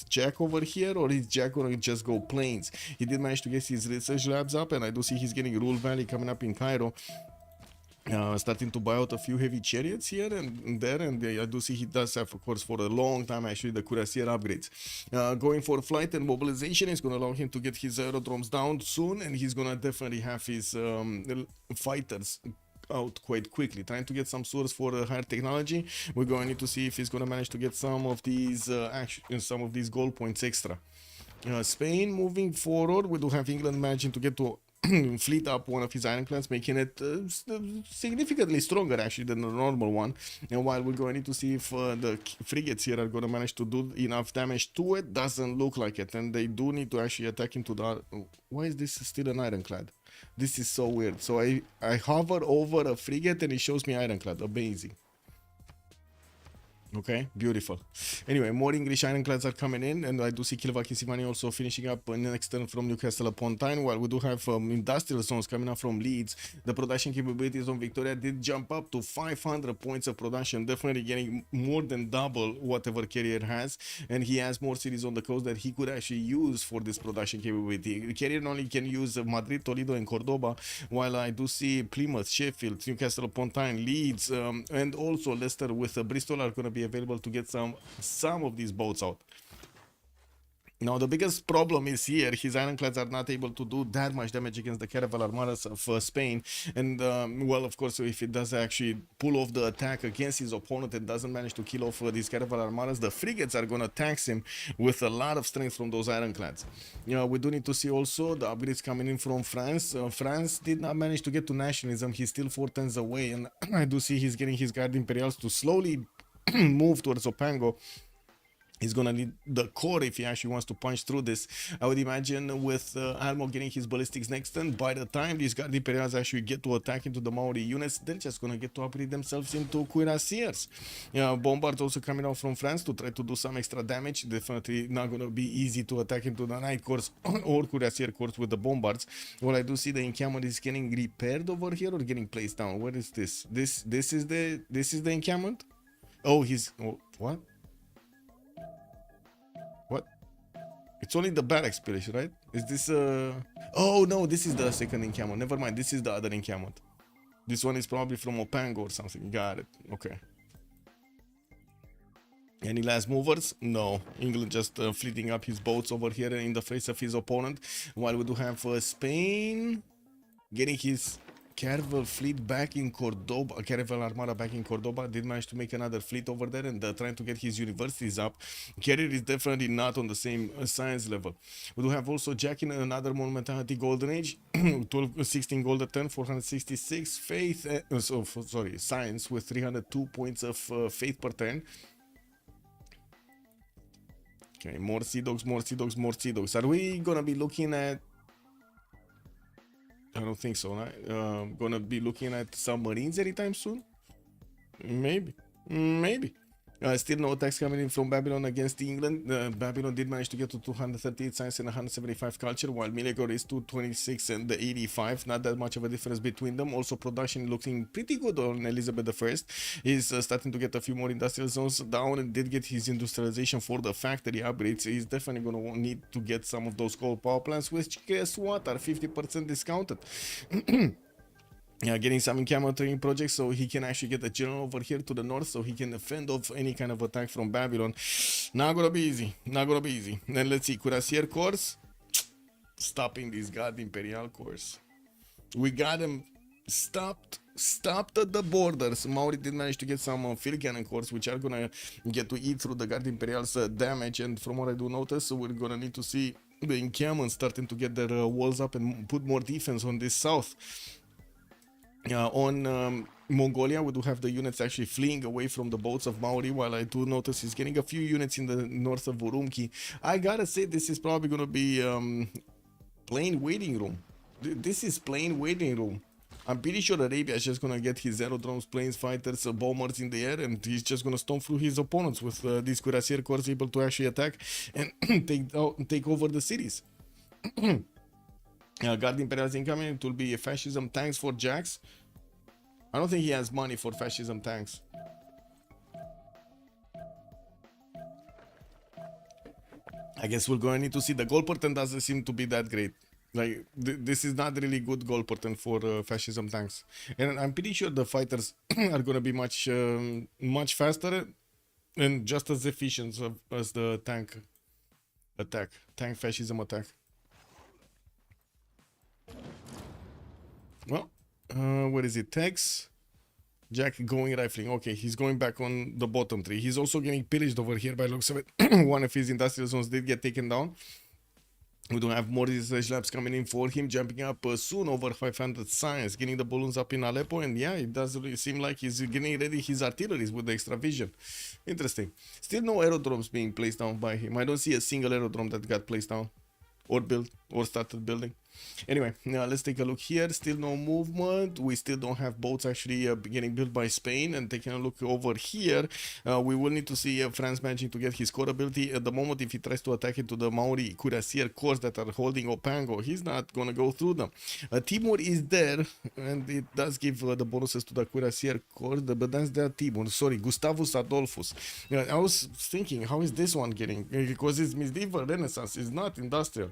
Jack over here, or is Jack gonna just go planes? He did manage to get his research labs up, and I do see he's getting Rule Valley coming up in Cairo. Starting to buy out a few heavy chariots here and there, and I do see he does have, of course, for a long time actually, the Cuirassier upgrades. Going for flight and mobilization is going to allow him to get his aerodromes down soon, and he's going to definitely have his fighters out quite quickly, trying to get some source for higher technology. We're going to need to see if he's going to manage to get some of these some of these gold points extra. Spain moving forward, we do have England managing to get to fleet up one of his ironclads, making it significantly stronger actually than the normal one. And while we're going to need to see if the frigates here are going to manage to do enough damage to it, doesn't look like it, and they do need to actually attack into the... Why is this still an ironclad? This is so weird. So I hover over a frigate and it shows me ironclad. Amazing. Okay, beautiful. Anyway, more English ironclads are coming in, and I do see Kilvakisivani also finishing up an external from Newcastle upon Tyne, while we do have industrial zones coming up from Leeds. The production capabilities on Victoria did jump up to 500 points of production, definitely getting more than double whatever Carrier has, and he has more cities on the coast that he could actually use for this production capability. Carrier only can use Madrid, Toledo, and Cordoba, while I do see Plymouth, Sheffield, Newcastle upon Tyne, Leeds, and also Leicester with Bristol are going to be available to get some of these boats out. Now the biggest problem is here, his ironclads are not able to do that much damage against the Caravel Armadas of Spain, and well, of course, if it does actually pull off the attack against his opponent and doesn't manage to kill off these Caravel Armadas, the frigates are going to tax him with a lot of strength from those ironclads. You know, we do need to see also the upgrades coming in from France. France did not manage to get to nationalism, he's still 4 turns away, and I do see he's getting his Guard Imperials to slowly move towards Opango. He's gonna need the core if he actually wants to punch through this. I would imagine with Almo getting his ballistics next turn, by the time these Guard Imperials actually get to attack into the Maori units, they're just gonna get to upgrade themselves into cuirassiers. Bombards also coming out from France to try to do some extra damage. Definitely not gonna be easy to attack into the Night Corps or cuirassier corps with the bombards. Well, I do see the encampment is getting repaired over here or getting placed down. Where is this? This is the encampment? Oh, what? What? It's only the barracks village, right? Is this oh no, this is the second encampment. Never mind, this is the other encampment. This one is probably from Opango or something. Got it. Okay. Any last movers? No. England just fleeting up his boats over here in the face of his opponent. While we do have Spain getting his Caravel fleet back in Cordoba, Caravel Armada back in Cordoba, did manage to make another fleet over there and trying to get his universities up. Carrier is definitely not on the same science level. We do have also Jack in another Monumentality Golden Age, 16 gold a turn, 466 faith, science with 302 points of faith per turn. Okay, more Sea Dogs, more Sea Dogs, more Sea Dogs. Are we gonna be looking at... I don't think so, right? Gonna be looking at submarines anytime soon? Maybe. Maybe. Still no attacks coming in from Babylon against England. Babylon did manage to get to 238 science and 175 culture, while Milegor is 226 and the 85. Not that much of a difference between them. Also, production looking pretty good on Elizabeth I. He's starting to get a few more industrial zones down and did get his industrialization for the factory upgrades. He's definitely going to need to get some of those coal power plants, which, guess what, are 50% discounted. Getting some encampment training projects so he can actually get a general over here to the north so he can fend off any kind of attack from Babylon. Not gonna be easy. Not gonna be easy. Then let's see. Cuirassier Corps. Stopping these God Imperial Corps. We got them stopped at the borders. Maori did manage to get some field cannon corps, which are gonna get to eat through the Guard Imperial's damage. And from what I do notice, we're gonna need to see the encampment starting to get their walls up and put more defense on this south. On Mongolia, we do have the units actually fleeing away from the boats of Maori, while I do notice he's getting a few units in the north of Urumqi. I gotta say, this is probably gonna be plain waiting room. This is plain waiting room. I'm pretty sure Arabia is just gonna get his aerodromes, planes, fighters, bombers in the air, and he's just gonna storm through his opponents with these cuirassier corps able to actually attack and take over the cities. Guard Imperials incoming. It will be fascism tanks for Jax. I don't think he has money for fascism tanks. I guess we're going to need to see. The goal portent doesn't seem to be that great. Like, this is not really good goal portent for fascism tanks. And I'm pretty sure the fighters are going to be much faster and just as efficient as the tank fascism attack. Well, what is it? Tex, Jack going rifling. Okay, he's going back on the bottom tree. He's also getting pillaged over here by looks of it. One of his industrial zones did get taken down. We don't have more research labs coming in for him, jumping up soon over 500 science, getting the balloons up in Aleppo, and yeah, it does really seem like he's getting ready his artilleries with the extra vision. Interesting. Still no aerodromes being placed down by him. I don't see a single aerodrome that got placed down or built or started building. Anyway, now let's take a look here. Still no movement. We still don't have boats actually getting built by Spain. And taking a look over here, we will need to see France managing to get his core ability. At the moment, if he tries to attack into the Maori cuirassier cores that are holding Opango, he's not gonna go through them. Timur is there, and it does give the bonuses to the cuirassier cores, but that's the Timur. Sorry, Gustavus Adolphus. I was thinking, how is this one getting? Because it's medieval Renaissance, it's not industrial.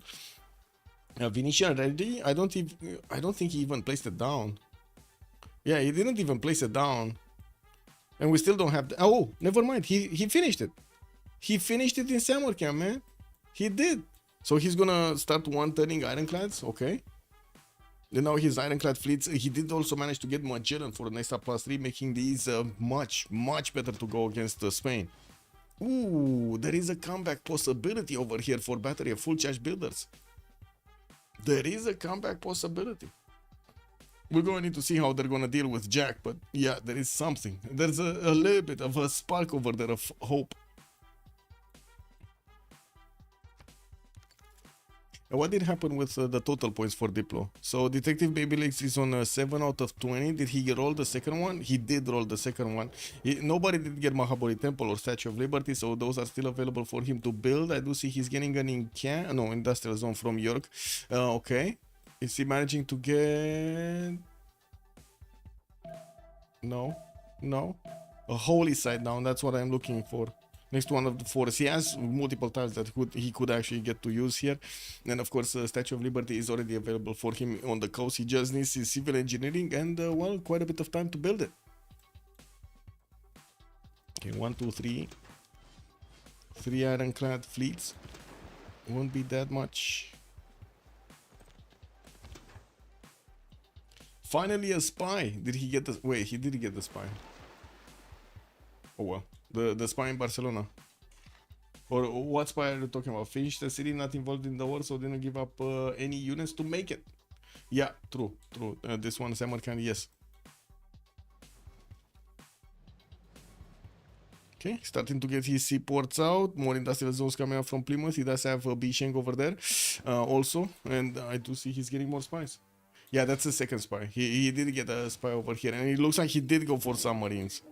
Venetian ready? I don't think he even placed it down. Yeah, he didn't even place it down. And we still don't have oh, never mind. He finished it. He finished it in summer camp, man. He did. So he's gonna start one turning ironclads, okay. And now his ironclad fleets, he did also manage to get Magellan for an extra +3, making these much better to go against Spain. Ooh, there is a comeback possibility over here for battery of full charge builders. There is a comeback possibility. We're going to need to see how they're going to deal with Jack, but yeah, there is something. There's a little bit of a spark over there of hope. What did happen with the total points for Diplo? So Detective Baby Legs is on 7 out of 20. Did he roll the second one? He did roll the second one. Nobody did get Mahabali Temple or Statue of Liberty, so those are still available for him to build. I do see he's getting an Industrial Zone from York. Okay. Is he managing to get... No. A holy side down, that's what I'm looking for. Next to one of the forests. He has multiple tiles that he could actually get to use here. And of course, Statue of Liberty is already available for him on the coast. He just needs his civil engineering and, well, quite a bit of time to build it. Okay, 1, 2, 3. 3 ironclad fleets. Won't be that much. Finally, a spy. Did he get the... Wait, he did get the spy. Oh, well. The spy in Barcelona. Or what spy are you talking about? Finished the city, not involved in the war, so didn't give up any units to make it. Yeah, true. This one, Samarkand, yes. Okay, starting to get his seaports out. More industrial zones coming out from Plymouth. He does have Bisheng over there also. And I do see he's getting more spies. Yeah, that's the second spy. He did get a spy over here. And it looks like he did go for submarines.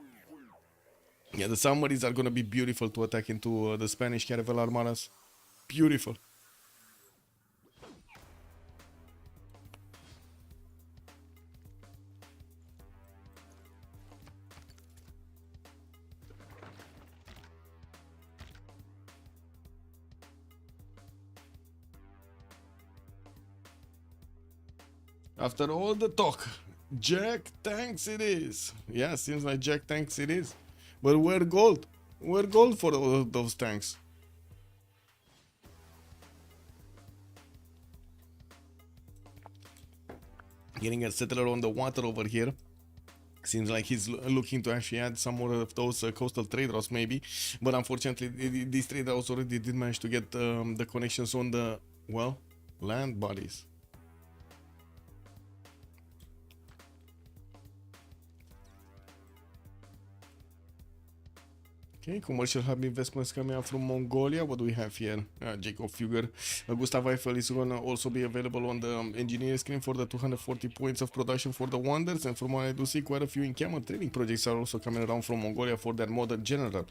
Yeah, the submarines are going to be beautiful to attack into the Spanish Caravel Armadas. Beautiful. After all the talk, Jack tanks it is. Yeah, seems like Jack tanks it is. But where gold? Where gold for all of those tanks? Getting a settler on the water over here. Seems like he's looking to actually add some more of those coastal trade routes maybe. But unfortunately, these trade routes already did manage to get the connections on the, well, land bodies. Okay, commercial hub investments coming out from Mongolia. What do we have here? Jacob Fugger. Gustav Eiffel is going to also be available on the engineer screen for the 240 points of production for the Wonders. And from what I do see, quite a few encampment training projects are also coming around from Mongolia for their modern general.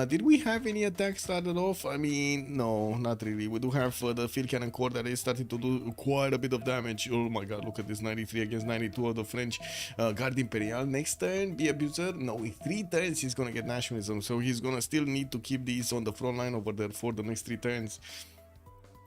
Did we have any attacks started off? I mean, no, not really. We do have the field cannon corps that is starting to do quite a bit of damage. Oh my god, look at this, 93 against 92 of the French Guard Imperial. Next turn, be abuser. No, in 3 turns he's going to get nationalism. So he's gonna still need to keep these on the front line over there for the next 3 turns.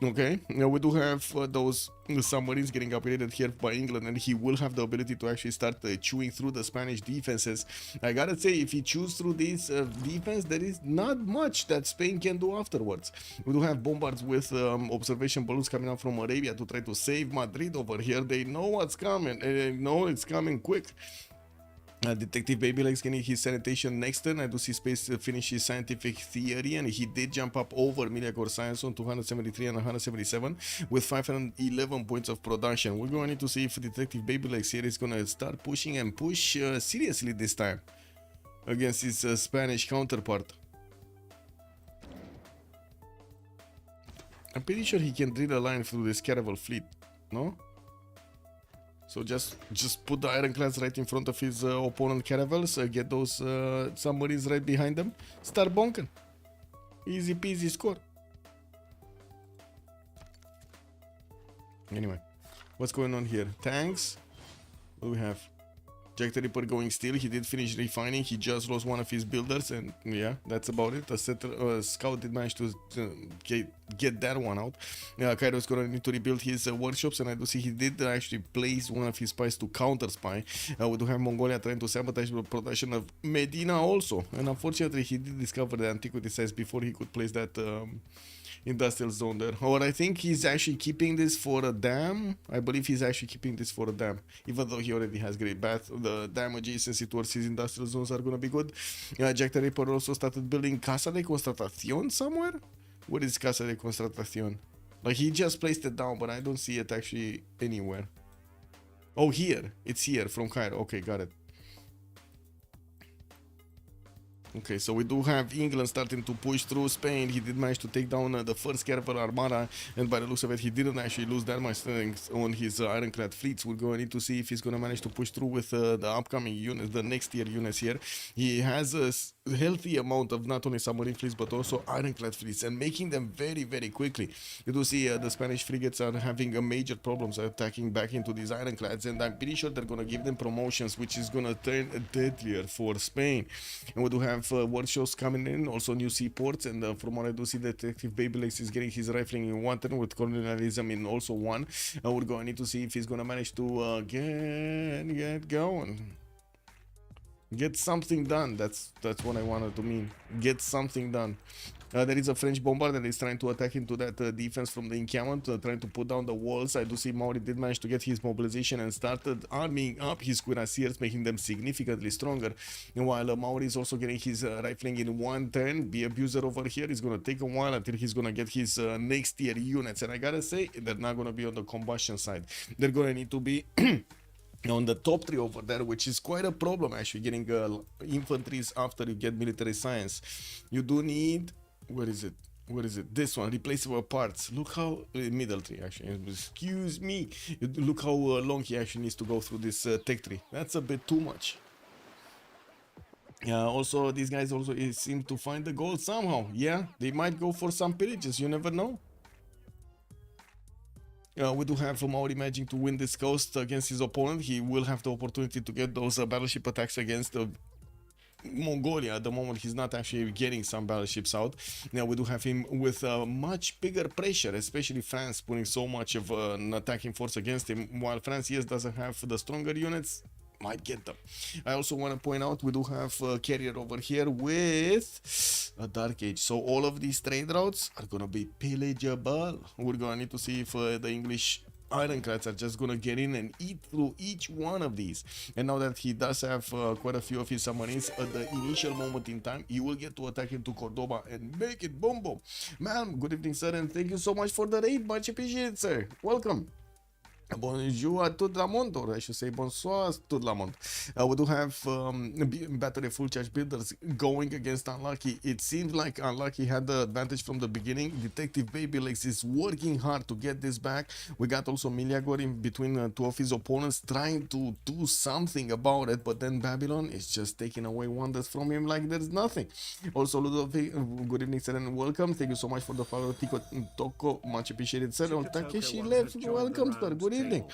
Okay, now we do have those submarines getting upgraded here by England, and he will have the ability to actually start chewing through the Spanish defenses. I gotta say, if he chews through this defense, there is not much that Spain can do afterwards. We do have bombards with observation balloons coming out from Arabia to try to save Madrid over here. They know what's coming, and they know it's coming quick. Detective Baby Legs getting his sanitation next turn. I do see space to finish his scientific theory, and he did jump up over Miliagor Science on 273 and 177 with 511 points of production. We're going to need to see if Detective Baby Legs here is going to start pushing and push seriously this time against his Spanish counterpart. I'm pretty sure he can drill a line through this Caravel fleet. No? So just put the ironclads right in front of his opponent caravels, get those submarines right behind them, start bonking. Easy peasy score. Anyway, what's going on here? Tanks. What do we have? Jack the Ripper going still. He did finish refining. He just lost one of his builders, and yeah, that's about it. A scout did manage to get that one out. Kairo's gonna need to rebuild his workshops, and I do see he did actually place one of his spies to counter spy. We do have Mongolia trying to sabotage the production of Medina also, and unfortunately he did discover the antiquity sites before he could place that industrial zone there. Or I think he's actually keeping this for a dam. I believe he's actually keeping this for a dam, even though he already has great bath. The dam adjacency towards his industrial zones are gonna be good. Jack the Ripper also started building Casa de Constatación somewhere. What is Casa de Constatación? Like, he just placed it down, but I don't see it actually anywhere. Oh, here. It's here from Cairo. Okay, got it. Okay, so we do have England starting to push through Spain. He did manage to take down the first Caravel Armada, and by the looks of it, he didn't actually lose that much strength on his ironclad fleets. We're going to need to see if he's going to manage to push through with the upcoming units, the next tier units here. He has a healthy amount of not only submarine fleets, but also ironclad fleets, and making them very, very quickly. You do see the Spanish frigates are having major problems attacking back into these ironclads, and I'm pretty sure they're going to give them promotions, which is going to turn deadlier for Spain. And we do have workshops coming in, also new seaports, and from what I do see, Detective Babylegs is getting his rifling in one turn with colonialism in also one. We're going to need to see if he's going to manage to get going. Get something done. That's what I wanted to mean. Get something done. There is a French bombarder that is trying to attack into that defense from the encampment, trying to put down the walls. I do see Maori did manage to get his mobilization and started arming up his cuirassiers, making them significantly stronger. And while Maori is also getting his rifling in one turn, the abuser over here is going to take a while until he's going to get his next tier units. And I gotta say, they're not going to be on the combustion side. They're going to need to be on the top 3 over there, which is quite a problem actually, getting infantries after you get military science. You do need... Where is it? This one, replaceable parts. Look how middle tree actually. Excuse me. Look how long he actually needs to go through this tech tree. That's a bit too much. Also, these guys also seem to find the gold somehow. Yeah, they might go for some pillages. You never know. We do have Maori managing to win this coast against his opponent. He will have the opportunity to get those battleship attacks against Mongolia. At the moment, he's not actually getting some battleships out. Now we do have him with much bigger pressure, especially France putting so much of an attacking force against him, while France, yes, doesn't have the stronger units. Might get them. I also want to point out we do have a carrier over here with a Dark Age. So all of these trade routes are going to be pillageable. We're going to need to see if the English ironclads are just gonna get in and eat through each one of these. And now that he does have quite a few of his submarines, at the initial moment in time, he will get to attack into Cordoba and make it boom boom. Man, good evening, sir, and thank you so much for the raid. Much appreciated, sir. Welcome. Bonjour à tout le monde, or I should say bonsoir tout le monde. We do have battery full charge builders going against Unlucky. It seems like Unlucky had the advantage from the beginning. Detective Babylegs is working hard to get this back. We got also Miliagor in between two of his opponents trying to do something about it, but then Babylon is just taking away wonders from him like there's nothing. Also, Ludovic, good evening, sir, and welcome. Thank you so much for the follow, Tico Toko. Much appreciated, sir. Takeshi left. Welcome, sir. Good evening.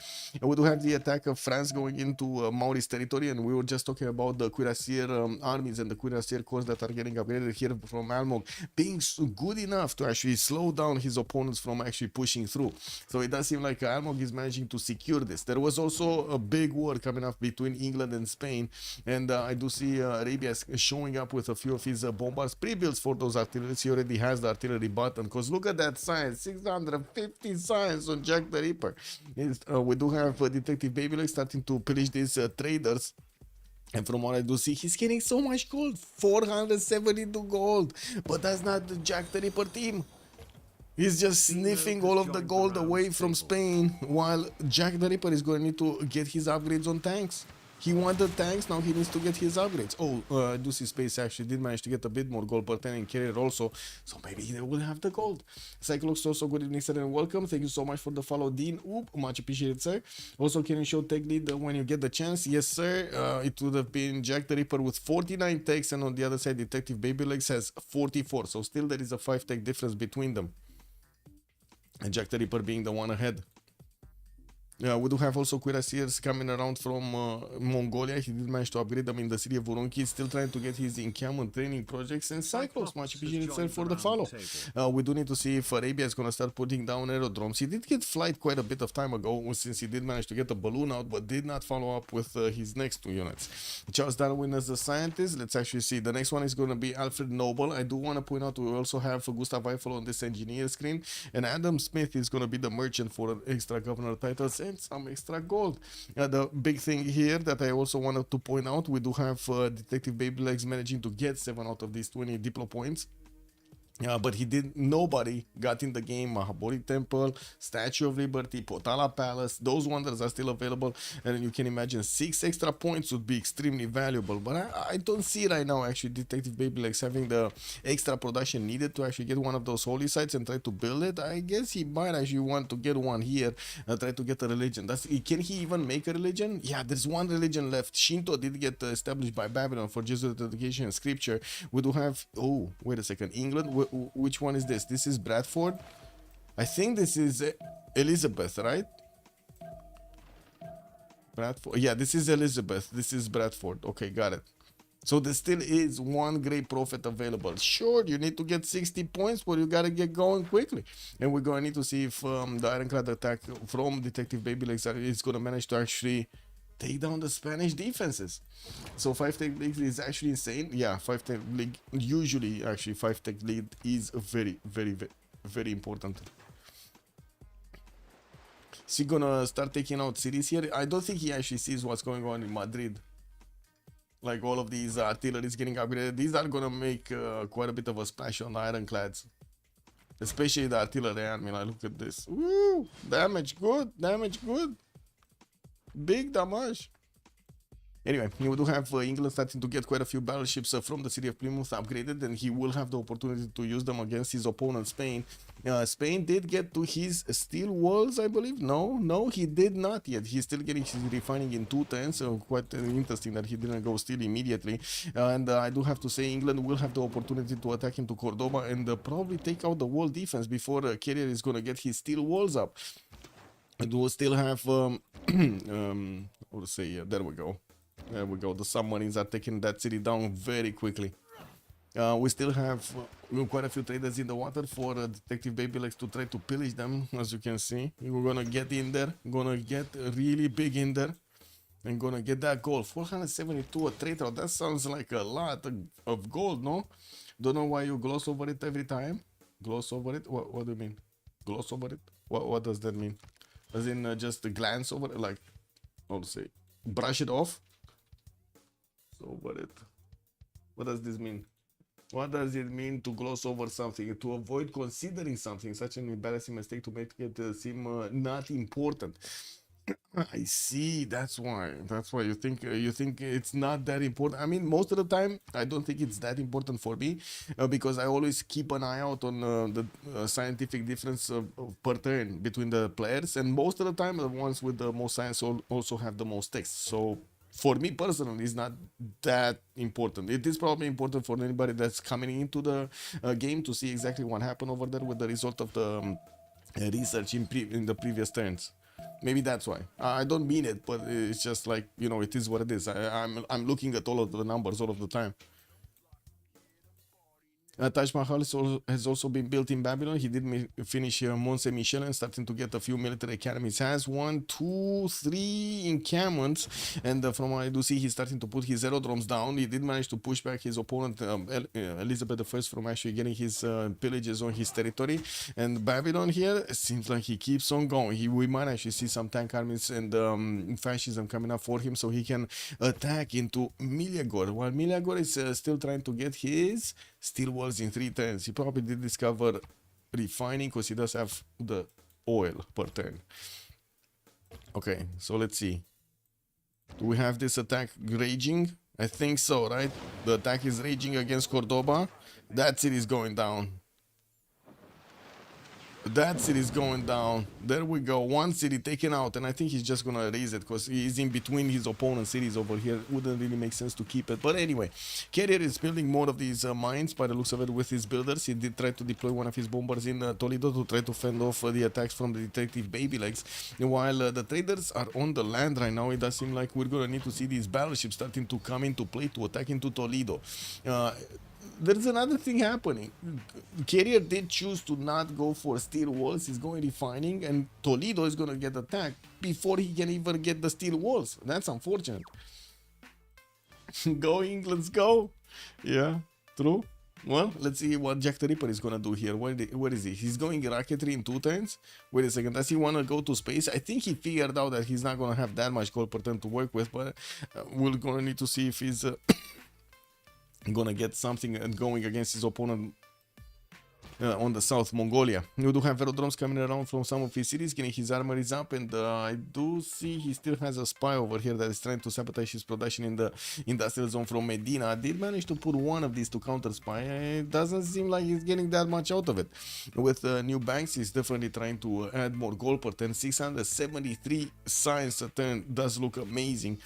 We do have the attack of France going into Mauri's territory, and we were just talking about the cuirassier armies and the cuirassier corps that are getting upgraded here from Almog being good enough to actually slow down his opponents from actually pushing through. So it does seem like Almog is managing to secure this. There was also a big war coming up between England and Spain, and I do see Arabia showing up with a few of his bombers pre-builds for those artillery. He already has the artillery button, because look at that science, 650 science on Jack the Ripper. We do have Detective Babylegs starting to pillage these traders. And from what I do see, he's getting so much gold, 472 gold. But that's not the Jack the Ripper team. He's just sniffing all of the gold away from Spain, while Jack the Ripper is going to need to get his upgrades on tanks. He wanted tanks, now he needs to get his upgrades. Oh, do see Space actually did manage to get a bit more gold per 10 in carrier also, so maybe they will have the gold. Cyclox also, good evening sir and welcome. Thank you so much for the follow, Dean. Oop, much appreciated sir. Also, can you show tech lead when you get the chance? Yes sir. It would have been Jack the Ripper with 49 techs, and on the other side Detective Baby Legs has 44, so still there is a 5 tech difference between them, and Jack the Ripper being the one ahead. We do have also cuirassiers coming around from Mongolia. He did manage to upgrade them in the city of Urunki. Still trying to get his encampment training projects. And Cyclops, much appreciated sir for the follow. We do need to see if Arabia is going to start putting down aerodromes. He did get flight quite a bit of time ago, since he did manage to get a balloon out, but did not follow up with his next 2 units. Charles Darwin as a scientist. Let's actually see. The next one is going to be Alfred Noble. I do want to point out we also have Gustav Eiffel on this engineer screen. And Adam Smith is going to be the merchant for extra governor titles and some extra gold. The big thing here that I also wanted to point out, we do have Detective Baby Legs managing to get 7 out of these 20 Diplo points. But nobody got in the game. Mahabodhi Temple, Statue of Liberty, Potala Palace, those wonders are still available, and you can imagine 6 extra points would be extremely valuable. But I don't see right now actually Detective Baby Legs having the extra production needed to actually get one of those holy sites and try to build it. I guess he might actually want to get one here and try to get a religion. Can he even make a religion? Yeah, there's one religion left. Shinto did get established by Babylon for Jesuit education and scripture. We do have, oh, wait a second, England. Which one is this? This is Bradford. I think this is Elizabeth, right? Bradford. Yeah, this is Elizabeth. This is Bradford. Okay, got it. So there still is one great prophet available. Sure, you need to get 60 points, but you gotta get going quickly. And we're gonna need to see if the ironclad attack from Detective Baby Legs is gonna manage to actually take down the Spanish defenses. So 5 tech lead is actually insane. Yeah, 5 tech lead, usually actually 5 tech lead is very, very, very, very important. Is he gonna start taking out cities here? I don't think he actually sees what's going on in Madrid. Like all of these artillery is getting upgraded. These are gonna make quite a bit of a splash on the ironclads. Especially the artillery. I mean, look at this. Woo! Damage good, damage good. Big damage. Anyway, you do have England starting to get quite a few battleships from the city of Plymouth upgraded, and he will have the opportunity to use them against his opponent Spain. Spain did get to his steel walls, I believe. No, he did not yet. He's still getting his refining in 2 turns, so quite interesting that he didn't go steel immediately. And I do have to say England will have the opportunity to attack into Cordoba and probably take out the wall defense before Carrier is going to get his steel walls up. And we'll still have, let's say, yeah, there we go. There we go. The submarines are taking that city down very quickly. We still have quite a few traders in the water for Detective Baby Legs to try to pillage them, as you can see. We're gonna get in there, gonna get really big in there, and gonna get that gold. 472 a trader. That sounds like a lot of gold, no? Don't know why you gloss over it every time. Gloss over it? What do you mean? Gloss over it? What does that mean? As in just glance over it, like, how to say, brush it off? Over it. What does this mean? What does it mean to gloss over something? To avoid considering something such an embarrassing mistake to make it seem not important. I see. That's why you think it's not that important. I mean, most of the time I don't think it's that important for me because I always keep an eye out on the scientific difference per turn between the players, and most of the time the ones with the most science also have the most text. So for me personally, it's not that important. It is probably important for anybody that's coming into the game to see exactly what happened over there with the result of the research in the previous turns. Maybe that's why. I don't mean it, but it's just like, you know, it is what it is. I'm looking at all of the numbers all of the time. Taj Mahal has also been built in Babylon. He did finish Mont Saint Michel and starting to get a few military academies. Has 1, 2, 3 encampments, and from what I do see, he's starting to put his aerodromes down. He did manage to push back his opponent Elizabeth I from actually getting his pillages on his territory. And Babylon here seems like he keeps on going. We might actually see some tank armies and fascism coming up for him, so he can attack into Miliagor. While Miliagor is still trying to get his steel walls in 3 turns. He probably did discover refining because he does have the oil per turn. Okay, so let's see. Do we have this attack raging? I think so, right? The attack is raging against Cordoba. That city is going down. That city is going down. There we go. One city taken out, and I think he's just gonna raise it because he's in between his opponent cities over here. Wouldn't really make sense to keep it. But anyway, Carrier is building more of these mines by the looks of it with his builders. He did try to deploy one of his bombers in Toledo to try to fend off the attacks from the detective baby legs. While the traders are on the land right now, it does seem like we're gonna need to see these battleships starting to come into play to attack into Toledo. There's another thing happening. Carrier did choose to not go for steel walls. He's going refining, and Toledo is going to get attacked before he can even get the steel walls. That's unfortunate. Go England, go. Yeah, true. Well, let's see what Jack the Ripper is going to do here. Where is he? He's going rocketry in 2 turns. Wait a second. Does he want to go to space? I think he figured out that he's not going to have that much gold per turn to work with, but we're going to need to see if he's... gonna get something going against his opponent on the South Mongolia. We do have aerodromes coming around from some of his cities, getting his armories up, and I do see he still has a spy over here that is trying to sabotage his production in the industrial zone from Medina. I did manage to put one of these to counter spy. It doesn't seem like he's getting that much out of it. With new banks, he's definitely trying to add more gold per turn. 673 science a turn does look amazing,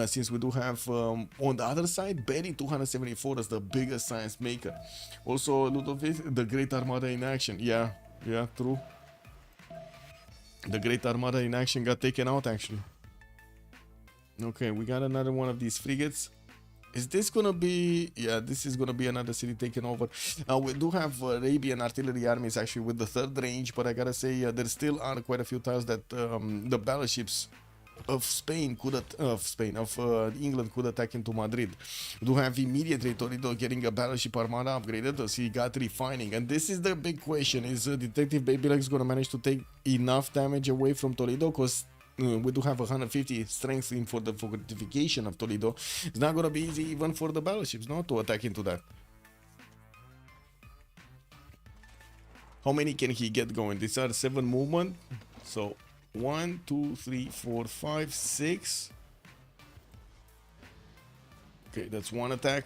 since we do have on the other side Berry 274 as the biggest science maker. Also, Ludovic, the Great Armada in action. Yeah, true. The Great Armada in action got taken out, actually. Okay, we got another one of these frigates. Is this gonna be... Yeah, this is gonna be another city taken over. We do have Arabian artillery armies, actually, with the 3rd range, but I gotta say, there still are quite a few times that the battleships of Spain England could attack into Madrid. We do have immediately Toledo getting a battleship armada upgraded as he got refining, and this is the big question: is Detective Babylegs gonna manage to take enough damage away from Toledo? Because we do have 150 strength in for the fortification of Toledo. It's not gonna be easy even for the battleships, no, to attack into that. How many can he get going? These are 7 movement, so 1, 2, 3, 4, 5, 6. Okay, that's 1 attack.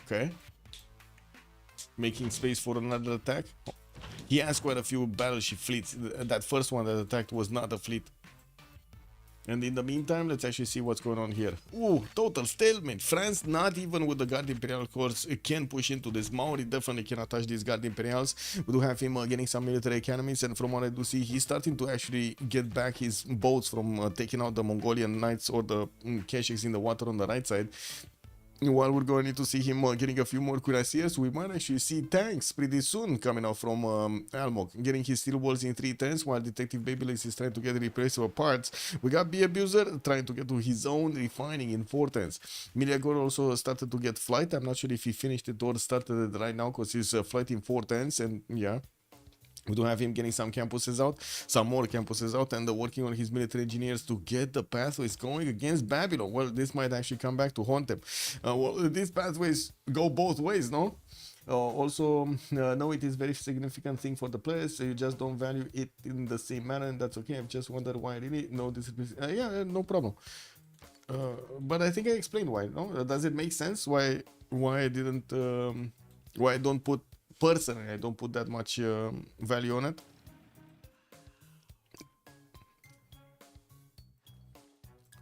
Okay. Making space for another attack. He has quite a few battleship fleets. That first one that attacked was not a fleet. And in the meantime, let's actually see what's going on here. Ooh, total stalemate. France, not even with the Guard Imperial Corps, can push into this. Maori definitely cannot touch these Guard Imperials. We do have him getting some military academies, and from what I do see, he's starting to actually get back his boats from taking out the Mongolian knights or the Keshiks in the water on the right side. While we're going to need to see him getting a few more cuirassiers, we might actually see tanks pretty soon coming out from Almog, getting his steel walls in 3 turns, while Detective Babylegs is trying to get replaceable parts. We got B Abuser trying to get to his own refining in 4 turns. Miliagor also started to get flight. I'm not sure if he finished it or started it right now, because he's flight in 4 turns, and yeah. We do have him getting some campuses out, some more campuses out, and working on his military engineers to get the pathways going against Babylon. Well, this might actually come back to haunt them. Well, these pathways go both ways, no? Also, no, it is very significant thing for the players. So you just don't value it in the same manner, and that's okay. I've just wondered why really. No, this is yeah, no problem. But I think I explained why. No, does it make sense why I didn't why I don't put... Personally, I don't put that much value on it.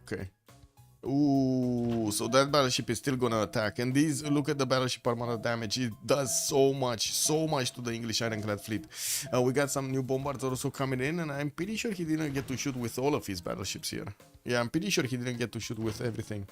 Okay. Ooh, so that battleship is still gonna attack. And these, look at the battleship armada damage. It does so much to the English ironclad fleet. We got some new bombards also coming in, and I'm pretty sure he didn't get to shoot with all of his battleships here. Yeah, I'm pretty sure he didn't get to shoot with everything.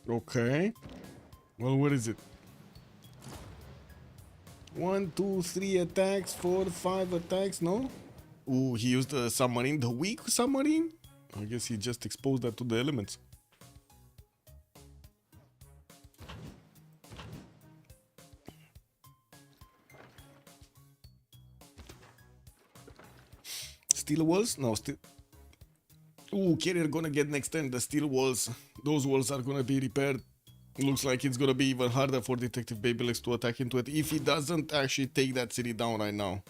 Okay. Well, what is it? 1, 2, 3 attacks, 4, 5 attacks, no? Ooh, he used the submarine, the weak submarine? I guess he just exposed that to the elements. Steel walls? No, steel. Ooh, carrier gonna get next turn. The steel walls. Those walls are gonna be repaired. Looks like it's gonna be even harder for Detective Babylegs to attack into it if he doesn't actually take that city down right now.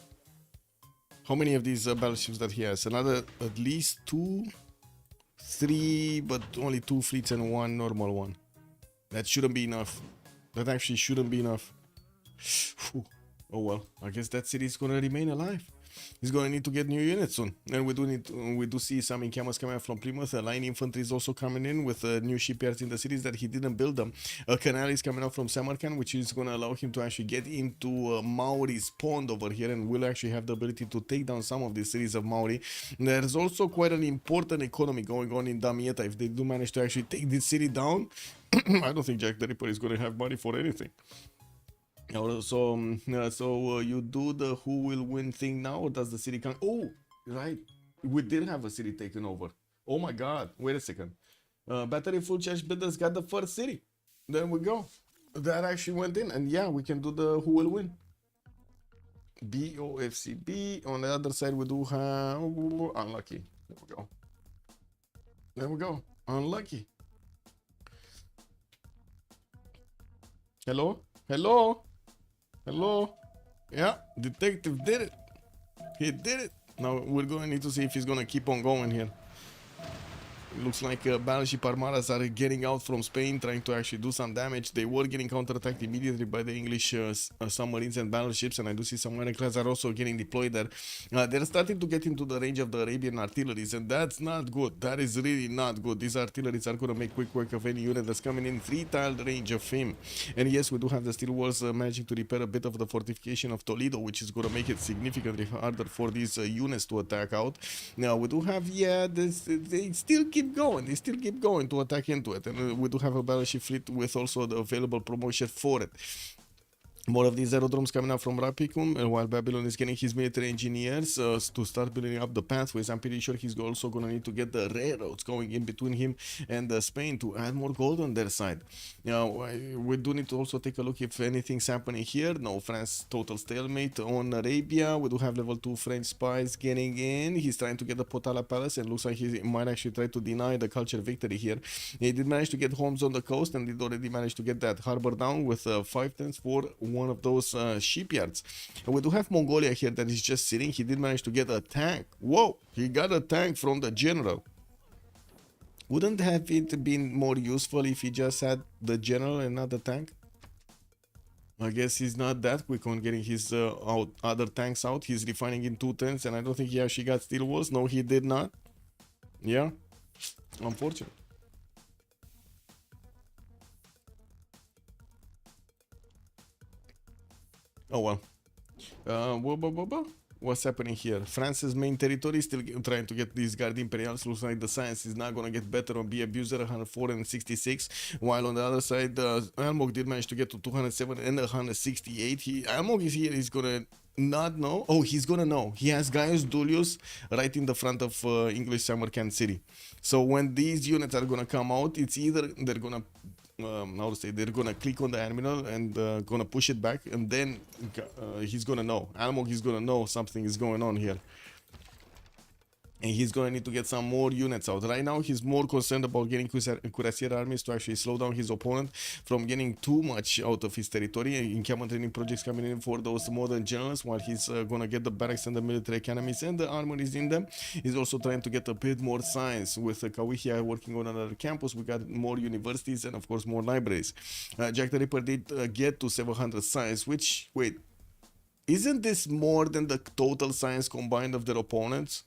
How many of these battleships that he has? Another at least 2, 3, but only 2 fleets and 1 normal one. That shouldn't be enough. That actually shouldn't be enough. Whew. Oh well, I guess that city is gonna remain alive. He's gonna need to get new units soon, and we do see some encampments coming from Plymouth. Line infantry is also coming in with new shipyards in the cities that he didn't build them. A canal is coming out from Samarkand, which is gonna allow him to actually get into Maori's pond over here, and will actually have the ability to take down some of the cities of Maori. There's also quite an important economy going on in Damietta. If they do manage to actually take this city down, I don't think Jack the Ripper is gonna have money for anything. So you do the who will win thing now, or does the city come? Oh, right, we did have a city taken over. Oh my god, wait a second. Battery full charge builders got the first city. There we go. That actually went in, and yeah, we can do the who will win. BOFCB. On the other side, we do have unlucky. There we go. There we go. Unlucky. Hello? Hello? Hello? Yeah, detective did it. He did it. Now we're going to need to see if he's going to keep on going here. It looks like battleship armadas are getting out from Spain, trying to actually do some damage. They were getting counterattacked immediately by the English submarines and battleships, and I do see some ironclads are also getting deployed there. They're starting to get into the range of the Arabian artilleries, and that's not good. That is really not good. These artilleries are going to make quick work of any unit that's coming in 3-tiled range of him. And yes, we do have the steel walls managing to repair a bit of the fortification of Toledo, which is going to make it significantly harder for these units to attack out. Now we do have, yeah, they still keep going. They still keep going to attack into it, and we do have a battleship fleet with also the available promotion for it. More of these aerodromes coming out from Rapicum, and while Babylon is getting his military engineers to start building up the pathways, I'm pretty sure he's also going to need to get the railroads going in between him and Spain to add more gold on their side. Now, we do need to also take a look if anything's happening here. No, France total stalemate on Arabia. We do have level 2 French spies getting in. He's trying to get the Potala Palace, and looks like he might actually try to deny the culture victory here. He did manage to get homes on the coast, and did already manage to get that harbor down with 5 tens for one of those shipyards. And we do have Mongolia here that is just sitting. He did manage to get a tank. Whoa, he got a tank from the general. Wouldn't have it been more useful if he just had the general and not the tank? I guess he's not that quick on getting his other tanks out. He's refining in 2 tens, and I don't think he actually got steel walls. No, he did not. Yeah, unfortunate. Oh well. What's happening here? France's main territory is still trying to get these Guard Imperials. Looks like the science is not going to get better on B Abuser 104 and 66. While on the other side, Almog did manage to get to 207 and 168. Almog is here. He's going to not know. Oh, he's going to know. He has Gaius Dulius right in the front of English Samarkand City. So when these units are going to come out, it's either they're going to they're gonna click on the admiral and gonna push it back, and then he's gonna know. Almog is gonna know something is going on here, and he's gonna need to get some more units out. Right now, he's more concerned about getting cuirassier armies to actually slow down his opponent from getting too much out of his territory. Encampment training projects coming in for those modern generals, while he's gonna get the barracks and the military academies and the armories in them. He's also trying to get a bit more science with Kawihia working on another campus. We got more universities and of course more libraries. Jack the Ripper did get to 700 science, which, wait, isn't this more than the total science combined of their opponents?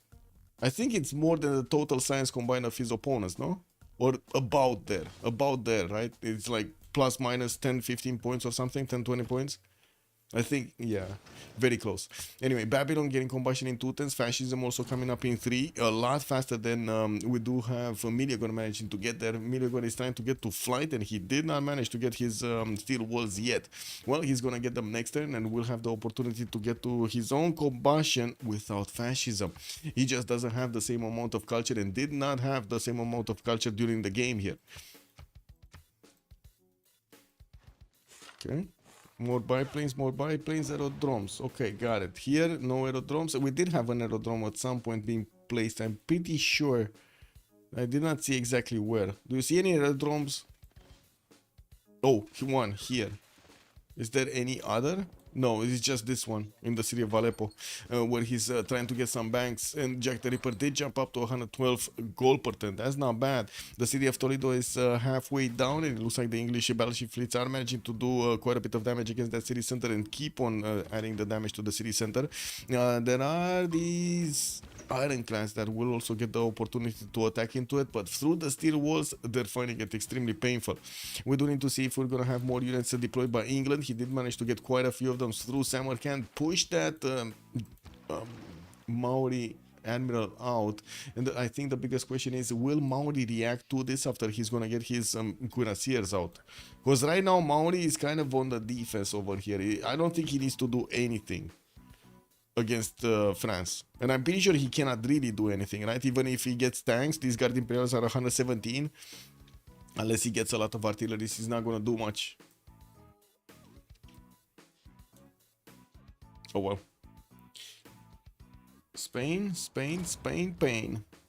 I think it's more than the total science combined of his opponents, no? Or about there, right? It's like plus minus 10, 15 points or something, 10, 20 points. I think, yeah, very close. Anyway, Babylon getting combustion in 2 tens, fascism also coming up in 3, a lot faster than we do have Miligon managing to get there. Miligon is trying to get to flight, and he did not manage to get his steel walls yet. Well, he's gonna get them next turn, and will have the opportunity to get to his own combustion without fascism. He just doesn't have the same amount of culture, and did not have the same amount of culture during the game here. Okay. More biplanes, aerodromes. Okay, got it. Here, no aerodromes. We did have an aerodrome at some point being placed. I'm pretty sure. I did not see exactly where. Do you see any aerodromes? Oh, one here. Is there any other? No, it's just this one in the city of Aleppo, where he's trying to get some banks. And Jack the Ripper did jump up to 112 gold per turn. That's not bad. The city of Toledo is halfway down, and it looks like the English battleship fleets are managing to do quite a bit of damage against that city center and keep on adding the damage to the city center. There are these ironclads that will also get the opportunity to attack into it, but through the steel walls, they're finding it extremely painful. We do need to see if we're going to have more units deployed by England. He did manage to get quite a few of them through Samarkand, push that Maori admiral out, and I think the biggest question is, will Maori react to this after he's gonna get his cuirassiers out? Because right now Maori is kind of on the defense over here. I don't think he needs to do anything against France, and I'm pretty sure he cannot really do anything, right? Even if he gets tanks, these Guard Imperials are 117. Unless he gets a lot of artillery, he's not gonna do much. Oh well. Spain.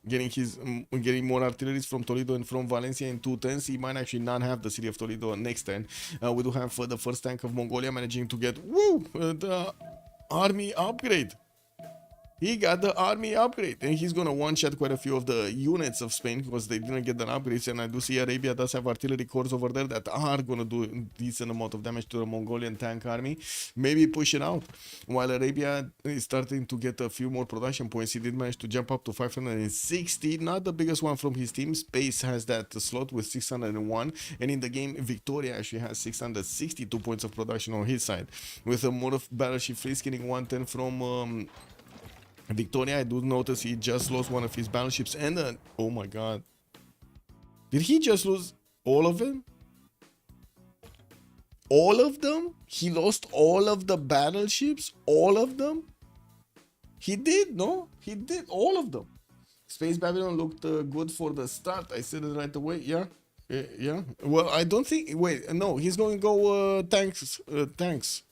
Getting more artillery from Toledo and from Valencia in 210s. He might actually not have the city of Toledo next turn. We do have the first tank of Mongolia managing to get the army upgrade. He got the army upgrade, and he's gonna one-shot quite a few of the units of Spain because they didn't get the upgrades. And I do see Arabia does have artillery corps over there that are gonna do a decent amount of damage to the Mongolian tank army. Maybe push it out. While Arabia is starting to get a few more production points, he did manage to jump up to 560. Not the biggest one from his team. Space has that slot with 601, and in the game, Victoria actually has 662 points of production on his side. With a more of battleship fleets getting 110 from Victoria. I do notice he just lost one of his battleships, and oh my god, did he just lose all of them? All of them? He lost all of the battleships? All of them? He did, no? He did all of them. Space Babylon looked good for the start. I said it right away. Yeah. Yeah. Well, I don't think. Wait, no. He's going to go tanks against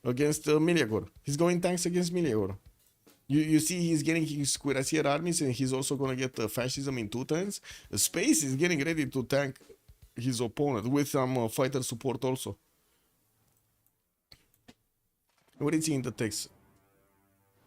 Miliagor. He's going tanks against Miliagor. You see, he's getting his cuirassier armies, and he's also going to get fascism in 2 turns. Space is getting ready to tank his opponent with some fighter support also. What is he in the text?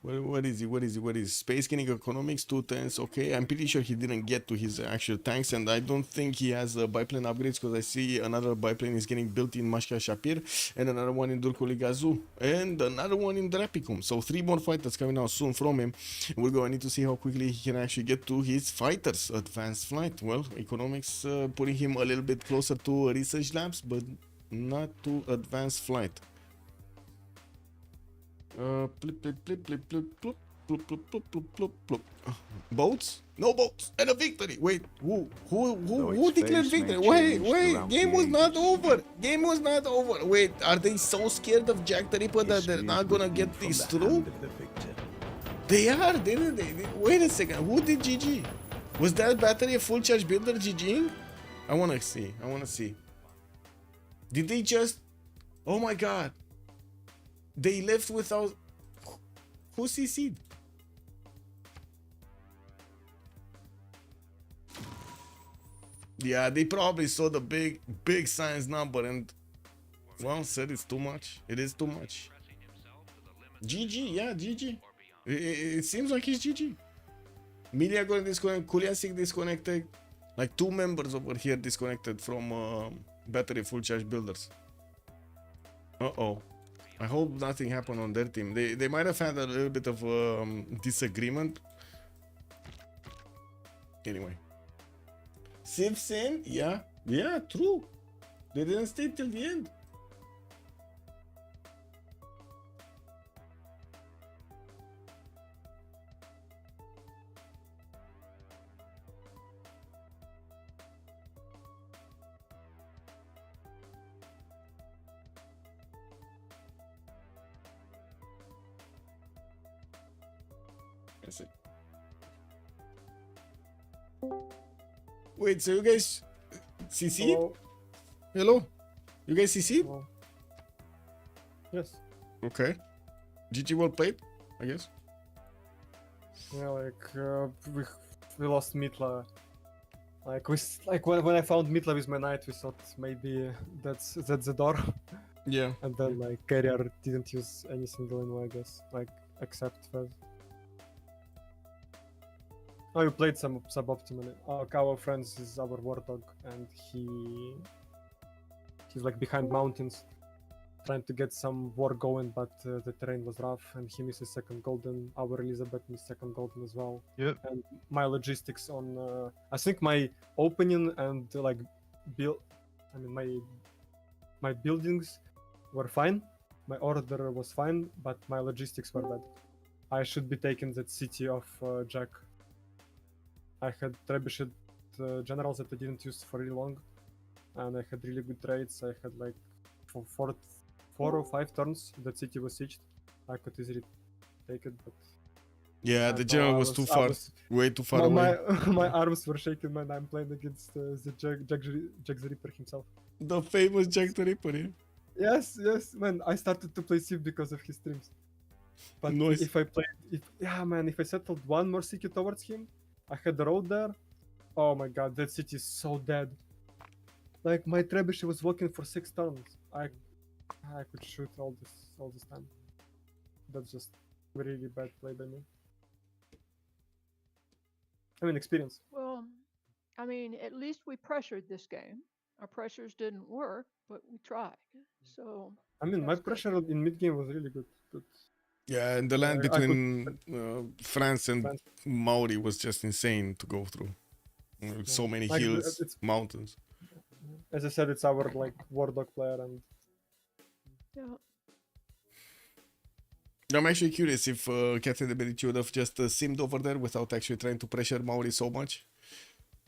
What is he? Space getting economics, 2 turns. Okay, I'm pretty sure he didn't get to his actual tanks, and I don't think he has biplane upgrades, because I see another biplane is getting built in Mashka Shapir, and another one in Durkoli Gazu, and another one in Drapicum. So 3 more fighters coming out soon from him. We're going to need to see how quickly he can actually get to his fighters. Advanced flight. Well, economics putting him a little bit closer to research labs, but not to advanced flight. Boats? No boats, and a victory. Wait, who declared victory? Wait, game was not over. Game was not over. Wait, are they so scared of Jack the Ripper that they're not gonna get this through? They are, didn't they? Wait a second, who did GG? Was that battery a full charge builder GGing? I wanna see. Did they just... Oh my god. They left without... Who CC'd? Yeah, they probably saw the big science number and... Well, said it's too much. It is too much. GG, yeah, GG. It seems like it's GG. Milia going disconnected, Kuliasik disconnected. Like 2 members over here disconnected from battery full charge builders. Uh-oh. I hope nothing happened on their team. They might have had a little bit of disagreement. Anyway. Civ6? Yeah, true. They didn't stay till the end. That's it. Wait, so you guys CC? Hello? You guys CC? Yes. Okay. GG, well played, I guess. Yeah, we lost Mitla. When I found Mitla with my knight, we thought maybe that's the door. Yeah. And then carrier didn't use any single anyway, I guess. Except for. Oh, you played some suboptimally. Our friends is our war dog, and he's behind mountains, trying to get some war going, but the terrain was rough, and he misses second golden. Our Elizabeth missed second golden as well. Yep. And my logistics on, I think my opening and build, I mean my buildings were fine. My order was fine, but my logistics were bad. I should be taking that city of Jack. I had trebuchet generals that I didn't use for really long, and I had really good trades. I had for 4 or 5 turns that city was sieged. I could easily take it, but Yeah, the general was too far, way too far away. My arms were shaking when I'm playing against the Jack the Ripper himself. The famous Jack the Ripper, yeah. Yes, man, I started to play Civ because of his streams. But Nice. if I settled one more city towards him, I had the road there. Oh my god, that city is so dead. My trebuchet was walking for 6 turns. I could shoot all this time. That's just really bad play by me. I mean, experience. Well, I mean, at least we pressured this game. Our pressures didn't work, but we tried. So. I mean, my pressure in mid game was really good. Yeah, and the land between France and Maori was just insane to go through. So many hills, mountains. As I said, it's our war dog player, and yeah. I'm actually curious if Captain Ability would have just simmed over there without actually trying to pressure Maori so much.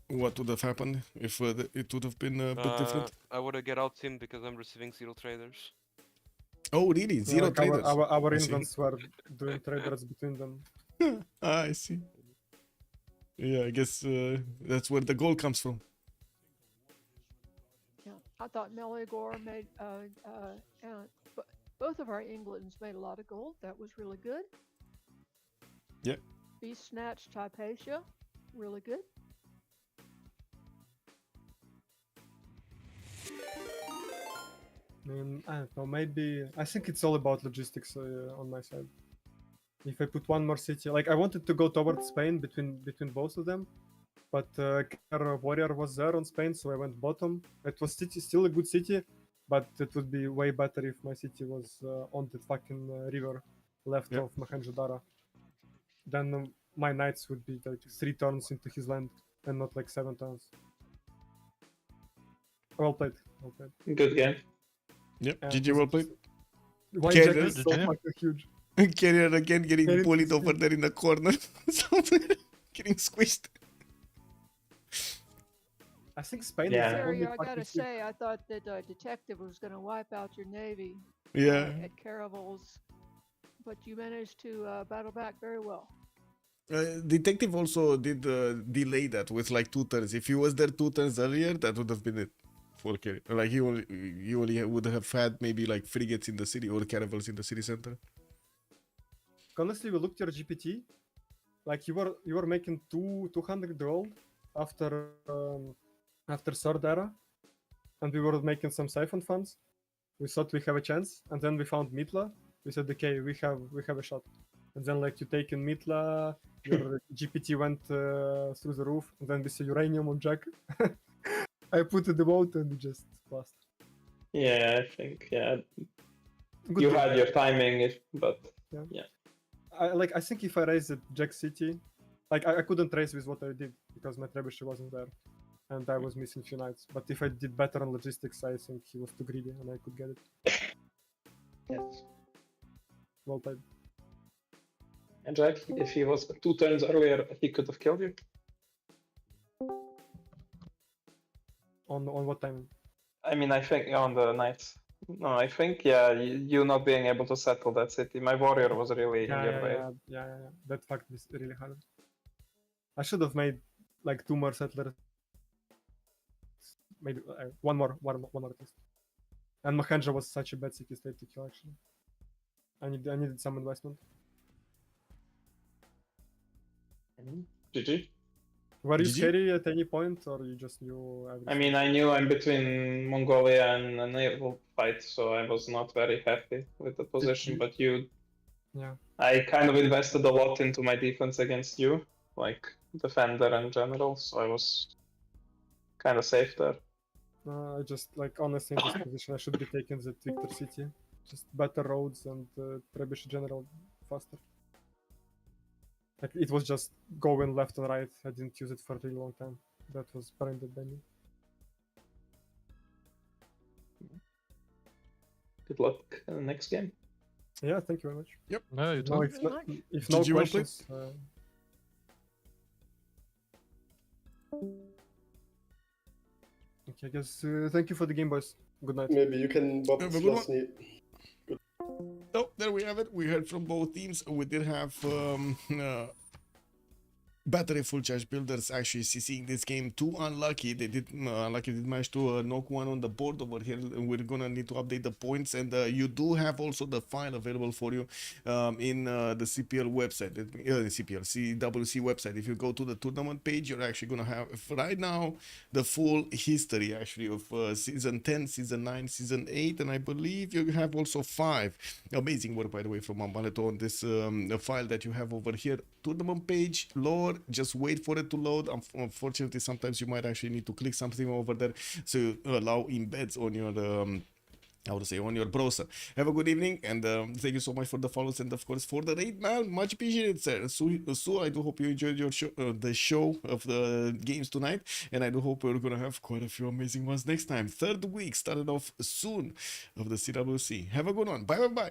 What would have happened if it would have been a bit different? I would have get out sim because I'm receiving 0 traders. Oh, really? 0 traders? Our invents were doing traders between them. I see. Yeah, I guess that's where the goal comes from. Yeah, I thought Meligor made, both of our Englands made a lot of gold. That was really good. Yeah. Beast Snatch Hypatia, really good. I don't know, maybe I think it's all about logistics on my side. If I put one more city, I wanted to go towards Spain between both of them, but Warrior was there on Spain, so I went bottom. It was still a good city, but it would be way better if my city was on the fucking river left of Mohenjo-Daro. Then my knights would be 3 turns into his land and not 7 turns. Well played. Good game. Yep, GG, well played. Why Jack is so fucking huge? Carrier again getting bullied over there in the corner. Getting squished. I think Spain is the only I gotta say, I thought that Detective was gonna wipe out your navy at Caravel's, but you managed to battle back very well. Detective also did delay that with 2 turns. If he was there 2 turns earlier, that would have been it. For carrier. He only would have had maybe frigates in the city or caravels in the city center. Honestly, we looked at your GPT. You were making 200 gold after Sword Era, and we were making some siphon funds. We thought we have a chance, and then we found Mitla. We said, okay, we have a shot. And then you take in Mitla, your GPT went through the roof, and then we see uranium on Jack. I put it out and it just passed. Yeah, I think you had your timing, but yeah. I think if I raised at Jack City, I couldn't raise with what I did because my trebuchet wasn't there, and I was missing few knights. But if I did better on logistics, I think he was too greedy and I could get it. Yes. Well played. And Jack, if he was 2 turns earlier, he could have killed you. On what time? I mean, I think on the nights. No, I think you not being able to settle that city. My warrior was really in your way. Yeah. That fact is really hard. I should have made 2 more settlers. Maybe one more at least. And Mohenjo was such a bad city state to kill actually. I needed some investment. GG. Were you GG? scary at any point, or you just knew everything? I mean, I knew I'm between Mongolia and a naval fight, so I was not very happy with the position. But Yeah. I kind of invested a lot into my defense against you, like defender and general, so I was kind of safe there. I just like honestly in this position I should be taking the Victor City. Just better roads and Trebuchet General faster. Like it was just going left and right. I didn't use it for a really long time. That was branded by me. Good luck in the next game. Yeah, thank you very much. Yep. No, you No, don't. if no GG, well played. questions. Okay, I guess thank you for the game, boys. Good night. Maybe you can bot Have a good last me. So there we have it. We heard from both teams. We did have battery full charge builders actually CCing this game. Too unlucky. They did manage to knock one on the board over here. We're gonna need to update the points, and you do have also the file available for you in the CPL website, the CWC website. If you go to the tournament page, you're actually gonna have right now the full history actually of season 10, season 9, season 8, and I believe you have also 5. Amazing work, by the way, from Mambaleto on this file that you have over here. Tournament page, lore. Just wait for it to load. Unfortunately, sometimes you might actually need to click something over there so you allow embeds on your on your browser. Have a good evening, and thank you so much for the follows and of course for the raid, man. Much appreciated, sir. So I do hope you enjoyed your show, the show of the games tonight, and I do hope we're gonna have quite a few amazing ones next time. 3rd week started off soon of the CWC. Have a good one. Bye bye bye.